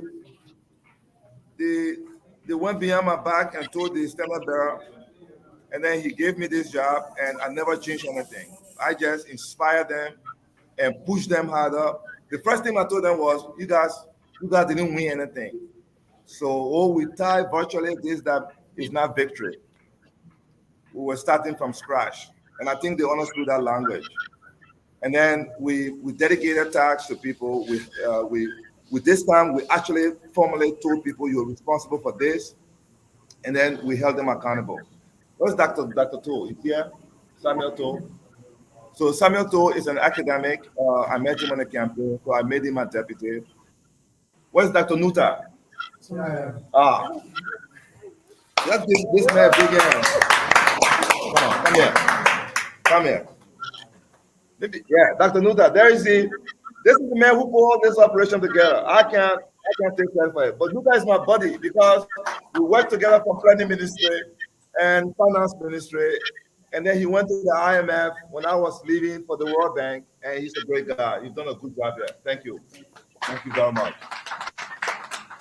they went behind my back and told the standard bearer, and then he gave me this job, and I never changed anything. I just inspired them and pushed them harder. The first thing I told them was, you guys didn't win anything. So we tied virtually this that is not victory. We were starting from scratch. And I think they understood that language. And then we dedicated tasks to people. With this time, we actually formally told people you're responsible for this, and then we held them accountable. Where's Dr. Toh? Is here? Samuel Toh. So Samuel Toh is an academic. I met him on the campaign, so I made him my deputy. Where's Dr. Nuta? Ah, let's give this man a big hand. Come on, come here. Come here. Yeah, Dr. Nuta, there is the this is the man who put all this operation together. I can't take credit for it. But Nuta is my buddy because we worked together from planning ministry and finance ministry. And then he went to the IMF when I was leaving for the World Bank, and he's a great guy. He's done a good job here. Thank you. Thank you very much.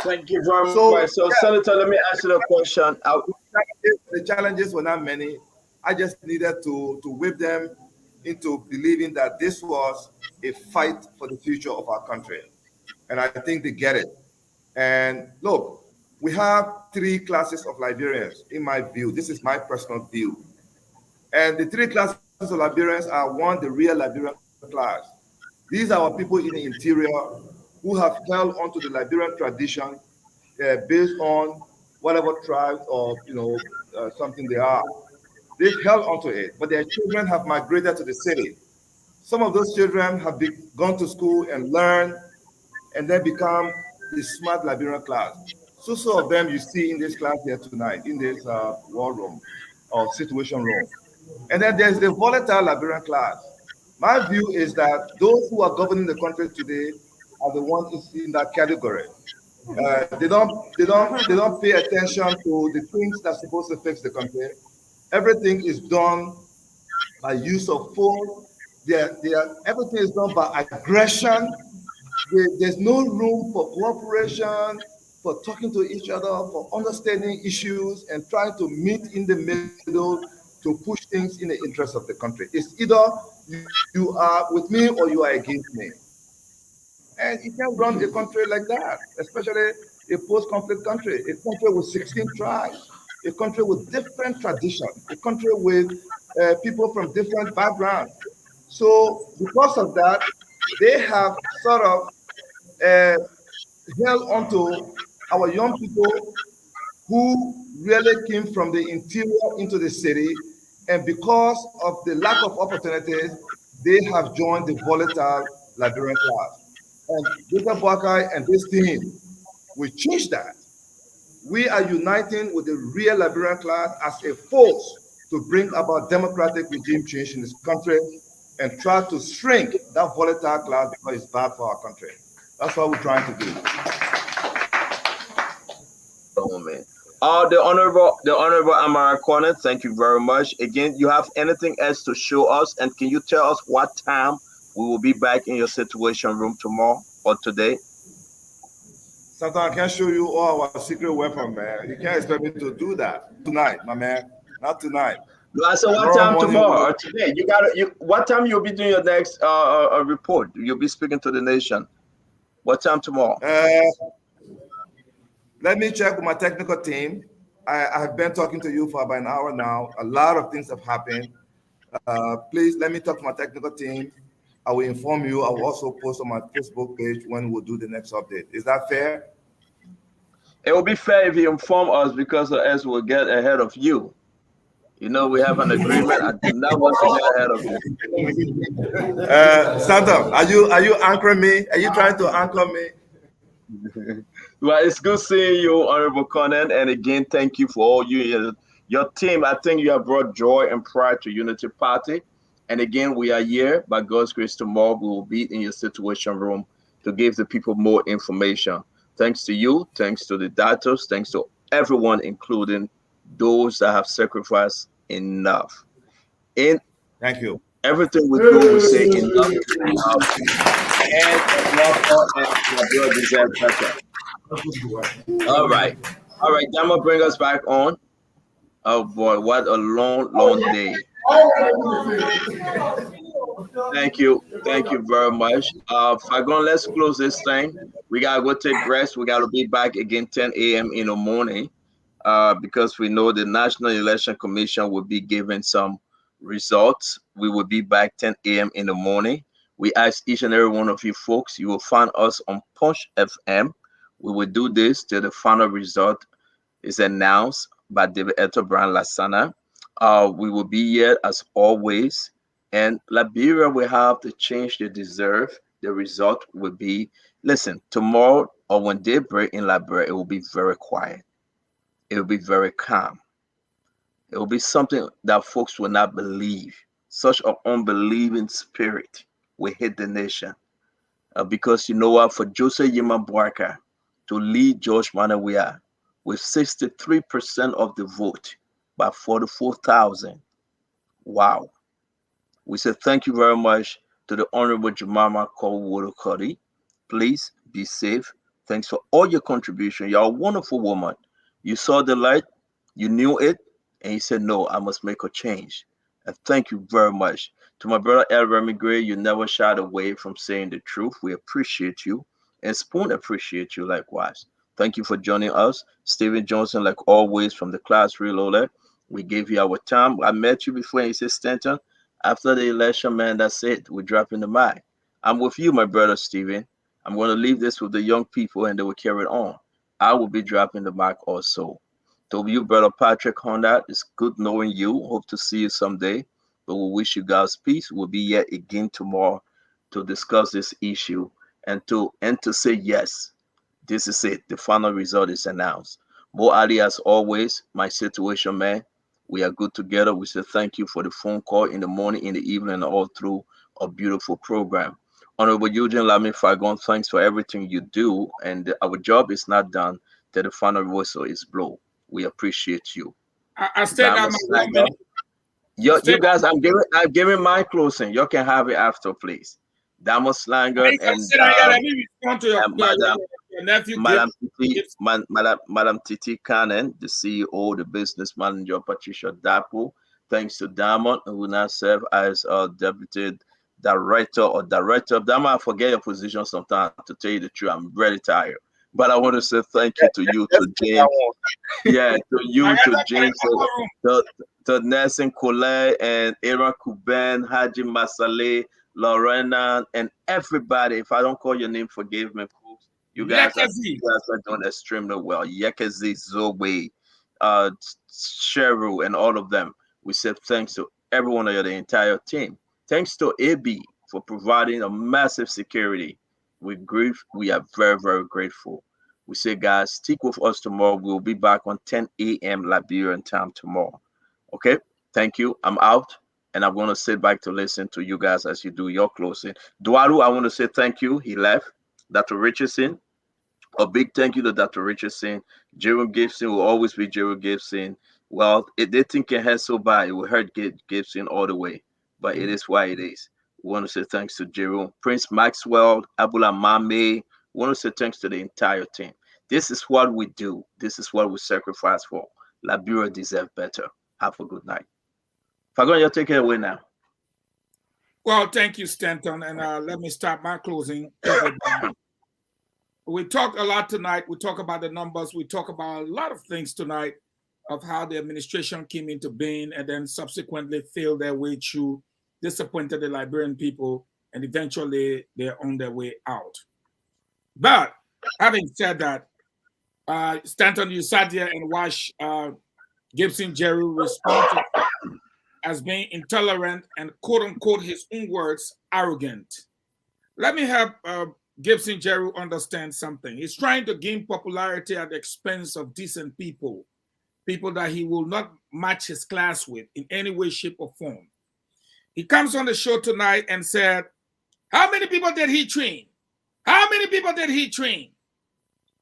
Thank you very much. So, yeah. Senator, let me ask you a question. The challenges were not many. I just needed to whip them into believing that this was a fight for the future of our country. And I think they get it. And look, we have three classes of Liberians, in my view. This is my personal view. And the three classes of Liberians are one, the real Liberian class. These are our people in the interior who have held onto the Liberian tradition based on whatever tribe or something they are. They've held onto it, but their children have migrated to the city. Some of those children have gone to school and learned, and then become the smart Liberian class. So of them you see in this class here tonight, in this war room or situation room. And then there's the volatile Liberian class. My view is that those who are governing the country today are the ones in that category. They don't pay attention to the things that's supposed to fix the country. Everything is done by use of force. Everything is done by aggression. There's no room for cooperation, for talking to each other, for understanding issues, and trying to meet in the middle to push things in the interest of the country. It's either you are with me or you are against me. And you can't run a country like that, especially a post-conflict country, a country with 16 tribes, a country with different traditions, a country with people from different backgrounds. So because of that, they have sort of uh, held onto our young people who really came from the interior into the city. And because of the lack of opportunities, they have joined the volatile Liberian class. And Dr. Boakai and this team will change that. We are uniting with the real Liberian class as a force to bring about democratic regime change in this country and try to shrink that volatile class because it's bad for our country. That's what we're trying to do. Oh man. The honorable Amara Konneh, thank you very much. Again, you have anything else to show us, and can you tell us what time we will be back in your situation room tomorrow or today? Sometimes I can't show you all our secret weapon, man. You can't expect me to do that tonight, my man. Not tonight. No, I said what Tomorrow time morning. tomorrow or today? What time you'll be doing your next report? You'll be speaking to the nation. What time tomorrow? Let me check with my technical team. I've been talking to you for about an hour now. A lot of things have happened. Please let me talk to my technical team. I will inform you. I will also post on my Facebook page when we'll do the next update. Is that fair? It will be fair if you inform us because else we'll get ahead of you. You know, we have an agreement. I do not want to get ahead of you. Santa, are you anchoring me? Are you trying to anchor me? Well, it's good seeing you, Honorable Konneh. And again, thank you for all your team. I think you have brought joy and pride to Unity Party. And again, we are here. By God's grace, tomorrow we will be in your situation room to give the people more information. Thanks to you. Thanks to the doctors. Thanks to everyone, including those that have sacrificed enough. Thank you. Everything we do, we say enough is enough. And my blood deserves better. All right. All right. That will bring us back on. Oh boy, what a long day. Thank you. Thank you very much. Fagon, let's close this thing. We gotta go take rest. We gotta be back again 10 a.m. in the morning. Because we know the National Election Commission will be giving some results. We will be back 10 a.m. in the morning. We ask each and every one of you folks, you will find us on Punch FM. We will do this till the final result is announced by David Eto Brown Lasana. We will be here as always. And Liberia will have the change they deserve. The result will be, listen, tomorrow or when they break in Liberia, it will be very quiet. It will be very calm. It will be something that folks will not believe. Such an unbelieving spirit will hit the nation. Because you know what? For Joseph Yima Boaka to lead George Manawia with 63% of the vote by 44,000. Wow. We say thank you very much to the Honorable Jemima Kowodokodi. Please be safe. Thanks for all your contribution. You're a wonderful woman. You saw the light, you knew it, and you said, no, I must make a change. And thank you very much. To my brother El Remy Gray, you never shied away from saying the truth. We appreciate you. And Spoon appreciate you likewise. Thank you for joining us. Stephen Johnson, like always, from the class reloader. We gave you our time. I met you before and you said, Stanton, after the election, man, that's it. We're dropping the mic. I'm with you, my brother Stephen. I'm going to leave this with the young people and they will carry it on. I will be dropping the mic also. To you, brother Patrick Honda, it's good knowing you. Hope to see you someday. But we wish you guys peace. We'll be here again tomorrow to discuss this issue and to say yes. This is it. The final result is announced. Mo Ali, as always, my situation man. We are good together. We say thank you for the phone call in the morning, in the evening, and all through a beautiful program. Honorable Eugene Lamy Fagon, thanks for everything you do. And our job is not done till the final whistle is blown. We appreciate you. I said that my 1 minute. You guys, I'm giving my closing. You can have it after, please. Damo Slanger and Madam Titi Cannon, the CEO, the business manager, Patricia Dapo. Thanks to Damon, who now serve as deputy director or director. Damon, I forget your position sometimes. To tell you the truth, I'm very tired. But I want to say thank you to you, to James. Yeah, to you, to James, to Nelson Collet and Aaron Kuben, Haji Masale, Lorena, and everybody. If I don't call your name, forgive me, folks. You guys are doing extremely well. Yekezi, Zoe, Cheryl, and all of them. We say thanks to everyone of the entire team. Thanks to AB for providing a massive security. With grief, we are very, very grateful. We say, guys, stick with us tomorrow. We'll be back on 10 a.m. Liberian time tomorrow. Okay? Thank you. I'm out. And I'm going to sit back to listen to you guys as you do your closing. Duaru, I want to say thank you. He left. Dr. Richardson, A big thank you to Dr. Richardson. Jerome Gibson will always be Jerome Gibson. Well, if they think it has so bad, it will hurt Gibson all the way. But it is why it is. We want to say thanks to Jerome, Prince Maxwell, Abula Mame. We want to say thanks to the entire team. This is what we do. This is what we sacrifice for. Liberia deserve better. Have a good night. Fagon, you'll take it away now. Well, thank you, Stanton. And let me start my closing. We talked a lot tonight. We talk about the numbers. We talk about a lot of things tonight of how the administration came into being and then subsequently failed their way through, disappointed the Liberian people, and eventually they're on their way out. But having said that, Stanton, you sat here and watched Gibson Jerry respond as being intolerant and, quote unquote, his own words, arrogant. Let me help Gibson Jerry understand something. He's trying to gain popularity at the expense of decent people, people that he will not match his class with in any way, shape, or form. He comes on the show tonight and said, how many people did he train? How many people did he train?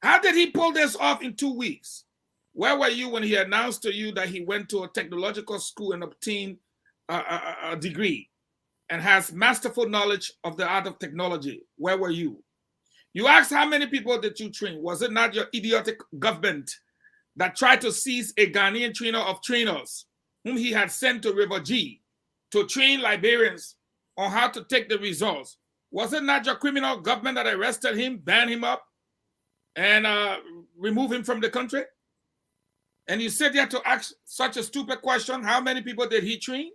How did he pull this off in 2 weeks? Where were you when he announced to you that he went to a technological school and obtained a degree and has masterful knowledge of the art of technology? Where were you? You asked how many people did you train? Was it not your idiotic government that tried to seize a Ghanaian trainer of trainers whom he had sent to River G to train Liberians on how to take the results? Was it not your criminal government that arrested him, banned him up, and remove him from the country? And you sit there to ask such a stupid question, how many people did he train?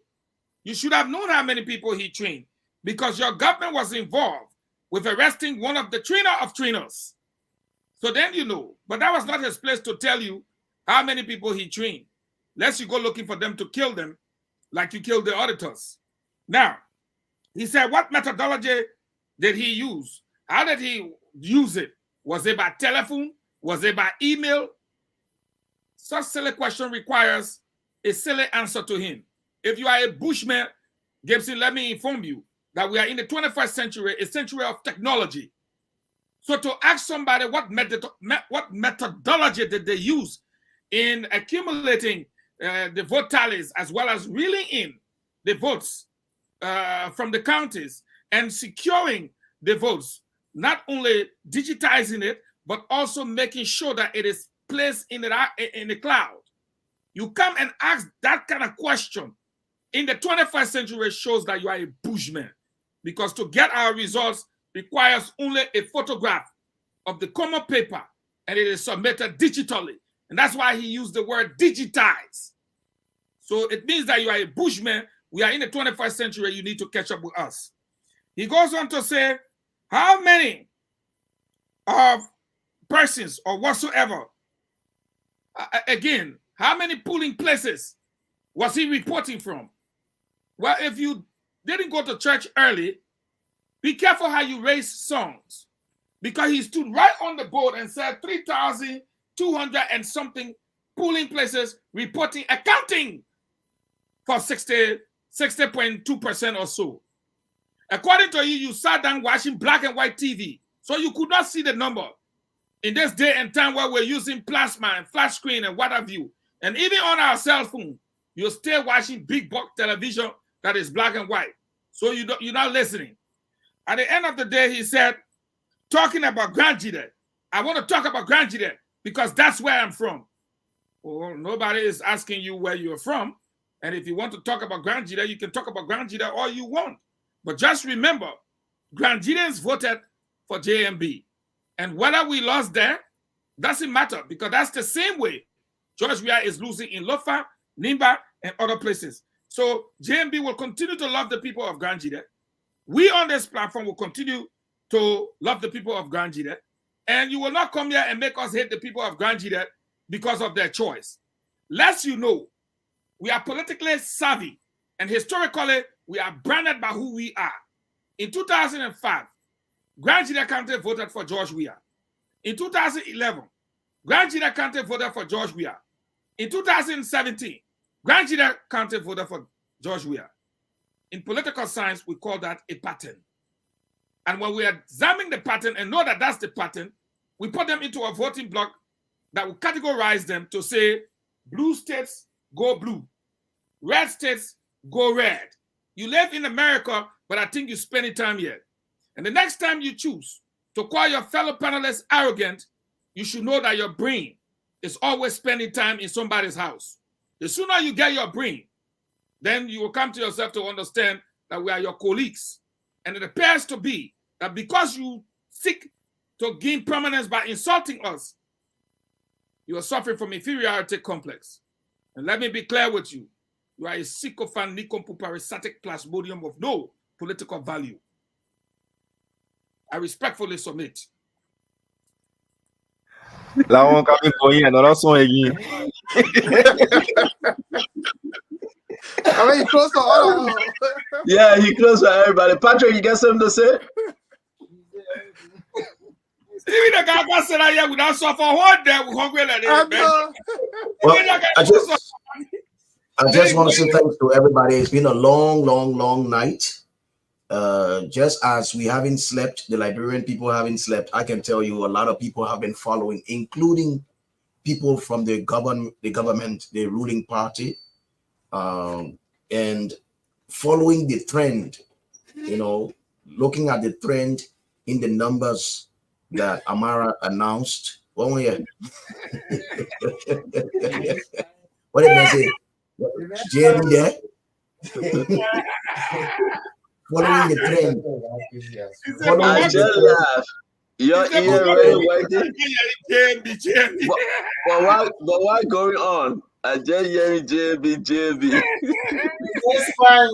You should have known how many people he trained because your government was involved with arresting one of the trainer of trainers. So then you know, but that was not his place to tell you how many people he trained, lest you go looking for them to kill them like you killed the auditors. Now, he said, what methodology did he use? How did he use it? Was it by telephone? Was it by email? Such silly question requires a silly answer to him. If you are a bushman, Gibson, let me inform you that we are in the 21st century, a century of technology. So to ask somebody what methodology did they use in accumulating the vote tallies as well as reeling in the votes from the counties and securing the votes, not only digitizing it, but also making sure that it is placed in the cloud. You come and ask that kind of question in the 21st century shows that you are a bushman, because to get our results requires only a photograph of the common paper and it is submitted digitally. And that's why he used the word digitize. So it means that you are a bushman. We are in the 21st century. You need to catch up with us. He goes on to say, how many of persons or whatsoever, again, how many polling places was he reporting from? Well, if you didn't go to church early, be careful how you raise songs, because he stood right on the board and said 3,200 and something polling places reporting, accounting for 60.2% or so. According to you, you sat down watching black and white TV, so you could not see the number. In this day and time where we're using plasma and flat screen and what have you, and even on our cell phone, you're still watching big box television that is black and white. So you're not listening. At the end of the day, he said, talking about Grand Jide, I want to talk about Grand Jide because that's where I'm from. Well, nobody is asking you where you're from. And if you want to talk about Grand Jide, you can talk about Grand Jide all you want. But just remember, Grand Jideans voted for JMB. And whether we lost there, doesn't matter, because that's the same way George Weah is losing in Lofa, Nimba, and other places. So JMB will continue to love the people of Grand Jide. We on this platform will continue to love the people of Grand Jide. And you will not come here and make us hate the people of Grand Jide because of their choice. Lest you know, we are politically savvy, and historically, we are branded by who we are. In 2005, Grand Jide County voted for George Weah. In 2011, Grand Jide County voted for George Weah. In 2017, Grand Jide County voted for George Weah. In political science, we call that a pattern. And when we examine the pattern and know that that's the pattern, we put them into a voting block that will categorize them to say blue states go blue, red states go red. You live in America, but I think you're spending time here. And the next time you choose to call your fellow panelists arrogant, you should know that your brain is always spending time in somebody's house. The sooner you get your brain, then you will come to yourself to understand that we are your colleagues. And it appears to be that because you seek to gain permanence by insulting us, you are suffering from inferiority complex. And let me be clear with you. You are a sycophant, parasitic plasmodium of no political value. I respectfully submit. Là, on va going another song again. I mean, he close to all. Yeah, he close for everybody. Patrick, you got something to say? Even the guy got said here without suffer one day, we're hungry like this. Well, I just want to say thanks to everybody. It's been a long night. Just as we haven't slept, the Liberian people haven't slept. I can tell you a lot of people have been following, including people from the government, the ruling party, and following the trend, looking at the trend in the numbers that Amara announced. What did I say? JB there? Following the trend. I just laugh. Your ear really working? But why going on? I just hearing JB. It's fine.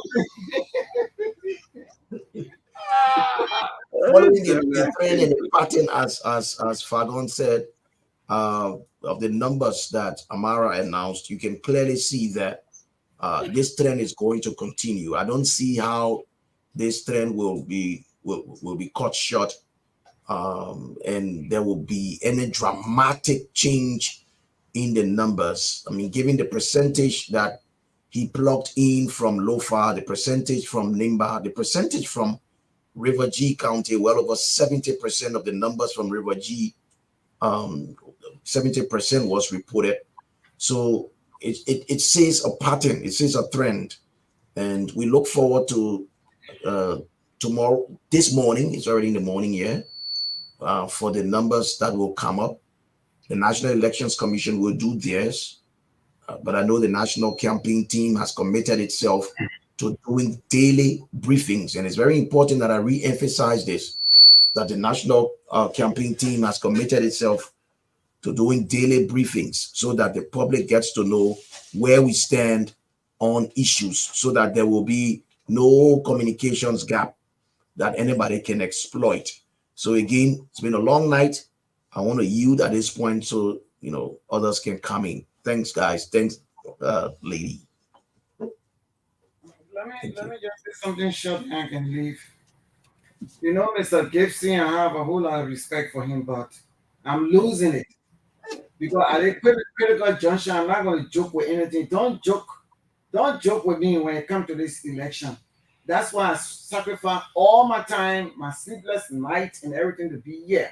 Following the trend and the pattern, as Fagon said, of the numbers that Amara announced, you can clearly see that this trend is going to continue. I don't see how this trend will be cut short, and there will be any dramatic change in the numbers. I mean, given the percentage that he plugged in from Lofa, the percentage from Nimba, the percentage from River G County, well over 70% of the numbers from River G, 70% was reported. So it says a pattern, it says a trend, and we look forward to tomorrow, this morning, it's already in the morning here, for the numbers that will come up. The National Elections Commission will do theirs, but I know the national campaign team has committed itself to doing daily briefings, and it's very important that I re-emphasize this, that the national campaign team has committed itself to doing daily briefings so that the public gets to know where we stand on issues, so that there will be no communications gap that anybody can exploit. So again, it's been a long night. I want to yield at this point so others can come in. Thanks, guys. Thanks, lady. Let me just say something short and I can leave. Mr. Gibson, I have a whole lot of respect for him, but I'm losing it. Because at a critical juncture, I'm not going to joke with anything. Don't joke with me when it comes to this election. That's why I sacrifice all my time, my sleepless nights, and everything to be here.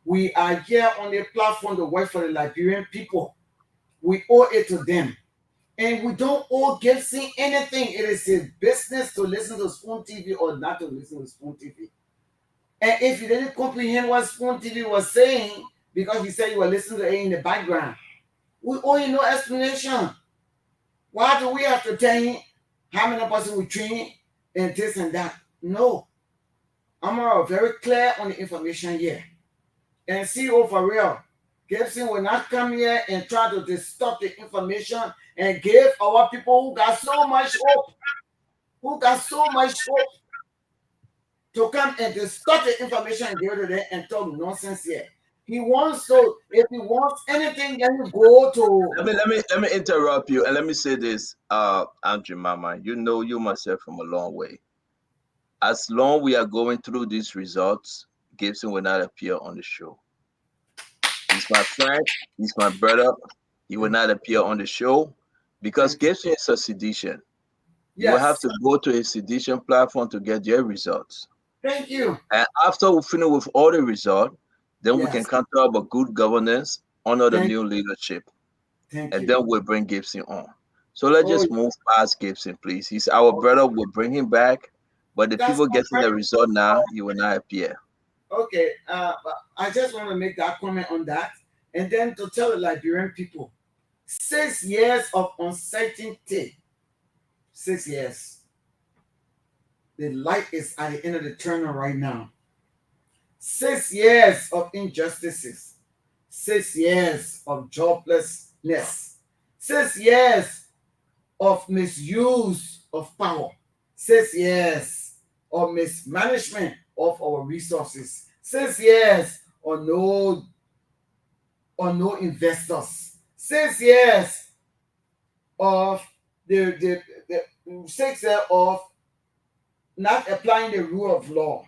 We are here on the platform to work for the Liberian people. We owe it to them. And we don't owe Gibson anything. It is his business to listen to Spoon TV or not to listen to Spoon TV. And if you didn't comprehend what Spoon TV was saying, because he said you were listening to it in the background, we owe you no explanation. Why do we have to tell him how many person we train and this and that? No. I'm very clear on the information here. And CEO for real, Gibson will not come here and try to distort the information and give our people who got so much hope, to come and distort the information and give it to them and talk nonsense here. If he wants anything, then you go to. Let me interrupt you and let me say this, Andrew Mama. You know you myself from a long way. As long we are going through these results, Gibson will not appear on the show. He's my friend. He's my brother. He will not appear on the show because Gibson is a sedition. Yes. You will have to go to his sedition platform to get your results. Thank you. And after we finish with all the results, Then we can control about good governance under the new leadership. And then we'll bring Gibson on. So let's just move past Gibson, please. He's our brother. We'll bring him back. But the people getting the result now, he will not appear. Okay. I just want to make that comment on that. And then to tell the Liberian people, 6 years of uncertainty. 6 years. The light is at the end of the tunnel right now. 6 years of injustices. 6 years of joblessness. 6 years of misuse of power. 6 years of mismanagement of our resources. 6 years of no investors. 6 years of the 6 years of not applying the rule of law.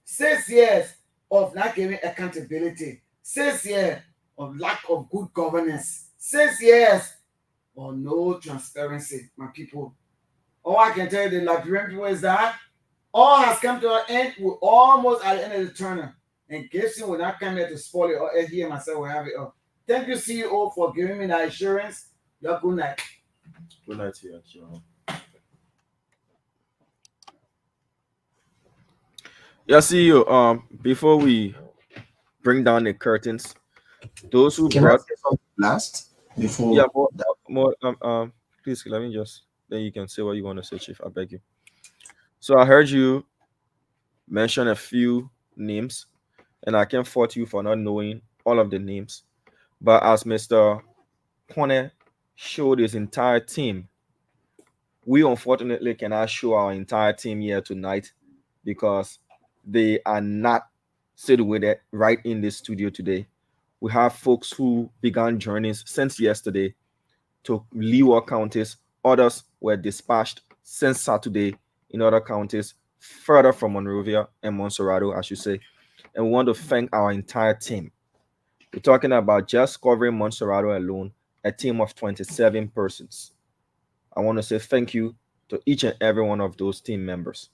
6 years of not giving accountability. 6 years of lack of good governance. 6 years of no transparency, my people. All I can tell you, the Liberian people, is that all has come to an end. We're almost at the end of the tunnel. And Gibson will not come here to spoil it, or he and myself will have it all. Thank you, CEO, for giving me that assurance. Your good night. Good night to you. Yeah, CEO. Before we bring down the curtains, those who Can brought I say something last before? Yeah, please let me just, then you can say what you want to say, Chief. I beg you. So I heard you mention a few names, and I can't fault you for not knowing all of the names. But as Mr. Konneh showed his entire team, we unfortunately cannot show our entire team here tonight because they are not situated right in the studio today. We have folks who began journeys since yesterday to Leeward counties. Others were dispatched since Saturday in other counties further from Monrovia and Monserrado, I should say. And we want to thank our entire team. We're talking about just covering Monserrado alone, a team of 27 persons. I want to say thank you to each and every one of those team members.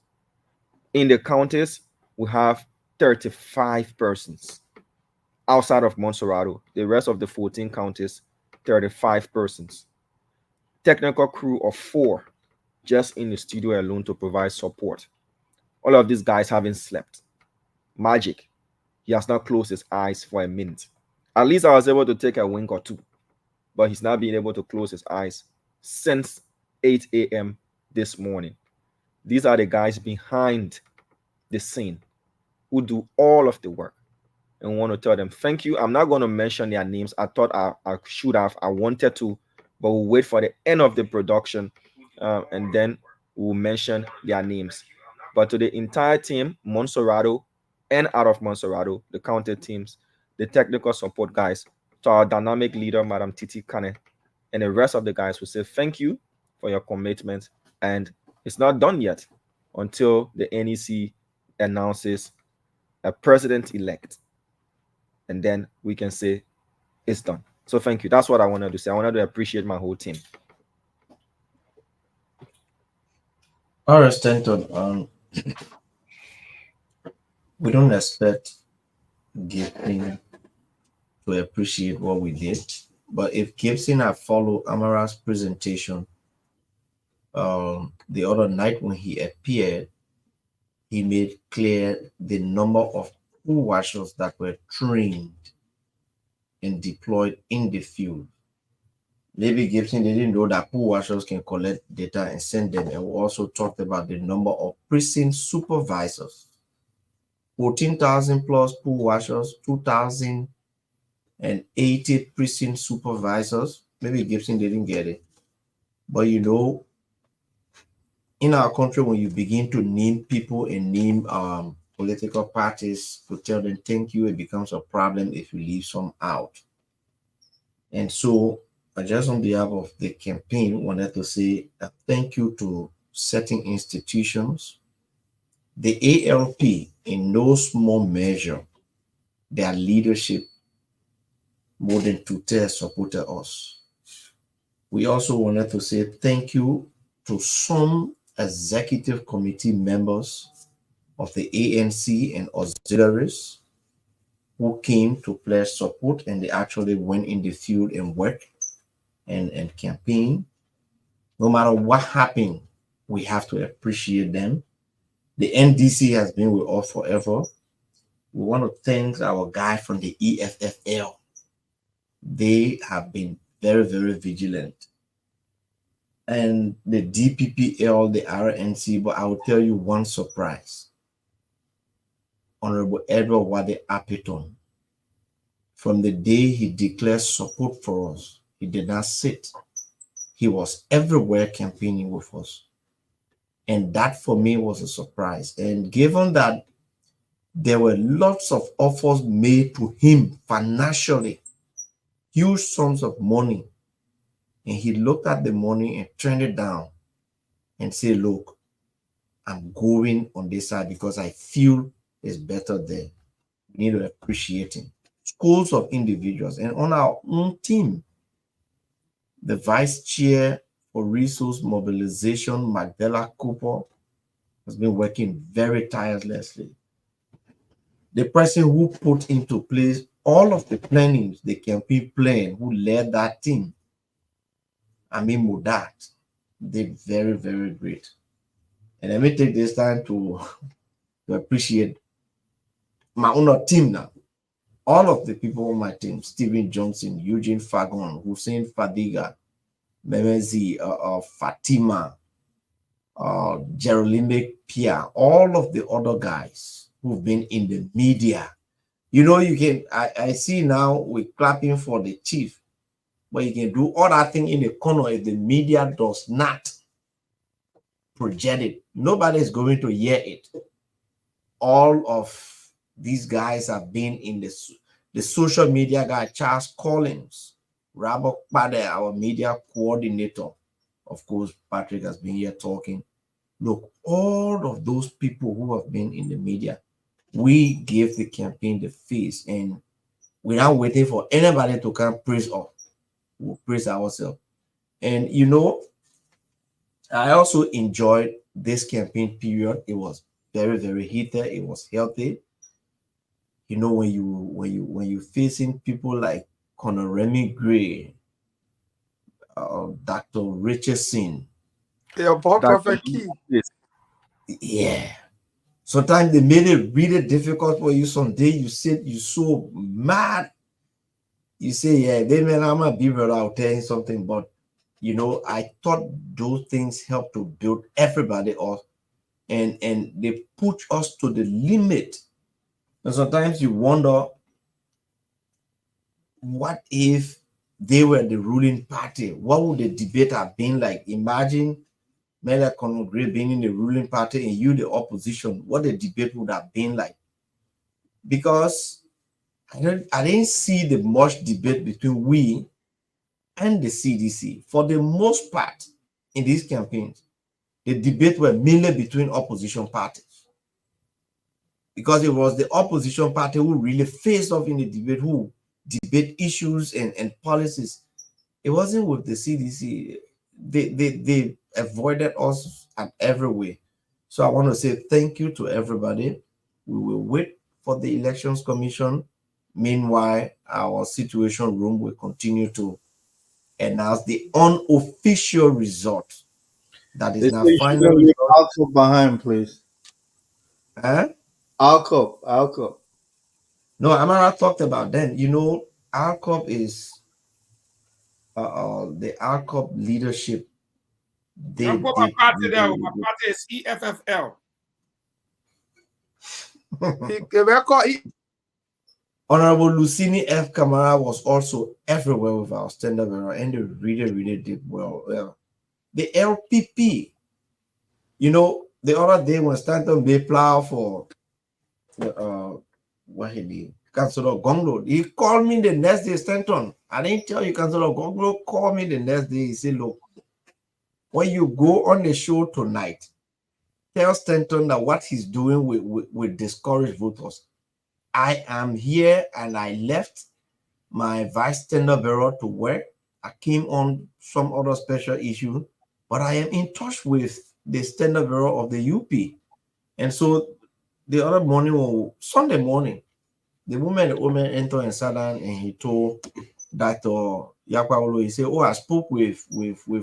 In the counties, we have 35 persons outside of Monserrado. The rest of the 14 counties, 35 persons. Technical crew of 4 just in the studio alone to provide support. All of these guys haven't slept. Magic, he has not closed his eyes for a minute. At least I was able to take a wink or two, but he's not been able to close his eyes since 8 a.m. this morning. These are the guys behind the scene who do all of the work, and we want to tell them thank you. I'm not going to mention their names. I thought I should have. I wanted to, but we'll wait for the end of the production, and then we'll mention their names. But to the entire team, Monserrado and out of Monserrado, the county teams, the technical support guys, to our dynamic leader, Madam Titi Konneh, and the rest of the guys, will say thank you for your commitment. And it's not done yet until the NEC announces a president-elect. And then we can say it's done. So thank you. That's what I wanted to say. I wanted to appreciate my whole team. All right, Stanton. We don't expect Gibson to appreciate what we did, but if Gibson had followed Amara's presentation the other night when he appeared, he made clear the number of pool washers that were trained and deployed in the field. Maybe Gibson didn't know that pool washers can collect data and send them, and we also talked about the number of precinct supervisors. 14,000 plus pool washers, 2,080 precinct supervisors. Maybe Gibson didn't get it. But you know, in our country, when you begin to name people and name political parties to tell them thank you, it becomes a problem if you leave some out. And so I just on behalf of the campaign wanted to say a thank you to certain institutions. The ALP, in no small measure, their leadership more than 2/3 supported us. We also wanted to say thank you to some executive committee members of the ANC and auxiliaries who came to pledge support, and they actually went in the field and worked and campaign. No matter what happened, we have to appreciate them. The NDC has been with us forever. We want to thank our guy from the EFFL. They have been very, very vigilant. And the DPPL, the RNC, but I will tell you one surprise. Honorable Edward Wade Apiton, from the day he declared support for us, he did not sit. He was everywhere campaigning with us. And that for me was a surprise. And given that there were lots of offers made to him financially, huge sums of money, and he looked at the money and turned it down and said, look, I'm going on this side because I feel it's better there. We need to appreciate him. Schools of individuals, and on our own team, the vice chair for resource mobilization, Magdala Cooper, has been working very tirelessly. The person who put into place all of the plannings, the campaign plan, who led that team, Amin Mudat, did very, very great. And let me take this time to appreciate my own team now. All of the people on my team, Stephen Johnson, Eugene Fagon, Hussein Fadiga, Memezi, Fatima, Geraldine Pia, all of the other guys who've been in the media. You know, you can, I see now we're clapping for the chief, but you can do other thing in the corner if the media does not project it. Nobody is going to hear it. All of these guys have been in the social media guy, Charles Collins, Robert Pade, our media coordinator. Of course, Patrick has been here talking. Look, all of those people who have been in the media, we gave the campaign the face, and we're not waiting for anybody to come praise us. We'll praise ourselves. And you know, I also enjoyed this campaign period. It was very, very heated. It was healthy. You know, when you're facing people like Conor Remy Gray, Dr. Richardson, Yeah, Bob Prophet Key. yeah. Sometimes they made it really difficult for you. Someday you sit, you so mad. You say, yeah, they may not be real out telling something, but you know, I thought those things help to build everybody up, and they push us to the limit. And sometimes you wonder, what if they were the ruling party? What would the debate have been like? Imagine Mela Conor Gray being in the ruling party and you the opposition. What the debate would have been like? Because I didn't see the much debate between we and the CDC. For the most part, in these campaigns, the debate were mainly between opposition parties. Because it was the opposition party who really faced off in the debate, who debate issues and policies. It wasn't with the CDC. They avoided us at every way. So I want to say thank you to everybody. We will wait for the Elections Commission. Meanwhile, our situation room will continue to announce the unofficial result. That is now final result. Alcop behind, please. Huh? Alcop. No, Amara talked about then. You know, Alcop is the Alcop leadership. Don't put my party there. My party is EFFL. Honorable Lucini F. Kamara was also everywhere with our standard bearer, and they really did well. The LPP, you know, the other day when Stanton Bay plow for what he did, Councilor Gonglo, he called me the next day, Stanton. I didn't tell you, Councilor Gonglo called me the next day. He said, look, when you go on the show tonight, tell Stanton that what he's doing will discourage voters. I am here and I left my vice standard bearer to work. I came on some other special issue, but I am in touch with the standard bearer of the UP. And so the other morning, Sunday morning, the moment the woman entered and sat down and he told Dr. Yakwaulo, he said, "Oh, I spoke with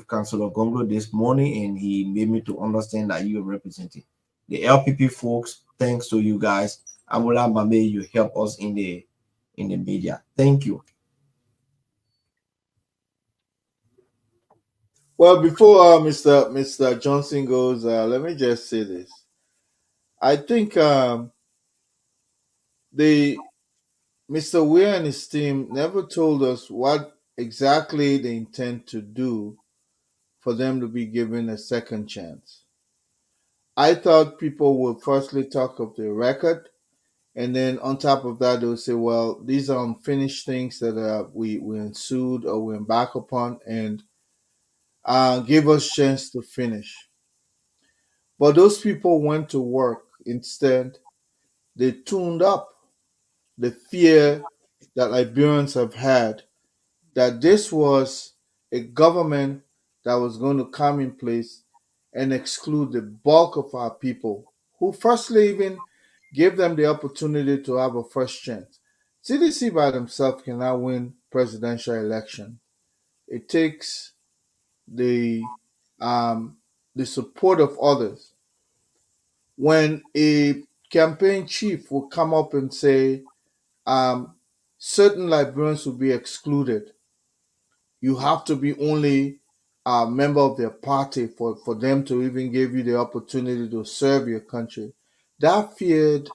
Councillor Gonglo this morning and he made me to understand that you are representing the LPP folks. Thanks to you guys. Amula Mame, you help us in the media. Thank you." Well, before Mr. Johnson goes, let me just say this. I think the Mr. Weir and his team never told us what exactly they intend to do for them to be given a second chance. I thought people would firstly talk of the record, and then on top of that, they'll say, well, these are unfinished things that we ensued or we embark upon, and give us chance to finish. But those people went to work. Instead, they tuned up the fear that Liberians have had that this was a government that was going to come in place and exclude the bulk of our people, who firstly even gave them the opportunity to have a first chance. CDC by themselves cannot win presidential election. It takes the um, the support of others. When a campaign chief will come up and say um, certain Liberians will be excluded, you have to be only a member of their party for them to even give you the opportunity to serve your country. That feared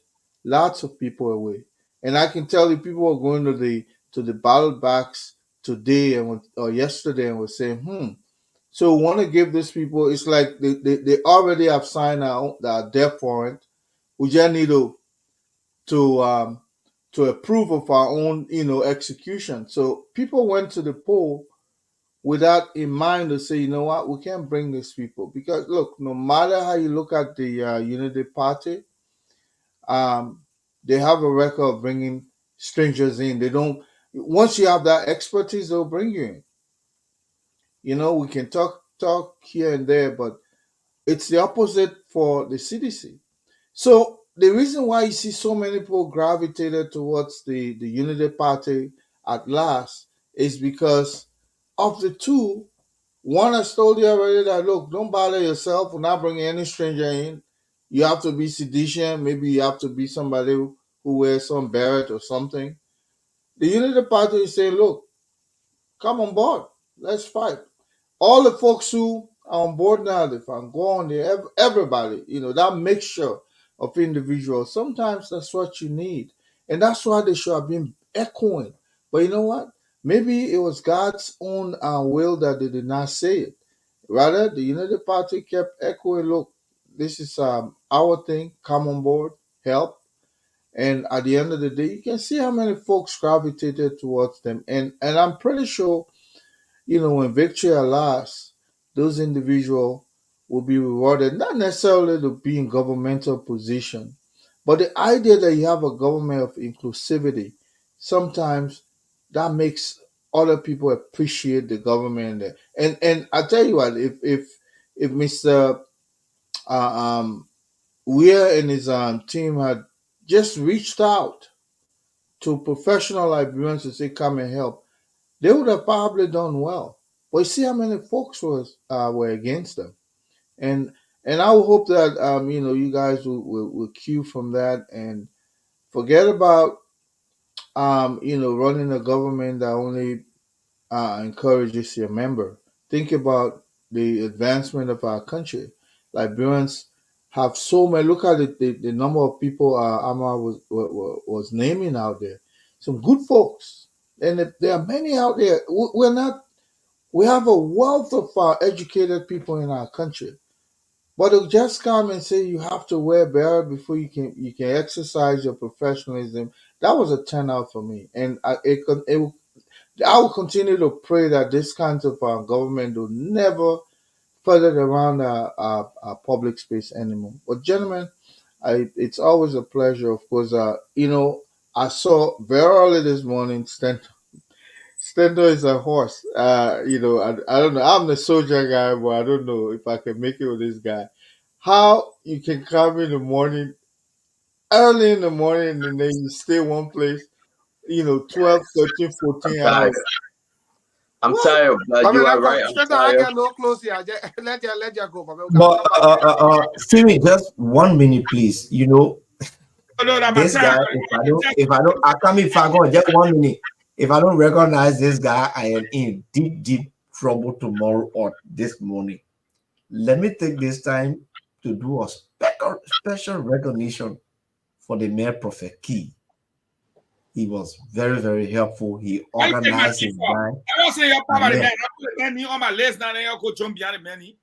lots of people away. And I can tell you people were going to the ballot box today or yesterday and were saying, so we want to give these people, it's like they already have signed our death warrant. We just need to um to approve of our own, execution. So people went to the poll without in mind to say, you know what, we can't bring these people because look, no matter how you look at the Unity Party, um, they have a record of bringing strangers in. They don't. Once you have that expertise, they'll bring you in. We can talk here and there, but it's the opposite for the CDC. So the reason why you see so many people gravitated towards the Unity Party at last is because of the two. One has told you already that look, don't bother yourself. We're not bringing any stranger in. You have to be seditious. Maybe you have to be somebody who wears some beret or something. The Unity Party is saying, look, come on board. Let's fight. All the folks who are on board now, they can go on there, everybody, that mixture of individuals, sometimes that's what you need. And that's why they should have been echoing. But you know what? Maybe it was God's own will that they did not say it. Rather, the Unity Party kept echoing, look, this is our thing, come on board, help. And at the end of the day, you can see how many folks gravitated towards them. And I'm pretty sure when victory lasts, those individuals will be rewarded, not necessarily to be in governmental position, but the idea that you have a government of inclusivity, sometimes that makes other people appreciate the government there. And I tell you what, if Mr. Weir and his team had just reached out to professional Liberians to say, come and help, they would have probably done well. But you see how many folks were against them, and I would hope that you guys will cue from that and forget about running a government that only encourages your member. Think about the advancement of our country. Liberians have so many. Look at the number of people Amar was naming out there. Some good folks, and there are many out there. We're not. We have a wealth of educated people in our country, but to just come and say you have to wear beret before you can exercise your professionalism. That was a turnout for me, and I will continue to pray that this kind of government will never further around our public space anymore. But gentlemen, it's always a pleasure. Of course, I saw very early this morning. Stendo is a horse. I don't know. I'm the soldier guy, but I don't know if I can make it with this guy. How you can come in the morning early in the morning, and then you stay one place, 12, 13, 14 hours. I'm tired, but you are right. I'm tired. Get no close here. Let you go. But Stevie, just 1 minute, please. This guy, I come if I go just 1 minute. If I don't recognize this guy, I am in deep trouble tomorrow or this morning. Let me take this time to do a special recognition for the Mayor Prophet Key. He was very, very helpful. He organized his guy. I don't say you're part of the man. I put the man on my list now. Then you go jump behind the man.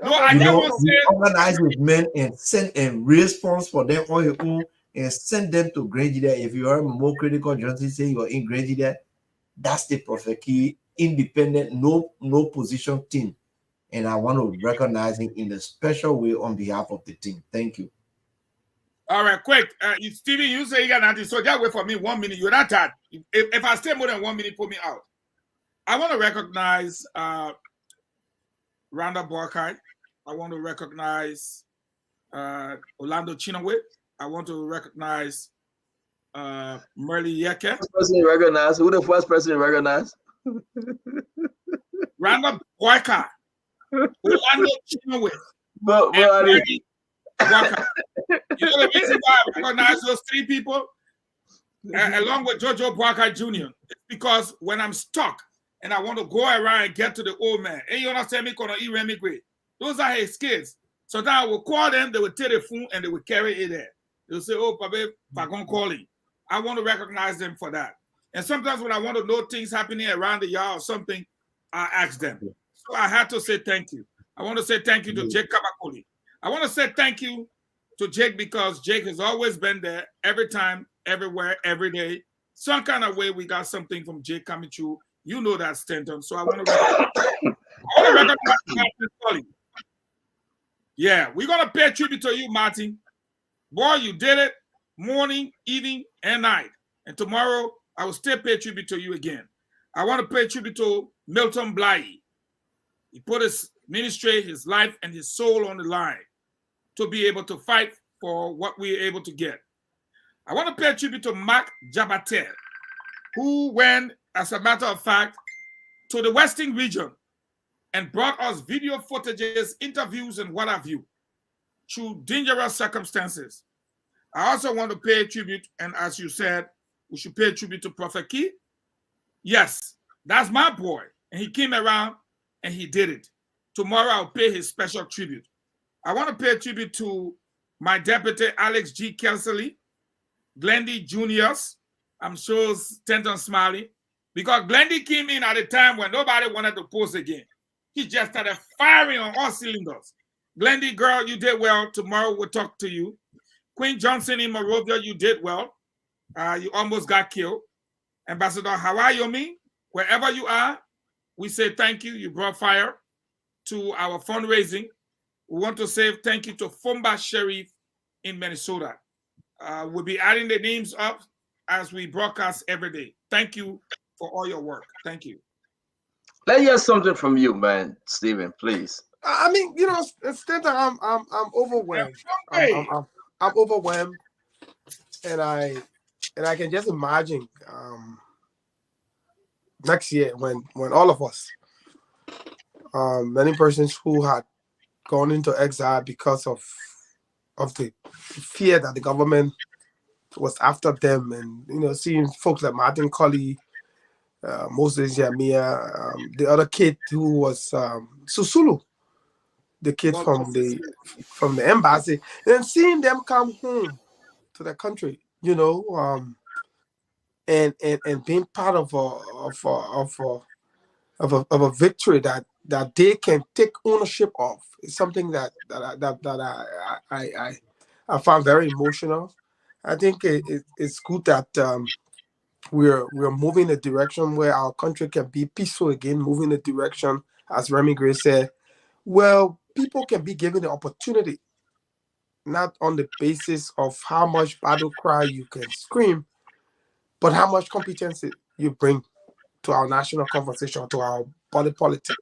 No, he organized his men and sent a response for them on your own and send them to Grenada. If you are more critical justice, say you are in Grenada, that's the Prophet Key, independent, no position team. And I want to recognize him in a special way on behalf of the team. Thank you. All right, quick. Stevie, you say you got nothing, so just wait for me 1 minute. You're not tired. If I stay more than 1 minute, put me out. I want to recognize Randa Borkai. I want to recognize Orlando Chinaway. I want to recognize Merle Yeke. Who the first person you recognize? Randa Borkai. Orlando Chinaway. But you know the reason why I recognize those three people, along with Jojo Boakai Jr., it's because when I'm stuck and I want to go around and get to the old man, and you understand me, those are his kids. So now I will call them, they will take the phone and they will carry it there. They'll say, oh, Papa, I'm going to call him. I want to recognize them for that. And sometimes when I want to know things happening around the yard or something, I ask them. So I had to say thank you. I want to say thank you to Jake Kabakoli. I want to say thank you to Jake because Jake has always been there every time, everywhere, every day. Some kind of way we got something from Jake coming through. You know that, Stanton. So I want to recognize Martin Scully. Yeah, we're going to pay tribute to you, Martin. Boy, you did it morning, evening, and night. And tomorrow, I will still pay tribute to you again. I want to pay tribute to Milton Bly. He put his ministry, his life, and his soul on the line to be able to fight for what we're able to get. I want to pay tribute to Mark Jabate, who went, as a matter of fact, to the Western region and brought us video footages, interviews, and what have you, through dangerous circumstances. I also want to pay tribute, and as you said, we should pay tribute to Prophet Key. Yes, that's my boy, and he came around and he did it. Tomorrow I'll pay his special tribute. I want to pay tribute to my deputy, Alex G. Kelsley, Glendy Juniors. I'm sure Stanton Smiley, because Glendy came in at a time when nobody wanted to post again. He just started firing on all cylinders. Glendy, girl, you did well. Tomorrow we'll talk to you. Queen Johnson in Monrovia, you did well. You almost got killed. Ambassador Hawayomi, wherever you are, we say thank you. You brought fire to our fundraising. We want to say thank you to Fumba Sheriff in Minnesota. We'll be adding the names up as we broadcast every day. Thank you for all your work. Thank you. Let's hear something from you, man, Stephen, please. I mean, Stanton, I'm overwhelmed. I'm overwhelmed, and I can just imagine next year when all of us, many persons who had gone into exile because of the fear that the government was after them, and seeing folks like Martin Colley, Moses Yamia, the other kid who was Susulu, the kid from the embassy, and victory, them come home to their country, and being part of a victory that they can take ownership of is something that I found very emotional. I think it's good that we're moving in a direction where our country can be peaceful again, moving in a direction, as Remy Gray said, well, people can be given the opportunity, not on the basis of how much battle cry you can scream, but how much competence you bring to our national conversation, to our body politic.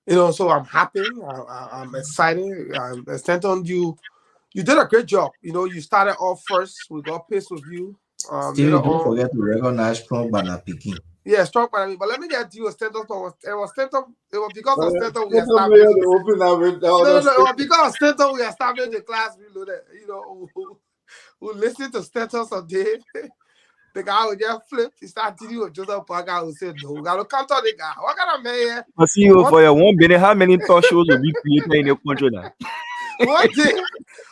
You know, so I'm happy. I'm excited. Stanton, you did a great job. You know, you started off first. We got pissed with you. Later Still, don't on, forget to recognize Strong Banner Peking. yeah, strong by me. But let me get to you. Stanton, it was Stanton. It was because of Stanton we Stanton established. Mayor, they open up with all No, that no, it was stuff. because of Stanton we established the class. You know, who listen to Stanton someday. The guy would just flip. He started dealing with Joseph Parker who said, no, we got to counter the guy. What kind of man? I see you for your 1 billion. How many talk shows will be created in your country now? One day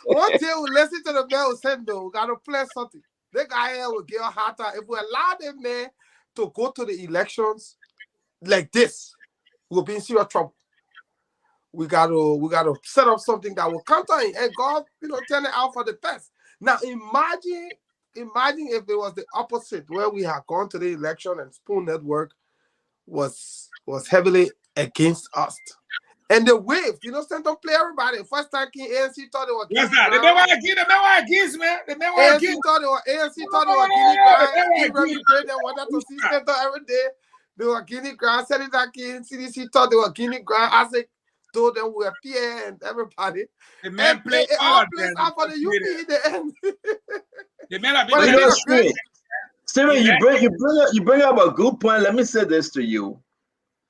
we listen to the man who said, no, we got to play something. The guy here will get a hard time. If we allow them man to go to the elections like this, we'll be in serious trouble. We gotta set up something that will counter it, and God, turn it out for the best. Now imagine if it was the opposite, where we had gone to the election and Spoon Network was heavily against us. And the wave, Stanton play everybody. First time ANC thought it was What's that? The man against, man. The man ANC thought it was Guinea Grand. Even great they wanted to see Stanton every day. They were Guinea Grand. Said it again. CDC thought they were Guinea Grand. I said, told them we were Pierre and everybody. The man and played it all plays out for the UP in the end. The man have But been Steven, you bring up a good point. Let me say this to you.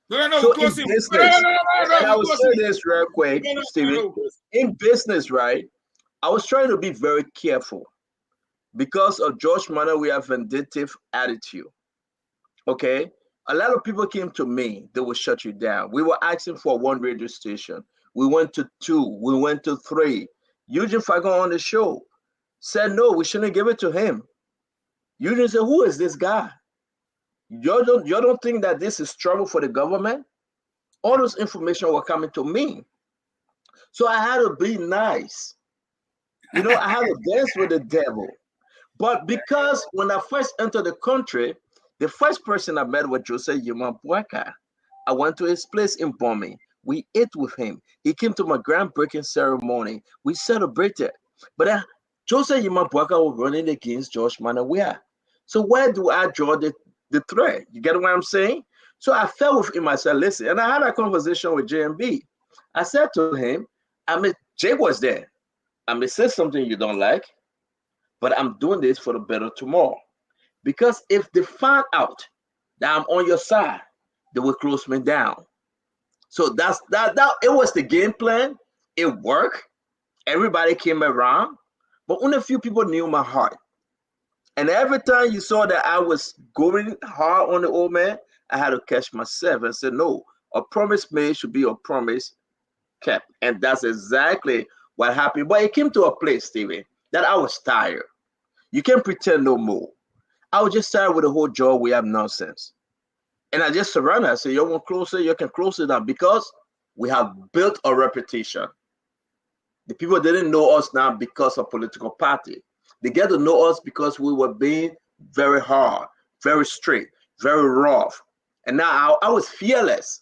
No, so close in him. business, and I will close say him. this real quick, Steven. In business, right, I was trying to be very careful because of George Manor. We have vindictive attitude. Okay, a lot of people came to me. They will shut you down. We were asking for 1 radio station. We went to 2. We went to 3. Eugene Fagon on the show said no, we shouldn't give it to him. Eugene said, "Who is this guy? You don't think that this is trouble for the government?" All those information were coming to me. So I had to be nice. I had to dance with the devil. But because when I first entered the country, the first person I met was Jose Yumabweka. I went to his place in Bomi. We ate with him. He came to my groundbreaking ceremony. We celebrated. But Jose Yumabweka was running against George Manawia. So where do I draw the thread? You get what I'm saying? So I fell with him. I said, listen, and I had a conversation with JMB. I said to him, Jay was there. I may say something you don't like, but I'm doing this for the better tomorrow. Because if they find out that I'm on your side, they will close me down. So that it was the game plan. It worked. Everybody came around, but only a few people knew my heart. And every time you saw that I was going hard on the old man, I had to catch myself and say, no, a promise made should be a promise kept. And that's exactly what happened. But it came to a place, Steven, that I was tired. You can't pretend no more. I was just tired with the whole job we have nonsense. And I just surrendered. I said, you want closer, you can close it down because we have built a reputation. The people didn't know us now because of political party. They get to know us because we were being very hard, very straight, very rough. And now I was fearless.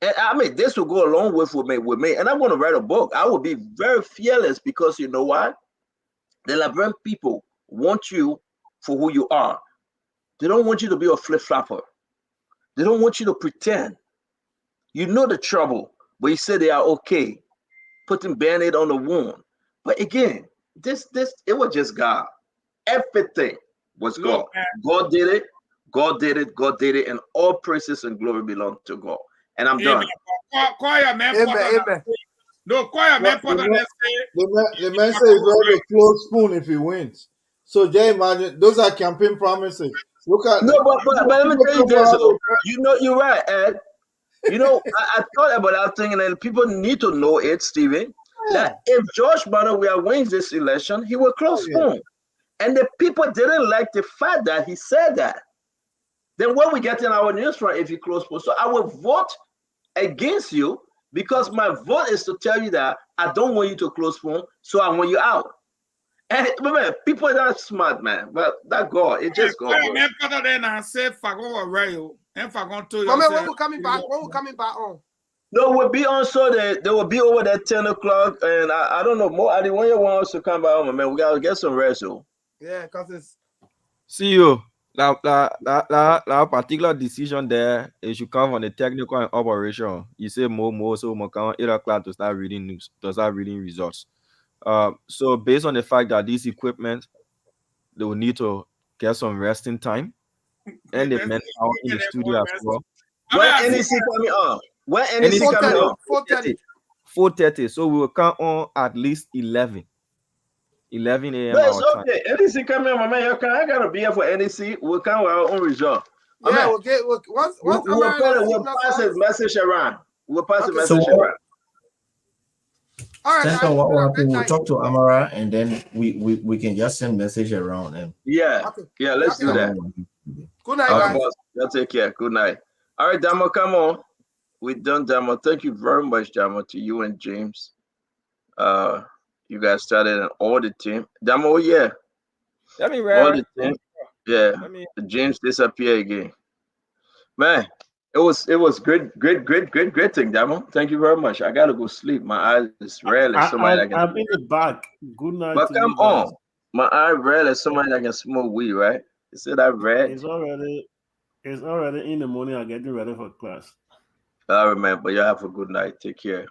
And I mean, this will go along with me. And I'm going to write a book. I will be very fearless because you know what? The Liberian people want you for who you are. They don't want you to be a flip-flopper. They don't want you to pretend. You know the trouble, but you say they are okay, putting Band-Aid on the wound. But again, it was just God. Everything was God. God did it. God did it. God did it. And all praises and glory belong to God. And I'm done. Choir man. Amen. No, choir man. The man says he's going to close Spoon if he wins. So just imagine, those are campaign promises. Look at no, but let me tell you this. You're right, Ed. I thought about that thing, and then people need to know it, Steven, that if George Manawia wins this election, he will close Spoon. And the people didn't like the fact that he said that. Then what we get in our news from if you close Spoon? So I will vote against you because my vote is to tell you that I don't want you to close Spoon, so I want you out. And man, people are that smart, man. But that God, it just goes. Man, father then I said, "Fagon or Rayo," and Fagon told you. When we're coming back, on? No, we'll be on so they will be over there 10 o'clock, and I don't know more. When you want us to come by, man, we gotta get some rest, though. Yeah, cause it's. See you. That particular decision there, it should come from the technical and operation. You say more, so more come 8 o'clock to start reading news, to start reading results. So based on the fact that this equipment, they will need to get some resting time, and the manpower in the studio as well. When NEC coming on? When NEC coming on? 4:30. 4:30. So we will count on at least 11 a.m. No, it's our time. okay. NEC coming on, my man. I gotta be here for NEC. We'll come with our own result. Yeah, we'll get once We'll pass a message around. We'll pass a message around. All right, Center, what will happen? We'll talk to Amara, and then we can just send message around. And yeah, let's do that. Good night, guys. Y'all take care. Good night. All right, Damo, come on. We're done, Damo. Thank you very much, Damo, to you and James. You guys started an audit team. Damo, yeah. Let me read. Audit team. Yeah. James disappear again. Man, it was great thing, Damo. Thank you very much. I gotta go sleep. My eyes is red as somebody that can. I'm in the back. Good night. But come on. My eye red as somebody that can smoke weed, right? You said I red. It's already in the morning. I'm getting ready for class. All right, man. But y'all have a good night. Take care.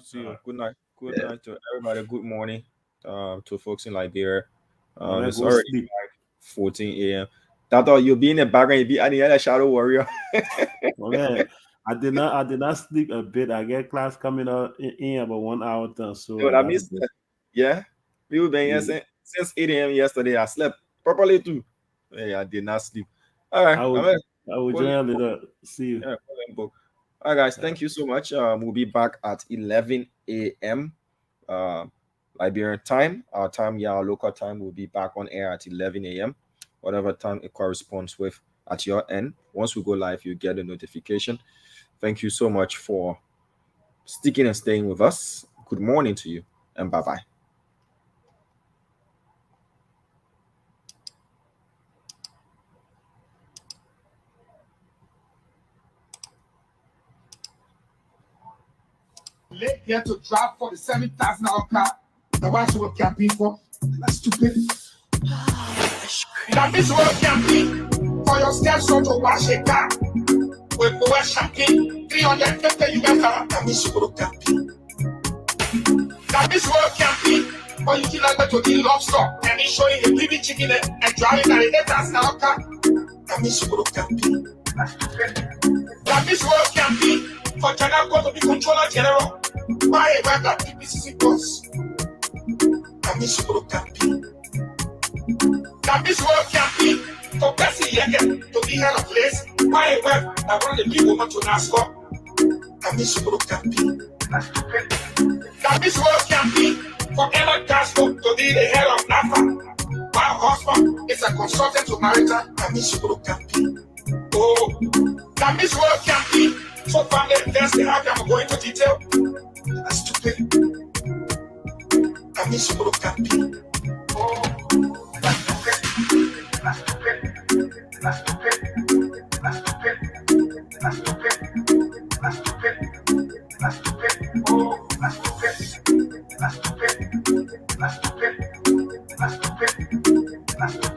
See you. Good night. Good night to everybody. Good morning to folks in Liberia. It's already like 14 a.m. That you'll be in the background. You'll be at the other shadow warrior. Okay. I did not sleep a bit. I get class coming up in about 1 hour time. So I missed that. Yeah. We've been here since 8 a.m. yesterday. I slept properly too. Yeah, I did not sleep. All right. I will join a little. See you. Yeah, all right, guys. Thank you so much. We'll be back at 11 a.m. Liberian time. Our time, our local time, will be back on air at 11 a.m. Whatever time it corresponds with at your end. Once we go live, you get a notification. Thank you so much for sticking and staying with us. Good morning to you, and bye-bye. Late here to drive for the $7,000 car. The wife will campaign for. That's stupid. That is what campaign for your stepson to wash a car. With the champagne, 350 US dollars. That means you will campaign. That is what campaign for you to like to the lobster and he's showing a baby chicken and driving at $8,000 car. That means you will campaign. That is what campaign for China to be controller general. Why a man that PPCC boss? That means you will campaign. That means what campaign for Bessie Yegan to be head of place. Why a man that run the big woman to NASCAR? That means you will campaign. That means what campaign for Emma Castro to be the head of NAFA. My husband is a consultant to Marita. That means you will campaign. Oh, that means what campaign. So from the investing, how can I go into detail? That's stupid. That means you will campaign. Oh, that's stupid. That's stupid. That's stupid. That's stupid. That's stupid. That's stupid. That's stupid. Oh, that's stupid. That's stupid. That's stupid. That's stupid. That's stupid.